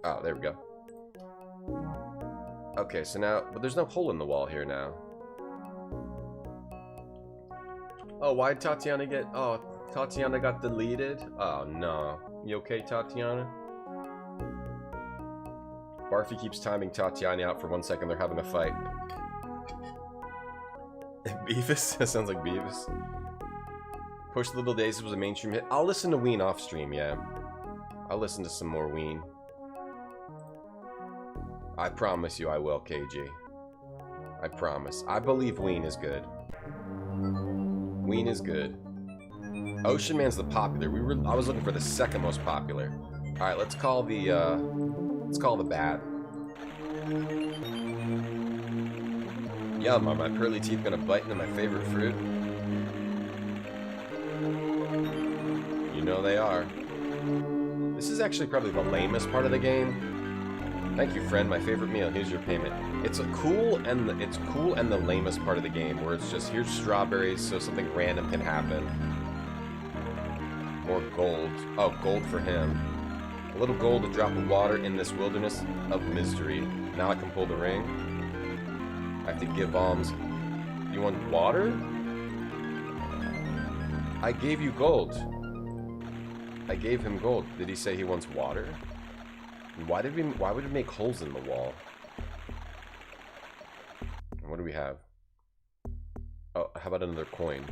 Oh, there we go. Okay, so now, but there's no hole in the wall here now. Oh, why'd Tatiana get... Oh, Tatiana got deleted? Oh, no. You okay, Tatiana? Barfy keeps timing Tatiana out for 1 second. They're having a fight. Beavis? That sounds like Beavis. Push Little Daisies was a mainstream hit. I'll listen to Ween off stream, yeah. I'll listen to some more Ween. I promise you I will, KG. I promise. I believe Ween is good. Ween is good. Ocean Man's the popular. I was looking for the second most popular. Alright, let's call the bad. Yum, are my pearly teeth gonna bite into my favorite fruit? You know they are. This is actually probably the lamest part of the game. Thank you, friend. My favorite meal. Here's your payment. It's cool and the lamest part of the game, where it's just here's strawberries, so something random can happen. More gold. Oh, gold for him. A little gold, a drop of water in this wilderness of misery. Now I can pull the ring. I have to give alms. You want water? I gave you gold. I gave him gold. Did he say he wants water? Why would it make holes in the wall? What do we have? Oh, how about another coin?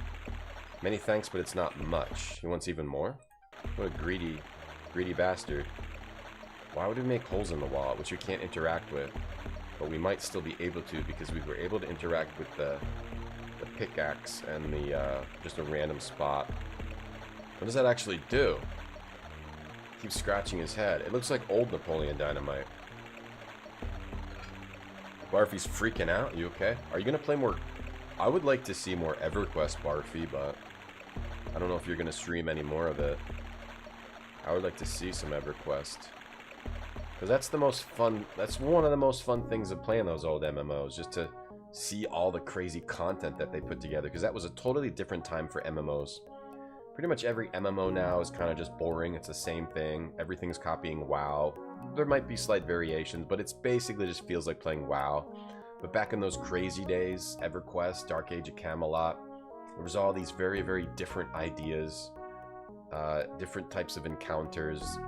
Many thanks, but it's not much. He wants even more? What a greedy bastard. Why would it make holes in the wall, which we can't interact with? But we might still be able to, because we were able to interact with the pickaxe and the just a random spot. What does that actually do? Keeps scratching his head. It looks like old Napoleon Dynamite. Barfy's freaking out. You okay? Are you gonna play more? I would like to see more EverQuest, Barfy, but I don't know if you're gonna stream any more of it. I would like to see some EverQuest, because that's the most fun. That's one of the most fun things of playing those old MMOs, just to see all the crazy content that they put together. Because that was a totally different time for MMOs. Pretty much every MMO now is kind of just boring. It's the same thing. Everything's copying WoW. There might be slight variations, but it's basically just feels like playing WoW. But back in those crazy days, EverQuest, Dark Age of Camelot, there was all these very, very different ideas, different types of encounters.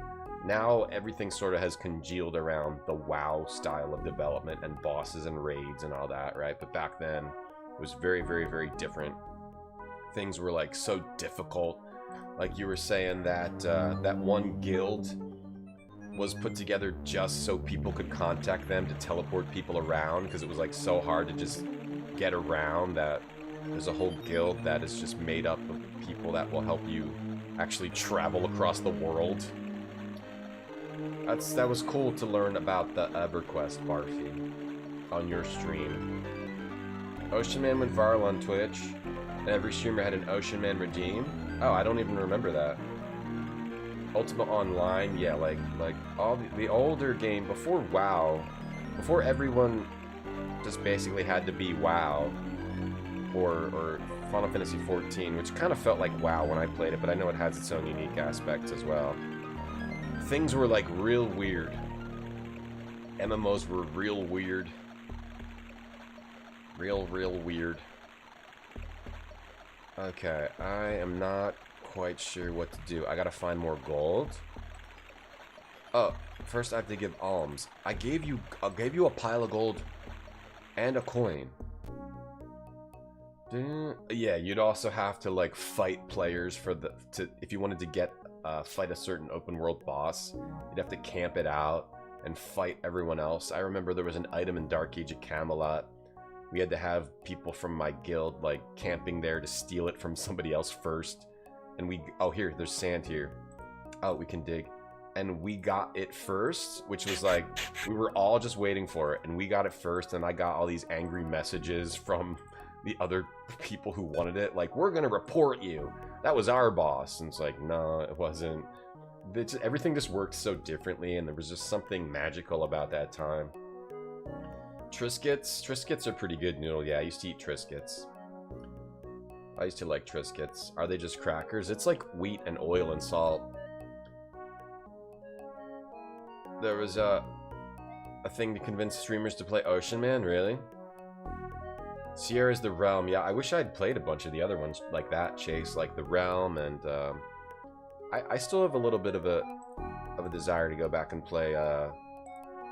Now everything sort of has congealed around the WoW style of development and bosses and raids and all that, right? But back then, it was very, very, very different. Things were like so difficult. Like you were saying that that one guild was put together just so people could contact them to teleport people around, because it was like so hard to just get around, that there's a whole guild that is just made up of people that will help you actually travel across the world. That was cool to learn about the EverQuest, Barfy, on your stream. Ocean Man went viral on Twitch. Every streamer had an Ocean Man redeem. Oh, I don't even remember that. Ultimate Online, yeah, like all the older game before WoW, before everyone just basically had to be WoW or Final Fantasy XIV, which kind of felt like WoW when I played it, but I know it has its own unique aspects as well. Things were like real weird. MMOs were real weird. Real weird. Okay, I am not quite sure what to do. I gotta find more gold. Oh, first I have to give alms. I gave you a pile of gold and a coin. Yeah, you'd also have to like fight players for if you wanted to get fight a certain open world boss, you'd have to camp it out and fight everyone else. I remember there was an item in Dark Age of Camelot. We had to have people from my guild like camping there to steal it from somebody else first. And oh, here, there's sand here. Oh, we can dig. And we got it first, which was like, we were all just waiting for it. And we got it first, and I got all these angry messages from the other people who wanted it. Like, we're gonna report you. That was our boss. And it's like, no, it wasn't. Everything just worked so differently, and there was just something magical about that time. Triscuits? Triscuits are pretty good noodle. Yeah, I used to eat Triscuits. I used to like Triscuits. Are they just crackers? It's like wheat and oil and salt. There was a thing to convince streamers to play Ocean Man, really? Sierra's the Realm. Yeah, I wish I'd played a bunch of the other ones like that, Chase, like the Realm, and I still have a little bit of a desire to go back and play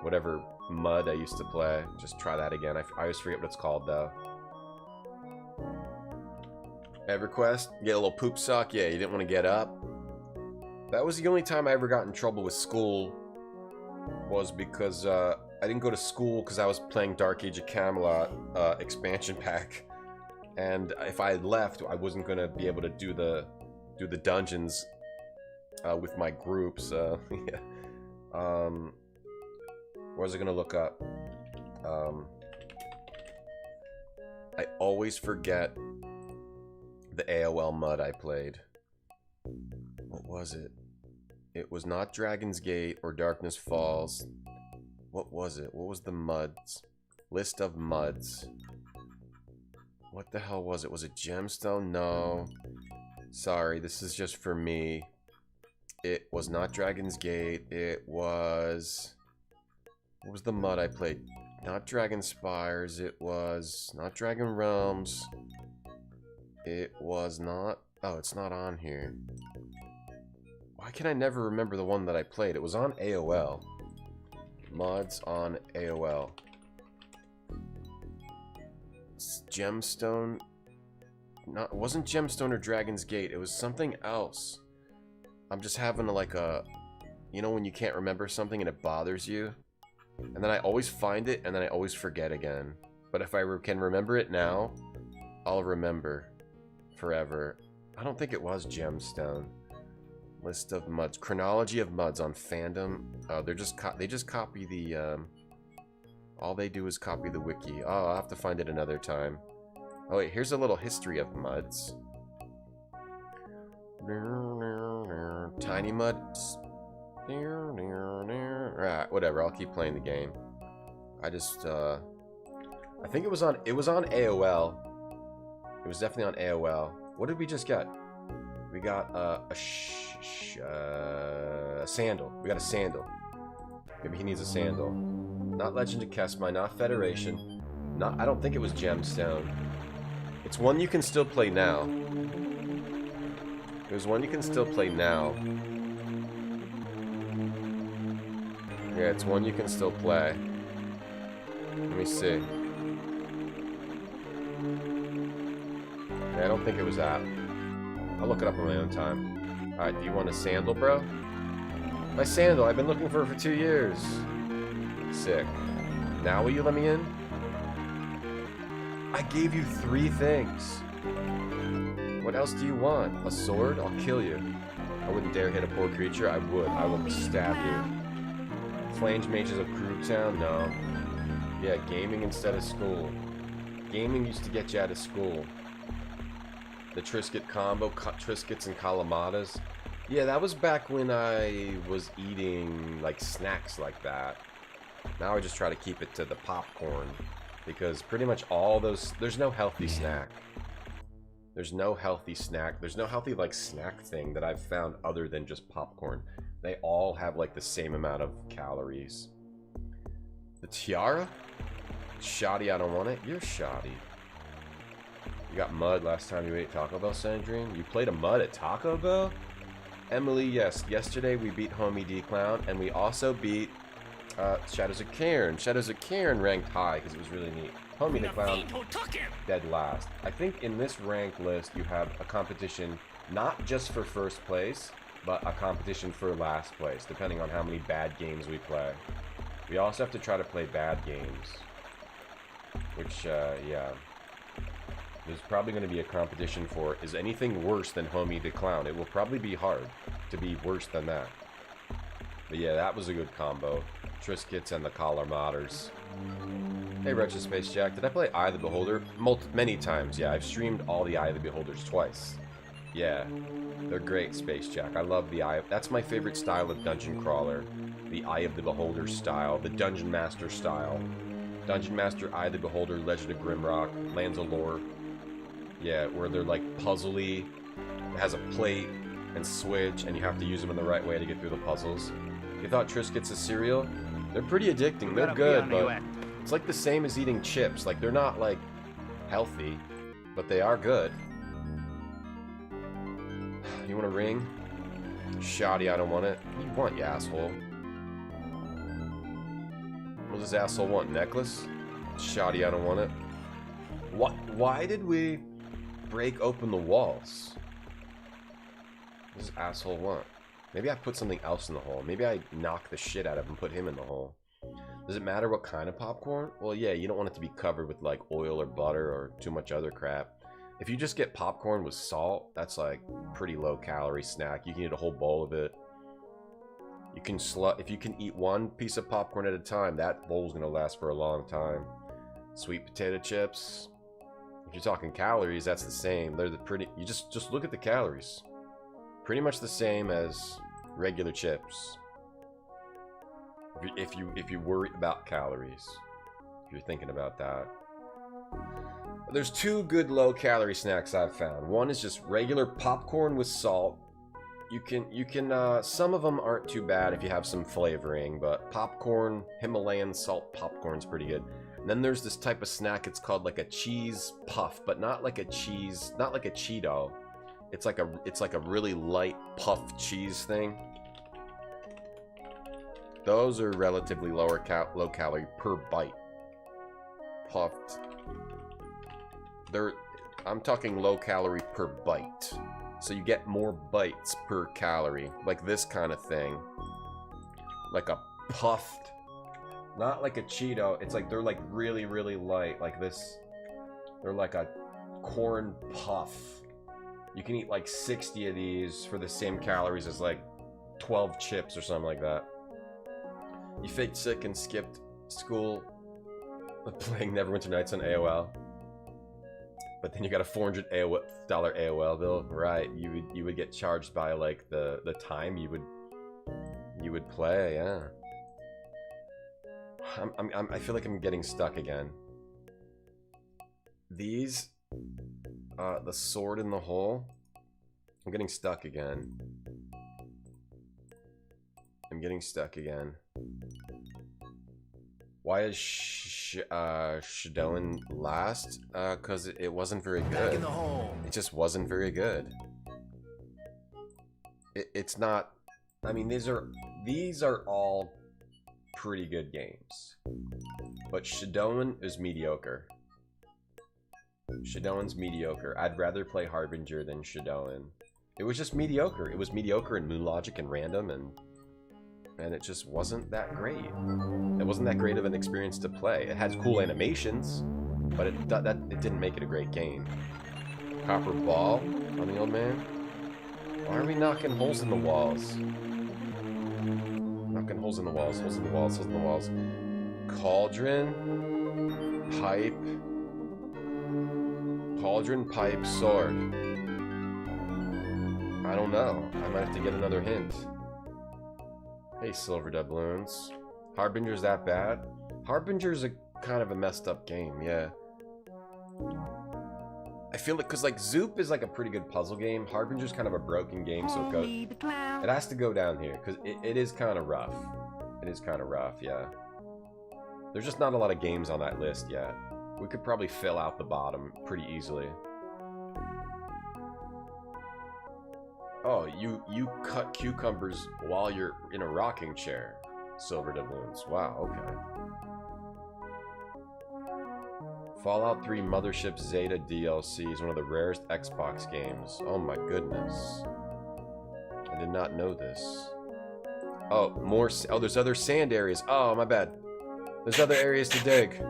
whatever mud I used to play. Just try that again. I always forget what it's called though. EverQuest, get a little poop sock. Yeah, you didn't want to get up. That was the only time I ever got in trouble with school. Was because I didn't go to school because I was playing Dark Age of Camelot expansion pack, and if I had left, I wasn't gonna be able to do the dungeons with my group. So yeah. What was I gonna look up? I always forget the AOL mud I played. What was it? It was not Dragon's Gate or Darkness Falls. What was it? What was the muds? List of muds. What the hell was it? Was it Gemstone? No. Sorry, this is just for me. It was not Dragon's Gate. It was... What was the mud I played? Not Dragon Spires. It was not Dragon Realms. It was not... Oh, it's not on here. Why can I never remember the one that I played? It was on AOL. Mods on AOL. It's Gemstone. It wasn't Gemstone or Dragon's Gate. It was something else. I'm just having like a... You know when you can't remember something and it bothers you? And then I always find it and then I always forget again. But if I can remember it now, I'll remember forever. I don't think it was Gemstone. List of muds. Chronology of muds on fandom. They just copy the all they do is copy the wiki. Oh, I'll have to find it another time. Oh wait, here's a little history of muds. Tiny muds. Right, whatever, I'll keep playing the game. I just I think it was on AOL. It was definitely on AOL. What did we just get? We got a sandal. We got a sandal. Maybe he needs a sandal. Not Legend of Kespine, not Federation. I don't think it was Gemstone. It's one you can still play now. There's one you can still play now. Yeah, it's one you can still play. Let me see. Yeah, I don't think it was that. I'll look it up on my own time. Alright, do you want a sandal, bro? My sandal, I've been looking for it for 2 years. Sick. Now will you let me in? I gave you 3 things. What else do you want? A sword? I'll kill you. I wouldn't dare hit a poor creature. I would. I will stab you. Flange Mages of Krugtown? No. Yeah, gaming instead of school. Gaming used to get you out of school. The Triscuit combo, Triscuits and Kalamatas. Yeah, that was back when I was eating like snacks like that. Now I just try to keep it to the popcorn. Because pretty much all those... There's no healthy snack. There's no healthy snack. There's no healthy like snack thing that I've found other than just popcorn. They all have like the same amount of calories. The tiara? Shoddy, I don't want it. You're shoddy. You got mud last time you ate Taco Bell, Sandrine? You played a mud at Taco Bell? Emily, yes. Yesterday we beat Homie D Clown, and we also beat Shadows of Cairn. Shadows of Cairn ranked high because it was really neat. Homie the Clown dead last. I think in this rank list you have a competition not just for first place, but a competition for last place, depending on how many bad games we play. We also have to try to play bad games. Which, yeah. There's probably going to be a competition for, is anything worse than Homie the Clown? It will probably be hard to be worse than that. But yeah, that was a good combo. Triscuits and the Collar Modders. Hey, Retro Space Jack, did I play Eye of the Beholder? Many times, yeah. I've streamed all the Eye of the Beholders twice. Yeah, they're great, Space Jack. I love the Eye of... That's my favorite style of Dungeon Crawler. The Eye of the Beholder style. The Dungeon Master style. Dungeon Master, Eye of the Beholder, Legend of Grimrock, Lands of Lore. Yeah, where they're like puzzly. It has a plate and switch, and you have to use them in the right way to get through the puzzles. You thought Triscuits is cereal? They're pretty addicting. They're good, but it's like the same as eating chips. Like, they're not, like, healthy, but they are good. You want a ring? Shoddy, I don't want it. What do you want, you asshole? What does this asshole want? Necklace? Shoddy, I don't want it. What? Why did we break open the walls? What does this asshole want? Maybe I put something else in the hole. Maybe I knock the shit out of him and put him in the hole. Does it matter what kind of popcorn? Well, yeah, you don't want it to be covered with like oil or butter or too much other crap. If you just get popcorn with salt, that's like pretty low calorie snack. You can eat a whole bowl of it. You can if you can eat one piece of popcorn at a time, that bowl's gonna last for a long time. Sweet potato chips. If you're talking calories, that's the same. They're the pretty. You just look at the calories. Pretty much the same as regular chips. If you worry about calories, if you're thinking about that. There's two good low-calorie snacks I've found. One is just regular popcorn with salt. You can some of them aren't too bad if you have some flavoring, but popcorn, Himalayan salt popcorn's pretty good. And then there's this type of snack, it's called like a cheese puff, but not like a Cheeto. It's like a really light puff cheese thing. Those are relatively low calorie per bite. Puffed. I'm talking low calorie per bite. So you get more bites per calorie. Like this kind of thing. Like a puffed. Not like a Cheeto. It's like they're like really, really light. Like this. They're like a corn puff. You can eat like 60 of these for the same calories as like 12 chips or something like that. You faked sick and skipped school playing Neverwinter Nights on AOL. But then you got a $400 AOL bill, right? You would get charged by like the time you would play, yeah. I feel like I'm getting stuck again. These, the sword in the hole. I'm getting stuck again. I'm getting stuck again. Why is Shadowin last? Cause it wasn't very good. Back in the hole. It just wasn't very good. It's not. I mean, these are all pretty good games, but Shadowin is mediocre. Shadowin's mediocre. I'd rather play Harbinger than Shadowin. It was just mediocre. It was mediocre in Moon Logic and Random, and it just wasn't that great. It wasn't that great of an experience to play. It has cool animations, but it didn't make it a great game. Copper ball on the old man. Why are we knocking holes in the walls? Knocking holes in the walls, holes in the walls, holes in the walls. Cauldron, pipe. Cauldron, pipe, sword. I don't know. I might have to get another hint. Hey, Silver Doubloons. Harbinger's that bad? Harbinger's a kind of a messed up game, yeah. I feel like, cause like Zoop is like a pretty good puzzle game. Harbinger's kind of a broken game, so it has to go down here, cause it is kind of rough. It is kind of rough, yeah. There's just not a lot of games on that list yet. We could probably fill out the bottom pretty easily. Oh, you cut cucumbers while you're in a rocking chair. Silver doubloons. Wow, okay. Fallout 3 Mothership Zeta DLC is one of the rarest Xbox games. Oh my goodness. I did not know this. Oh, more. Oh, there's other sand areas. Oh, my bad. There's other areas to dig.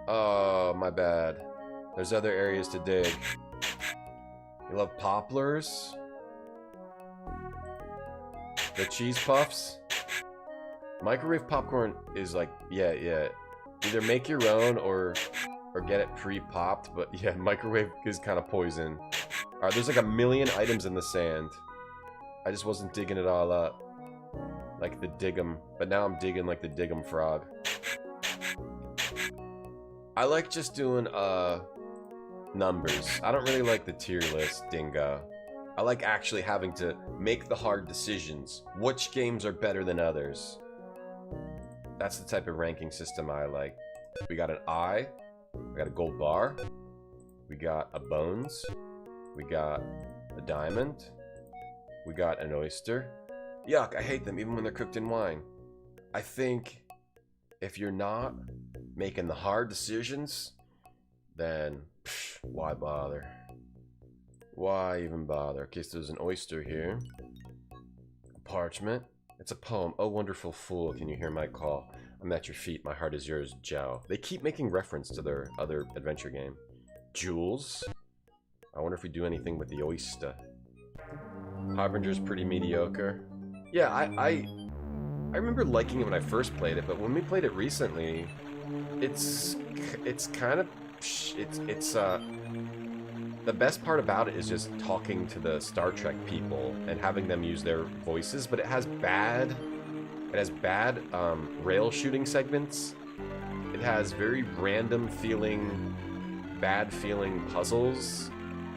Oh, my bad. There's other areas to dig. You love poplars? The cheese puffs? Microwave popcorn is like, yeah. Either make your own or get it pre-popped, but yeah, microwave is kind of poison. Alright, there's like a million items in the sand. I just wasn't digging it all up. Like the Dig'em. But now I'm digging like the Dig'em frog. I like just doing, numbers. I don't really like the tier list, dingo. I like actually having to make the hard decisions. Which games are better than others? That's the type of ranking system I like. We got an eye. We got a gold bar. We got a bones. We got a diamond. We got an oyster. Yuck, I hate them even when they're cooked in wine. I think if you're not making the hard decisions, then why bother? Why even bother? Okay, so there's an oyster here. Parchment. It's a poem. Oh, wonderful fool, can you hear my call? I'm at your feet, my heart is yours, Joe. They keep making reference to their other adventure game. Jewels. I wonder if we do anything with the oyster. Harbinger's pretty mediocre. Yeah, I remember liking it when I first played it, but when we played it recently, it's kind of the best part about it is just talking to the Star Trek people and having them use their voices, but it has bad rail shooting segments. It has very random feeling, bad feeling puzzles.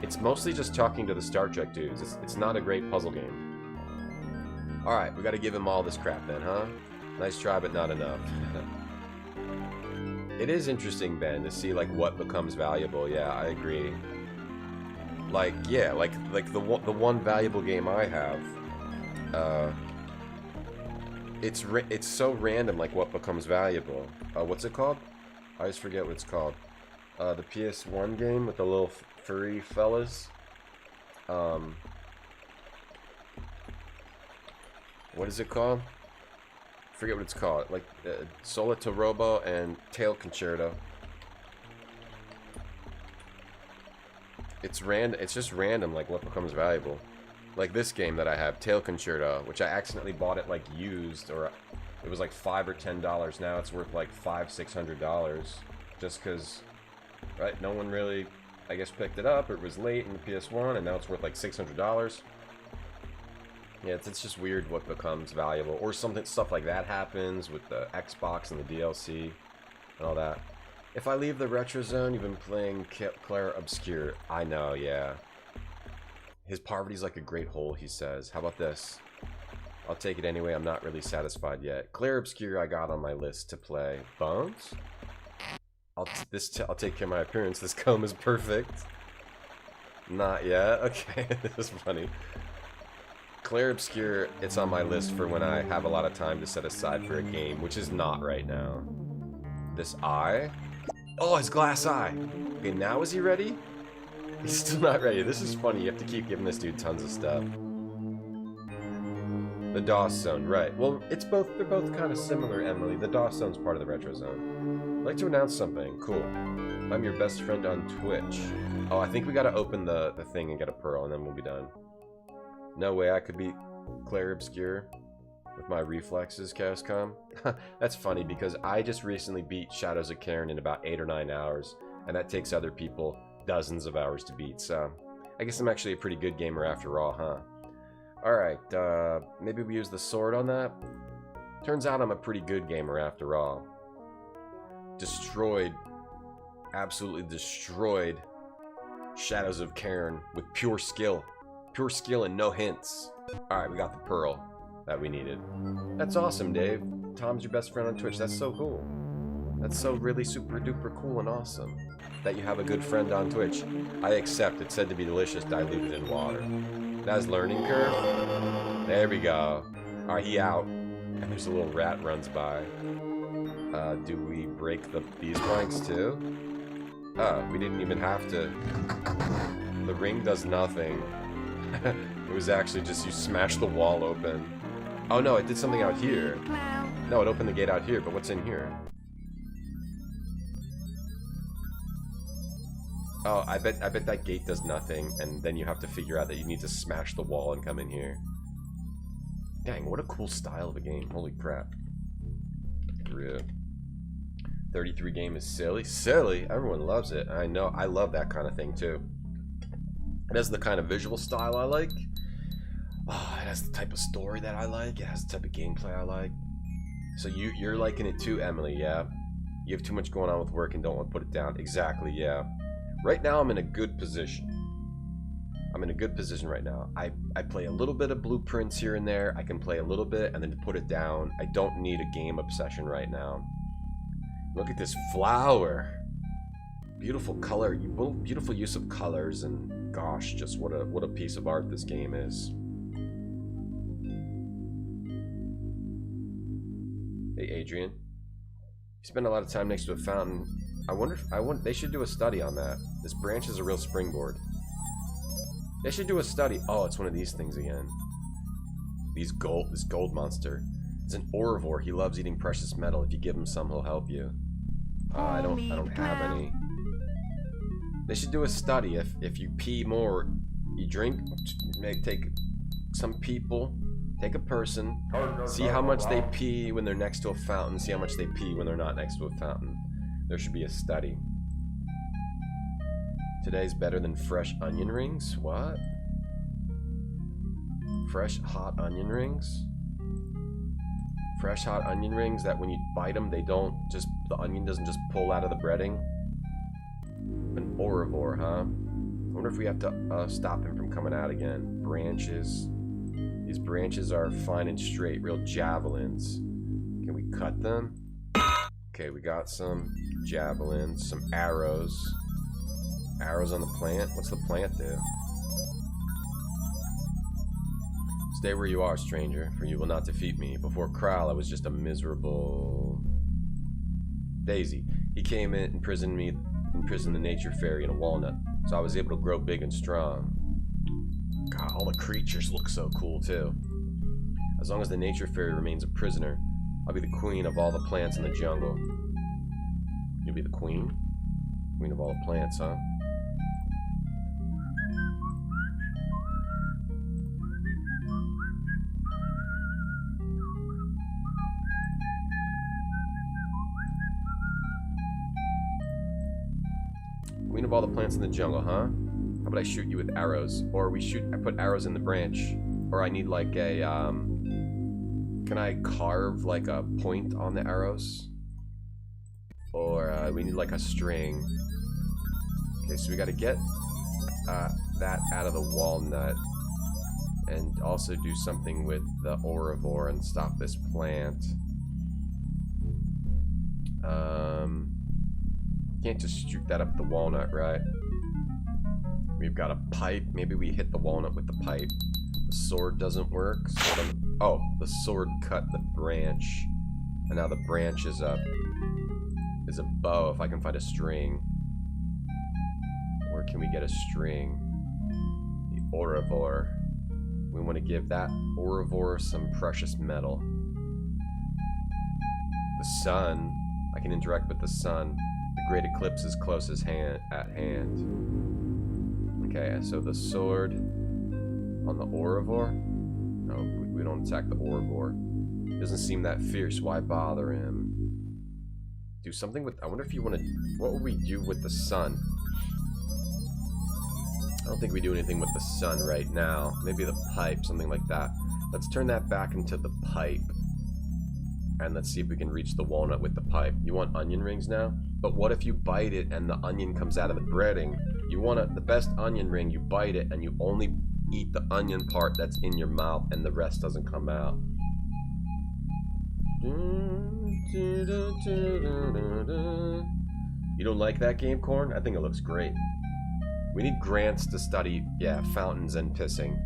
It's mostly just talking to the Star Trek dudes. It's not a great puzzle game. Alright, we gotta give him all this crap then, huh? Nice try, but not enough. It is interesting, Ben, to see like what becomes valuable. Yeah, I agree. Like, yeah, like the one valuable game I have, it's so random, like what becomes valuable. What's it called? I always forget what it's called. The PS1 game with the little furry fellas. What is it called? Forget what it's called. Like Solito Robo and Tail Concerto. It's random. It's just random, like what becomes valuable. Like this game that I have, Tail Concerto, which I accidentally bought it like used, or it was like $5 or $10. Now it's worth like $500-600, just because, right? No one really, I guess, picked it up. It was late in the PS1, and now it's worth like $600. Yeah, it's just weird what becomes valuable, or stuff like that happens with the Xbox and the DLC and all that. If I leave the retro zone, you've been playing Claire Obscure. I know, yeah. His poverty's like a great hole, he says. How about this? I'll take it anyway. I'm not really satisfied yet. Claire Obscure I got on my list to play. Bones? I'll take care of my appearance. This comb is perfect. Not yet. Okay, this is funny. Claire Obscure, it's on my list for when I have a lot of time to set aside for a game, which is not right now. This eye? Oh, his glass eye. Okay, now is he ready? He's still not ready. This is funny. You have to keep giving this dude tons of stuff. The DOS zone, right. Well, they're both kind of similar, Emily. The DOS zone's part of the retro zone. I'd like to announce something. Cool. I'm your best friend on Twitch. Oh, I think we gotta open the thing and get a pearl, and then we'll be done. No way I could beat Claire Obscure with my reflexes, Chaoscom. That's funny, because I just recently beat Shadows of Cairn in about 8 or 9 hours, and that takes other people dozens of hours to beat, so I guess I'm actually a pretty good gamer after all, huh? Alright, maybe we use the sword on that? Turns out I'm a pretty good gamer after all. Absolutely destroyed Shadows of Cairn with pure skill. Pure skill and no hints. Alright, we got the pearl that we needed. That's awesome, Dave. Tom's your best friend on Twitch. That's so cool. That's so really super duper cool and awesome that you have a good friend on Twitch. I accept. It's said to be delicious, diluted in water. That's learning curve. There we go. Alright, he out. And there's a little rat runs by. Do we break these planks too? Oh, we didn't even have to. The ring does nothing. It was actually just you smash the wall open. Oh no, it did something out here. No, it opened the gate out here, but what's in here? Oh, I bet that gate does nothing, and then you have to figure out that you need to smash the wall and come in here. Dang, what a cool style of a game. Holy crap. Real. 33 game is silly. Silly? Everyone loves it. I know. I love that kind of thing, too. It has the kind of visual style I like. Oh, it has the type of story that I like. It has the type of gameplay I like. So you're liking it too, Emily, yeah? You have too much going on with work and don't want to put it down. Exactly, yeah. Right now, I'm in a good position. I'm in a good position right now. I play a little bit of blueprints here and there. I can play a little bit and then to put it down. I don't need a game obsession right now. Look at this flower. Beautiful color. Beautiful use of colors, and gosh, just what a piece of art this game is. Hey, Adrian. You spend a lot of time next to a fountain. I wonder they should do a study on that. This branch is a real springboard. They should do a study. Oh, it's one of these things again. This gold monster. It's an orivore. He loves eating precious metal. If you give him some, he'll help you. I don't have any. They should do a study. If you pee more, you drink. Take some people. Take a person. See how much they pee when they're next to a fountain. See how much they pee when they're not next to a fountain. There should be a study. Today's better than fresh onion rings? What? Fresh hot onion rings? Fresh hot onion rings that when you bite them, the onion doesn't just pull out of the breading? An orivore, huh? I wonder if we have to stop him from coming out again. Branches. These branches are fine and straight, real javelins. Can we cut them? Okay, we got some javelins, some arrows. Arrows on the plant? What's the plant do? Stay where you are, stranger, for you will not defeat me. Before Kral, I was just a miserable... Daisy. He came in and imprisoned the nature fairy in a walnut, so I was able to grow big and strong. God, all the creatures look so cool, too. As long as the nature fairy remains a prisoner, I'll be the queen of all the plants in the jungle. You'll be the queen? Queen of all the plants, huh? Queen of all the plants in the jungle, huh? How about I shoot you with arrows? Or I put arrows in the branch. Or I need like a, can I carve like a point on the arrows? Or we need like a string. Okay, so we gotta get that out of the walnut. And also do something with the orivore and stop this plant. Can't just shoot that up the walnut, right? We've got a pipe. Maybe we hit the walnut with the pipe. The sword doesn't work. Oh, the sword cut the branch. And now the branch is a bow if I can find a string. Where can we get a string? The orivore. We want to give that orivore some precious metal. The sun. I can interact with the sun. The great eclipse is close at hand. Okay, so the sword on the orivore? No, we don't attack the orivore. Doesn't seem that fierce. Why bother him? Do something with... I wonder if you want to... What would we do with the sun? I don't think we do anything with the sun right now. Maybe the pipe, something like that. Let's turn that back into the pipe. And let's see if we can reach the walnut with the pipe. You want onion rings now? But what if you bite it and the onion comes out of the breading? You want the best onion ring, you bite it and you only eat the onion part that's in your mouth and the rest doesn't come out. You don't like that game, Corn? I think it looks great. We need grants to study, yeah, fountains and pissing.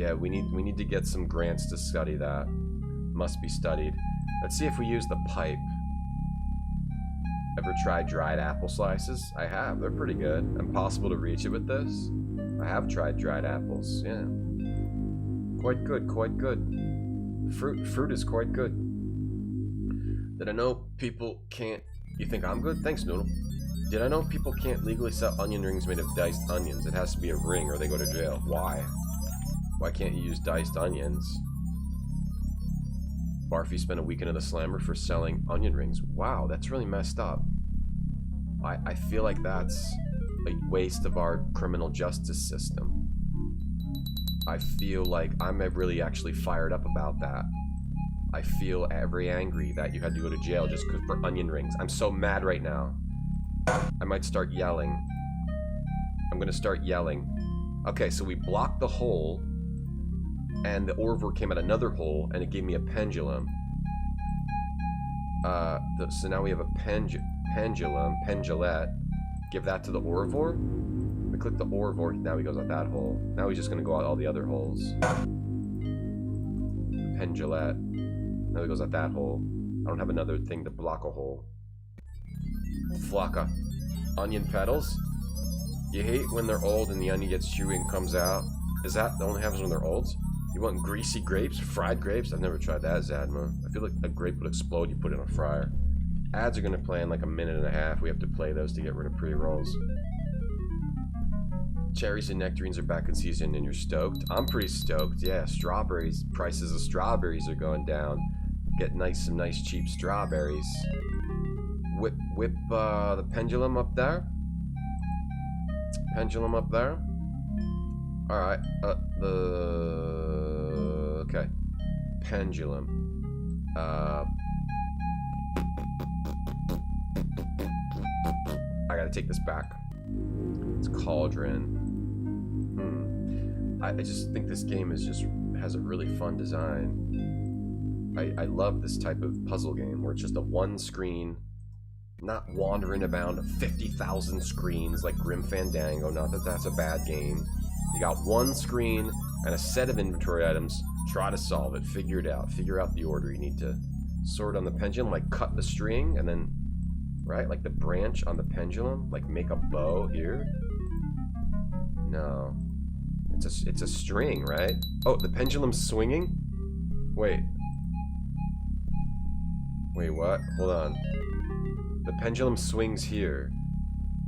Yeah, we need to get some grants to study that. Must be studied. Let's see if we use the pipe. Ever tried dried apple slices? I have. They're pretty good. Impossible to reach it with this. I have tried dried apples. Yeah. Quite good. Quite good. Fruit is quite good. Did I know people can't... You think I'm good? Thanks, Noodle. Did I know people can't legally sell onion rings made of diced onions? It has to be a ring or they go to jail. Why? Why can't you use diced onions? Barfy spent a weekend at the Slammer for selling onion rings. Wow, that's really messed up. I feel like that's a waste of our criminal justice system. I feel like I'm really actually fired up about that. I feel very angry that you had to go to jail just for onion rings. I'm so mad right now. I might start yelling. I'm gonna start yelling. Okay, so we blocked the hole, and the Orvor came at another hole, and it gave me a pendulum. So now we have a pendulette. Give that to the Orvor. We click the Orvor, now he goes out that hole. Now he's just gonna go out all the other holes. Pendulette. Now he goes out that hole. I don't have another thing to block a hole. Flocka. Onion petals? You hate when they're old and the onion gets chewy and comes out. Is that the only happens when they're old? You want greasy grapes? Fried grapes? I've never tried that, Zadma. I feel like a grape would explode, you put it in a fryer. Ads are gonna play in like a minute and a half. We have to play those to get rid of pre-rolls. Cherries and nectarines are back in season and you're stoked? I'm pretty stoked, yeah. Strawberries, prices of strawberries are going down. Get some nice cheap strawberries. Whip the pendulum up there. Pendulum up there. Alright, okay. Pendulum. I gotta take this back. It's Cauldron. I just think this game has a really fun design. I love this type of puzzle game where it's just a one screen, not wandering around 50,000 screens like Grim Fandango. Not that that's a bad game. You got one screen and a set of inventory items. Try to solve it. Figure it out. Figure out the order. You need to sort on the pendulum, like cut the string, and then, right, like the branch on the pendulum, like make a bow here. No, it's a string, right? Oh, the pendulum's swinging. Wait, what? Hold on. The pendulum swings here.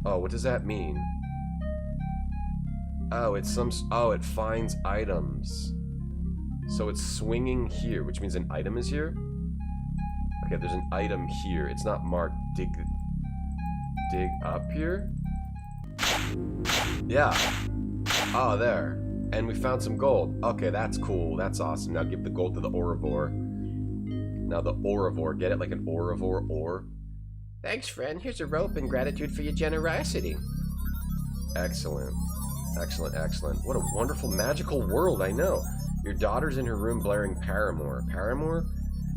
Oh, what does that mean? Oh, it finds items. So it's swinging here, which means an item is here? Okay, there's an item here. It's not marked. Dig up here? Yeah. Oh, there. And we found some gold. Okay, that's cool. That's awesome. Now give the gold to the Orivore. Now the Orivore. Get it like an Orivore ore? Thanks, friend. Here's a rope in gratitude for your generosity. Excellent. Excellent, excellent. What a wonderful, magical world, I know. Your daughter's in her room blaring Paramore. Paramore?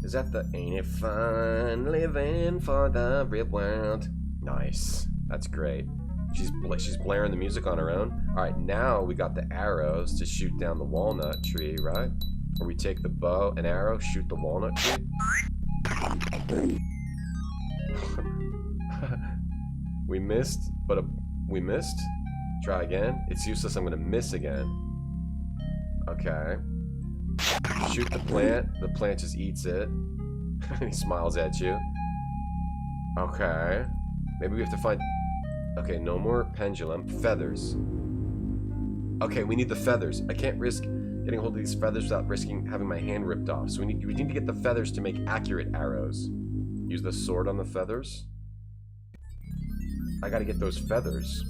Is that the Ain't It Fun Living for the Real World? Nice. That's great. She's blaring the music on her own. Alright, now we got the arrows to shoot down the walnut tree, right? Or we take the bow and arrow, shoot the walnut tree. We missed, but we missed. Try again. It's useless. I'm gonna miss again. Okay. Shoot the plant. The plant just eats it. He smiles at you. Okay. Maybe we have to find... Okay, no more pendulum. Feathers. Okay, we need the feathers. I can't risk getting a hold of these feathers without risking having my hand ripped off. So we need to get the feathers to make accurate arrows. Use the sword on the feathers. I gotta get those feathers.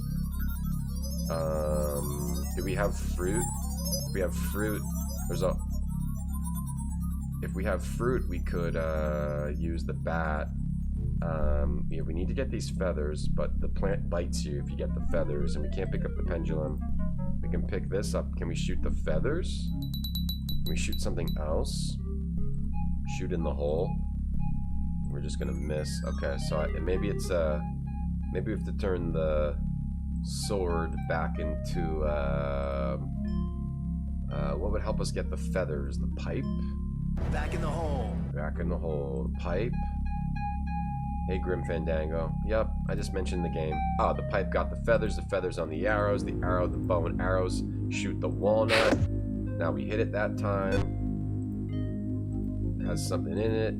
Do we have fruit? If we have fruit, there's a... If we have fruit, we could use the bat. Yeah, we need to get these feathers, but the plant bites you if you get the feathers, and we can't pick up the pendulum. We can pick this up. Can we shoot the feathers? Can we shoot something else? Shoot in the hole? We're just gonna miss. Okay, so maybe it's maybe we have to turn the sword back into What would help us get the feathers? The pipe? Back in the hole. Back in the hole. Pipe? Hey, Grim Fandango. Yep, I just mentioned the game. Ah, the pipe got the feathers on the arrows, the arrow, the bow and arrows shoot the walnut. Now we hit it that time. It has something in it.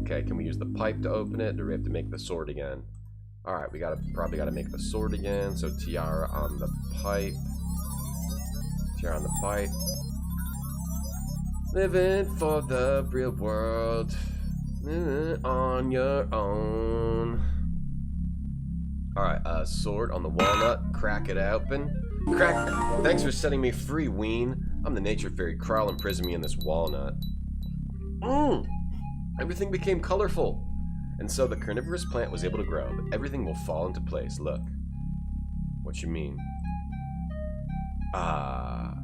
Okay, can we use the pipe to open it, or do we have to make the sword again? Alright, we probably gotta make the sword again, so tiara on the pipe. Tiara on the pipe. Living for the real world. On your own. Alright, sword on the walnut. Crack it open. Crack. Thanks for setting me free, Ween. I'm the nature fairy. Carl imprisoned me in this walnut. Everything became colorful. And so the carnivorous plant was able to grow, but everything will fall into place. Look. What you mean? Ah.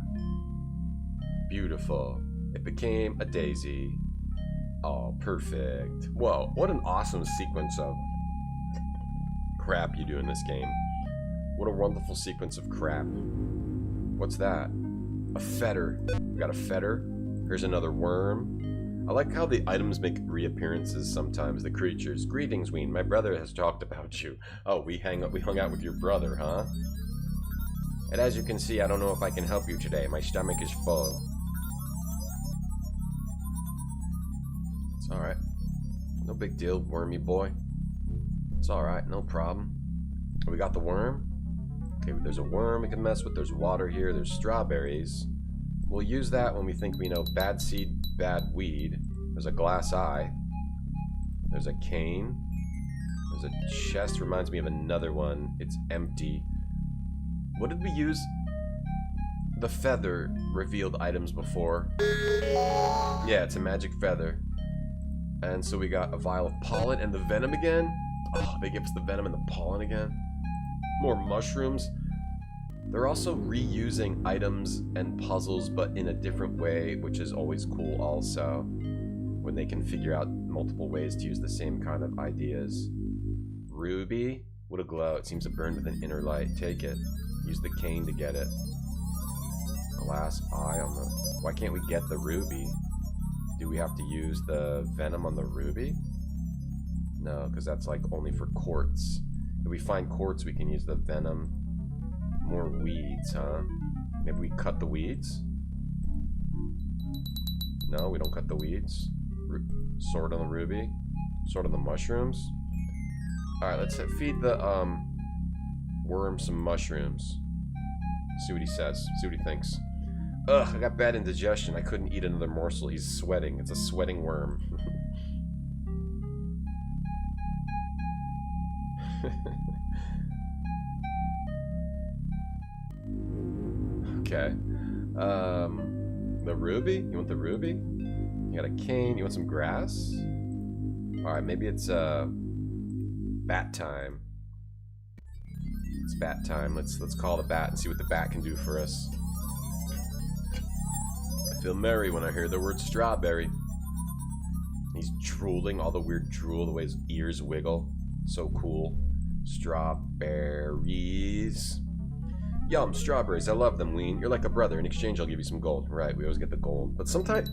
Beautiful. It became a daisy. Oh, perfect. Whoa, what an awesome sequence of crap you do in this game. What a wonderful sequence of crap. What's that? A fetter. We got a fetter. Here's another worm. I like how the items make reappearances sometimes, the creatures. Greetings, Ween. My brother has talked about you. Oh, we hung out with your brother, huh? And as you can see, I don't know if I can help you today. My stomach is full. It's alright. No big deal, wormy boy. It's alright, no problem. We got the worm. Okay, there's a worm we can mess with. There's water here. There's strawberries. We'll use that when we think we know bad seed, bad weed. There's a glass eye. There's a cane. There's a chest. Reminds me of another one. It's empty. What did we use? The feather revealed items before. Yeah, it's a magic feather. And so we got a vial of pollen and the venom again. Oh, they give us the venom and the pollen again. More mushrooms. They're also reusing items and puzzles, but in a different way, which is always cool also. When they can figure out multiple ways to use the same kind of ideas. Ruby. What a glow. It seems to burn with an inner light. Take it. Use the cane to get it. Glass eye on the... Why can't we get the ruby? Do we have to use the venom on the ruby? No, because that's like only for quartz. If we find quartz, we can use the venom. More weeds, huh? Maybe we cut the weeds? No, we don't cut the weeds. Sword on the ruby. Sword on the mushrooms. Alright, let's feed the worm some mushrooms. See what he says. See what he thinks. Ugh, I got bad indigestion. I couldn't eat another morsel. He's sweating. It's a sweating worm. Okay. The ruby? You want the ruby? You got a cane. You want some grass? Alright, maybe it's bat time. It's bat time. Let's call the bat and see what the bat can do for us. I feel merry when I hear the word strawberry. He's drooling, all the weird drool, the way his ears wiggle. So cool. Strawberries. Yum, strawberries. I love them, Ween. You're like a brother. In exchange, I'll give you some gold. Right, we always get the gold. But sometimes,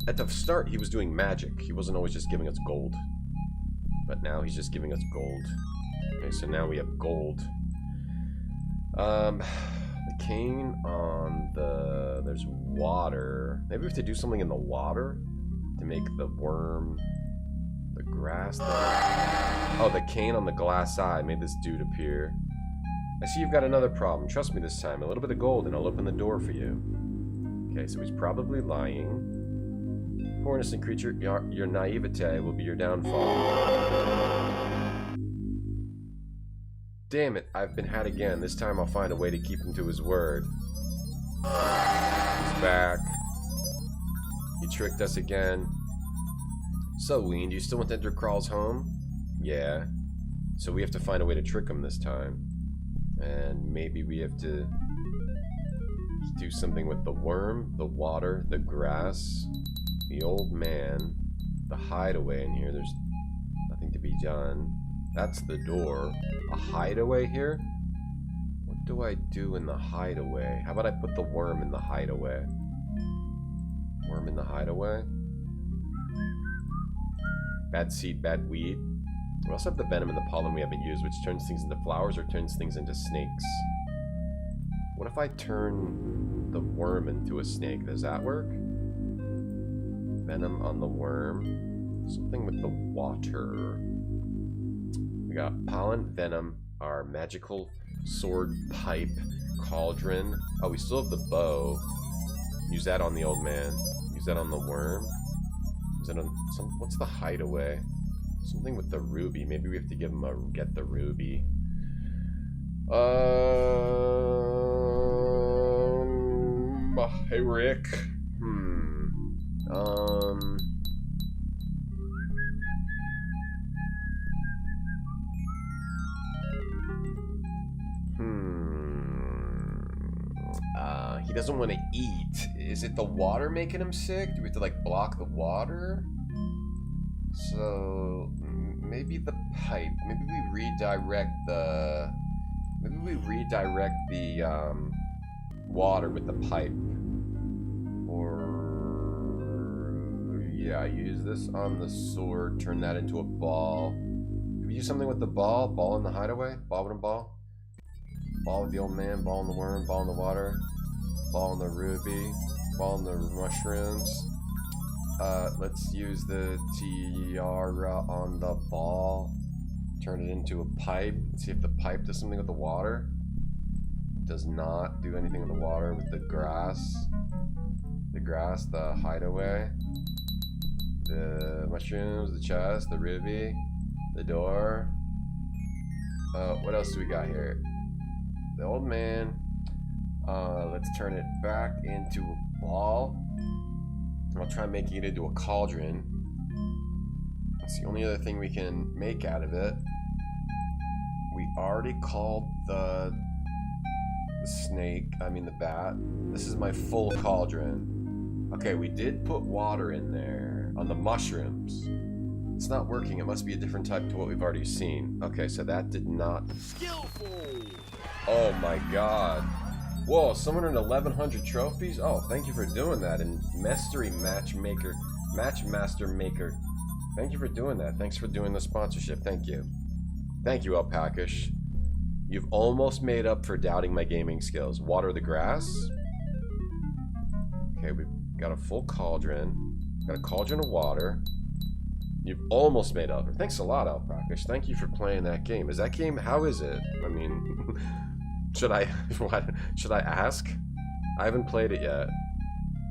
at the start, he was doing magic. He wasn't always just giving us gold. But now he's just giving us gold. Okay, so now we have gold. The cane on the... There's water. Maybe we have to do something in the water to make the worm... The grass... Oh, the cane on the glass eye made this dude appear. I see you've got another problem. Trust me this time. A little bit of gold and I'll open the door for you. Okay, so he's probably lying. Poor innocent creature, your naivete will be your downfall. Damn it, I've been had again. This time I'll find a way to keep him to his word. He's back. He tricked us again. So, Ween, do you still want to enter Crawl's home? Yeah. So we have to find a way to trick him this time. And maybe we have to do something with the worm, the water, the grass, the old man, the hideaway in here. There's nothing to be done. That's the door. A hideaway here? What do I do in the hideaway? How about I put the worm in the hideaway? Worm in the hideaway. Bad seed, bad weed. We also have the venom and the pollen we haven't used, which turns things into flowers or turns things into snakes. What if I turn the worm into a snake? Does that work? Venom on the worm. Something with the water. We got pollen, venom, our magical sword, pipe, cauldron. Oh, we still have the bow. Use that on the old man. Use that on the worm. Use that on some. What's the hideaway? Something with the ruby. Maybe we have to give him a get the ruby. Hey Rick. He doesn't want to eat. Is it the water making him sick? Do we have to like block the water? So maybe the pipe. Maybe we redirect the. Maybe we redirect the water with the pipe. Or yeah, use this on the sword. Turn that into a ball. Do we use something with the ball? Ball in the hideaway. Ball with a ball. Ball with the old man. Ball in the worm. Ball in the water. Ball in the ruby. Ball in the mushrooms. Let's use the tiara on the ball. Turn it into a pipe. See if the pipe does something with the water. Does not do anything with the water. With the grass. The grass, the hideaway. The mushrooms, the chest, the ruby. The door. What else do we got here? The old man. Let's turn it back into a ball. I'll try making it into a cauldron. That's the only other thing we can make out of it. We already called the snake, the bat. This is my full cauldron. Okay, we did put water in there on the mushrooms. It's not working. It must be a different type to what we've already seen. Okay, so that did not... Skillful! Oh my god. Whoa, someone earned 1,100 trophies? Oh, thank you for doing that. And Mastery Matchmaker, Matchmaster Maker. Thank you for doing that. Thanks for doing the sponsorship. Thank you. Thank you, Alpacash. You've almost made up for doubting my gaming skills. Water the grass. Okay, we've got a full cauldron. Got a cauldron of water. You've almost made up. Thanks a lot, Alpacash. Thank you for playing that game. Is that game... How is it? I mean... Should I ask? I haven't played it yet.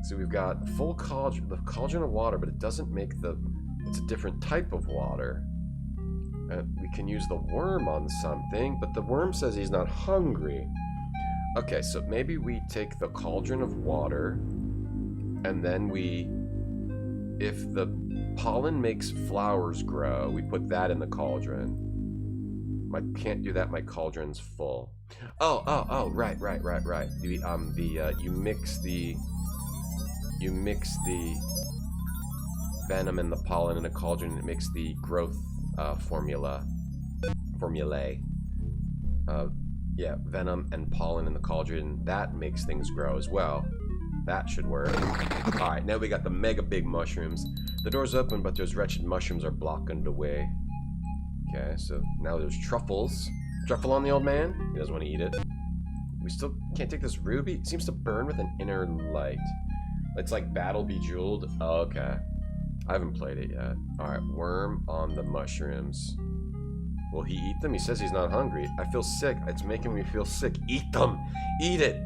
So we've got full cauldron, the cauldron of water, but it doesn't make the... It's a different type of water. We can use the worm on something, but the worm says he's not hungry. Okay, so maybe we take the cauldron of water, and then we... If the pollen makes flowers grow, we put that in the cauldron. I can't do that, my cauldron's full. Oh, right. You mix the venom and the pollen in a cauldron, and it makes the growth formulae. Yeah, venom and pollen in the cauldron, that makes things grow as well. That should work. Alright, now we got the mega big mushrooms. The door's open, but those wretched mushrooms are blocking the way. Okay, so now there's truffles. Truffle on the old man? He doesn't want to eat it. We still can't take this ruby. It seems to burn with an inner light. It's like battle bejeweled. Oh, okay. I haven't played it yet. Alright, worm on the mushrooms. Will he eat them? He says he's not hungry. I feel sick. It's making me feel sick. Eat them! Eat it!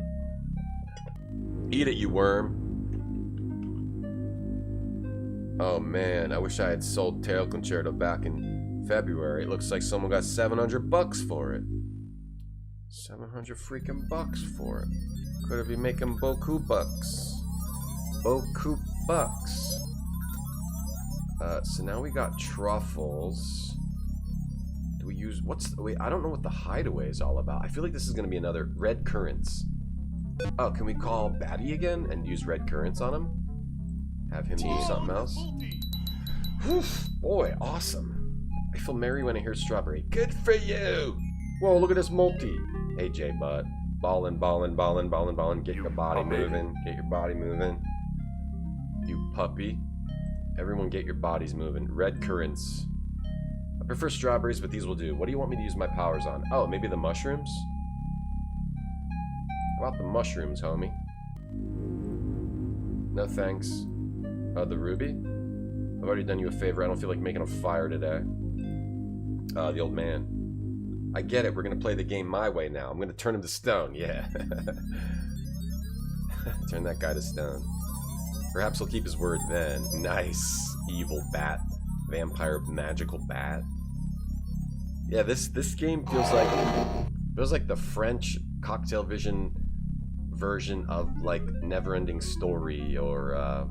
Eat it, you worm. Oh man, I wish I had sold Tail Concerto back in February. It looks like someone got 700 bucks for it. 700 freaking bucks for it. Could have been making boku bucks. Boku bucks. So now we got truffles. Do we use... Wait, I don't know what the hideaway is all about. I feel like this is going to be another red currants. Oh, can we call Batty again and use red currants on him? Have him do something else? Whew, boy, awesome. I feel merry when I hear strawberry. Good for you! Whoa, look at this multi. Hey, J-Butt. Ballin'. Get your body moving. Get your body moving. You puppy. Everyone get your bodies moving. Red currants. I prefer strawberries, but these will do. What do you want me to use my powers on? Oh, maybe the mushrooms? How about the mushrooms, homie? No thanks. The ruby? I've already done you a favor. I don't feel like making a fire today. The old man. I get it. We're going to play the game my way now. I'm going to turn him to stone. Yeah. Turn that guy to stone. Perhaps he'll keep his word then. Nice. Evil bat. Vampire magical bat. Yeah, this game feels like the French Cocktail Vision version of like Neverending Story or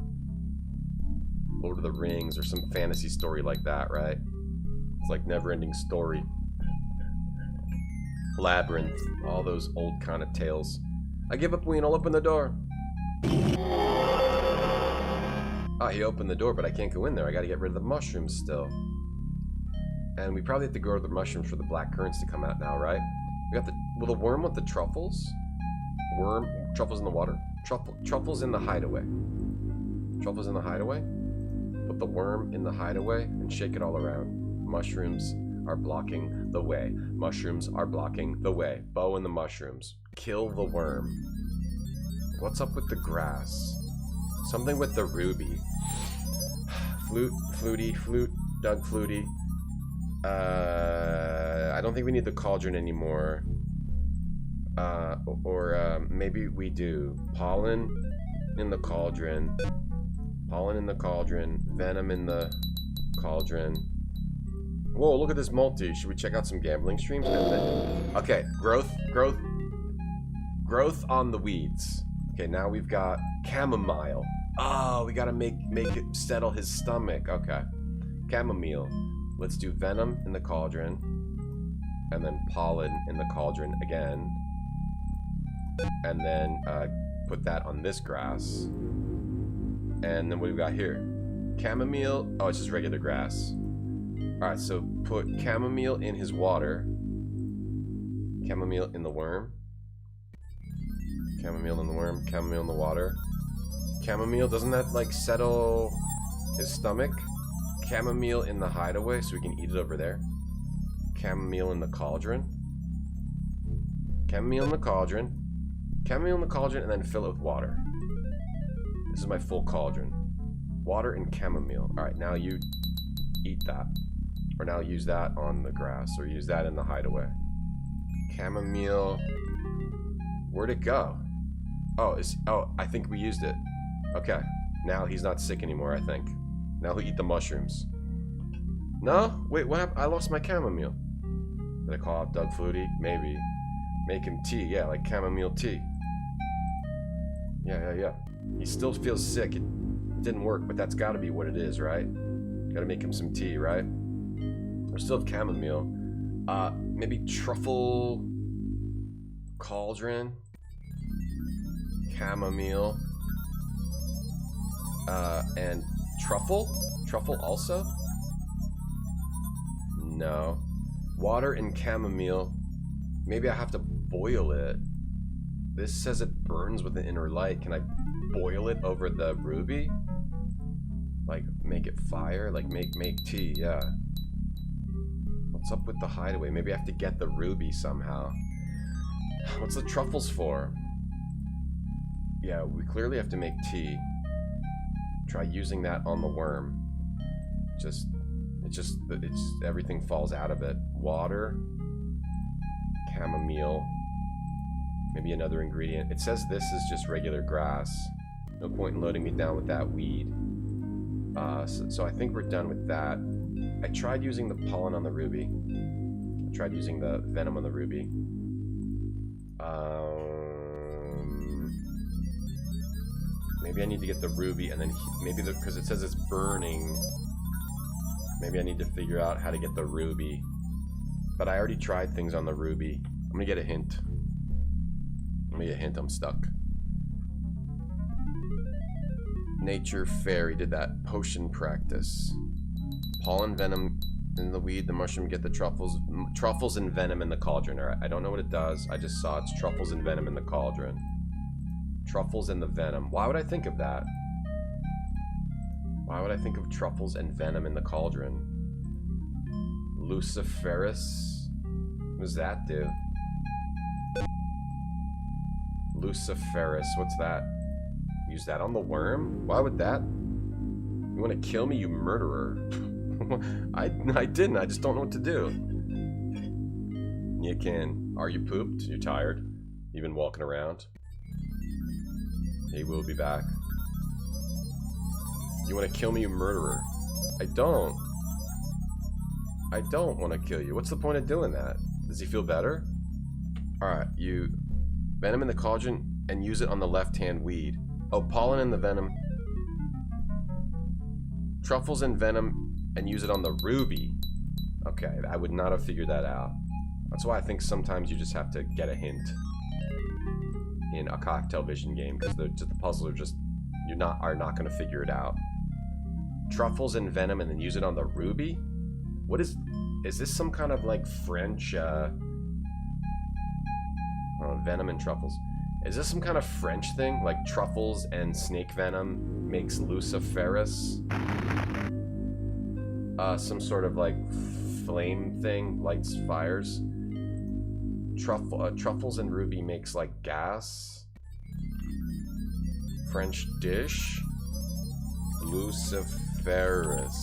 Lord of the Rings or some fantasy story like that, right? It's like Neverending Story. Labyrinth. All those old kind of tales. I give up, Ween. I'll open the door. Oh, he opened the door, but I can't go in there. I gotta get rid of the mushrooms still. And we probably have to grow the mushrooms for the black currants to come out now, right? We got the... Will the worm want the truffles? Worm... Truffles in the water? Truffles in the hideaway. Truffles in the hideaway? Put the worm in the hideaway and shake it all around. Mushrooms are blocking the way. Mushrooms are blocking the way. Bow in the mushrooms. Kill the worm. What's up with the grass? Something with the ruby. Flute, Doug Flutie. I don't think we need the cauldron anymore. Maybe we do. Pollen in the cauldron. Pollen in the cauldron. Venom in the cauldron. Whoa, look at this multi. Should we check out some gambling streams? Okay, growth on the weeds. Okay, now we've got chamomile. Oh, we gotta make it settle his stomach. Okay. Chamomile. Let's do venom in the cauldron. And then pollen in the cauldron again. And then put that on this grass. And then what do we got here? Chamomile. Oh, it's just regular grass. Alright, so put chamomile in his water. Chamomile in the worm. Chamomile in the worm. Chamomile in the water. Chamomile, doesn't that like settle his stomach? Chamomile in the hideaway so we can eat it over there. Chamomile in the cauldron. Chamomile in the cauldron. Chamomile in the cauldron and then fill it with water. This is my full cauldron. Water and chamomile. Alright, now you eat that. Or now use that on the grass. Or use that in the hideaway. Chamomile. Where'd it go? Oh, I think we used it. Okay. Now he's not sick anymore, I think. Now he'll eat the mushrooms. No? Wait, what happened? I lost my chamomile. Did I call out Doug Flutie? Maybe. Make him tea. Yeah, like chamomile tea. Yeah. He still feels sick. It didn't work, but that's gotta be what it is, right? Gotta make him some tea, right? I still have chamomile. Maybe truffle... Cauldron. Chamomile. And truffle? Truffle also? No. Water and chamomile. Maybe I have to boil it. This says it burns with an inner light. Can I boil it over the ruby? Like, make it fire? Like, make tea, yeah. What's up with the hideaway? Maybe I have to get the ruby somehow. What's the truffles for? Yeah, we clearly have to make tea. Try using that on the worm. It's everything falls out of it. Water, chamomile, maybe another ingredient. It says this is just regular grass. No point in loading me down with that weed. So I think we're done with that. I tried using the pollen on the ruby. I tried using the venom on the ruby. Maybe I need to get the ruby and then because it says it's burning. Maybe I need to figure out how to get the ruby. But I already tried things on the ruby. I'm gonna get a hint. I'm stuck. Nature Fairy did that. Potion practice. Pollen, venom in the weed, the mushroom, get the truffles. Truffles and venom in the cauldron. Alright, I don't know what it does. I just saw it's truffles and venom in the cauldron. Truffles and the venom. Why would I think of that? Why would I think of truffles and venom in the cauldron? Luciferus? What does that do? Luciferus, what's that? Use that on the worm? Why would that? You want to kill me, you murderer? I didn't, I just don't know what to do. You can. Are you pooped? You're tired? You've been walking around? He will be back. You want to kill me, you murderer? I don't want to kill you. What's the point of doing that? Does he feel better? Alright, you venom in the cauldron and use it on the left-hand weed. Oh, pollen in the venom. Truffles and venom and use it on the ruby. Okay, I would not have figured that out. That's why I think sometimes you just have to get a hint in a cocktail vision game, because the puzzles are just, are not going to figure it out. Truffles and venom and then use it on the ruby? What is this some kind of like French, venom and truffles. Is this some kind of French thing? Like truffles and snake venom makes Luciferus? Some sort of like flame thing, lights fires. Truffles and ruby makes like gas. French dish. Luciferus.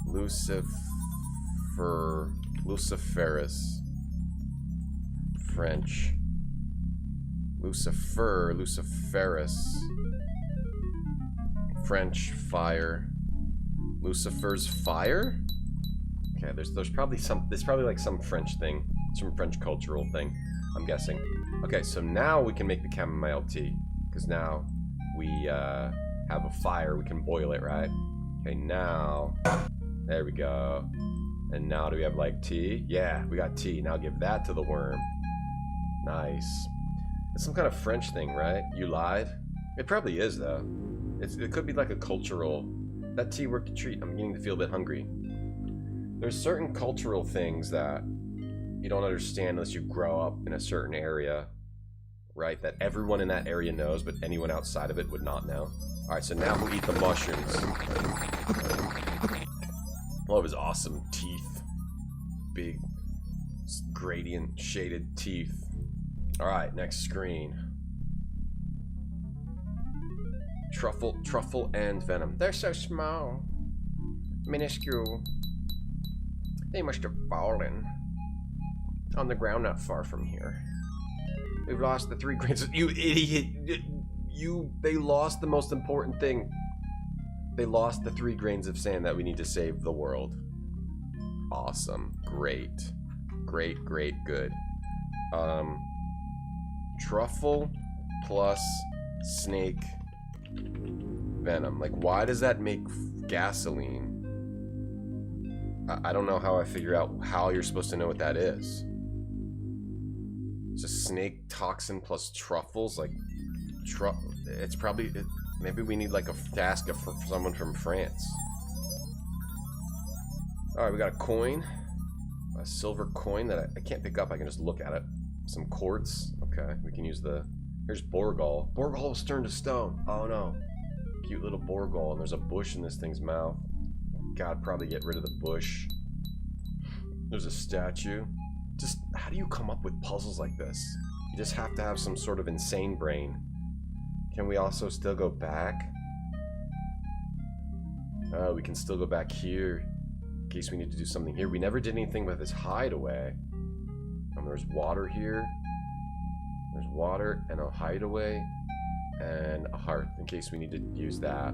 Luciferus. French. Luciferus. French fire. Lucifer's fire? Okay, there's probably like some French thing, some French cultural thing, I'm guessing. Okay, so now we can make the chamomile tea, because now we have a fire, we can boil it, right? Okay, now, there we go. And now do we have like tea? Yeah, we got tea. Now give that to the worm. Nice. It's some kind of French thing, right? You lied? It probably is, though. It could be like a cultural... That tea worked a treat. I'm beginning to feel a bit hungry. There's certain cultural things that you don't understand unless you grow up in a certain area, right? That everyone in that area knows, but anyone outside of it would not know. Alright, so now we'll eat the mushrooms. Love his awesome teeth. Big, gradient shaded teeth. Alright, next screen. Truffle and venom. They're so small. Minuscule. They must have fallen. On the ground not far from here. We've lost the 3 grains of... You idiot! They lost the most important thing. They lost the 3 grains of sand that we need to save the world. Awesome. Great. Great, great, good. Truffle plus snake venom. Like, why does that make gasoline? I don't know how I figure out how you're supposed to know what that is. It's a snake toxin plus truffles, like it's probably maybe we need like a task for someone from France. All right, we got a coin, a silver coin that I can't pick up. I can just look at it. Some quartz. Okay, we can use the. Here's Borgall. Borgall was turned to stone. Oh no, cute little Borgall, and there's a bush in this thing's mouth. Gotta probably get rid of the bush. There's a statue. Just, how do you come up with puzzles like this? You just have to have some sort of insane brain. Can we also still go back? Oh, we can still go back here in case we need to do something here. We never did anything with this hideaway. There's water here. There's water and a hideaway and a hearth in case we need to use that.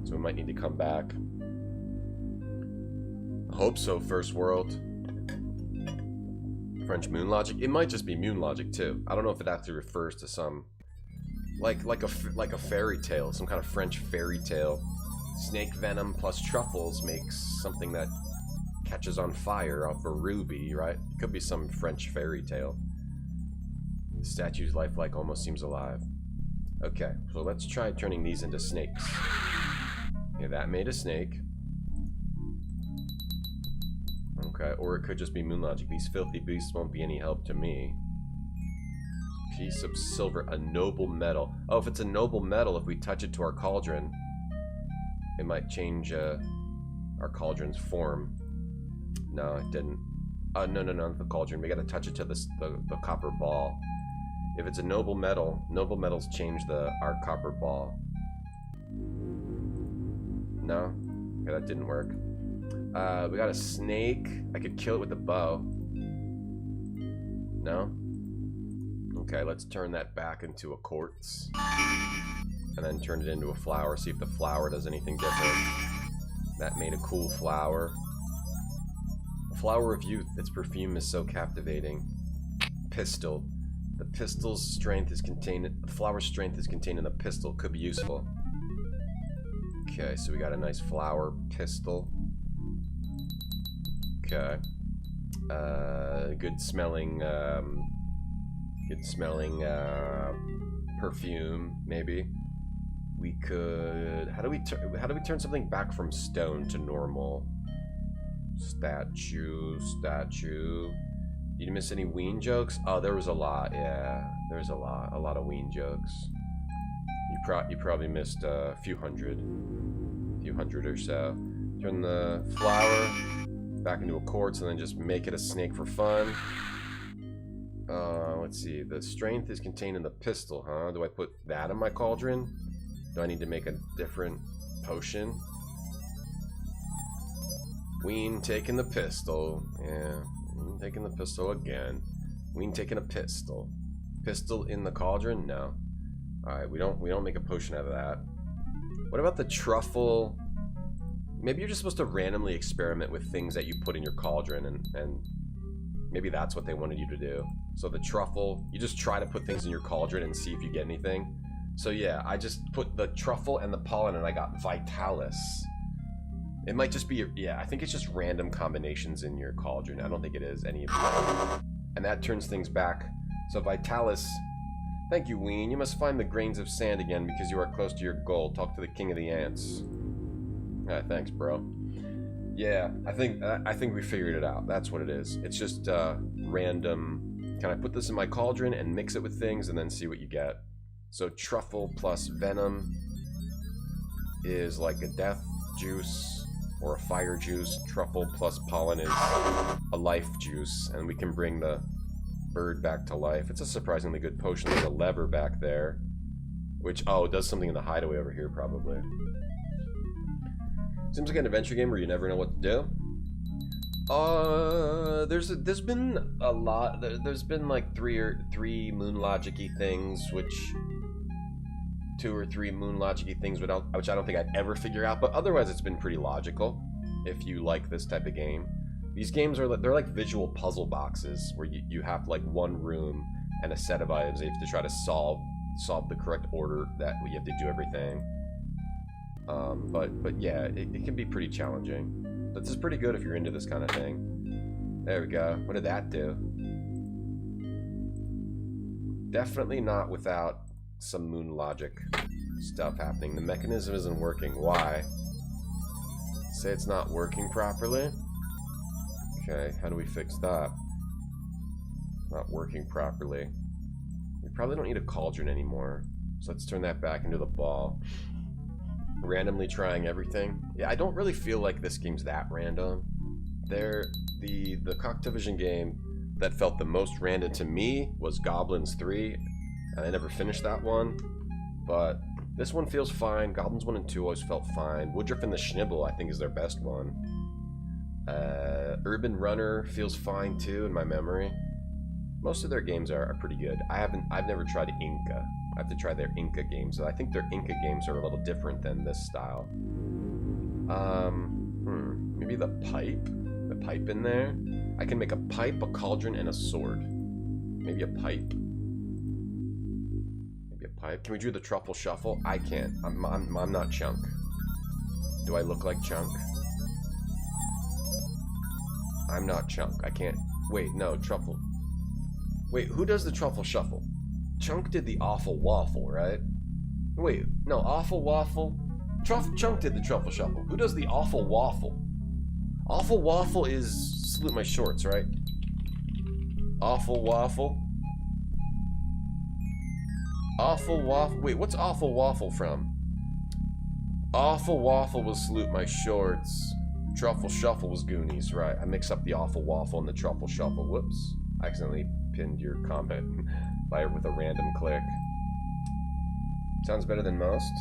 So we might need to come back. I hope so, first world. French moon logic. It might just be moon logic too. I don't know if it actually refers to some like a fairy tale, some kind of French fairy tale. Snake venom plus truffles makes something that catches on fire off a ruby, right? It could be some French fairy tale. The statue's lifelike, almost seems alive. Okay, so let's try turning these into snakes. Okay, that made a snake. Okay, or it could just be moon logic. These filthy beasts won't be any help to me. Piece of silver, a noble metal. Oh, if it's a noble metal, if we touch it to our cauldron, It might change our cauldron's form. No, it didn't. No, the cauldron. We gotta touch it to the copper ball. If it's a noble metal, noble metals change our copper ball. No? Okay, that didn't work. We got a snake. I could kill it with a bow. No? Okay, let's turn that back into a quartz. And then turn it into a flower. See if the flower does anything different. That made a cool flower. A flower of youth. Its perfume is so captivating. Pistol. The pistol's strength is contained. The flower's strength is contained in the pistol. Could be useful. Okay, so we got a nice flower pistol. Okay. Good smelling perfume, maybe. We could. How do we turn something back from stone to normal? Statue. Did you miss any Ween jokes? Oh, there was a lot. Yeah, there's a lot of Ween jokes. You probably missed a few hundred or so. Turn the flower back into a quartz and then just make it a snake for fun. Let's see. The strength is contained in the pistol, huh? Do I put that in my cauldron? Do I need to make a different potion? Ween taking the pistol. Yeah. Ween taking the pistol again. Ween taking a pistol. Pistol in the cauldron? No. Alright, we don't make a potion out of that. What about the truffle? Maybe you're just supposed to randomly experiment with things that you put in your cauldron, and maybe that's what they wanted you to do. So the truffle, you just try to put things in your cauldron and see if you get anything. So yeah, I just put the truffle and the pollen and I got Vitalis. It might just be, yeah, I think it's just random combinations in your cauldron. I don't think it is any of them. And that turns things back. So Vitalis, thank you, Ween. You must find the grains of sand again because you are close to your goal. Talk to the king of the ants. Alright, thanks, bro. Yeah, I think we figured it out. That's what it is. It's just random. Can I put this in my cauldron and mix it with things and then see what you get? So truffle plus venom is like a death juice or a fire juice. Truffle plus pollen is a life juice, and we can bring the bird back to life. It's a surprisingly good potion. There's a lever back there, which, oh, it does something in the hideaway over here, probably. Seems like an adventure game where you never know what to do. There's been a lot. There's been like three moon logic-y things, which 2 or 3 moon logic-y things which I don't think I'd ever figure out. But otherwise, it's been pretty logical. If you like this type of game, these games are they're like visual puzzle boxes where you have like one room and a set of items. You have to try to solve the correct order that you have to do everything. But yeah, it can be pretty challenging. This is pretty good if you're into this kind of thing. There we go. What did that do? Definitely not without some moon logic stuff happening. The mechanism isn't working. Why? Say it's not working properly. Okay, how do we fix that? Not working properly. We probably don't need a cauldron anymore. So let's turn that back into the ball. Randomly trying everything. Yeah, I don't really feel like this game's that random. The Coctavision game that felt the most random to me was Goblins 3, and I never finished that one. But this one feels fine. Goblins 1 and 2 always felt fine. Woodruff and the Schnibble, I think, is their best one. Urban Runner feels fine too in my memory. Most of their games are pretty good. I've never tried Inca. I have to try their Inca games. I think their Inca games are a little different than this style. Maybe the pipe in there. I can make a pipe, a cauldron, and a sword. Maybe a pipe. Maybe a pipe. Can we do the truffle shuffle? I can't. I'm not Chunk. Do I look like Chunk? I'm not Chunk. I can't. Wait, no, truffle. Wait, who does the truffle shuffle? Chunk did the awful waffle, right? Wait, no, awful waffle? Chunk did the truffle shuffle. Who does the awful waffle? Awful waffle is salute my shorts, right? Awful waffle? Awful waffle. Wait, what's awful waffle from? Awful Waffle was Salute My Shorts. Truffle Shuffle was Goonies, right. I mix up the Awful Waffle and the Truffle Shuffle. Whoops. I accidentally pinned your comment with a random click. Sounds better than most.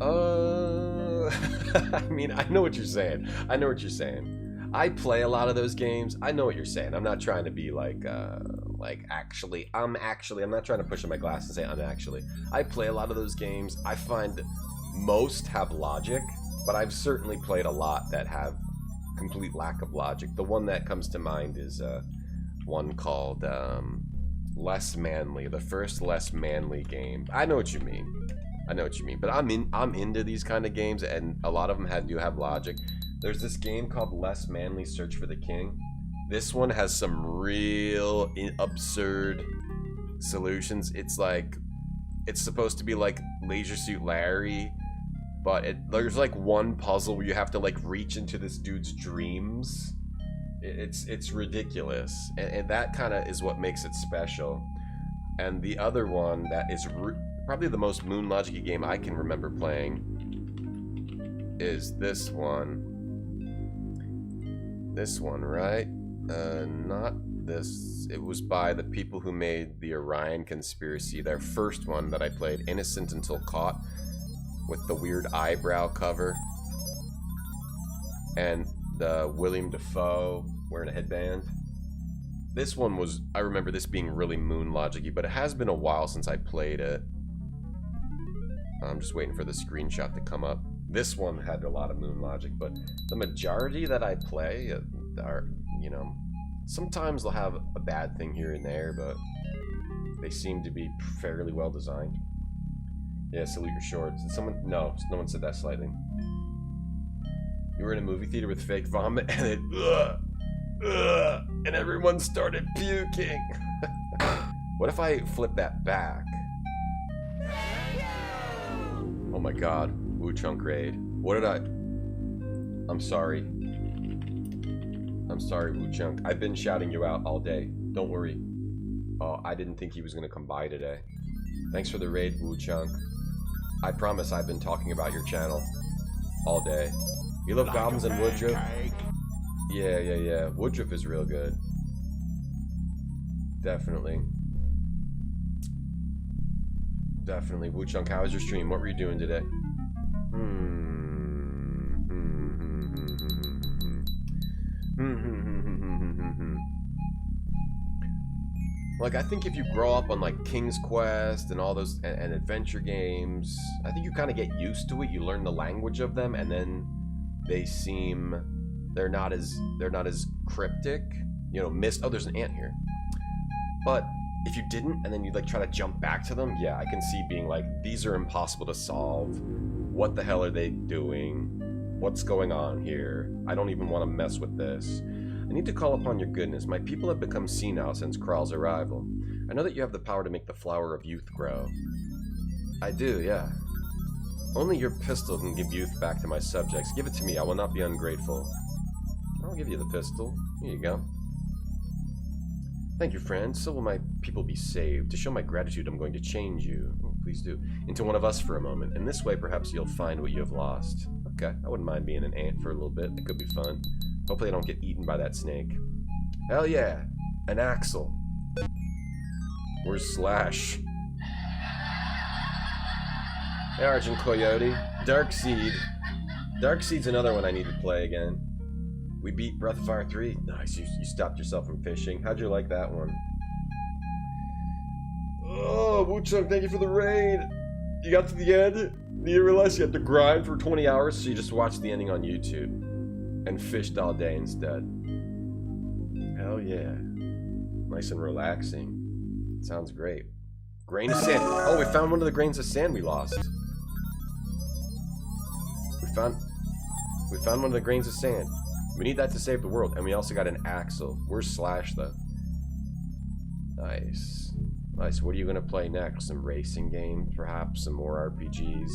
I mean, I know what you're saying. I know what you're saying. I play a lot of those games. I know what you're saying. I'm not trying to be like actually, I'm not trying to push on my glass and say I'm actually. I play a lot of those games. I find most have logic, but I've certainly played a lot that have complete lack of logic. The one that comes to mind is one called Less Manly, the first Less Manly game. I know what you mean. I know what you mean, but I'm into these kind of games, and a lot of them do have logic. There's this game called Less Manly Search for the King. This one has some real absurd solutions. It's like, it's supposed to be like Leisure Suit Larry, but there's like one puzzle where you have to like reach into this dude's dreams. It's ridiculous, and that kind of is what makes it special. And the other one that is probably the most Moon Logic-y game I can remember playing is this one. This one, right? Not this. It was by the people who made the Orion Conspiracy. Their first one that I played, Innocent Until Caught, with the weird eyebrow cover. And the William Dafoe wearing a headband. This one was, I remember this being really Moon Logic-y, but it has been a while since I played it. I'm just waiting for the screenshot to come up. This one had a lot of Moon Logic, but the majority that I play are, you know, sometimes they'll have a bad thing here and there, but they seem to be fairly well designed. Yeah, salute your shorts. Did someone? No one said that slightly. You were in a movie theater with fake vomit, and it, and everyone started puking. What if I flip that back? Oh my god, Woo Chunk Raid. What did I... I'm sorry. I'm sorry, Woo Chunk. I've been shouting you out all day. Don't worry. Oh, I didn't think he was gonna come by today. Thanks for the raid, Woo Chunk. I promise I've been talking about your channel all day. You love goblins and Woodruff? Yeah. Woodruff is real good. Definitely. Definitely. Woo Chunk, how was your stream? What were you doing today? Like, I think if you grow up on like King's Quest and all those and adventure games, I think you kind of get used to it. You learn the language of them, and then they're not as cryptic. You know, oh, there's an ant here. But if you didn't, and then you like try to jump back to them, yeah, I can see being like, these are impossible to solve. What the hell are they doing? What's going on here? I don't even want to mess with this. I need to call upon your goodness. My people have become senile since Kral's arrival. I know that you have the power to make the flower of youth grow. I do, yeah. Only your pistol can give youth back to my subjects. Give it to me. I will not be ungrateful. I'll give you the pistol. Here you go. Thank you, friend. So will my people be saved. To show my gratitude, I'm going to change you. Oh, please do. Into one of us for a moment. In this way, perhaps you'll find what you have lost. Okay, I wouldn't mind being an ant for a little bit. It could be fun. Hopefully I don't get eaten by that snake. Hell yeah! An Axel. Where's Slash? Hey, Argent Coyote. Darkseed. Darkseed's another one I need to play again. We beat Breath of Fire 3. Nice, you stopped yourself from fishing. How'd you like that one? Oh, Woo-Chunk, thank you for the raid. You got to the end? You realize you had to grind for 20 hours, so you just watched the ending on YouTube. And fished all day instead. Hell yeah. Nice and relaxing. Sounds great. Grain of sand. Oh, we found one of the grains of sand we lost. We found one of the grains of sand. We need that to save the world. And we also got an Axle. Where's Slash, though? Nice. Nice. What are you going to play next? Some racing games, perhaps? Some more RPGs?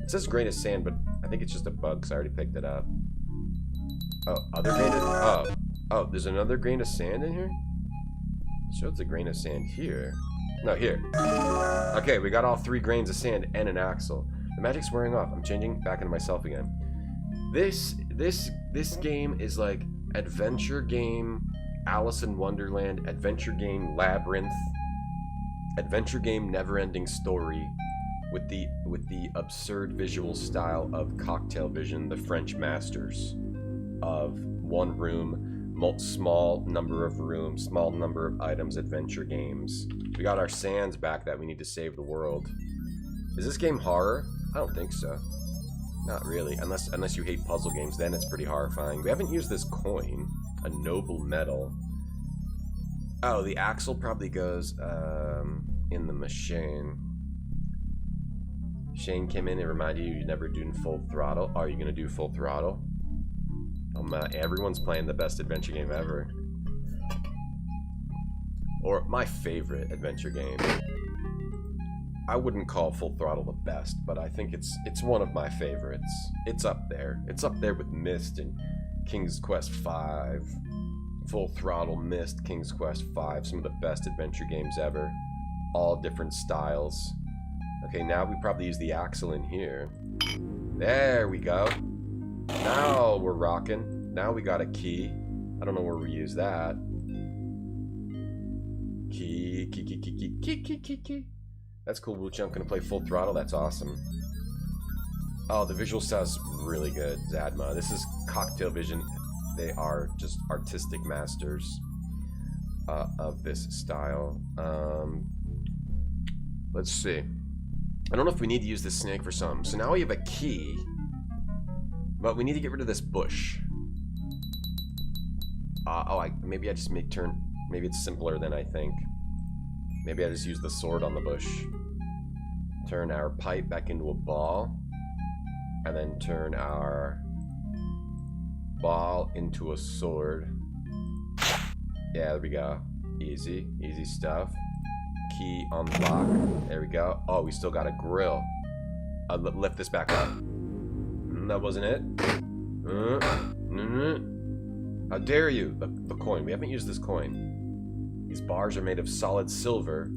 It says grain of sand, but I think it's just a bug because I already picked it up. Oh, other grain of... Oh, there's another grain of sand in here? It shows a grain of sand here. No, here. Okay, we got all 3 grains of sand and an axle. The magic's wearing off. I'm changing back into myself again. This game is like adventure game, Alice in Wonderland, adventure game, Labyrinth, adventure game, never-ending story, with the absurd visual style of Cocktail Vision, the French masters, of one room, small number of rooms, small number of items, adventure games. We got our sands back that we need to save the world. Is this game horror? I don't think so. Not really, unless you hate puzzle games, then it's pretty horrifying. We haven't used this coin, a noble metal. Oh, the axle probably goes in the machine. Shane came in and reminded you never do full throttle. Are you gonna do full throttle? Everyone's playing the best adventure game ever. Or my favorite adventure game. I wouldn't call Full Throttle the best, but I think it's one of my favorites. It's up there. It's up there with Myst and King's Quest V. Full Throttle, Myst, King's Quest V, some of the best adventure games ever. All different styles. Okay, now we probably use the axle in here. There we go. Now we're rocking. Now we got a key. I don't know where we use that. Key. That's cool, Woochunk. Gonna play Full Throttle. That's awesome. Oh, the visual sounds really good, Zadma. This is Cocktail Vision. They are just artistic masters of this style. Let's see. I don't know if we need to use this snake for something. So now we have a key, but we need to get rid of this bush. Maybe I just make turn. Maybe it's simpler than I think. Maybe I just use the sword on the bush. Turn our pipe back into a ball. And then turn our ball into a sword. Yeah, there we go. Easy. Easy stuff. Key on the block. There we go. Oh, we still got a grill. Lift this back up. That wasn't it. How dare you? The coin. We haven't used this coin. These bars are made of solid silver.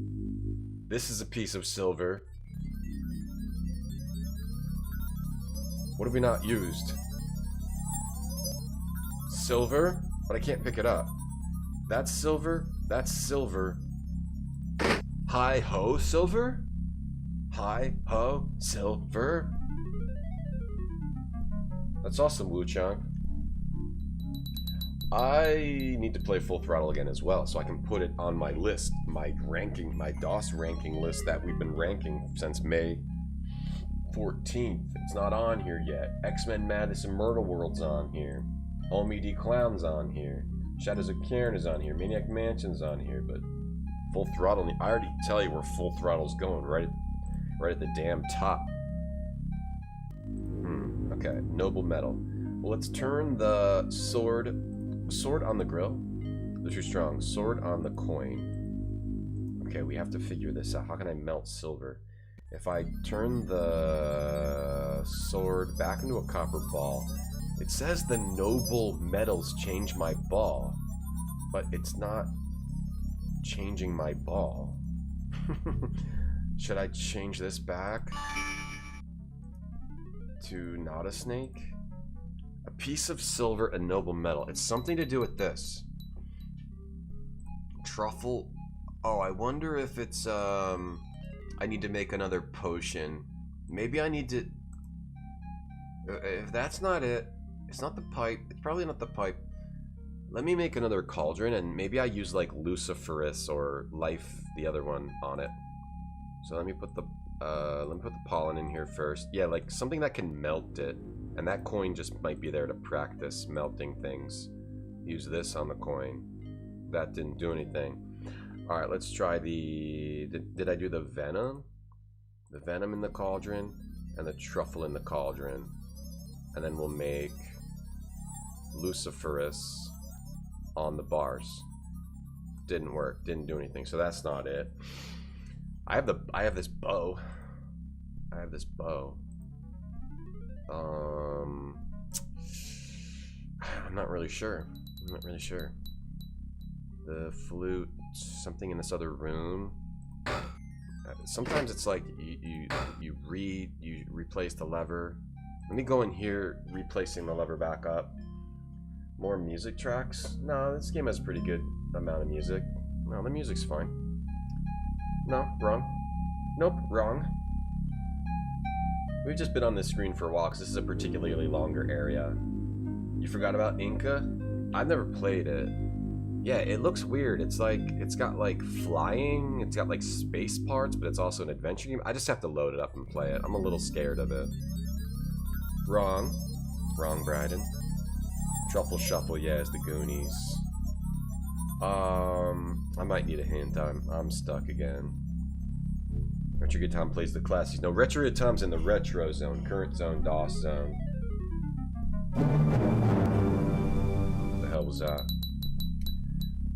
This is a piece of silver. What have we not used? Silver? But I can't pick it up. That's silver. That's silver. Hi-ho, silver? Hi-ho, silver? That's awesome, Woochunk. I need to play Full Throttle again as well, so I can put it on my list, my ranking, my DOS ranking list that we've been ranking since May 14th. It's not on here yet. X-Men Madness and Myrtle World's on here. Homie D Clown's on here. Shadows of Cairn is on here. Maniac Mansion's on here, but Full Throttle, I already tell you where Full Throttle's going, right at the damn top. Okay, noble metal. Well, let's turn the sword on the grill. They're too strong. Sword on the coin. Okay, we have to figure this out. How can I melt silver? If I turn the sword back into a copper ball, it says the noble metals change my ball, but it's not changing my ball. Should I change this back to not a snake? A piece of silver and noble metal. It's something to do with this. Truffle. Oh, I wonder if it's I need to make another potion. Maybe I need to... If that's not it, it's not the pipe. It's probably not the pipe. Let me make another cauldron, and maybe I use like Luciferus or Life, the other one, on it. So let me put the pollen in here first. Yeah, like something that can melt it. And that coin just might be there to practice melting things. Use this on the coin. That didn't do anything. Alright, let's try the... Did I do the venom? The venom in the cauldron, and the truffle in the cauldron. And then we'll make Luciferus on the bars. Didn't work, didn't do anything, so that's not it. I have this bow. I'm not really sure. The flute, something in this other room. sometimes it's like you replace the lever. Let me go in here, replacing the lever back up. More music tracks? No, this game has a pretty good amount of music. No, the music's fine. No, wrong. Nope, wrong. We've just been on this screen for a while because this is a particularly longer area. You forgot about Inca? I've never played it. Yeah, it looks weird. It's like, it's got like flying, it's got like space parts, but it's also an adventure game. I just have to load it up and play it. I'm a little scared of it. Wrong. Wrong, Bryden. Truffle Shuffle, yeah, it's the Goonies. I might need a hint. I'm stuck again. Retro Good Time plays the classics. No, Retro Good Time's in the retro zone, current zone, DOS zone. What the hell was that?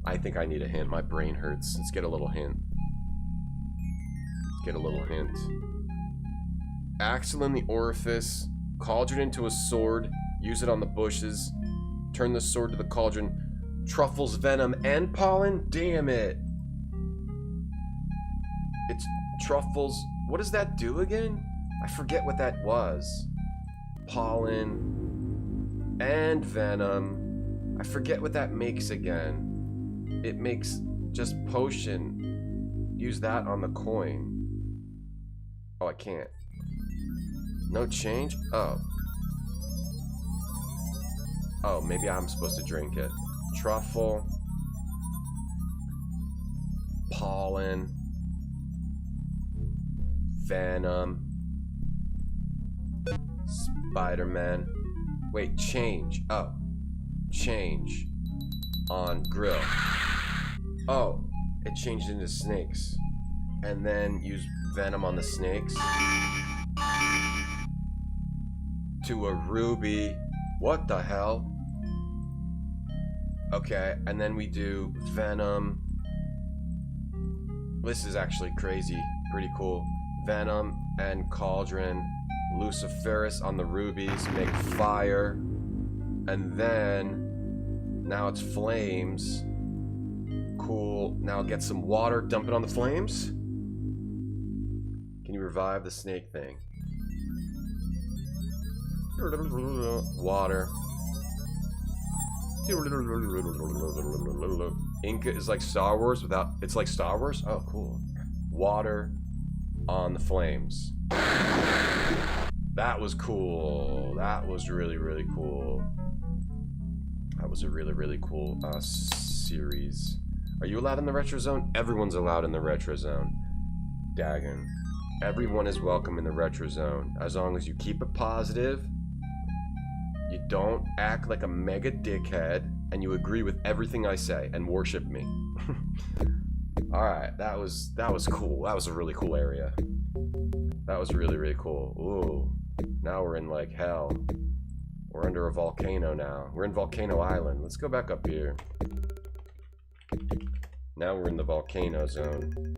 I think I need a hint. My brain hurts. Let's get a little hint. Get a little hint. Axle in the orifice. Cauldron into a sword. Use it on the bushes. Turn the sword to the cauldron. Truffles, venom, and pollen? Damn it. It's truffles. What does that do again? I forget what that was. Pollen and venom. I forget what that makes again. It makes just potion. Use that on the coin. Oh, I can't. No change? Oh. Oh, maybe I'm supposed to drink it. Truffle. Pollen. Venom. Spider-Man. Wait, change. Oh. Change. On grill. Oh, it changed into snakes. And then use venom on the snakes. To a ruby. What the hell? Okay, and then we do venom. This is actually crazy. Pretty cool. Venom and cauldron. Luciferus on the rubies. Make fire. And then now it's flames. Cool. Now get some water. Dump it on the flames. Can you revive the snake thing? Water. Inca is like Star Wars without... It's like Star Wars? Oh, cool. Water on the flames. That was cool. That was really, really cool. That was a really, really cool series. Are you allowed in the retro zone? Everyone's allowed in the retro zone. Dagon. Everyone is welcome in the retro zone. As long as you keep it positive, you don't act like a mega dickhead, and you agree with everything I say and worship me. Alright, that was cool. That was a really cool area. That was really, really cool. Ooh. Now we're in like hell. We're under a volcano now. We're in Volcano Island. Let's go back up here. Now we're in the volcano zone.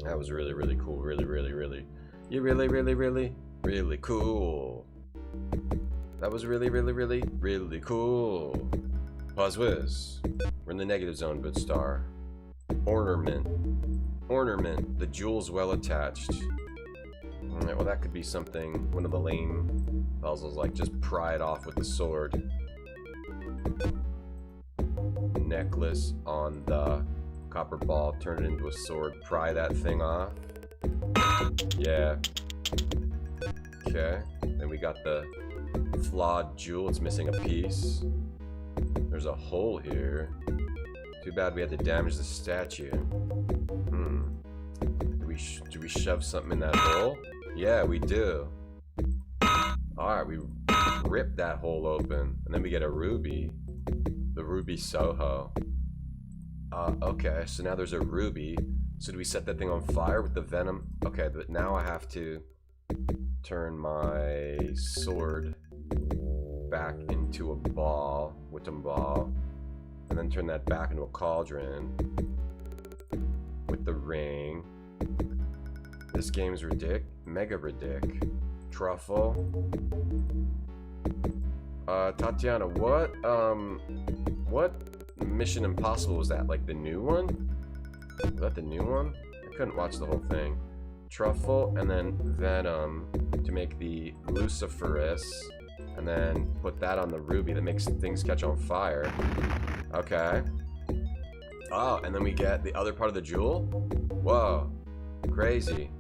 That was really, really cool. Really, really, really. You really, really, really, really cool. That was really, really, really, really cool. Pause whiz. We're in the negative zone, but star. Ornament. Ornament. The jewel's well attached. Alright, well that could be something. One of the lame puzzles, like just pry it off with the sword. Necklace on the copper ball. Turn it into a sword. Pry that thing off. Yeah. Okay. Then we got the flawed jewel. It's missing a piece. There's a hole here. Too bad we had to damage the statue. Do we shove something in that hole? Yeah, we do. Alright, we rip that hole open. And then we get a ruby. The ruby Soho. Okay, so now there's a ruby. So do we set that thing on fire with the venom? Okay, but now I have to turn my sword back into a ball, Wittem ball, and then turn that back into a cauldron with the ring. This game's mega ridic. Truffle. Tatiana, what Mission Impossible was that? Like the new one? Was that the new one? I couldn't watch the whole thing. Truffle, and then venom to make the luciferous, and then put that on the ruby that makes things catch on fire. Okay. Oh, and then we get the other part of the jewel? Whoa. Crazy.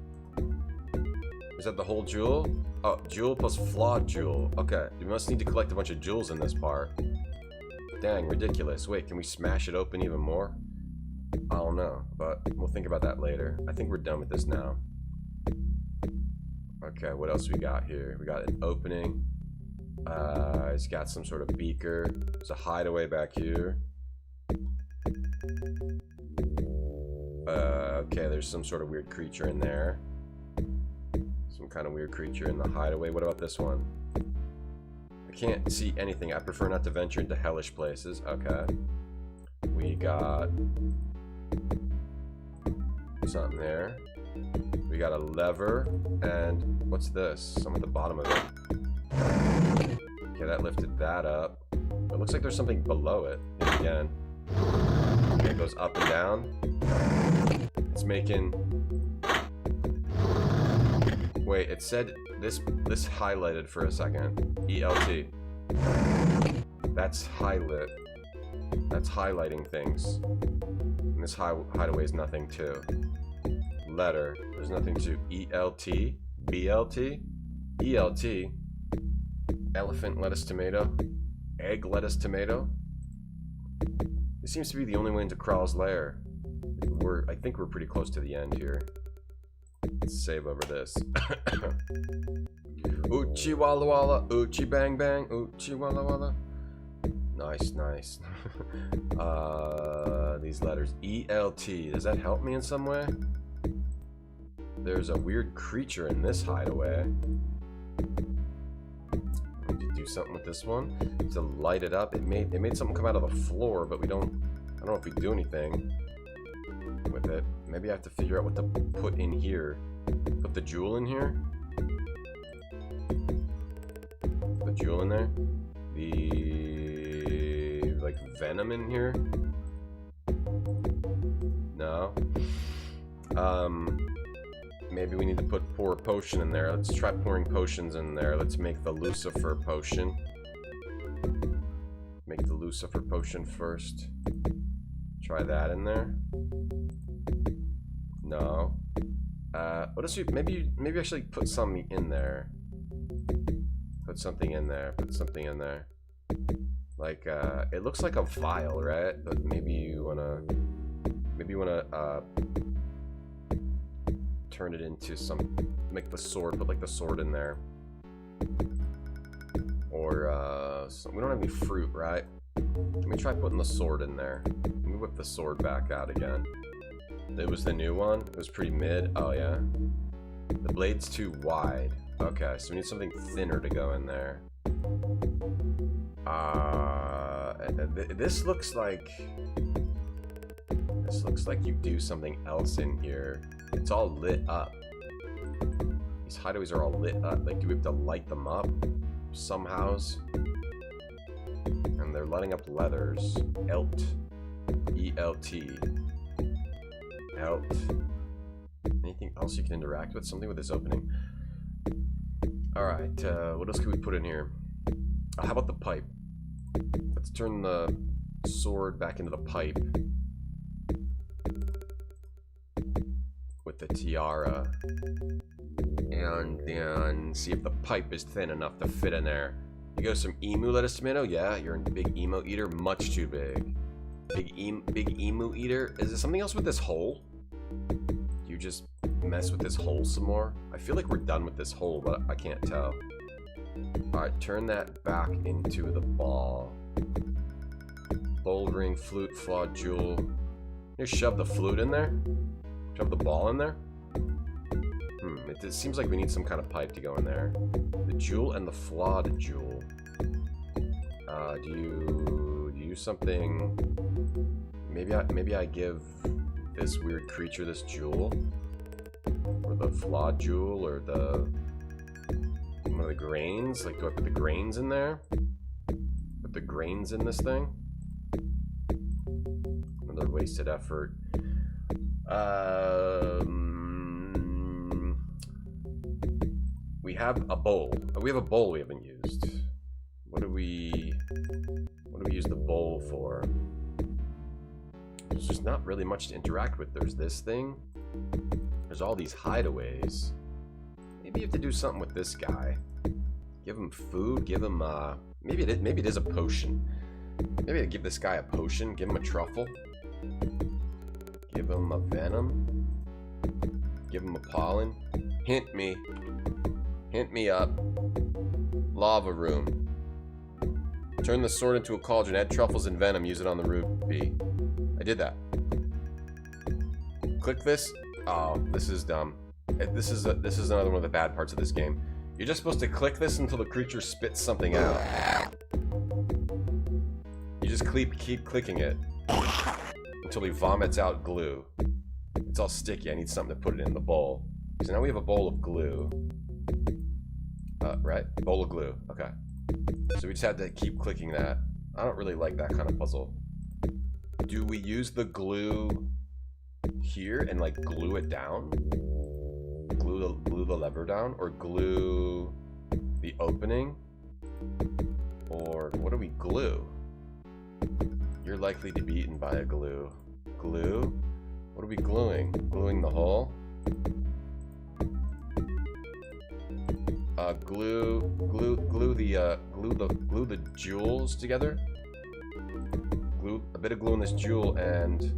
Is that the whole jewel? Oh, jewel plus flawed jewel. Okay, we must need to collect a bunch of jewels in this part. Dang, ridiculous. Wait, can we smash it open even more? I don't know, but we'll think about that later. I think we're done with this now. Okay, what else we got here? We got an opening. It's got some sort of beaker. There's a hideaway back here. Okay, there's some sort of weird creature in there. Some kind of weird creature in the hideaway. What about this one? I can't see anything. I prefer not to venture into hellish places. Okay. We got something there. We got a lever. And what's this? Some at the bottom of it. Okay, that lifted that up. It looks like there's something below it. Yet again. Okay, it goes up and down. It's making... Wait, it said this highlighted for a second. ELT. That's highlit. That's highlighting things. And this hideaway is nothing too. Letter. There's nothing to ELT. BLT. ELT. Elephant lettuce tomato. Egg lettuce tomato. This seems to be the only way into Kral's lair. I think we're pretty close to the end here. Let's save over this. Oochie walla walla, oochie bang bang, oochie walla walla. Nice, nice. These letters. ELT. Does that help me in some way? There's a weird creature in this hideaway. I need to do something with this one. To light it up. It made something come out of the floor, but I don't know if we do anything with it. Maybe I have to figure out what to put in here. Put the jewel in here. The jewel in there. The like venom in here. No. Maybe we need to pour a potion in there. Let's try pouring potions in there. Let's make the Lucifer potion. Make the Lucifer potion first. Try that in there. No. What else? Maybe actually put something in there. Put something in there. Put something in there. Like it looks like a vial, right? But maybe you wanna turn it into some. Make the sword. Put like the sword in there. Or we don't have any fruit, right? Let me try putting the sword in there. Let me whip the sword back out again. It was the new one. It was pretty mid. Oh yeah. The blade's too wide. Okay, so we need something thinner to go in there. This looks like you do something else in here. It's all lit up. These hideaways are all lit up. Like, do we have to light them up somehows? And they're lighting up leathers. ELT. ELT. ELT. Anything else you can interact with? Something with this opening. Alright, what else can we put in here? How about the pipe? Let's turn the sword back into the pipe. With the tiara. And then see if the pipe is thin enough to fit in there. You go some emu lettuce tomato? Yeah, you're a big emo eater. Much too big. Big emu eater? Is there something else with this hole? Do you just mess with this hole some more? I feel like we're done with this hole, but I can't tell. Alright, turn that back into the ball. Bowl ring, flute, flawed jewel. Just shove the flute in there? Shove the ball in there? It seems like we need some kind of pipe to go in there. The jewel and the flawed jewel. Do you use something? Maybe I give this weird creature this jewel, or the flawed jewel, or one of the grains. Like, do I put the grains in there? Put the grains in this thing? Another wasted effort. We have a bowl. We have a bowl we haven't used. What do we use the bowl for? There's just not really much to interact with. There's this thing. There's all these hideaways. Maybe you have to do something with this guy. Give him food. Give him maybe it is a potion. Maybe I give this guy a potion. Give him a truffle. Give him a venom. Give him a pollen. Hint me. Hint me up. Lava room. Turn the sword into a cauldron. Add truffles and venom. Use it on the ruby. I did that. Click this. Oh, this is dumb. This is another one of the bad parts of this game. You're just supposed to click this until the creature spits something out. You just keep clicking it until he vomits out glue. It's all sticky. I need something to put it in the bowl. So now we have a bowl of glue. Right? Bowl of glue. Okay. So we just had to keep clicking that. I don't really like that kind of puzzle. Do we use the glue here and like glue it down? Glue the lever down? Or glue the opening? Or what do we glue? You're likely to be eaten by a glue. Glue? What are we gluing? Gluing the hole? Glue the jewels together. Glue a bit of glue in this jewel and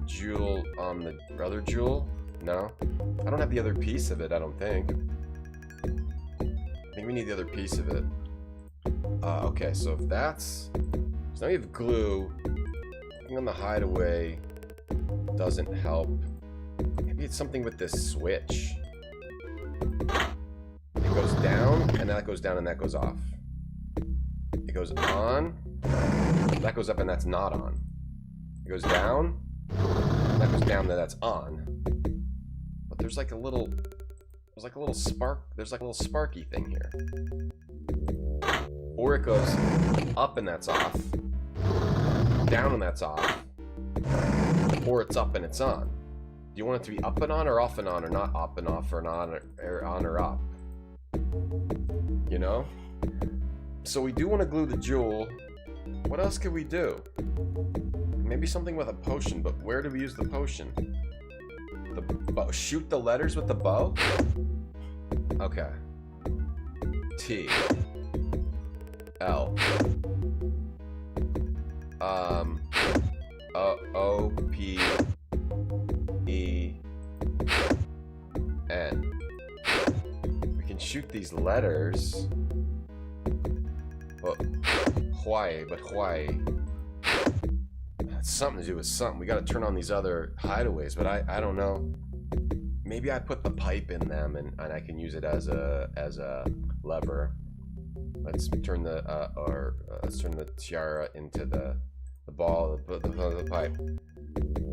jewel on the other jewel. No, I don't have the other piece of it. I don't think. I think we need the other piece of it. Okay, so if that's so now we have glue. Clicking on the hideaway doesn't help. Maybe it's something with this switch. It goes down, and that goes down, and that goes off. It goes on, that goes up, and that's not on. It goes down, and that goes down, and that's on. But there's like a little spark. There's like a little sparky thing here. Or it goes up, and that's off. Down, and that's off. Or it's up, and it's on. Do you want it to be up and on, or off and on, or not up and off, or on or up? You know? So we do want to glue the jewel. What else could we do? Maybe something with a potion, but where do we use the potion? The bow. Shoot the letters with the bow? Okay. T. L. O. P. E. N. We can shoot these letters. But why? It's something to do with something. We gotta turn on these other hideaways, but I don't know. Maybe I put the pipe in them and I can use it as a lever. Let's turn the let's turn the tiara into the ball, the pipe.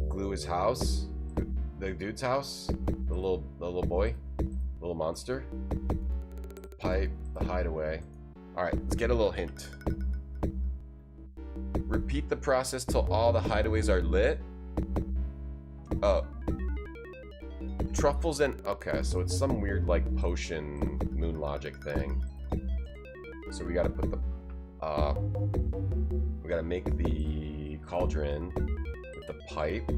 Glue his house, the dude's house, the little boy, little monster. Pipe, the hideaway. All right, let's get a little hint. Repeat the process till all the hideaways are lit. Oh. Truffles and... Okay, so it's some weird, like, potion moon logic thing. So we gotta put the... we gotta make the cauldron with the pipe.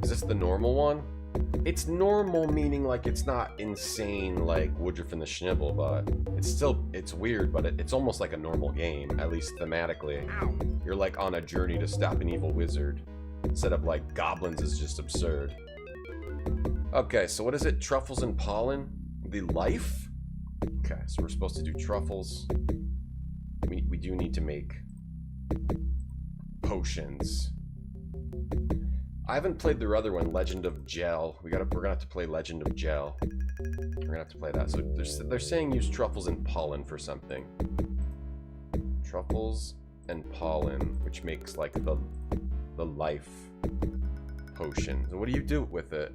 Is this the normal one? It's normal, meaning, like, it's not insane, like, Woodruff and the Schnibble, but it's weird, but it's almost like a normal game, at least thematically. You're, like, on a journey to stop an evil wizard. Instead of, like, goblins is just absurd. Okay, so what is it? Truffles and pollen? The life? Okay, so we're supposed to do truffles. We do need to make potions. I haven't played their other one, Legend of Gel. We're gonna have to play Legend of Gel. We're gonna have to play that. So they're saying use truffles and pollen for something. Truffles and pollen, which makes like the life potion. So what do you do with it?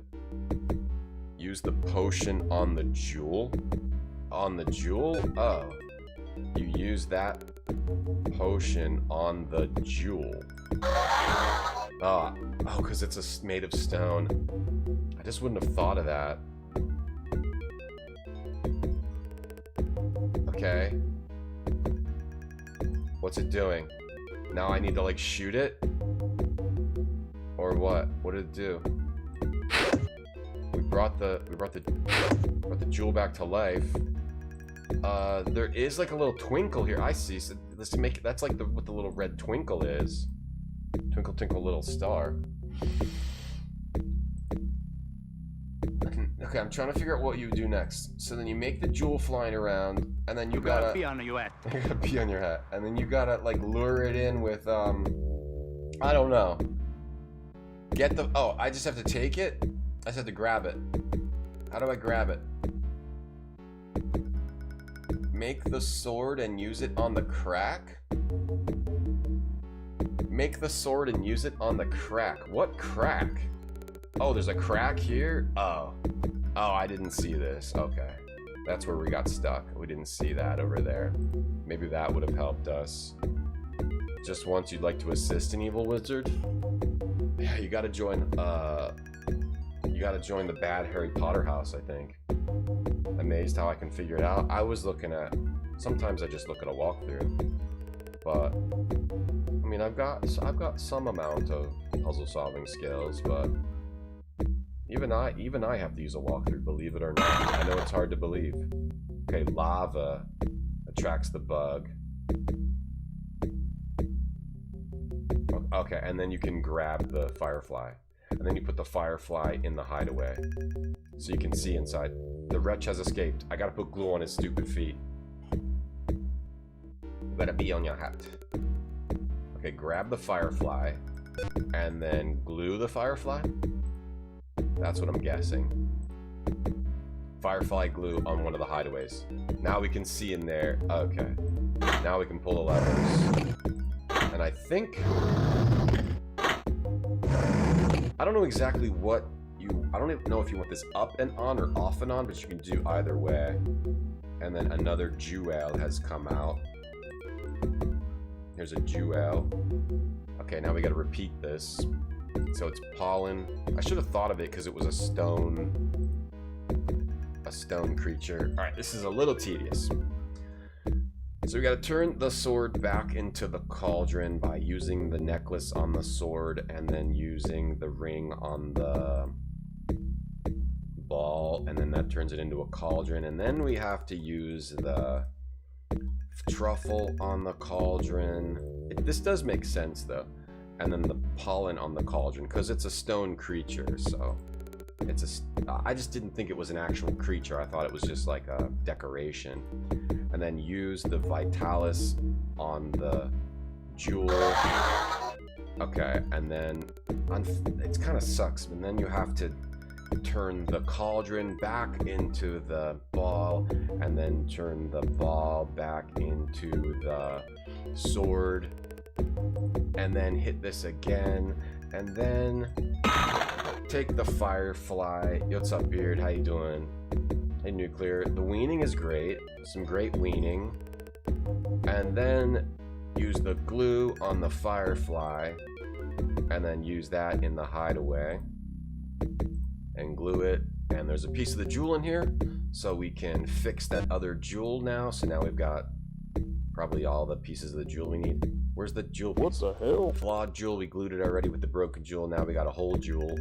Use the potion on the jewel? On the jewel? Oh. You use that potion on the jewel. Oh, because it's made of stone. I just wouldn't have thought of that. Okay. What's it doing? Now I need to like shoot it? Or what? What did it do? We brought the jewel back to life. There is like a little twinkle here. I see. So let's make it. That's like what the little red twinkle is. Twinkle, twinkle, little star. Okay, I'm trying to figure out what you do next. So then you make the jewel flying around, and then you gotta be on your hat. you gotta pee on your hat, and then you gotta like lure it in with I don't know. Get the I just have to take it. I just have to grab it. How do I grab it? Make the sword and use it on the crack? Make the sword and use it on the crack. What crack? Oh, there's a crack here? Oh, I didn't see this. Okay. That's where we got stuck. We didn't see that over there. Maybe that would have helped us. Just once you'd like to assist an evil wizard? Yeah, you gotta join, the bad Harry Potter house, I think. Amazed how I can figure it out. I was looking at, sometimes I just look at a walkthrough. But, I mean, I've got some amount of puzzle solving skills, but even I have to use a walkthrough, believe it or not. I know it's hard to believe. Okay, lava attracts the bug. Okay, and then you can grab the firefly. And then you put the firefly in the hideaway. So you can see inside. The wretch has escaped. I gotta put glue on his stupid feet. You gotta be on your hat. Okay, grab the firefly. And then glue the firefly? That's what I'm guessing. Firefly glue on one of the hideaways. Now we can see in there. Okay. Now we can pull the levers. And I think... I don't know exactly what you... I don't even know if you want this up and on or off and on, but you can do either way. And then another jewel has come out. Here's a jewel. Okay, now we gotta repeat this. So it's pollen. I should have thought of it because it was a stone creature. All right, this is a little tedious. So we got to turn the sword back into the cauldron by using the necklace on the sword and then using the ring on the ball, and then that turns it into a cauldron. And then we have to use the truffle on the cauldron. This does make sense though. And then the pollen on the cauldron, because it's a stone creature, so it's I just didn't think it was an actual creature. I thought it was just like a decoration. And then use the vitalis on the jewel. Okay, and then it kind of sucks, and then you have to turn the cauldron back into the ball, and then turn the ball back into the sword, and then hit this again, and then take the firefly. What's up, Beard? How you doing? Hey, Nuclear. The weaning is great. Some great weaning. And then use the glue on the firefly, and then use that in the hideaway, and glue it. And there's a piece of the jewel in here, so we can fix that other jewel now. So now we've got probably all the pieces of the jewel we need. Where's the jewel piece? What the hell? Flawed jewel. We glued it already with the broken jewel. Now we got a whole jewel.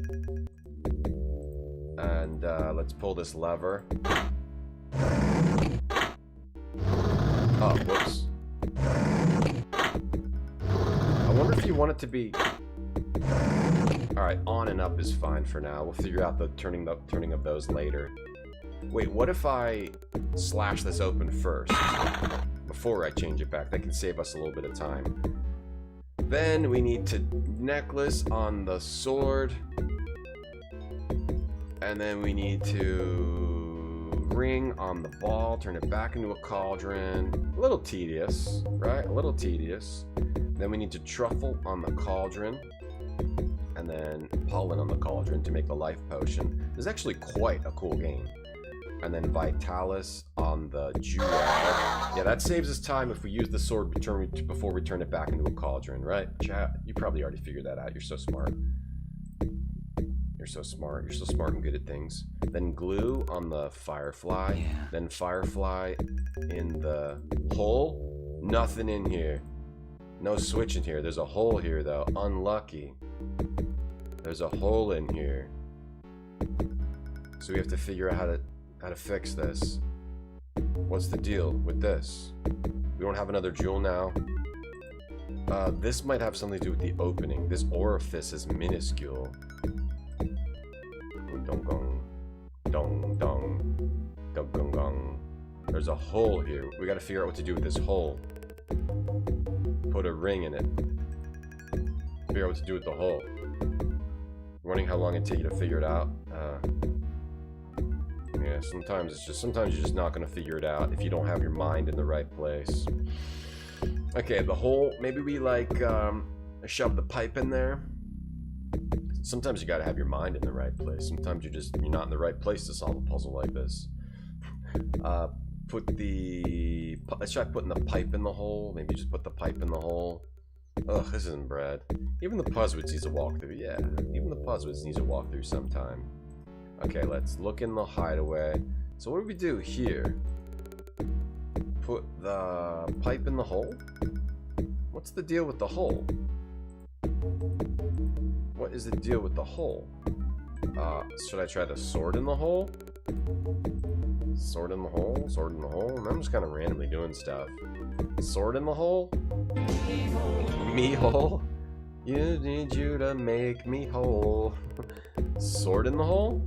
And let's pull this lever. Oh, whoops. I wonder if you want it to be... Alright, on and up is fine for now. We'll figure out the turning of those later. Wait, what if I slash this open first? Before I change it back. That can save us a little bit of time. Then we need to necklace on the sword. And then we need to ring on the ball, turn it back into a cauldron. A little tedious, right? A little tedious. Then we need to truffle on the cauldron. And then pollen on the cauldron to make the life potion. This is actually quite a cool game. And then vitalis on the jewel. Yeah, that saves us time if we use the sword before we turn it back into a cauldron, right? Chat, you probably already figured that out. You're so smart. You're so smart. You're so smart and good at things. Then glue on the firefly. Yeah. Then firefly in the hole. Nothing in here. No switch in here. There's a hole here, though. Unlucky. There's a hole in here. So we have to figure out how to fix this. What's the deal with this? We don't have another jewel now. This might have something to do with the opening. This orifice is minuscule. Dong gong. Dong dong. Dong gong gong. There's a hole here. We gotta figure out what to do with this hole. Put a ring in it. Figure out what to do with the hole. Wondering how long it'd take you to figure it out. Yeah, sometimes you're just not gonna figure it out if you don't have your mind in the right place. Okay, the hole, maybe we like shove the pipe in there. Sometimes you gotta have your mind in the right place. Sometimes you're not in the right place to solve a puzzle like this. Let's try putting the pipe in the hole. Maybe just put the pipe in the hole. Ugh, this isn't bread. Even the Puzzwoods needs a walkthrough, yeah. Even the Puzzwoods needs a walkthrough sometime. Okay, let's look in the hideaway. So what do we do here? Put the pipe in the hole? What's the deal with the hole? What is the deal with the hole? Should I try the sword in the hole? Sword in the hole? Sword in the hole? I'm just kind of randomly doing stuff. Sword in the hole? Me hole? You need you to make me whole. Sword in the hole?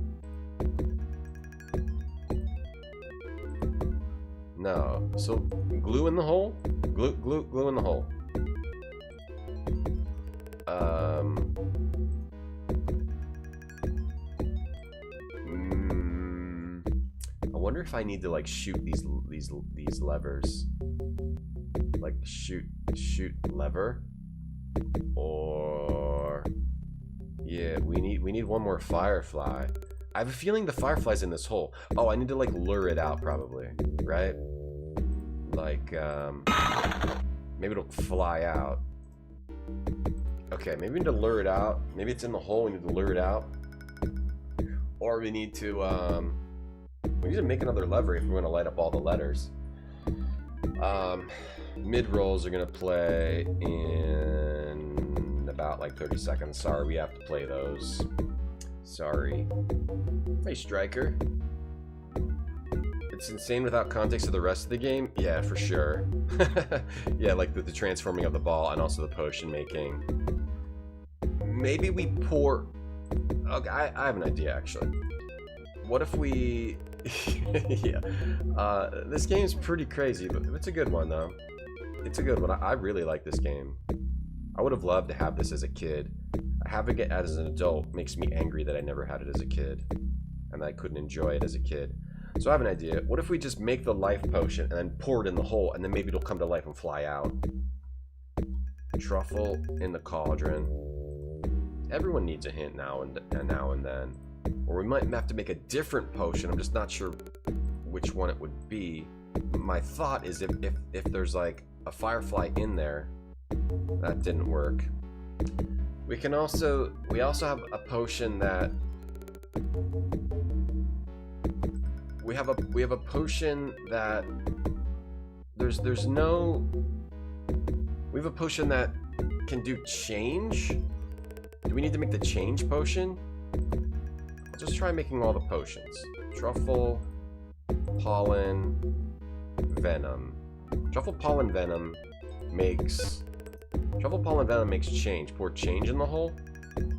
No. So glue in the hole? Glue in the hole. I wonder if I need to like shoot these levers. Like shoot lever. Or yeah, we need one more firefly. I have a feeling the firefly's in this hole. Oh, I need to like lure it out probably, right? Like maybe it'll fly out. Okay, maybe we need to lure it out. Maybe it's in the hole, we need to lure it out. Or we need to make another lever if we want to light up all the letters. Mid-rolls are gonna play in about like 30 seconds. Sorry, we have to play those. Sorry. Hey, Striker. It's insane without context of the rest of the game? Yeah, for sure. Yeah, like the transforming of the ball and also the potion making. Maybe we pour... Okay, I have an idea, actually. What if we... Yeah. This game's pretty crazy, but it's a good one, though. It's a good one. I really like this game. I would have loved to have this as a kid. Having it as an adult makes me angry that I never had it as a kid. And that I couldn't enjoy it as a kid. So I have an idea. What if we just make the life potion and then pour it in the hole, and then maybe it'll come to life and fly out? Truffle in the cauldron. Everyone needs a hint now and then. Or we might have to make a different potion. I'm just not sure which one it would be. My thought is if there's like a firefly in there. That didn't work. We also have a potion that we have a potion that we have a potion that can do change. Do we need to make the change potion? I'll just try making all the potions. Truffle, pollen, venom. Truffle, pollen, venom makes change. Pour change in the hole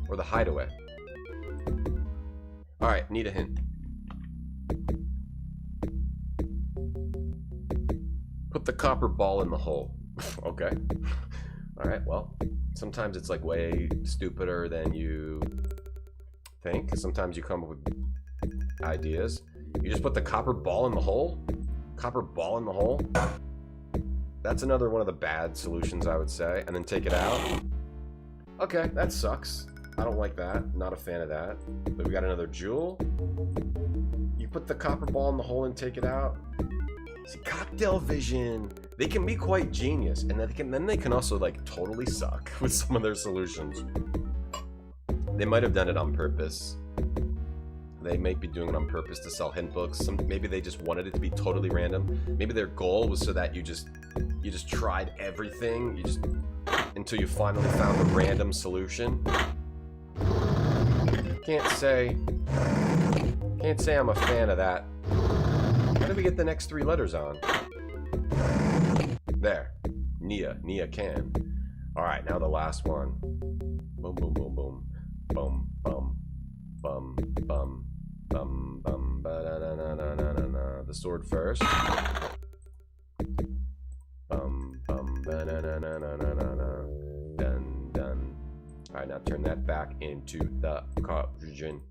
or the hideaway. All right, need a hint. Put the copper ball in the hole. Okay. All right, well, sometimes it's like way stupider than you think. Sometimes you come up with ideas. You just put the copper ball in the hole? Copper ball in the hole? That's another one of the bad solutions, I would say. And then take it out. Okay, that sucks. I don't like that. Not a fan of that. But we got another jewel. You put the copper ball in the hole and take it out. See, cocktail vision, they can be quite genius, and then they can also like totally suck with some of their solutions. They might have done it on purpose. They might be doing it on purpose to sell hint books. Maybe they just wanted it to be totally random. Maybe their goal was so that you just tried everything, until you finally found a random solution. Can't say I'm a fan of that. How did we get the next 3 letters on? There. Nia can. Alright, now the last one. Boom, boom, boom, boom. Boom, bum. Bum, bum. Bum, bum, ba-da-da-da-da-da-da. The sword first. Bum, bum, ba-da-da-da-da-da-da. Dun, dun. Alright, now turn that back into the cauldron.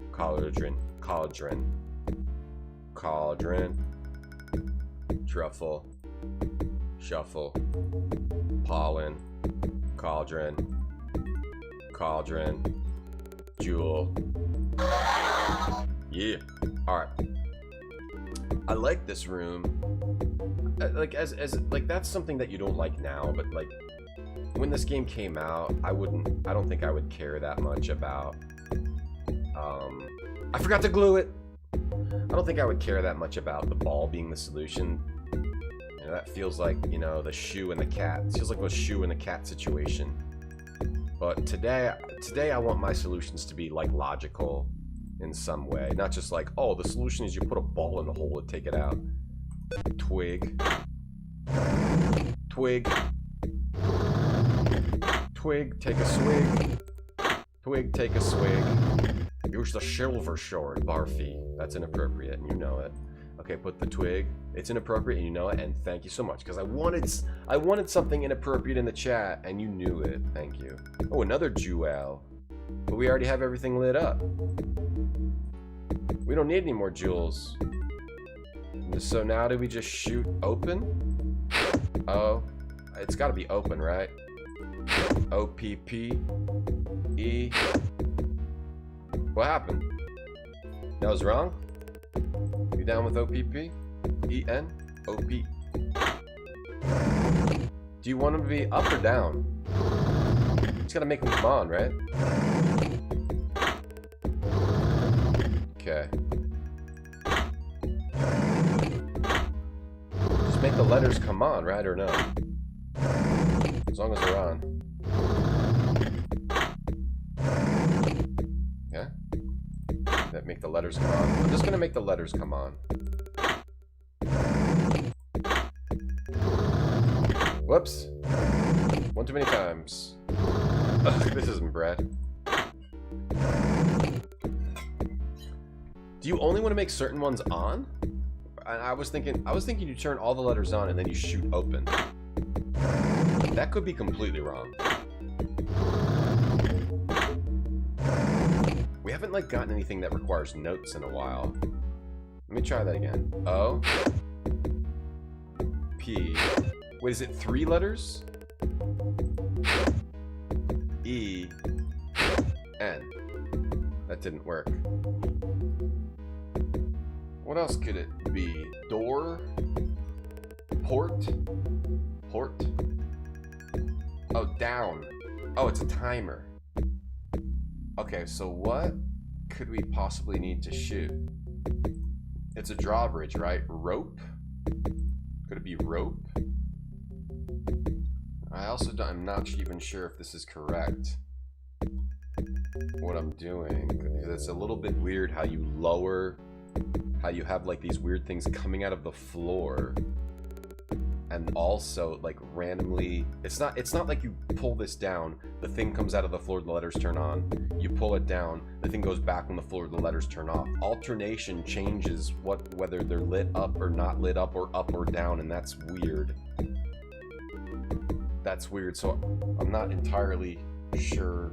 Truffle. Shuffle. Pollen. Cauldron. Jewel. Yeah. Alright. I like this room. Like like that's something that you don't like now, but like when this game came out, I don't think I would care that much about I forgot to glue it. I don't think I would care that much about the ball being the solution. You know, that feels like, you know, the shoe and the cat. It feels like a shoe and the cat situation. But today I want my solutions to be like logical in some way, not just like, oh, the solution is you put a ball in the hole and take it out. Twig, take a swig. Twig, take a swig. Use the silver sword, Barfy. That's inappropriate, and you know it. Okay, put the twig. It's inappropriate, and you know it, and thank you so much, because I wanted something inappropriate in the chat, and you knew it. Thank you. Oh, another jewel. But we already have everything lit up. We don't need any more jewels. So now do we just shoot open? Oh, it's got to be open, right? O-P-P-E. What happened? That was wrong? You down with O-P-P? E-N? O-P. Do you want them to be up or down? Just gotta make them come on, right? Okay. Just make the letters come on, right, or no? As long as they're on. Yeah? That make the letters come on. I'm just gonna make the letters come on. Whoops. One too many times. Ugh, this isn't bread. Do you only want to make certain ones on? I was thinking you turn all the letters on and then you shoot open. That could be completely wrong. We haven't like gotten anything that requires notes in a while. Let me try that again. O P. Wait, is it 3 letters? E N. That didn't work. What else could it be? Door? Port? Port? Oh, down. Oh, it's a timer. Okay, so what could we possibly need to shoot? It's a drawbridge, right? Rope? Could it be rope? I'm not even sure if this is correct. What I'm doing. Because it's a little bit weird how you lower, how you have like these weird things coming out of the floor. And also like randomly, it's not like you pull this down, the thing comes out of the floor, the letters turn on. You pull it down, the thing goes back on the floor, the letters turn off. Alternation changes whether they're lit up or not lit up or down, and that's weird. That's weird, so I'm not entirely sure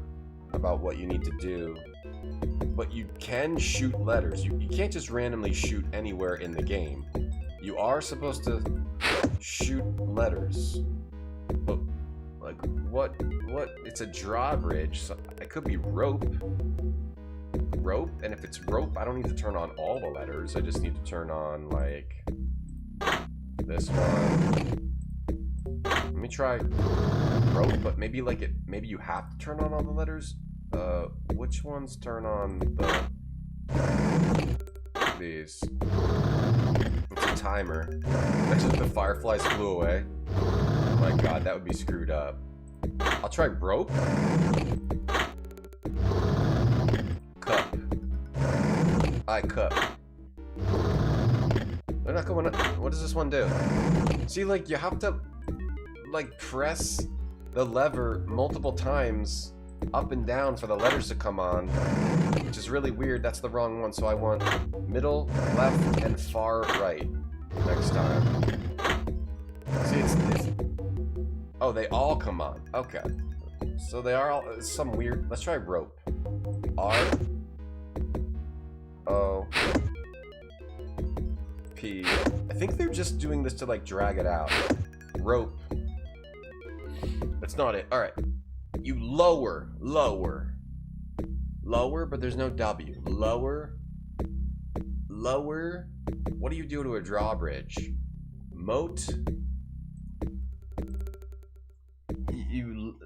about what you need to do. But you can shoot letters. You can't just randomly shoot anywhere in the game. You are supposed to shoot letters. But, like, what? It's a drawbridge, so it could be rope. Rope? And if it's rope, I don't need to turn on all the letters. I just need to turn on, like, This one. Let me try rope, but maybe like it. Maybe you have to turn on all the letters. Which ones turn on these? It's a timer. Actually, the fireflies flew away. Oh my god, that would be screwed up. I'll try rope. Cup. Cup. They're not going up. What does this one do? See, like, you have to, like, press the lever multiple times up and down for the letters to come on, which is really weird. That's the wrong one, so I want middle, left, and far right next time. See, it's oh, they all come on. Okay. So they are all some weird. Let's try rope. R O P. I think they're just doing this to like drag it out. Rope. That's not it. All right. You lower, but there's no W. Lower. What do you do to a drawbridge? Moat.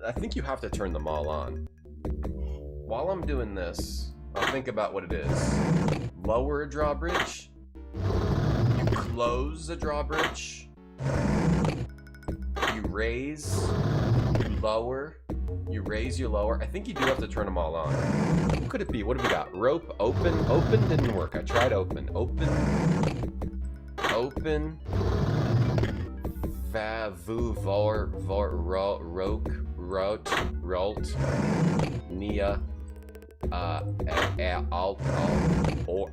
I think you have to turn them all on. While I'm doing this, I'll think about what it is. Lower a drawbridge. You close a drawbridge. You raise. You lower. You raise, you lower. I think you do have to turn them all on. What could it be? What have we got? Rope, open. Open didn't work. I tried open. Open. Vavu, vor, roke, rolt, nia, alt, or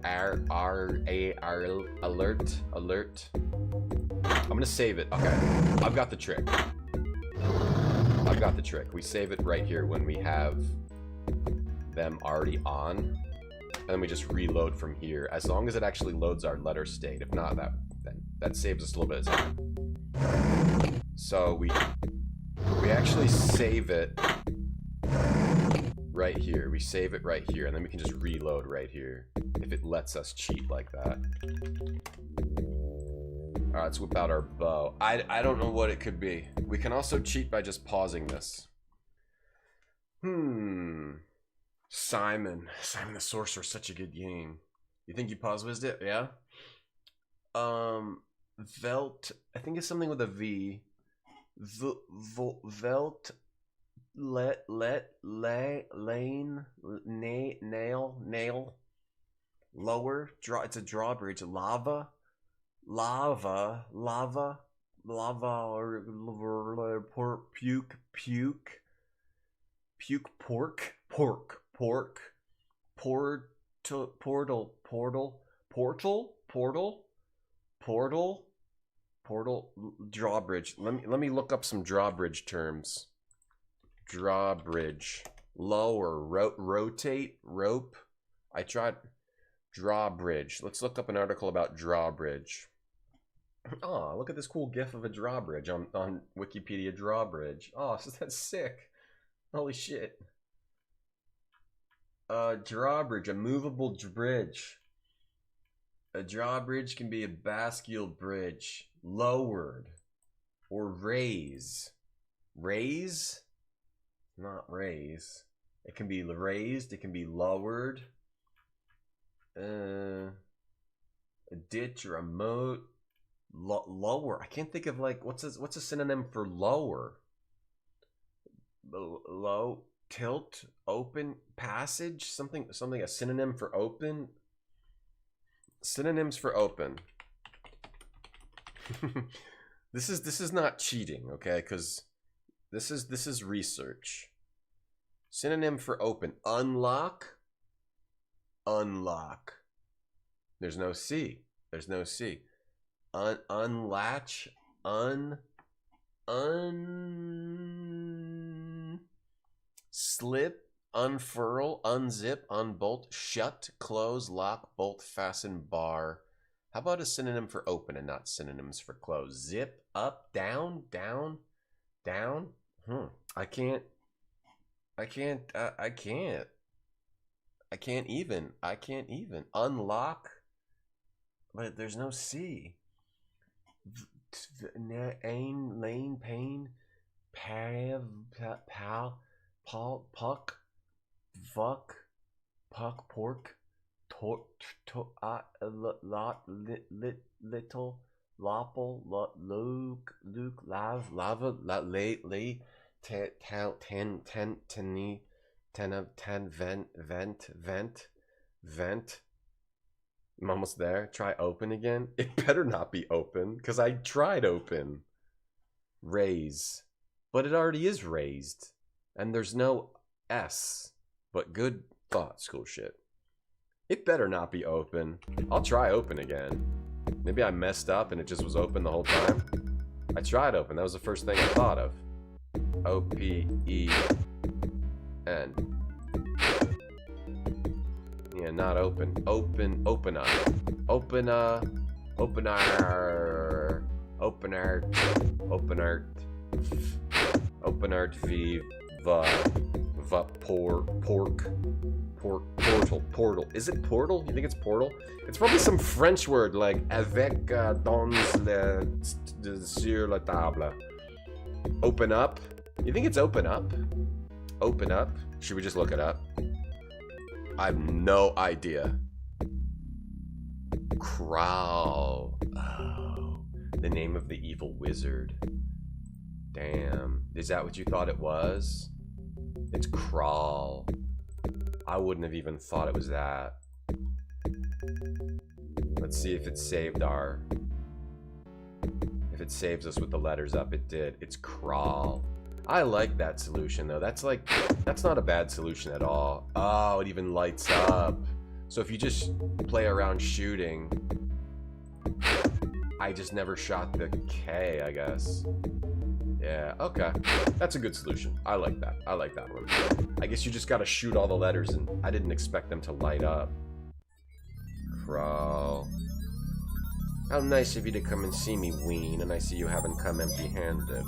alert. I'm gonna save it. Okay, I've got the trick. We save it right here when we have them already on, and then we just reload from here. As long as it actually loads our letter state. If not, that saves us a little bit of time. So we actually save it right here. We save it right here, and then we can just reload right here if it lets us cheat like that. Alright, let's whip out our bow. I don't know what it could be. We can also cheat by just pausing this. Simon the Sorcerer, such a good game. You think you pause it? Yeah? Velt, I think it's something with a V. Velt, lane, nail, lower, it's a drawbridge. Lava, or puke, portal, drawbridge. Let me look up some drawbridge terms. Drawbridge, lower, rotate, rope. I tried drawbridge. Let's look up an article about drawbridge. Oh, look at this cool gif of a drawbridge on Wikipedia. Drawbridge. Oh, that's sick. Holy shit. Drawbridge, a movable bridge. A drawbridge can be a bascule bridge, lowered, or raise. Raise? Not raise. It can be raised, it can be lowered. A ditch or a moat. Lower. I can't think of like what's a synonym for lower? Low, tilt, open, passage, something a synonym for open. Synonyms for open. This is not cheating, okay? Because this is research. Synonym for open. Unlock. Unlock. There's no C. There's no C. Unlatch. Slip. Unfurl, unzip, unbolt, shut, close, lock, bolt, fasten, bar. How about a synonym for open and not synonyms for close? Zip, up, down, down, down. I can't even. Unlock, but there's no C. Ain, Lane, Pain, Pav, Pal, Paul, Puck, Fuck, Puck, Pork, Lot, Little, Lopple, Luke, Lava, Late, Vent. I'm almost there. Try open again. It better not be open, because I tried open. Raise. But it already is raised. And there's no S. But good thought, school shit. It better not be open. I'll try open again. Maybe I messed up and it just was open the whole time. I tried open. That was the first thing I thought of. O-P-E-N. Yeah, not open. Open up. Opener. V. Portal. Is it portal? You think it's portal? It's probably some French word like avec dans sur la table. Open up. You think it's open up? Open up. Should we just look it up? I have no idea. Crow. Oh, the name of the evil wizard. Damn. Is that what you thought it was? It's Crawl. I wouldn't have even thought it was that. Let's see if it saved our... If it saves us with the letters up, it did. It's Crawl. I like that solution, though. That's like... That's not a bad solution at all. Oh, it even lights up. So if you just play around shooting... I just never shot the K, I guess. Yeah, okay. That's a good solution. I like that. I like that one. I guess you just gotta shoot all the letters, and I didn't expect them to light up. Crawl. How nice of you to come and see me, Ween, and I see you haven't come empty-handed.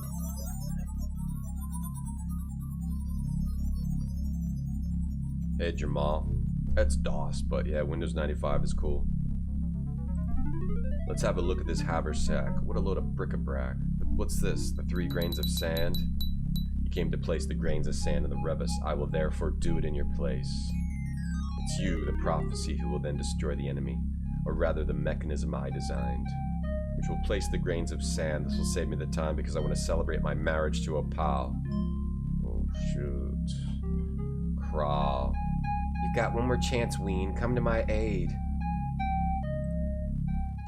Hey, Jamal. That's DOS, but yeah, Windows 95 is cool. Let's have a look at this haversack. What a load of bric-a-brac. What's this? The 3 grains of sand? You came to place the grains of sand in the crevice. I will therefore do it in your place. It's you, the prophecy, who will then destroy the enemy. Or rather, the mechanism I designed. Which will place the grains of sand. This will save me the time because I want to celebrate my marriage to a pal. Oh, shoot. Crawl. You've got one more chance, Ween. Come to my aid.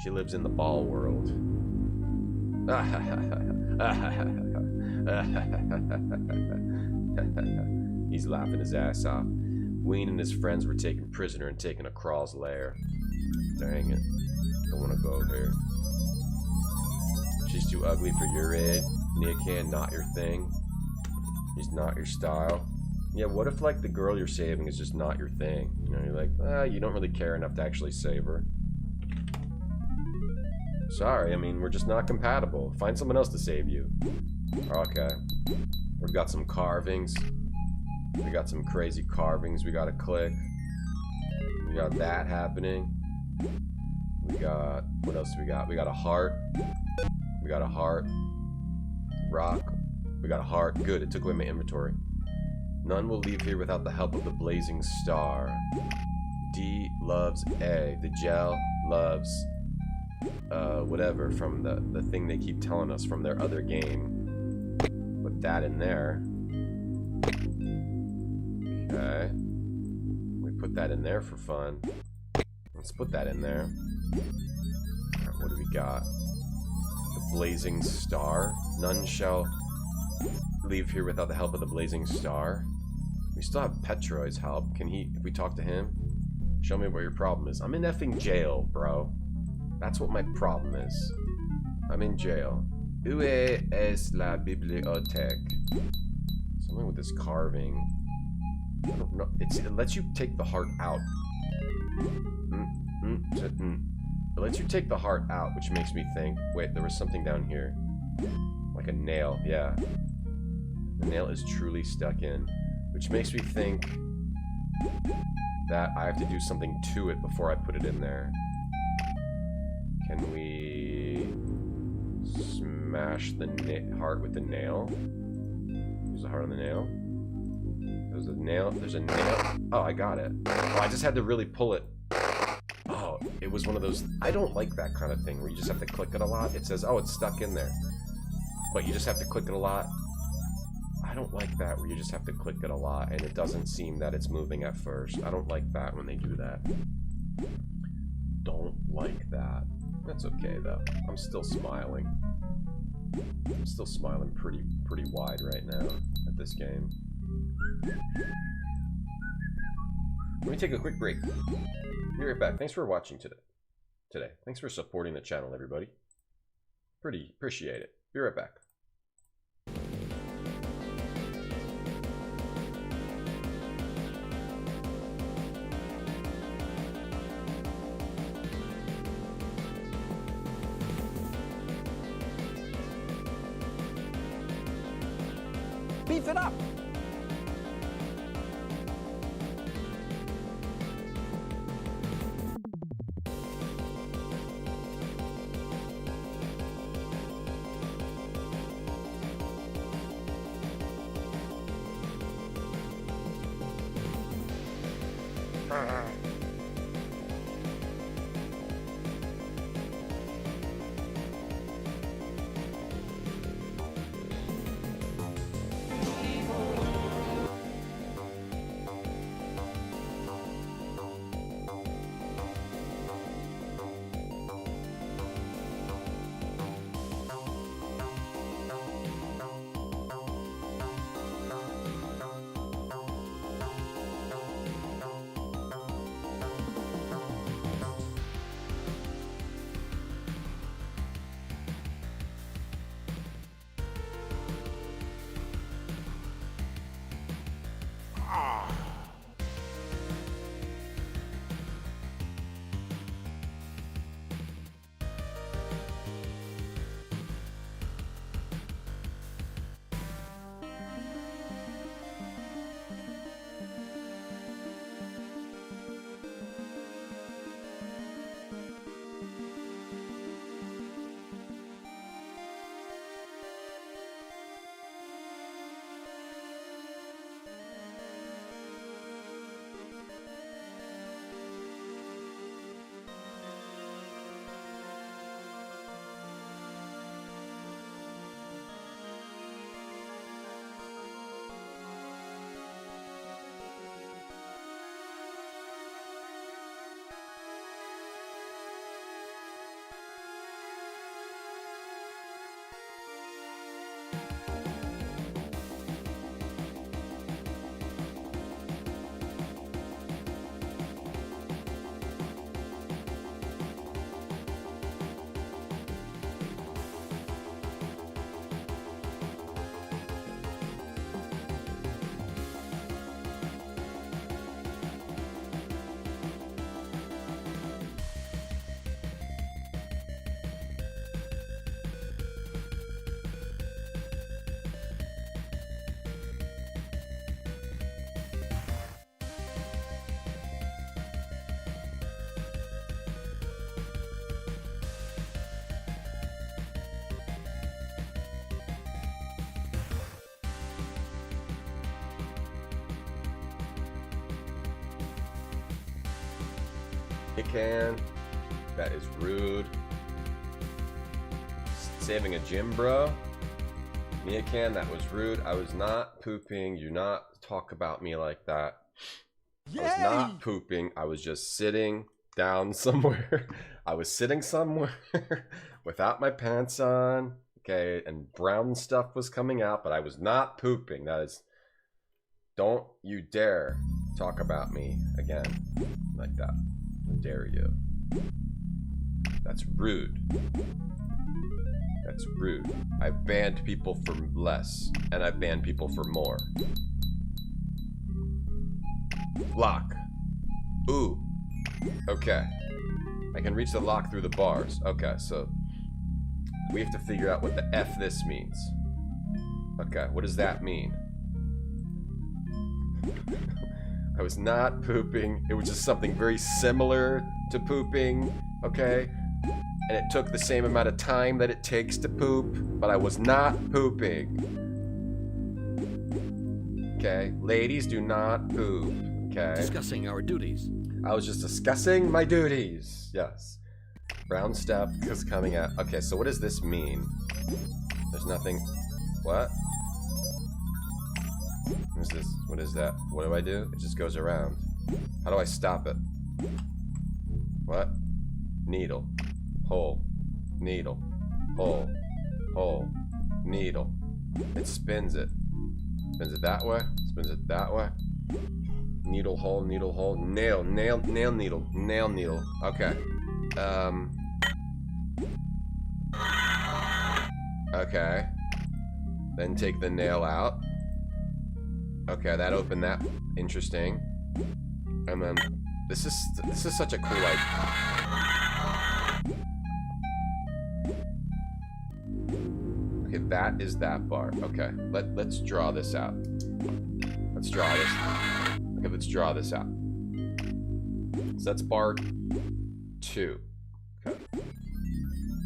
She lives in the ball world. He's laughing his ass off. Ween and his friends were taken prisoner and taken to Crawl's lair. Dang it. Don't want to go there. She's too ugly for your aid. Niakan, not your thing. She's not your style. Yeah, what if, like, the girl you're saving is just not your thing? You know, you're like, you don't really care enough to actually save her. Sorry, I mean, we're just not compatible. Find someone else to save you. Okay. We've got some carvings. We got some crazy carvings we gotta click. We got that happening. We got... What else do we got? We got a heart. We got a heart. Rock. We got a heart. Good, it took away my inventory. None will leave here without the help of the blazing star. D loves A. The gel loves... whatever from the thing they keep telling us from their other game. Put that in there. Okay. We put that in there for fun. Let's put that in there. Right, what do we got? The blazing star. None shall leave here without the help of the blazing star. We still have Petroy's help. Can he, if we talk to him? Show me what your problem is. I'm in effing jail, bro. That's what my problem is. I'm in jail. Où est la bibliothèque? Something with this carving. I don't know. It lets you take the heart out. It lets you take the heart out, which makes me think, wait, there was something down here. Like a nail, yeah. The nail is truly stuck in. Which makes me think that I have to do something to it before I put it in there. Can we mash the heart with the nail. Use the heart on the nail. There's a nail. There's a nail. Oh, I got it. Oh, I just had to really pull it. Oh, it was one of those... I don't like that kind of thing where you just have to click it a lot. It says, oh, it's stuck in there. But you just have to click it a lot. I don't like that where you just have to click it a lot and it doesn't seem that it's moving at first. I don't like that when they do that. Don't like that. That's okay though. I'm still smiling. I'm still smiling pretty wide right now at this game. Let me take a quick break. Be right back. Thanks for watching today. Thanks for supporting the channel, everybody. Appreciate it. Be right back. Beef it up! Can. That is rude. Saving a gym, bro. Mia can, that was rude. I was not pooping. You not talk about me like that. Yay! I was not pooping. I was just sitting down somewhere. I was sitting somewhere without my pants on. Okay, and brown stuff was coming out, but I was not pooping. That is... Don't you dare talk about me again like that. How dare you? That's rude. That's rude. I've banned people for less, and I've banned people for more. Lock. Ooh. Okay. I can reach the lock through the bars. Okay, so we have to figure out what the F this means. Okay, what does that mean? I was not pooping. It was just something very similar to pooping, okay? and it took the same amount of time that it takes to poop, but I was not pooping. Okay, ladies do not poop. Okay. Discussing our duties. I was just discussing my duties. Yes. Brown step is coming out. Okay, so what does this mean? There's nothing. What? What is this? What is that? What do I do? It just goes around. How do I stop it? What? Needle. Hole. Needle. Hole. Hole. Needle. It spins it. Spins it that way. Spins it that way. Needle hole, needle hole. Nail, nail, nail needle. Nail needle. Okay. Okay. Then take the nail out. Okay, that opened that. Interesting. And then this is such a cool idea. Okay, that is that bar. Okay, let's draw this out. Let's draw this. Okay, let's draw this out. So that's bar 2. Okay.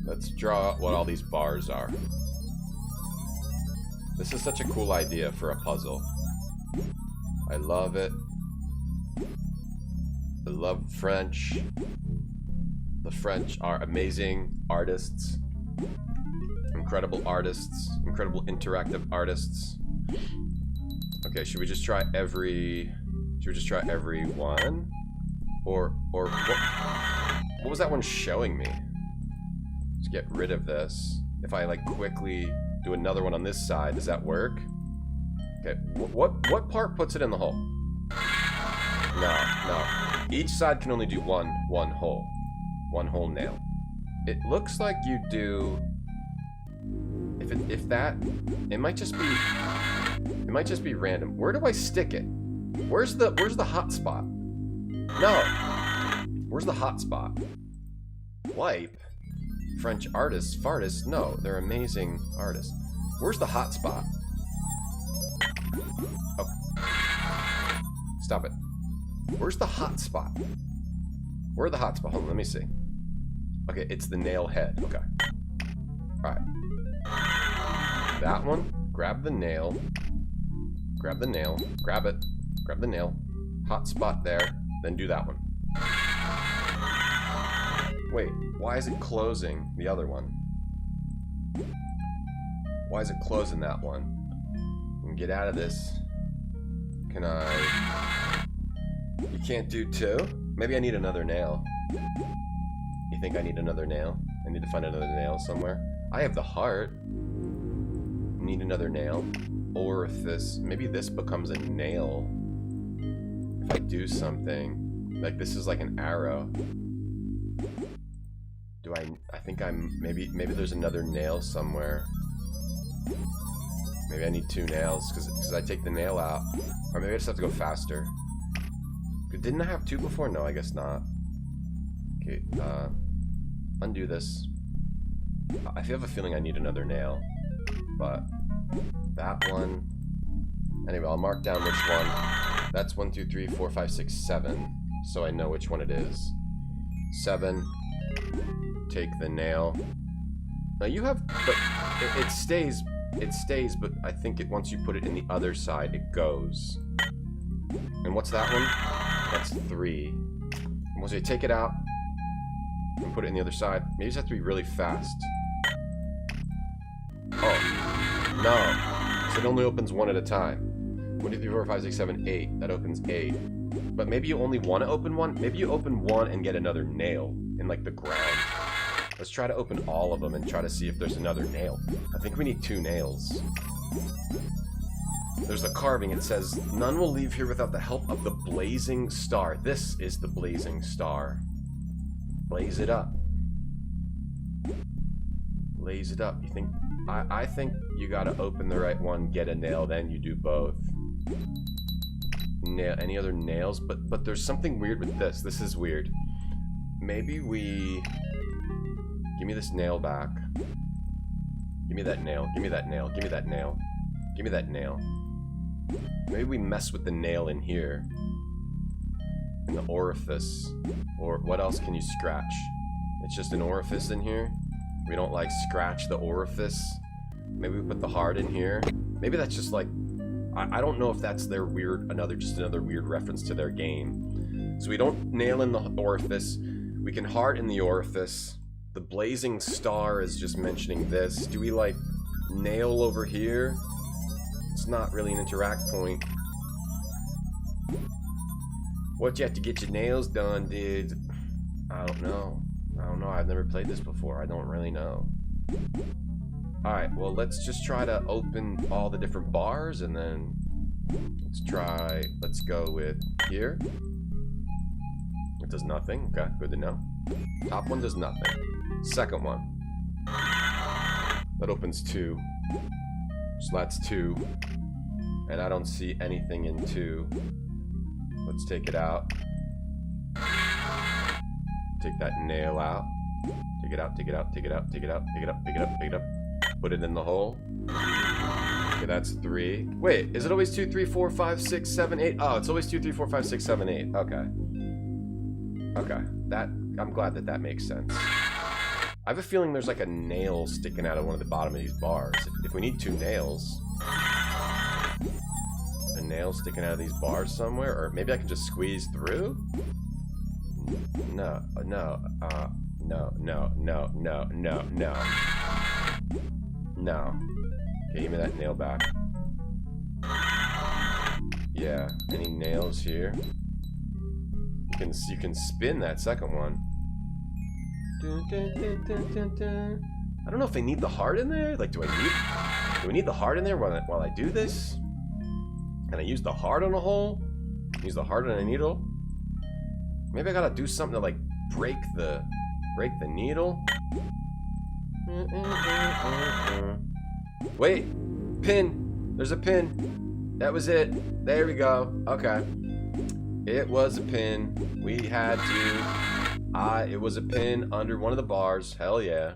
Let's draw what all these bars are. This is such a cool idea for a puzzle. I love it. I love French. The French are amazing artists. Incredible artists. Incredible interactive artists. Okay, should we just try every... Should we just try every one? Or what was that one showing me? Let's get rid of this. If I like quickly do another one on this side, does that work? Okay, what part puts it in the hole? No. Each side can only do one hole. One hole nail. It looks like you do... If that... It might just be random. Where do I stick it? Where's the hot spot? No. Where's the hot spot? Wipe? French artists? Fartists? No, they're amazing artists. Where's the hot spot? Oh. Stop it. Where's the hot spot? Where are the hot spots? Hold on, let me see. Okay, it's the nail head. Okay. Alright. That one. Grab the nail. Grab the nail. Grab it. Grab the nail. Hot spot there. Then do that one. Wait, why is it closing the other one? Why is it closing that one? Can get out of this. Can I... You can't do 2? Maybe I need another nail. You think I need another nail? I need to find another nail somewhere. I have the heart. Need another nail. Or if this... Maybe this becomes a nail. If I do something. Like this is like an arrow. Do I think I'm... Maybe there's another nail somewhere. Maybe I need 2 nails because I take the nail out. Or maybe I just have to go faster. Didn't I have 2 before? No, I guess not. Okay, undo this. I have a feeling I need another nail. But that one... Anyway, I'll mark down which one. That's 1, 2, 3, 4, 5, 6, 7. So I know which one it is. 7. Take the nail. Now you have... But it stays... It stays, but I think once you put it in the other side, it goes. And what's that one? That's 3. And once you take it out and put it in the other side, maybe you just have to be really fast. Oh. No. So it only opens 1 at a time. 1, 2, 3, 4, 5, 6, 7, 8. That opens 8. But maybe you only want to open 1. Maybe you open 1 and get another nail in, like, the ground. Let's try to open all of them and try to see if there's another nail. I think we need 2 nails. There's a carving. It says, "None will leave here without the help of the blazing star." This is the blazing star. Blaze it up. Blaze it up. You think... I think you gotta open the right one, get a nail, then you do both. Nail. Any other nails? But there's something weird with this. This is weird. Maybe we... Give me this nail back. Give me that nail. Give me that nail. Give me that nail. Give me that nail. Maybe we mess with the nail in here. In the orifice. Or what else can you scratch? It's just an orifice in here. We don't like scratch the orifice. Maybe we put the heart in here. Maybe that's just like, I don't know if that's their weird, just another weird reference to their game. So we don't nail in the orifice. We can heart in the orifice. The blazing star is just mentioning this. Do we like nail over here? It's not really an interact point. What you have to get your nails done, dude? I don't know. I've never played this before. I don't really know. Alright, well, let's just try to open all the different bars, and then let's go with here. It does nothing. Okay, good to know. Top one does nothing. Second one. That opens 2. So that's 2. And I don't see anything in 2. Let's take it out. Take that nail out. Take it out, take it out, take it out, take it out, pick it up, pick it up, pick it up. Put it in the hole. Okay, that's 3. Wait, is it always 2, 3, 4, 5, 6, 7, 8? Oh, it's always 2, 3, 4, 5, 6, 7, 8. Okay. Okay. I'm glad that makes sense. I have a feeling there's like a nail sticking out of one of the bottom of these bars. If we need 2 nails. A nail sticking out of these bars somewhere? Or maybe I can just squeeze through? No. No. Okay, give me that nail back. Yeah. Any nails here? You can spin that second one. I don't know if I need the heart in there. Like, do we need the heart in there while I do this? Can I use the heart on a hole? Use the heart on a needle? Maybe I gotta do something to like break the needle. Wait, pin. There's a pin. That was it. There we go. Okay. It was a pin. We had to. It was a pin under one of the bars. Hell yeah.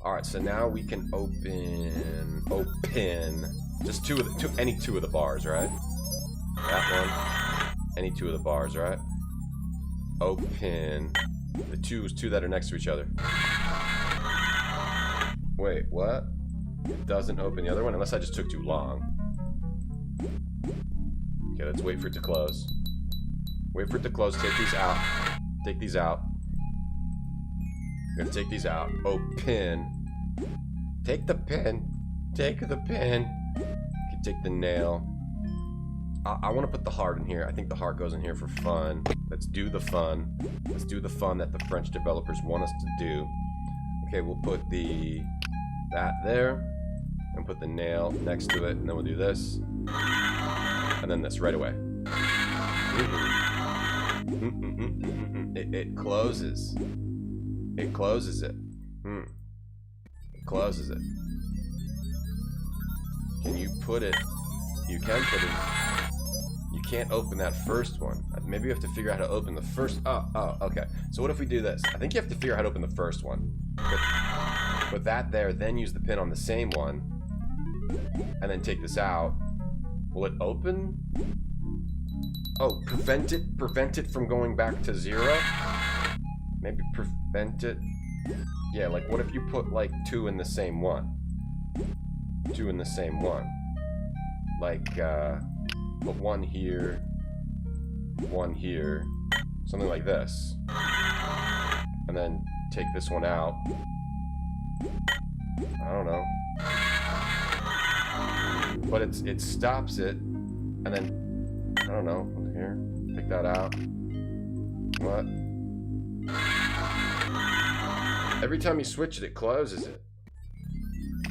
All right. So now we can open just any 2 of the bars, right? That one. Any 2 of the bars, right? Open the two that are next to each other. Wait, what? It doesn't open the other one unless I just took too long. Okay, let's wait for it to close. Wait for it to close. Take these out. Take these out. I'm gonna take these out. Open. Take the pin. Take the pin. You can take the nail. I want to put the heart in here. I think the heart goes in here for fun. Let's do the fun. Let's do the fun that the French developers want us to do. Okay, we'll put that there, and put the nail next to it, and then we'll do this, and then this right away. It closes. It closes it. It closes it. Can you put it? You can put it. You can't open that first one. Maybe you have to figure out how to open the first. Oh, okay. So what if we do this? I think you have to figure out how to open the first one. Put that there, then use the pin on the same one, and then take this out. Will it open? Oh, prevent it from going back to 0? Maybe prevent it. Yeah, like what if you put like 2 in the same one? 2 in the same one. Like, put 1 here, 1 here, something like this. And then take this one out. I don't know. But it stops it, and then, I don't know, here, take that out. What? Every time you switch it, it closes it.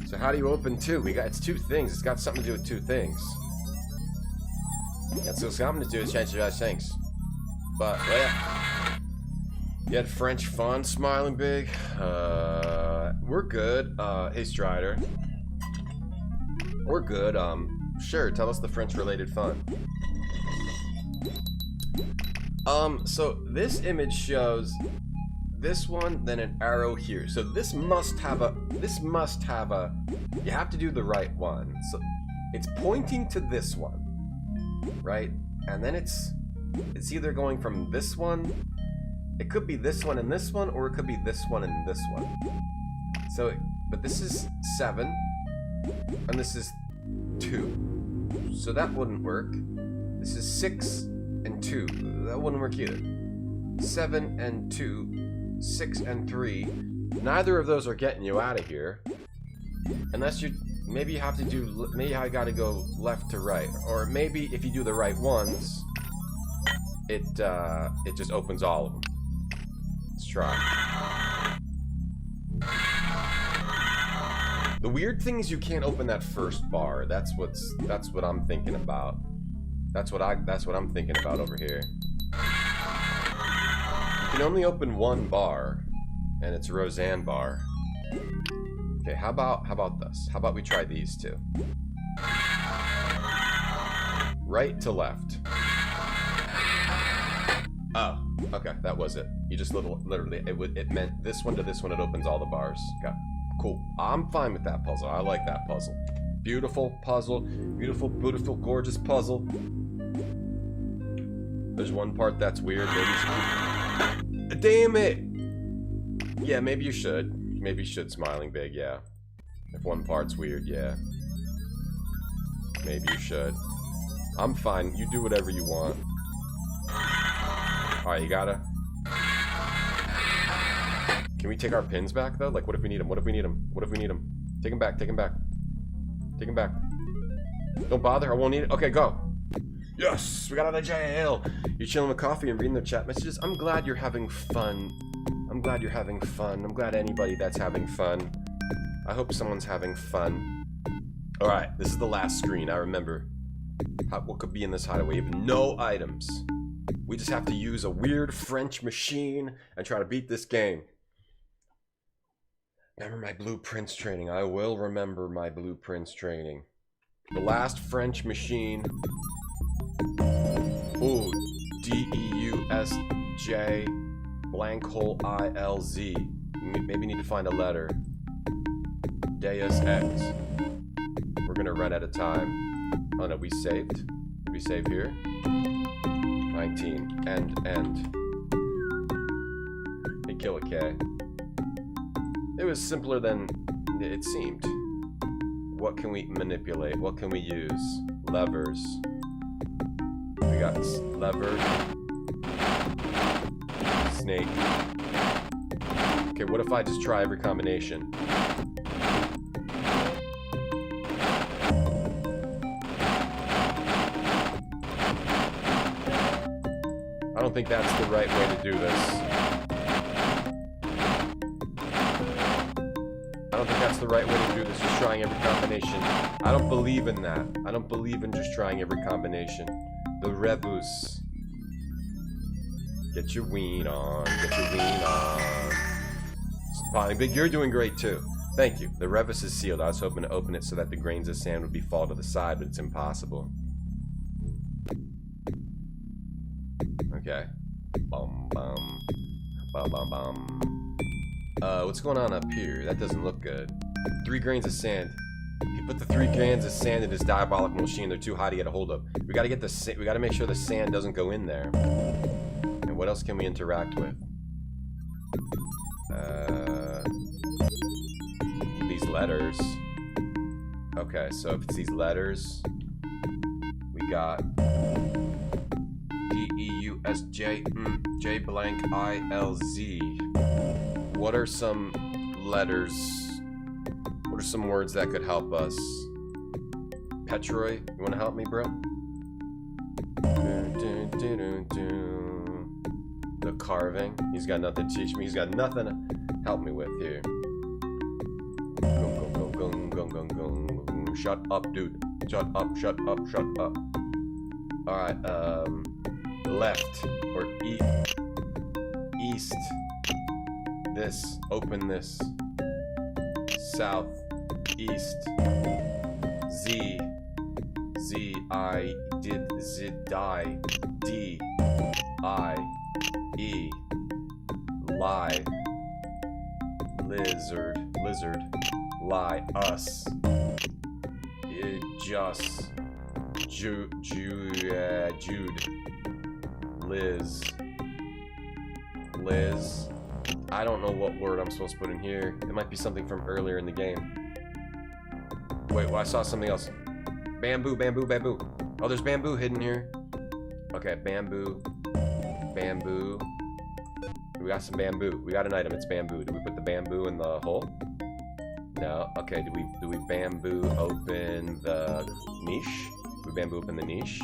So how do you open 2? It's 2 things. It's got something to do with 2 things. It's got something to do with change your things. But, well, yeah. You had French fun, smiling big. We're good. Hey, Strider. We're good. Sure, tell us the French-related fun. So this image shows this one, then an arrow here. So this must have a, you have to do the right one. So it's pointing to this one, right? And then it's either going from this one It could be this one and this one, or it could be this one and this one. So, but this is 7, and this is 2. So that wouldn't work. This is 6 and 2. That wouldn't work either. 7 and 2, 6 and 3. Neither of those are getting you out of here. Unless you, maybe you have to do, maybe I gotta go left to right. Or maybe if you do the right ones, it just opens all of them. Let's try. The weird thing is you can't open that first bar. That's what I'm thinking about. That's what I'm thinking about over here. You can only open one bar, and it's a Roseanne bar. Okay, how about this? How about we try these two? Right to left. Oh, okay, that was it. You just literally, it meant this one to this one, it opens all the bars. Okay, cool. I'm fine with that puzzle. I like that puzzle. Beautiful puzzle. Beautiful, beautiful, gorgeous puzzle. There's one part that's weird. Maybe you should... Damn it! Yeah, maybe you should. Maybe you should smiling big, yeah. If one part's weird, yeah. Maybe you should. I'm fine. You do whatever you want. Alright, you gotta... Can we take our pins back, though? Like, what if we need them? What if we need them? What if we need them? Take them back, take them back. Take them back. Don't bother, I won't need it. Okay, go. Yes, we got out of jail. You're chilling with coffee and reading the chat messages. I'm glad you're having fun. I'm glad you're having fun. I'm glad anybody that's having fun. I hope someone's having fun. Alright, this is the last screen. I remember what could be in this hideaway. You have no items. We just have to use a weird French machine and try to beat this game. Remember my blueprints training. I will remember my blueprints training. The last French machine. Ooh, D-E-U-S-J blank hole I-L-Z. Maybe need to find a letter. Deus Ex. We're gonna run out of time. Oh no, we saved. Did we save here? 19. End. Hey, kill a K. It was simpler than it seemed. What can we manipulate? What can we use? Levers. We got lever. Snake. Okay, what if I just try every combination? I don't think that's the right way to do this. I don't think that's the right way to do this, just trying every combination. I don't believe in that. I don't believe in just trying every combination. The rebus. Get your ween on. Get your ween on. Finally, Big, you're doing great too. Thank you. The rebus is sealed. I was hoping to open it so that the grains of sand would fall to the side, but it's impossible. Okay. Bum bum. Bum bum bum. What's going on up here? That doesn't look good. 3 grains of sand. He put the 3 grains of sand in his diabolical machine. They're too high to get a hold of. We gotta get the. We gotta make sure the sand doesn't go in there. And what else can we interact with? These letters. Okay, so if it's these letters, we got D-E-U-S-J J blank I-L-Z. What are some letters? What are some words that could help us? Petroy, you want to help me, bro? The carving. He's got nothing to teach me. He's got nothing to help me with here. Shut up, dude. Shut up, shut up, shut up. Alright, left. Or east. This. Open this. South. East. Z. Z. I. Did. Zid. Die. D. I. E. Lie. Lizard. Lizard. Lie. Us. Just. Jude. Liz. Liz. I don't know what word I'm supposed to put in here. It might be something from earlier in the game. Wait, well, I saw something else. Bamboo, bamboo, bamboo. Oh, there's bamboo hidden here. Okay, bamboo. Bamboo. We got some bamboo. We got an item. It's bamboo. Did we put the bamboo in the hole? No. Okay, do we bamboo open the niche? Do we bamboo open the niche?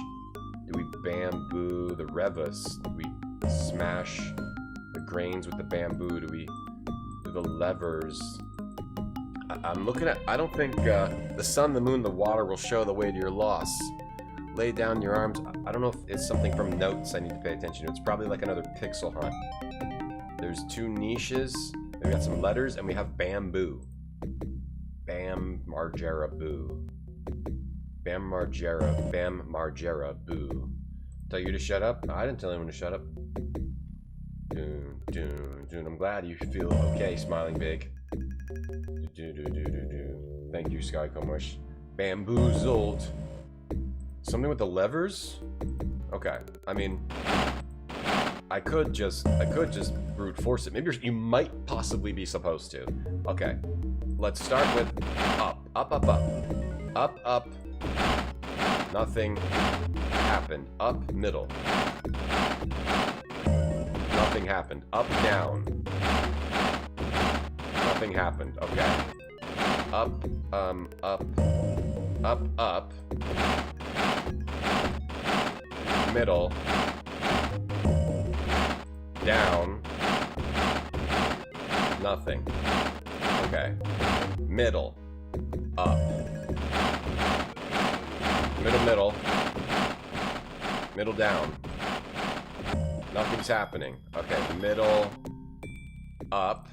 Do we bamboo the revus? Do we smash the grains with the bamboo? Do we do the levers? I'm looking at... I don't think the sun, the moon, the water will show the way to your loss. Lay down your arms. I don't know if it's something from notes I need to pay attention to. It's probably like another pixel hunt. There's 2 niches. We got some letters, and we have bamboo. Bam Margera Boo. Bam Margera. Bam Margera Boo. Tell you to shut up? I didn't tell anyone to shut up. Doon, doon, doon. I'm glad you feel okay, smiling big. Do, do, do, do, do. Thank you, Sky Comush. Bamboozled. Something with the levers? Okay. I mean, I could just brute force it. Maybe you might possibly be supposed to. Okay. Let's start with up. Up, up, up. Up, up. Nothing happened. Up, middle. Nothing happened. Up, down. Nothing happened. Okay. Up, up. Up, up. Middle. Down. Nothing. Okay. Middle. Up. Middle, middle. Middle, down. Nothing's happening. Okay. Middle. Up.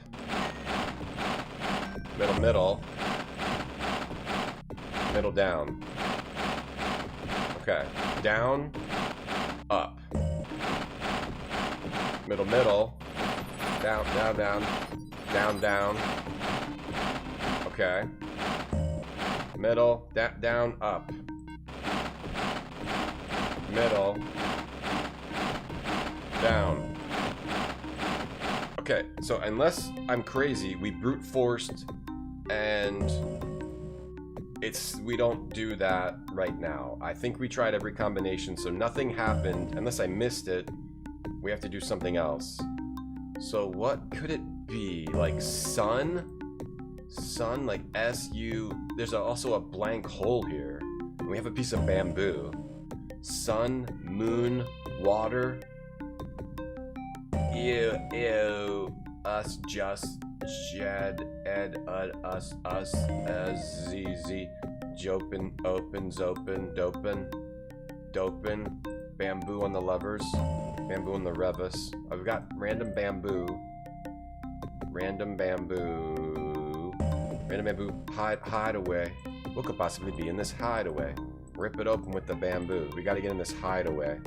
Middle, middle. Middle, down. Okay. Down. Up. Middle, middle. Down, down, down. Down, down. Okay. Middle, down, up. Middle. Down. Okay, so unless I'm crazy, we brute forced and we don't do that right now. I think we tried every combination, so nothing happened. Unless I missed it, we have to do something else. So what could it be? Like sun? Sun, like S-U... There's also a blank hole here. And we have a piece of bamboo. Sun, moon, water. Ew, ew. Us, just, shed, ed, us, z, z. Jopin, opens, open, dopin. Dopin. Bamboo on the levers. Bamboo on the revus. Oh, we've got random bamboo. Random bamboo. Random bamboo. Hideaway. What could possibly be in this hideaway? Rip it open with the bamboo. We gotta get in this hideaway.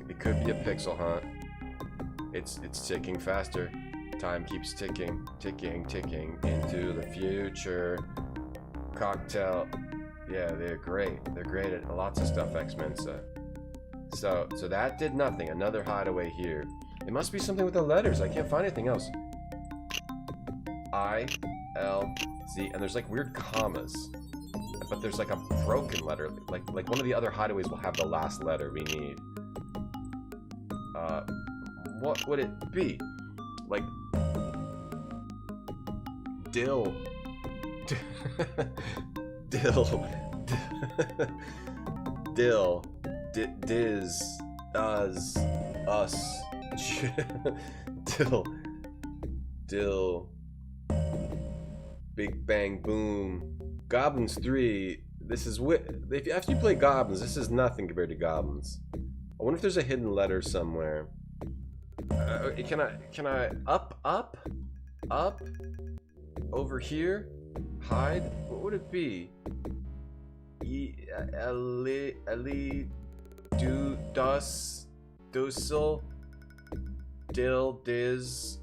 It could be a pixel hunt. It's ticking faster. Time keeps ticking, ticking, ticking into the future. Cocktail. Yeah, they're great. They're great at lots of stuff, X-Mensa. So that did nothing. Another hideaway here. It must be something with the letters. I can't find anything else. I, L, Z, and there's like weird commas. But there's like a broken letter. Like one of the other hideaways will have the last letter we need. What would it be? Like dill. Dill. Dill. Diz. Us. Us. Dill. Dill. Big Bang Boom. Goblins 3. This is after you play Goblins, this is nothing compared to Goblins. I wonder if there's a hidden letter somewhere. Can I up over here? Hide? What would it be? Ali do dus dusel dill diz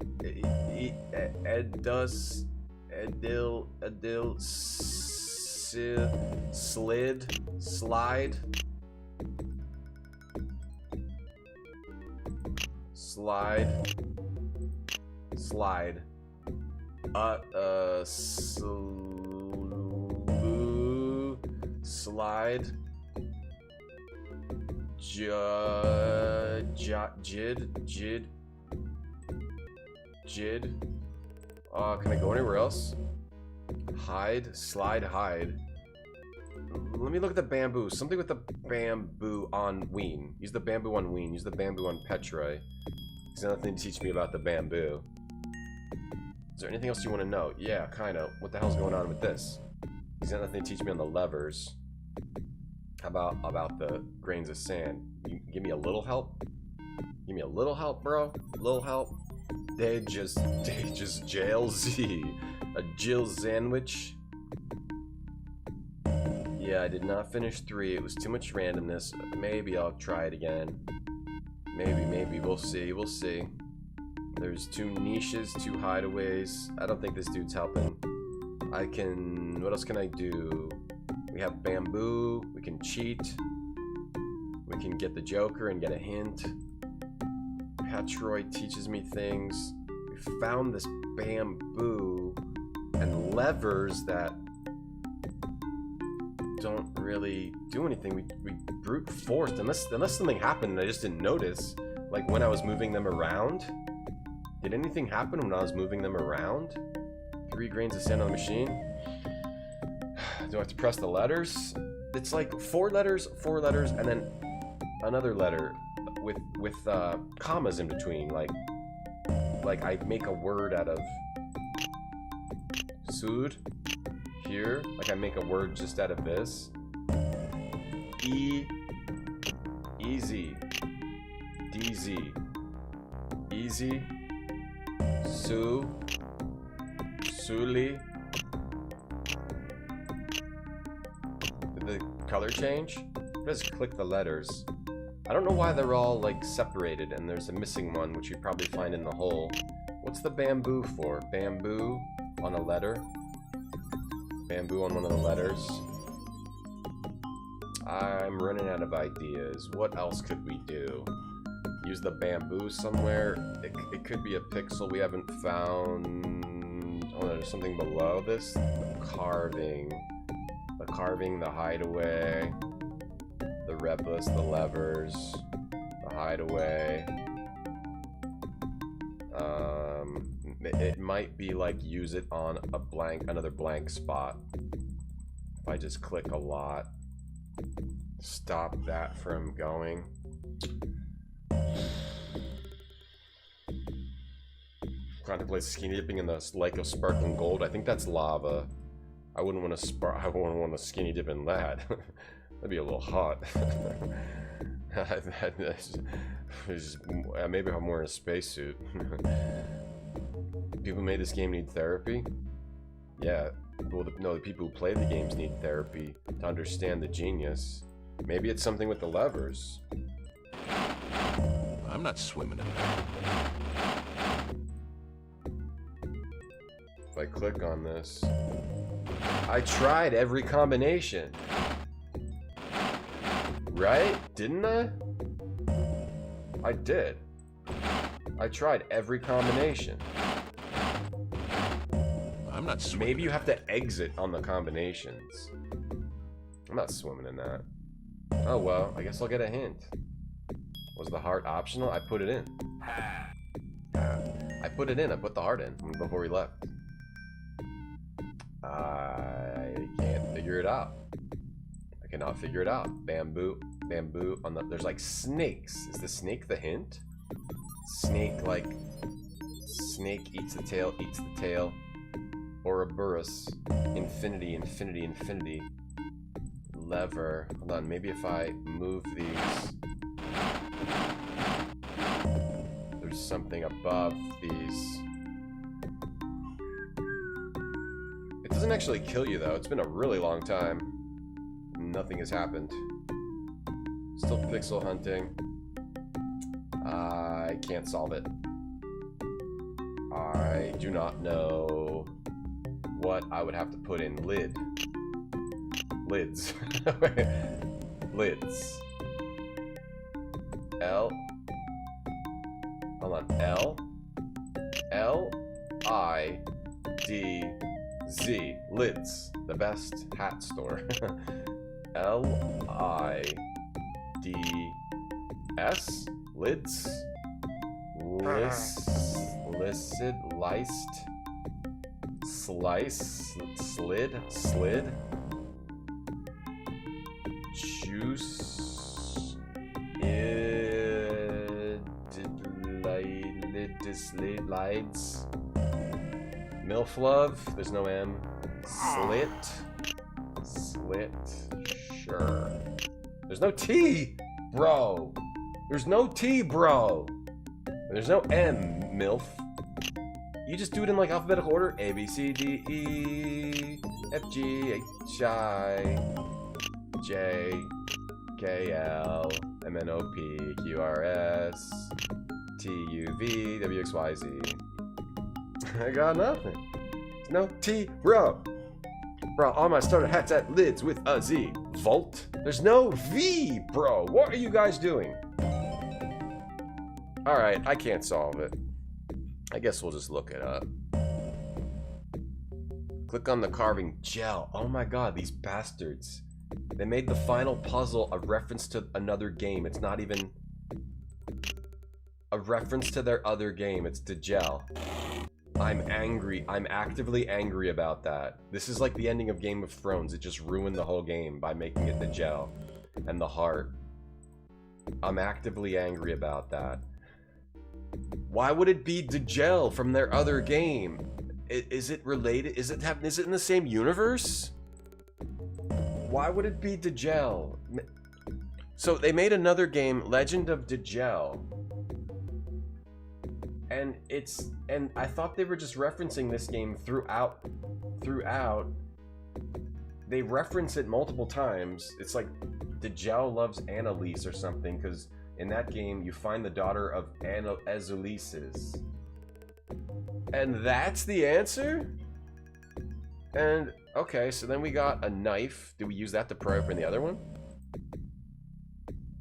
edus edil slid slide slide Slide. Slide. Jid. Can I go anywhere else? Hide. Slide. Hide. Let me look at the bamboo. Something with the bamboo on Ween. Use the bamboo on Ween. Use the bamboo on Petroy. There's nothing to teach me about the bamboo. Is there anything else you want to know? Yeah, kind of. What the hell's going on with this? He's got nothing to teach me on the levers. How about the grains of sand? You give me a little help? Give me a little help, bro? Little help? They just jail Z. A Jill sandwich. Yeah, I did not finish 3. It was too much randomness. Maybe I'll try it again. Maybe. We'll see. We'll see. There's 2 niches, 2 hideaways. I don't think this dude's helping. What else can I do? We have bamboo. We can cheat. We can get the Joker and get a hint. Petroy teaches me things. We found this bamboo and levers that don't really do anything. We brute forced, unless something happened and I just didn't notice. Like when I was moving them around. Did anything happen when I was moving them around? 3 grains of sand on the machine. Do I have to press the letters? It's like 4 letters, and then another letter with commas in between. Like I make a word out of sud here. Like I make a word just out of this. Easy, DZ, easy. Suli. Did the color change? Just click the letters. I don't know why they're all like separated and there's a missing one which you probably find in the hole. What's the bamboo for? Bamboo on a letter? Bamboo on one of the letters? I'm running out of ideas. What else could we do? Use the bamboo somewhere. It could be a pixel we haven't found. Oh, there's something below this. The carving, the hideaway, the replis, the levers, the hideaway. It might be like use it on another blank spot. If I just click a lot, stop that from going. Contemplate skinny dipping in the lake of sparkling gold. I think that's lava. I wouldn't want to skinny dip in that. That'd be a little hot. Maybe I'm wearing a spacesuit. People who made this game need therapy? Yeah. Well, no, the people who play the games need therapy to understand the genius. Maybe it's something with the levers. I'm not swimming in that. If I click on this, I tried every combination. Right? Didn't I? I did. I tried every combination. I'm not swimming. Maybe you have to exit on the combinations. I'm not swimming in that. Oh well, I guess I'll get a hint. Was the heart optional? I put it in. I put it in. I put the heart in before we left. I can't figure it out. I cannot figure it out. Bamboo on the. There's like snakes. Is the snake the hint? Snake eats the tail. Ouroboros. Infinity. Lever. Hold on. Maybe if I move these. There's something above these. It doesn't actually kill you though. It's been a really long time. Nothing has happened. Still pixel hunting. I can't solve it. I do not know what I would have to put in. Lids. Lids. L. Hold on. L-I-D-Z. Lids. The best hat store. L-I-D-S? Lids? Licid? Liced? Slice? Slid? Slid? Juice? Lids? Milf love? There's no M. Slit? Slit? Sure. There's no T, bro. There's no T, bro. There's no M, MILF. You just do it in like alphabetical order. A, B, C, D, E, F, G, H, I, J, K, L, M, N, O, P, Q, R, S, T, U, V, W, X, Y, Z. I got nothing. There's no T, bro. Bro, all my starter hats at Lids with a Z. Volt? There's no V, bro. What are you guys doing? Alright, I can't solve it. I guess we'll just look it up. Click on the carving gel. Oh my god, these bastards. They made the final puzzle a reference to another game. It's not even a reference to their other game. It's to gel. I'm angry. I'm actively angry about that. This is like the ending of Game of Thrones. It just ruined the whole game by making it the gel and the heart. I'm actively angry about that. Why would it be the gel from their other game? Is it related? Is it in the same universe? Why would it be the gel? So they made another game, Legend of Djel. And I thought they were just referencing this game throughout. They reference it multiple times. It's like Djel loves Annalise or something, because in that game you find the daughter of Azulises. And that's the answer? And okay, so then we got a knife. Did we use that to pry open the other one?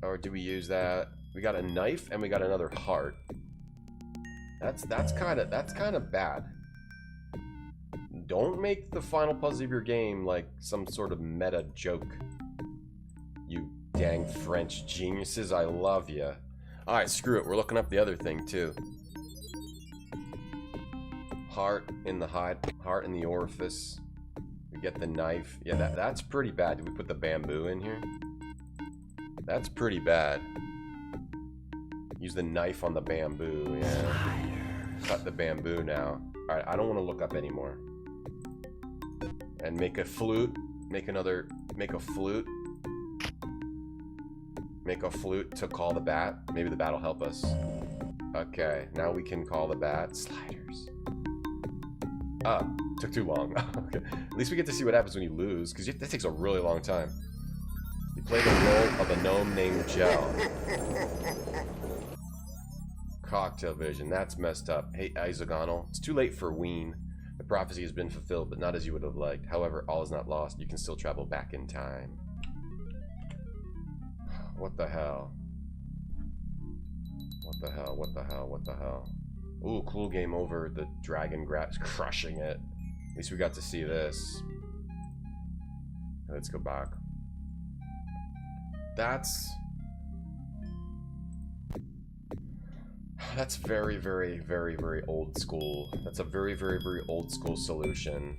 Or do we use that? We got a knife and we got another heart. That's kind of bad. Don't make the final puzzle of your game like some sort of meta joke. You dang French geniuses, I love ya. Alright, screw it. We're looking up the other thing too. Heart in the heart in the orifice. We get the knife. Yeah, that's pretty bad. Did we put the bamboo in here? That's pretty bad. Use the knife on the bamboo, yeah. Cut the bamboo now. Alright, I don't want to look up anymore. And make a flute. Make a flute. Make a flute to call the bat. Maybe the bat will help us. Okay, now we can call the bat. Sliders. Took too long. Okay. At least we get to see what happens when you lose, because that takes a really long time. You play the role of a gnome named Gel. Cocktail vision. That's messed up. Hey, Isogonal. It's too late for Ween. The prophecy has been fulfilled, but not as you would have liked. However, all is not lost. You can still travel back in time. What the hell? What the hell? What the hell? What the hell? Ooh, cool game over. The dragon grabs, crushing it. At least we got to see this. Let's go back. That's very, very, very, very old school. That's a very, very, very old school solution.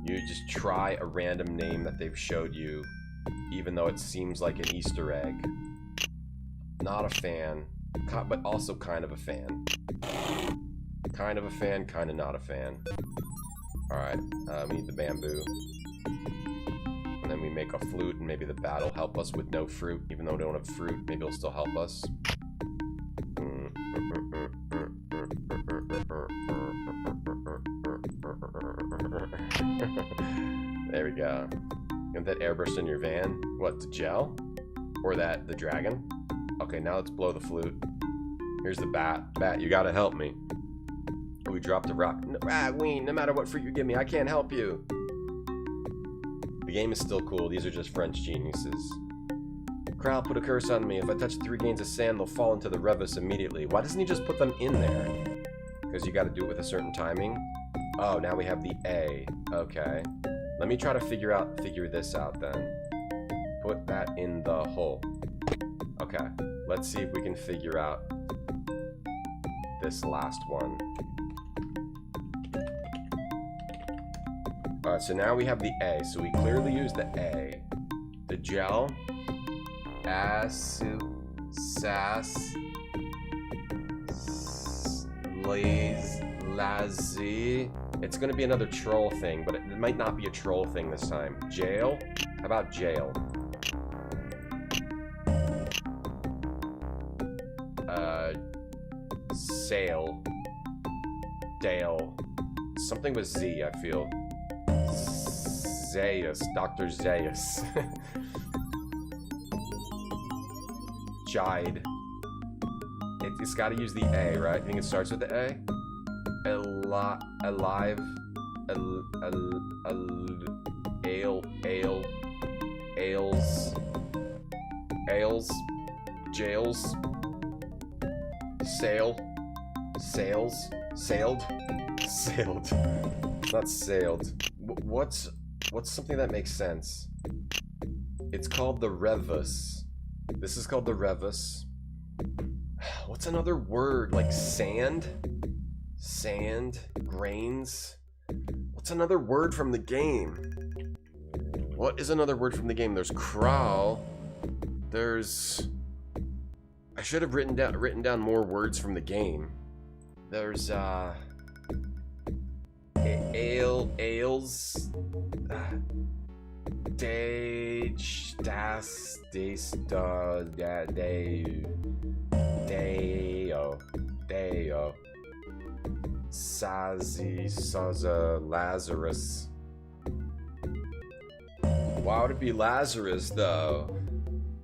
You just try a random name that they've showed you, even though it seems like an Easter egg. Not a fan, but also kind of a fan. Kind of a fan, kind of not a fan. Alright, we need the bamboo. And then we make a flute, and maybe the bat will help us with no fruit. Even though we don't have fruit, maybe it'll still help us. There we go. You want that airburst in your van? What, the gel? Or the dragon? Okay, now let's blow the flute. Here's the bat. Bat, you gotta help me. We dropped a rock. Ween, no matter what fruit you give me, I can't help you. The game is still cool. These are just French geniuses. Kral put a curse on me. If I touch 3 grains of sand, they'll fall into the Revis immediately. Why doesn't he just put them in there? Because you got to do it with a certain timing. Oh, now we have the A. Okay. Let me try to figure this out then. Put that in the hole. Okay. Let's see if we can figure out this last one. Alright, so now we have the A. So we clearly use the A. The gel. Asu. Sass. Lazy. It's gonna be another troll thing, but it might not be a troll thing this time. Jail? How about jail? Sail. Dale. Something with Z, I feel. Zaius. Dr. Zaius. Jide. It's gotta use the A, right? I think it starts with the A. Alive. Ales. Jails. Sailed. Not sailed. What's something that makes sense? It's called the Revus. This is called the Revus. What's another word? Like sand? Sand? Grains? What's another word from the game? What is another word from the game? There's crawl. There's... I should have written down more words from the game. There's ales, dage, das, dis, da, deo, Sazi, Saza, Lazarus. Why would it be Lazarus though?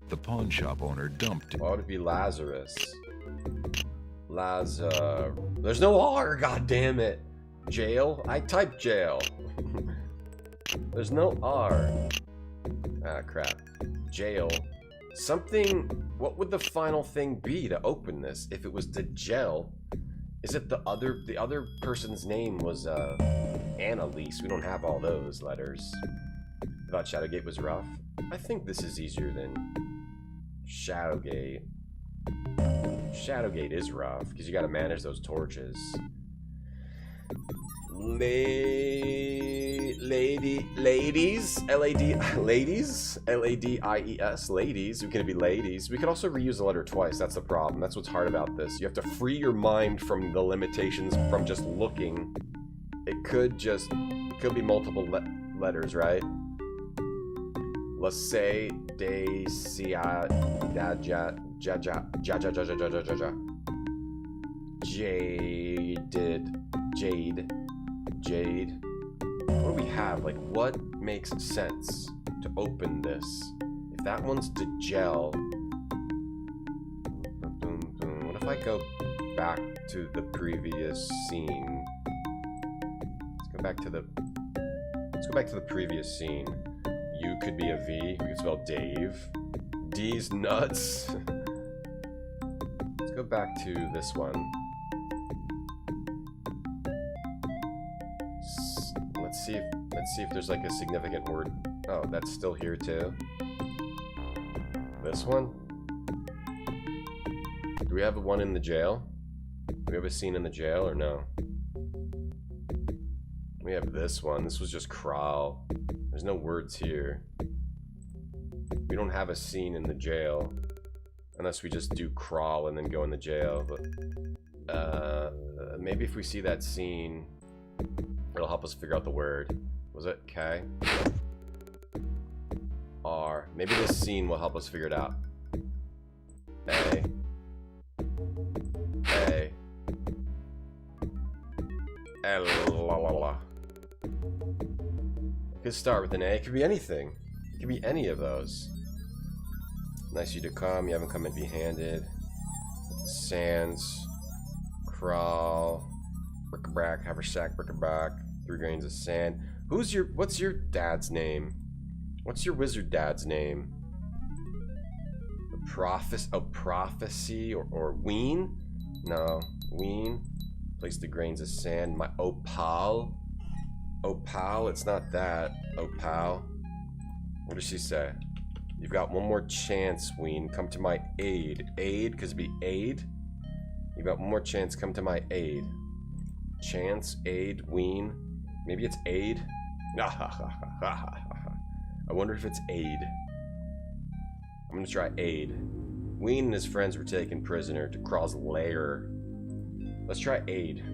The pawn shop owner dumped it. Why would it be Lazarus? There's no R, god damn it. Jail? I typed jail. There's no R. Ah, crap. Jail. Something... What would the final thing be to open this? If it was the gel... Is it the other person's name was, Annalise. We don't have all those letters. I thought Shadowgate was rough. I think this is easier than Shadowgate. Shadowgate is rough, because you gotta manage those torches. Ladies? Ladies? L-A-D-I-E-S. Ladies. We could be ladies. We could also reuse the letter twice. That's the problem. That's what's hard about this. You have to free your mind from the limitations from just looking. It could be multiple letters, right? Let's say de sia da ja ja ja ja ja ja ja ja ja ja. Jade. What do we have? Like, what makes sense to open this? If that one's the gel. What if I go back to the previous scene? Let's go back to the previous scene. U could be a V. We could spell Dave. D's nuts. Let's go back to this one. Let's see if there's like a significant word. Oh, that's still here too. This one? Do we have one in the jail? Do we have a scene in the jail or no? We have this one. This was just crawl. There's no words here. We don't have a scene in the jail. Unless we just do crawl and then go in the jail. But maybe if we see that scene, it'll help us figure out the word. Was it K? R. Maybe this scene will help us figure it out. A. L. La la la. It could start with an A. It could be anything. It could be any of those. Nice of you to come. You haven't come empty-handed. Sands. Crawl. Brick-a-brack. Haversack. Brick-a-brack. 3 grains of sand. What's your dad's name? What's your wizard dad's name? Prophecy or Ween? No. Ween. Place the grains of sand. My opal? Opal? It's not that. Opal. What does she say? You've got one more chance, Ween. Come to my aid. Aid? Because it'd be aid? You've got one more chance. Come to my aid. Chance? Aid? Ween? Maybe it's aid? I wonder if it's aid. I'm gonna try aid. Ween and his friends were taken prisoner to Kraw's lair. Let's try aid.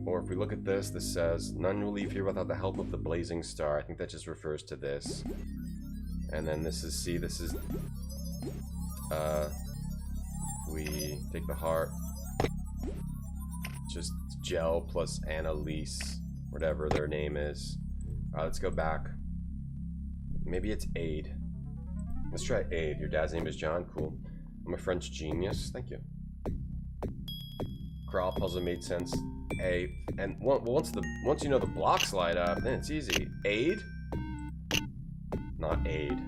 Or if we look at this, this says, none will leave here without the help of the blazing star. I think that just refers to this. And then this is, see, this is, we take the heart. Just Gel plus Annalise, whatever their name is. Let's go back. Maybe it's aid. Let's try aid. Your dad's name is John. Cool. I'm a French genius. Thank you. Crawl puzzle made sense. A and once you know the blocks light up, then it's easy. Aid? Not aid.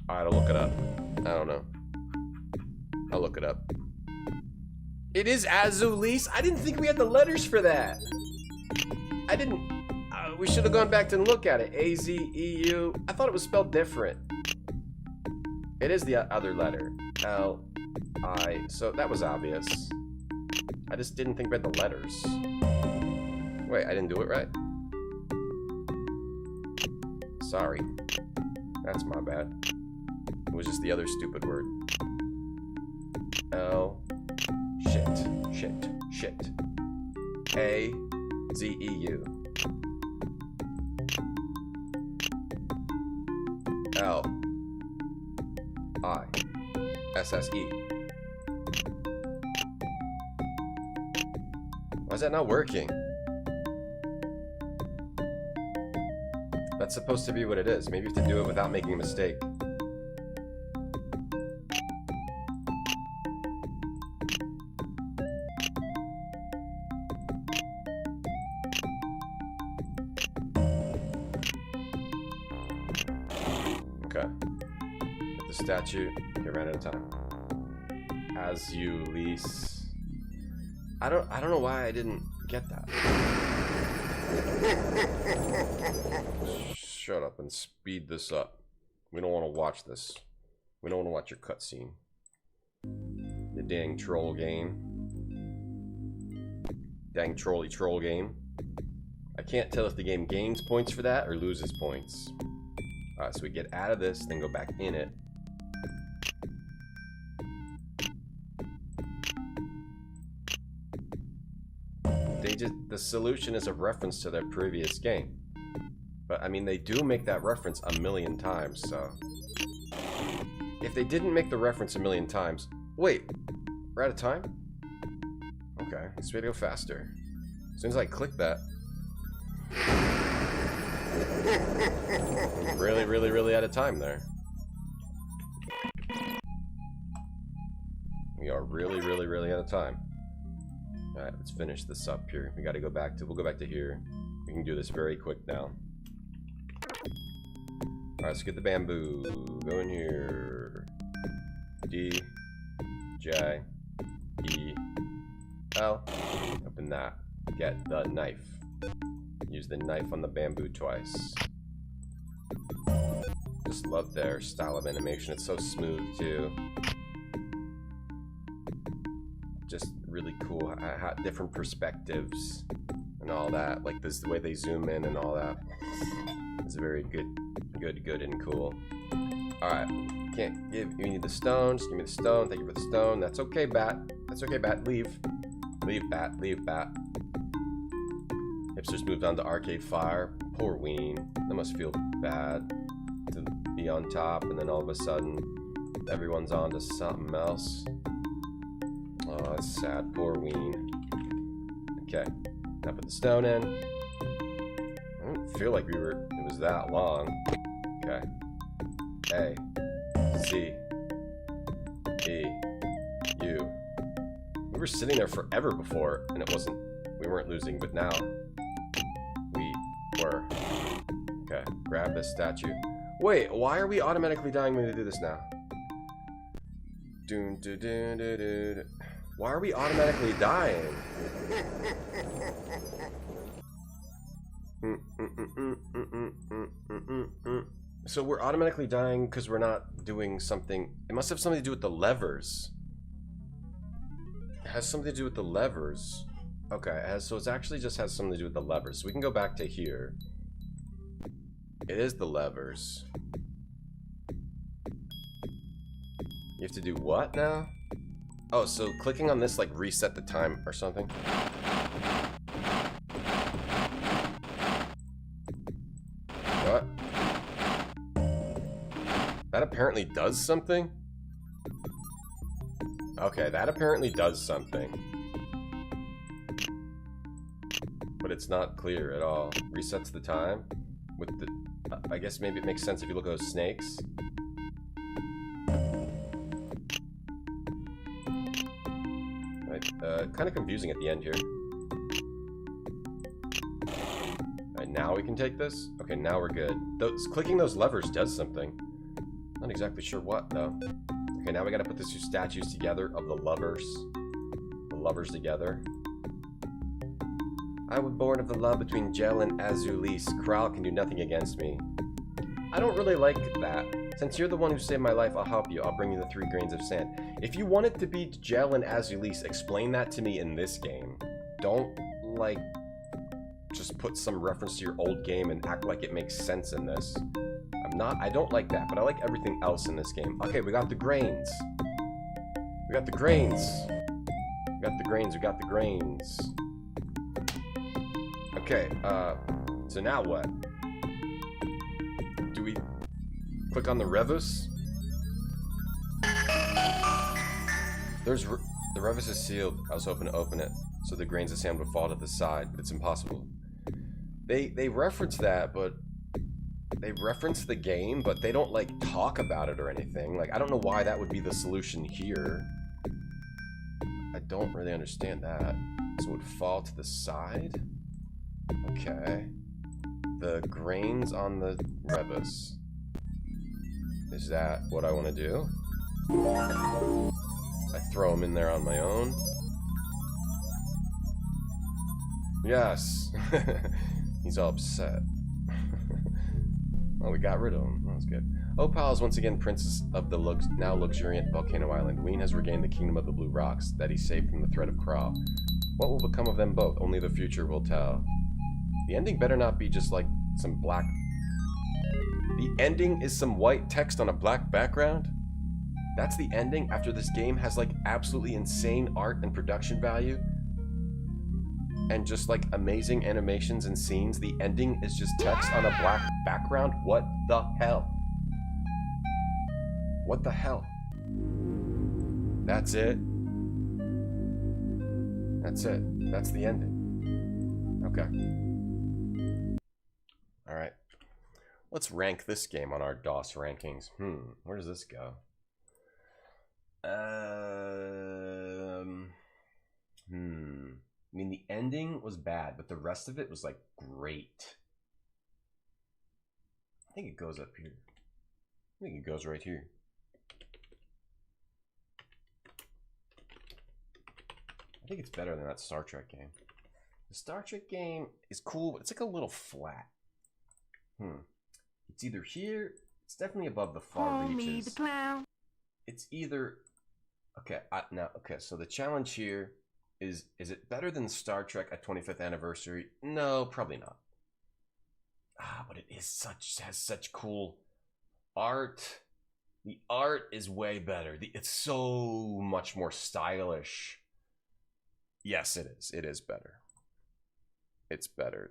I'll look it up. I don't know. I'll look it up. It is Azulis. I didn't think we had the letters for that. I didn't. We should have gone back and look at it. A-Z-E-U. I thought it was spelled different. It is the other letter. L-I. So that was obvious. I just didn't think we had the letters. Wait, I didn't do it right? Sorry. That's my bad. It was just the other stupid word. L. Shit. A-Z-E-U. L-I-S-S-E. Why is that not working? That's supposed to be what it is. Maybe you have to do it without making a mistake. Okay. Get the statue. Okay, ran out of time. As you lease. I don't know why I didn't get that. Shut up and speed this up. We don't want to watch this. We don't want to watch your cutscene. The dang troll game. Dang trolly troll game. I can't tell if the game gains points for that or loses points. Alright, so we get out of this, then go back in it. The solution is a reference to their previous game. But I mean, they do make that reference a million times, so if they didn't make the reference a million times, wait, we're out of time? Okay, let's go faster. As soon as I click that, really out of time there. We are really out of time. Alright, let's finish this up here. We gotta go back to, we'll go back to here. We can do this very quick now. Alright, let's get the bamboo. Go in here. D, J, E, L. Open that. Get the knife. Use the knife on the bamboo twice. Just love their style of animation. It's so smooth too. Just really cool. Different perspectives and all that. Like this, the way they zoom in and all that. It's very good and cool. Alright. Can't give, you need the stone. Just give me the stone. Thank you for the stone. That's okay, Bat. That's okay, Bat. Leave. Leave, Bat. Leave, Bat. Hipsters moved on to Arcade Fire. Poor Ween. That must feel bad to be on top and then all of a sudden everyone's on to something else. Oh, that's sad. Poor Ween. Okay. Now put the stone in. I don't feel like it was that long. Okay. A. C. E. U. We were sitting there forever before and we weren't losing, but now we were. Okay. Grab this statue. Wait, why are we automatically dying when we do this now? Why are we automatically dying? So we're automatically dying because we're not doing something. It must have something to do with the levers. It has something to do with the levers. Okay, so it actually just has something to do with the levers. So we can go back to here. It is the levers. You have to do what now? Oh, so clicking on this like reset the time or something? What? That apparently does something? Okay, that apparently does something. But it's not clear at all. Resets the time? With the... I guess maybe it makes sense if you look at those snakes. Kind of confusing at the end here. Alright, now we can take this? Okay, now we're good. Clicking those levers does something. Not exactly sure what, though. Okay, now we gotta put these two statues together of the lovers. The lovers together. I was born of the love between Gel and Azulis. Kral can do nothing against me. I don't really like that. Since you're the one who saved my life, I'll help you. I'll bring you the 3 grains of sand. If you want it to be Gel and Azulis, explain that to me in this game. Don't, like, just put some reference to your old game and act like it makes sense in this. I don't like that, but I like everything else in this game. Okay, we got the grains. We got the grains. We got the grains, we got the grains. Okay, so now what? Do we click on the Revus? The Revus is sealed. I was hoping to open it so the grains of sand would fall to the side, but it's impossible. They reference that, but they reference the game, but they don't like talk about it or anything. Like, I don't know why that would be the solution here. I don't really understand that. So it would fall to the side? Okay. The grains on the Revus. Is that what I want to do? I throw them in there on my own. Yes. He's all upset. Oh, we got rid of him. That was good. Opal is once again princess of the now luxuriant Volcano Island. Ween has regained the kingdom of the Blue Rocks that he saved from the threat of Kral. What will become of them both? Only the future will tell. The ending better not be just like some black... The ending is some white text on a black background? That's the ending after this game has like absolutely insane art and production value? And just like amazing animations and scenes, the ending is just text on a black background? What the hell? What the hell? That's it? That's it. That's the ending. Okay. Alright. Let's rank this game on our DOS rankings. Where does this go? I mean, the ending was bad, but the rest of it was, like, great. I think it goes up here. I think it goes right here. I think it's better than that Star Trek game. The Star Trek game is cool, but it's, like, a little flat. It's either here. It's definitely above the far reaches. Me the clown. It's either... Okay, okay, so the challenge here... Is it better than Star Trek at 25th anniversary? No, probably not. But it is has such cool art. The art is way better. It's so much more stylish. Yes, it is. It is better. It's better than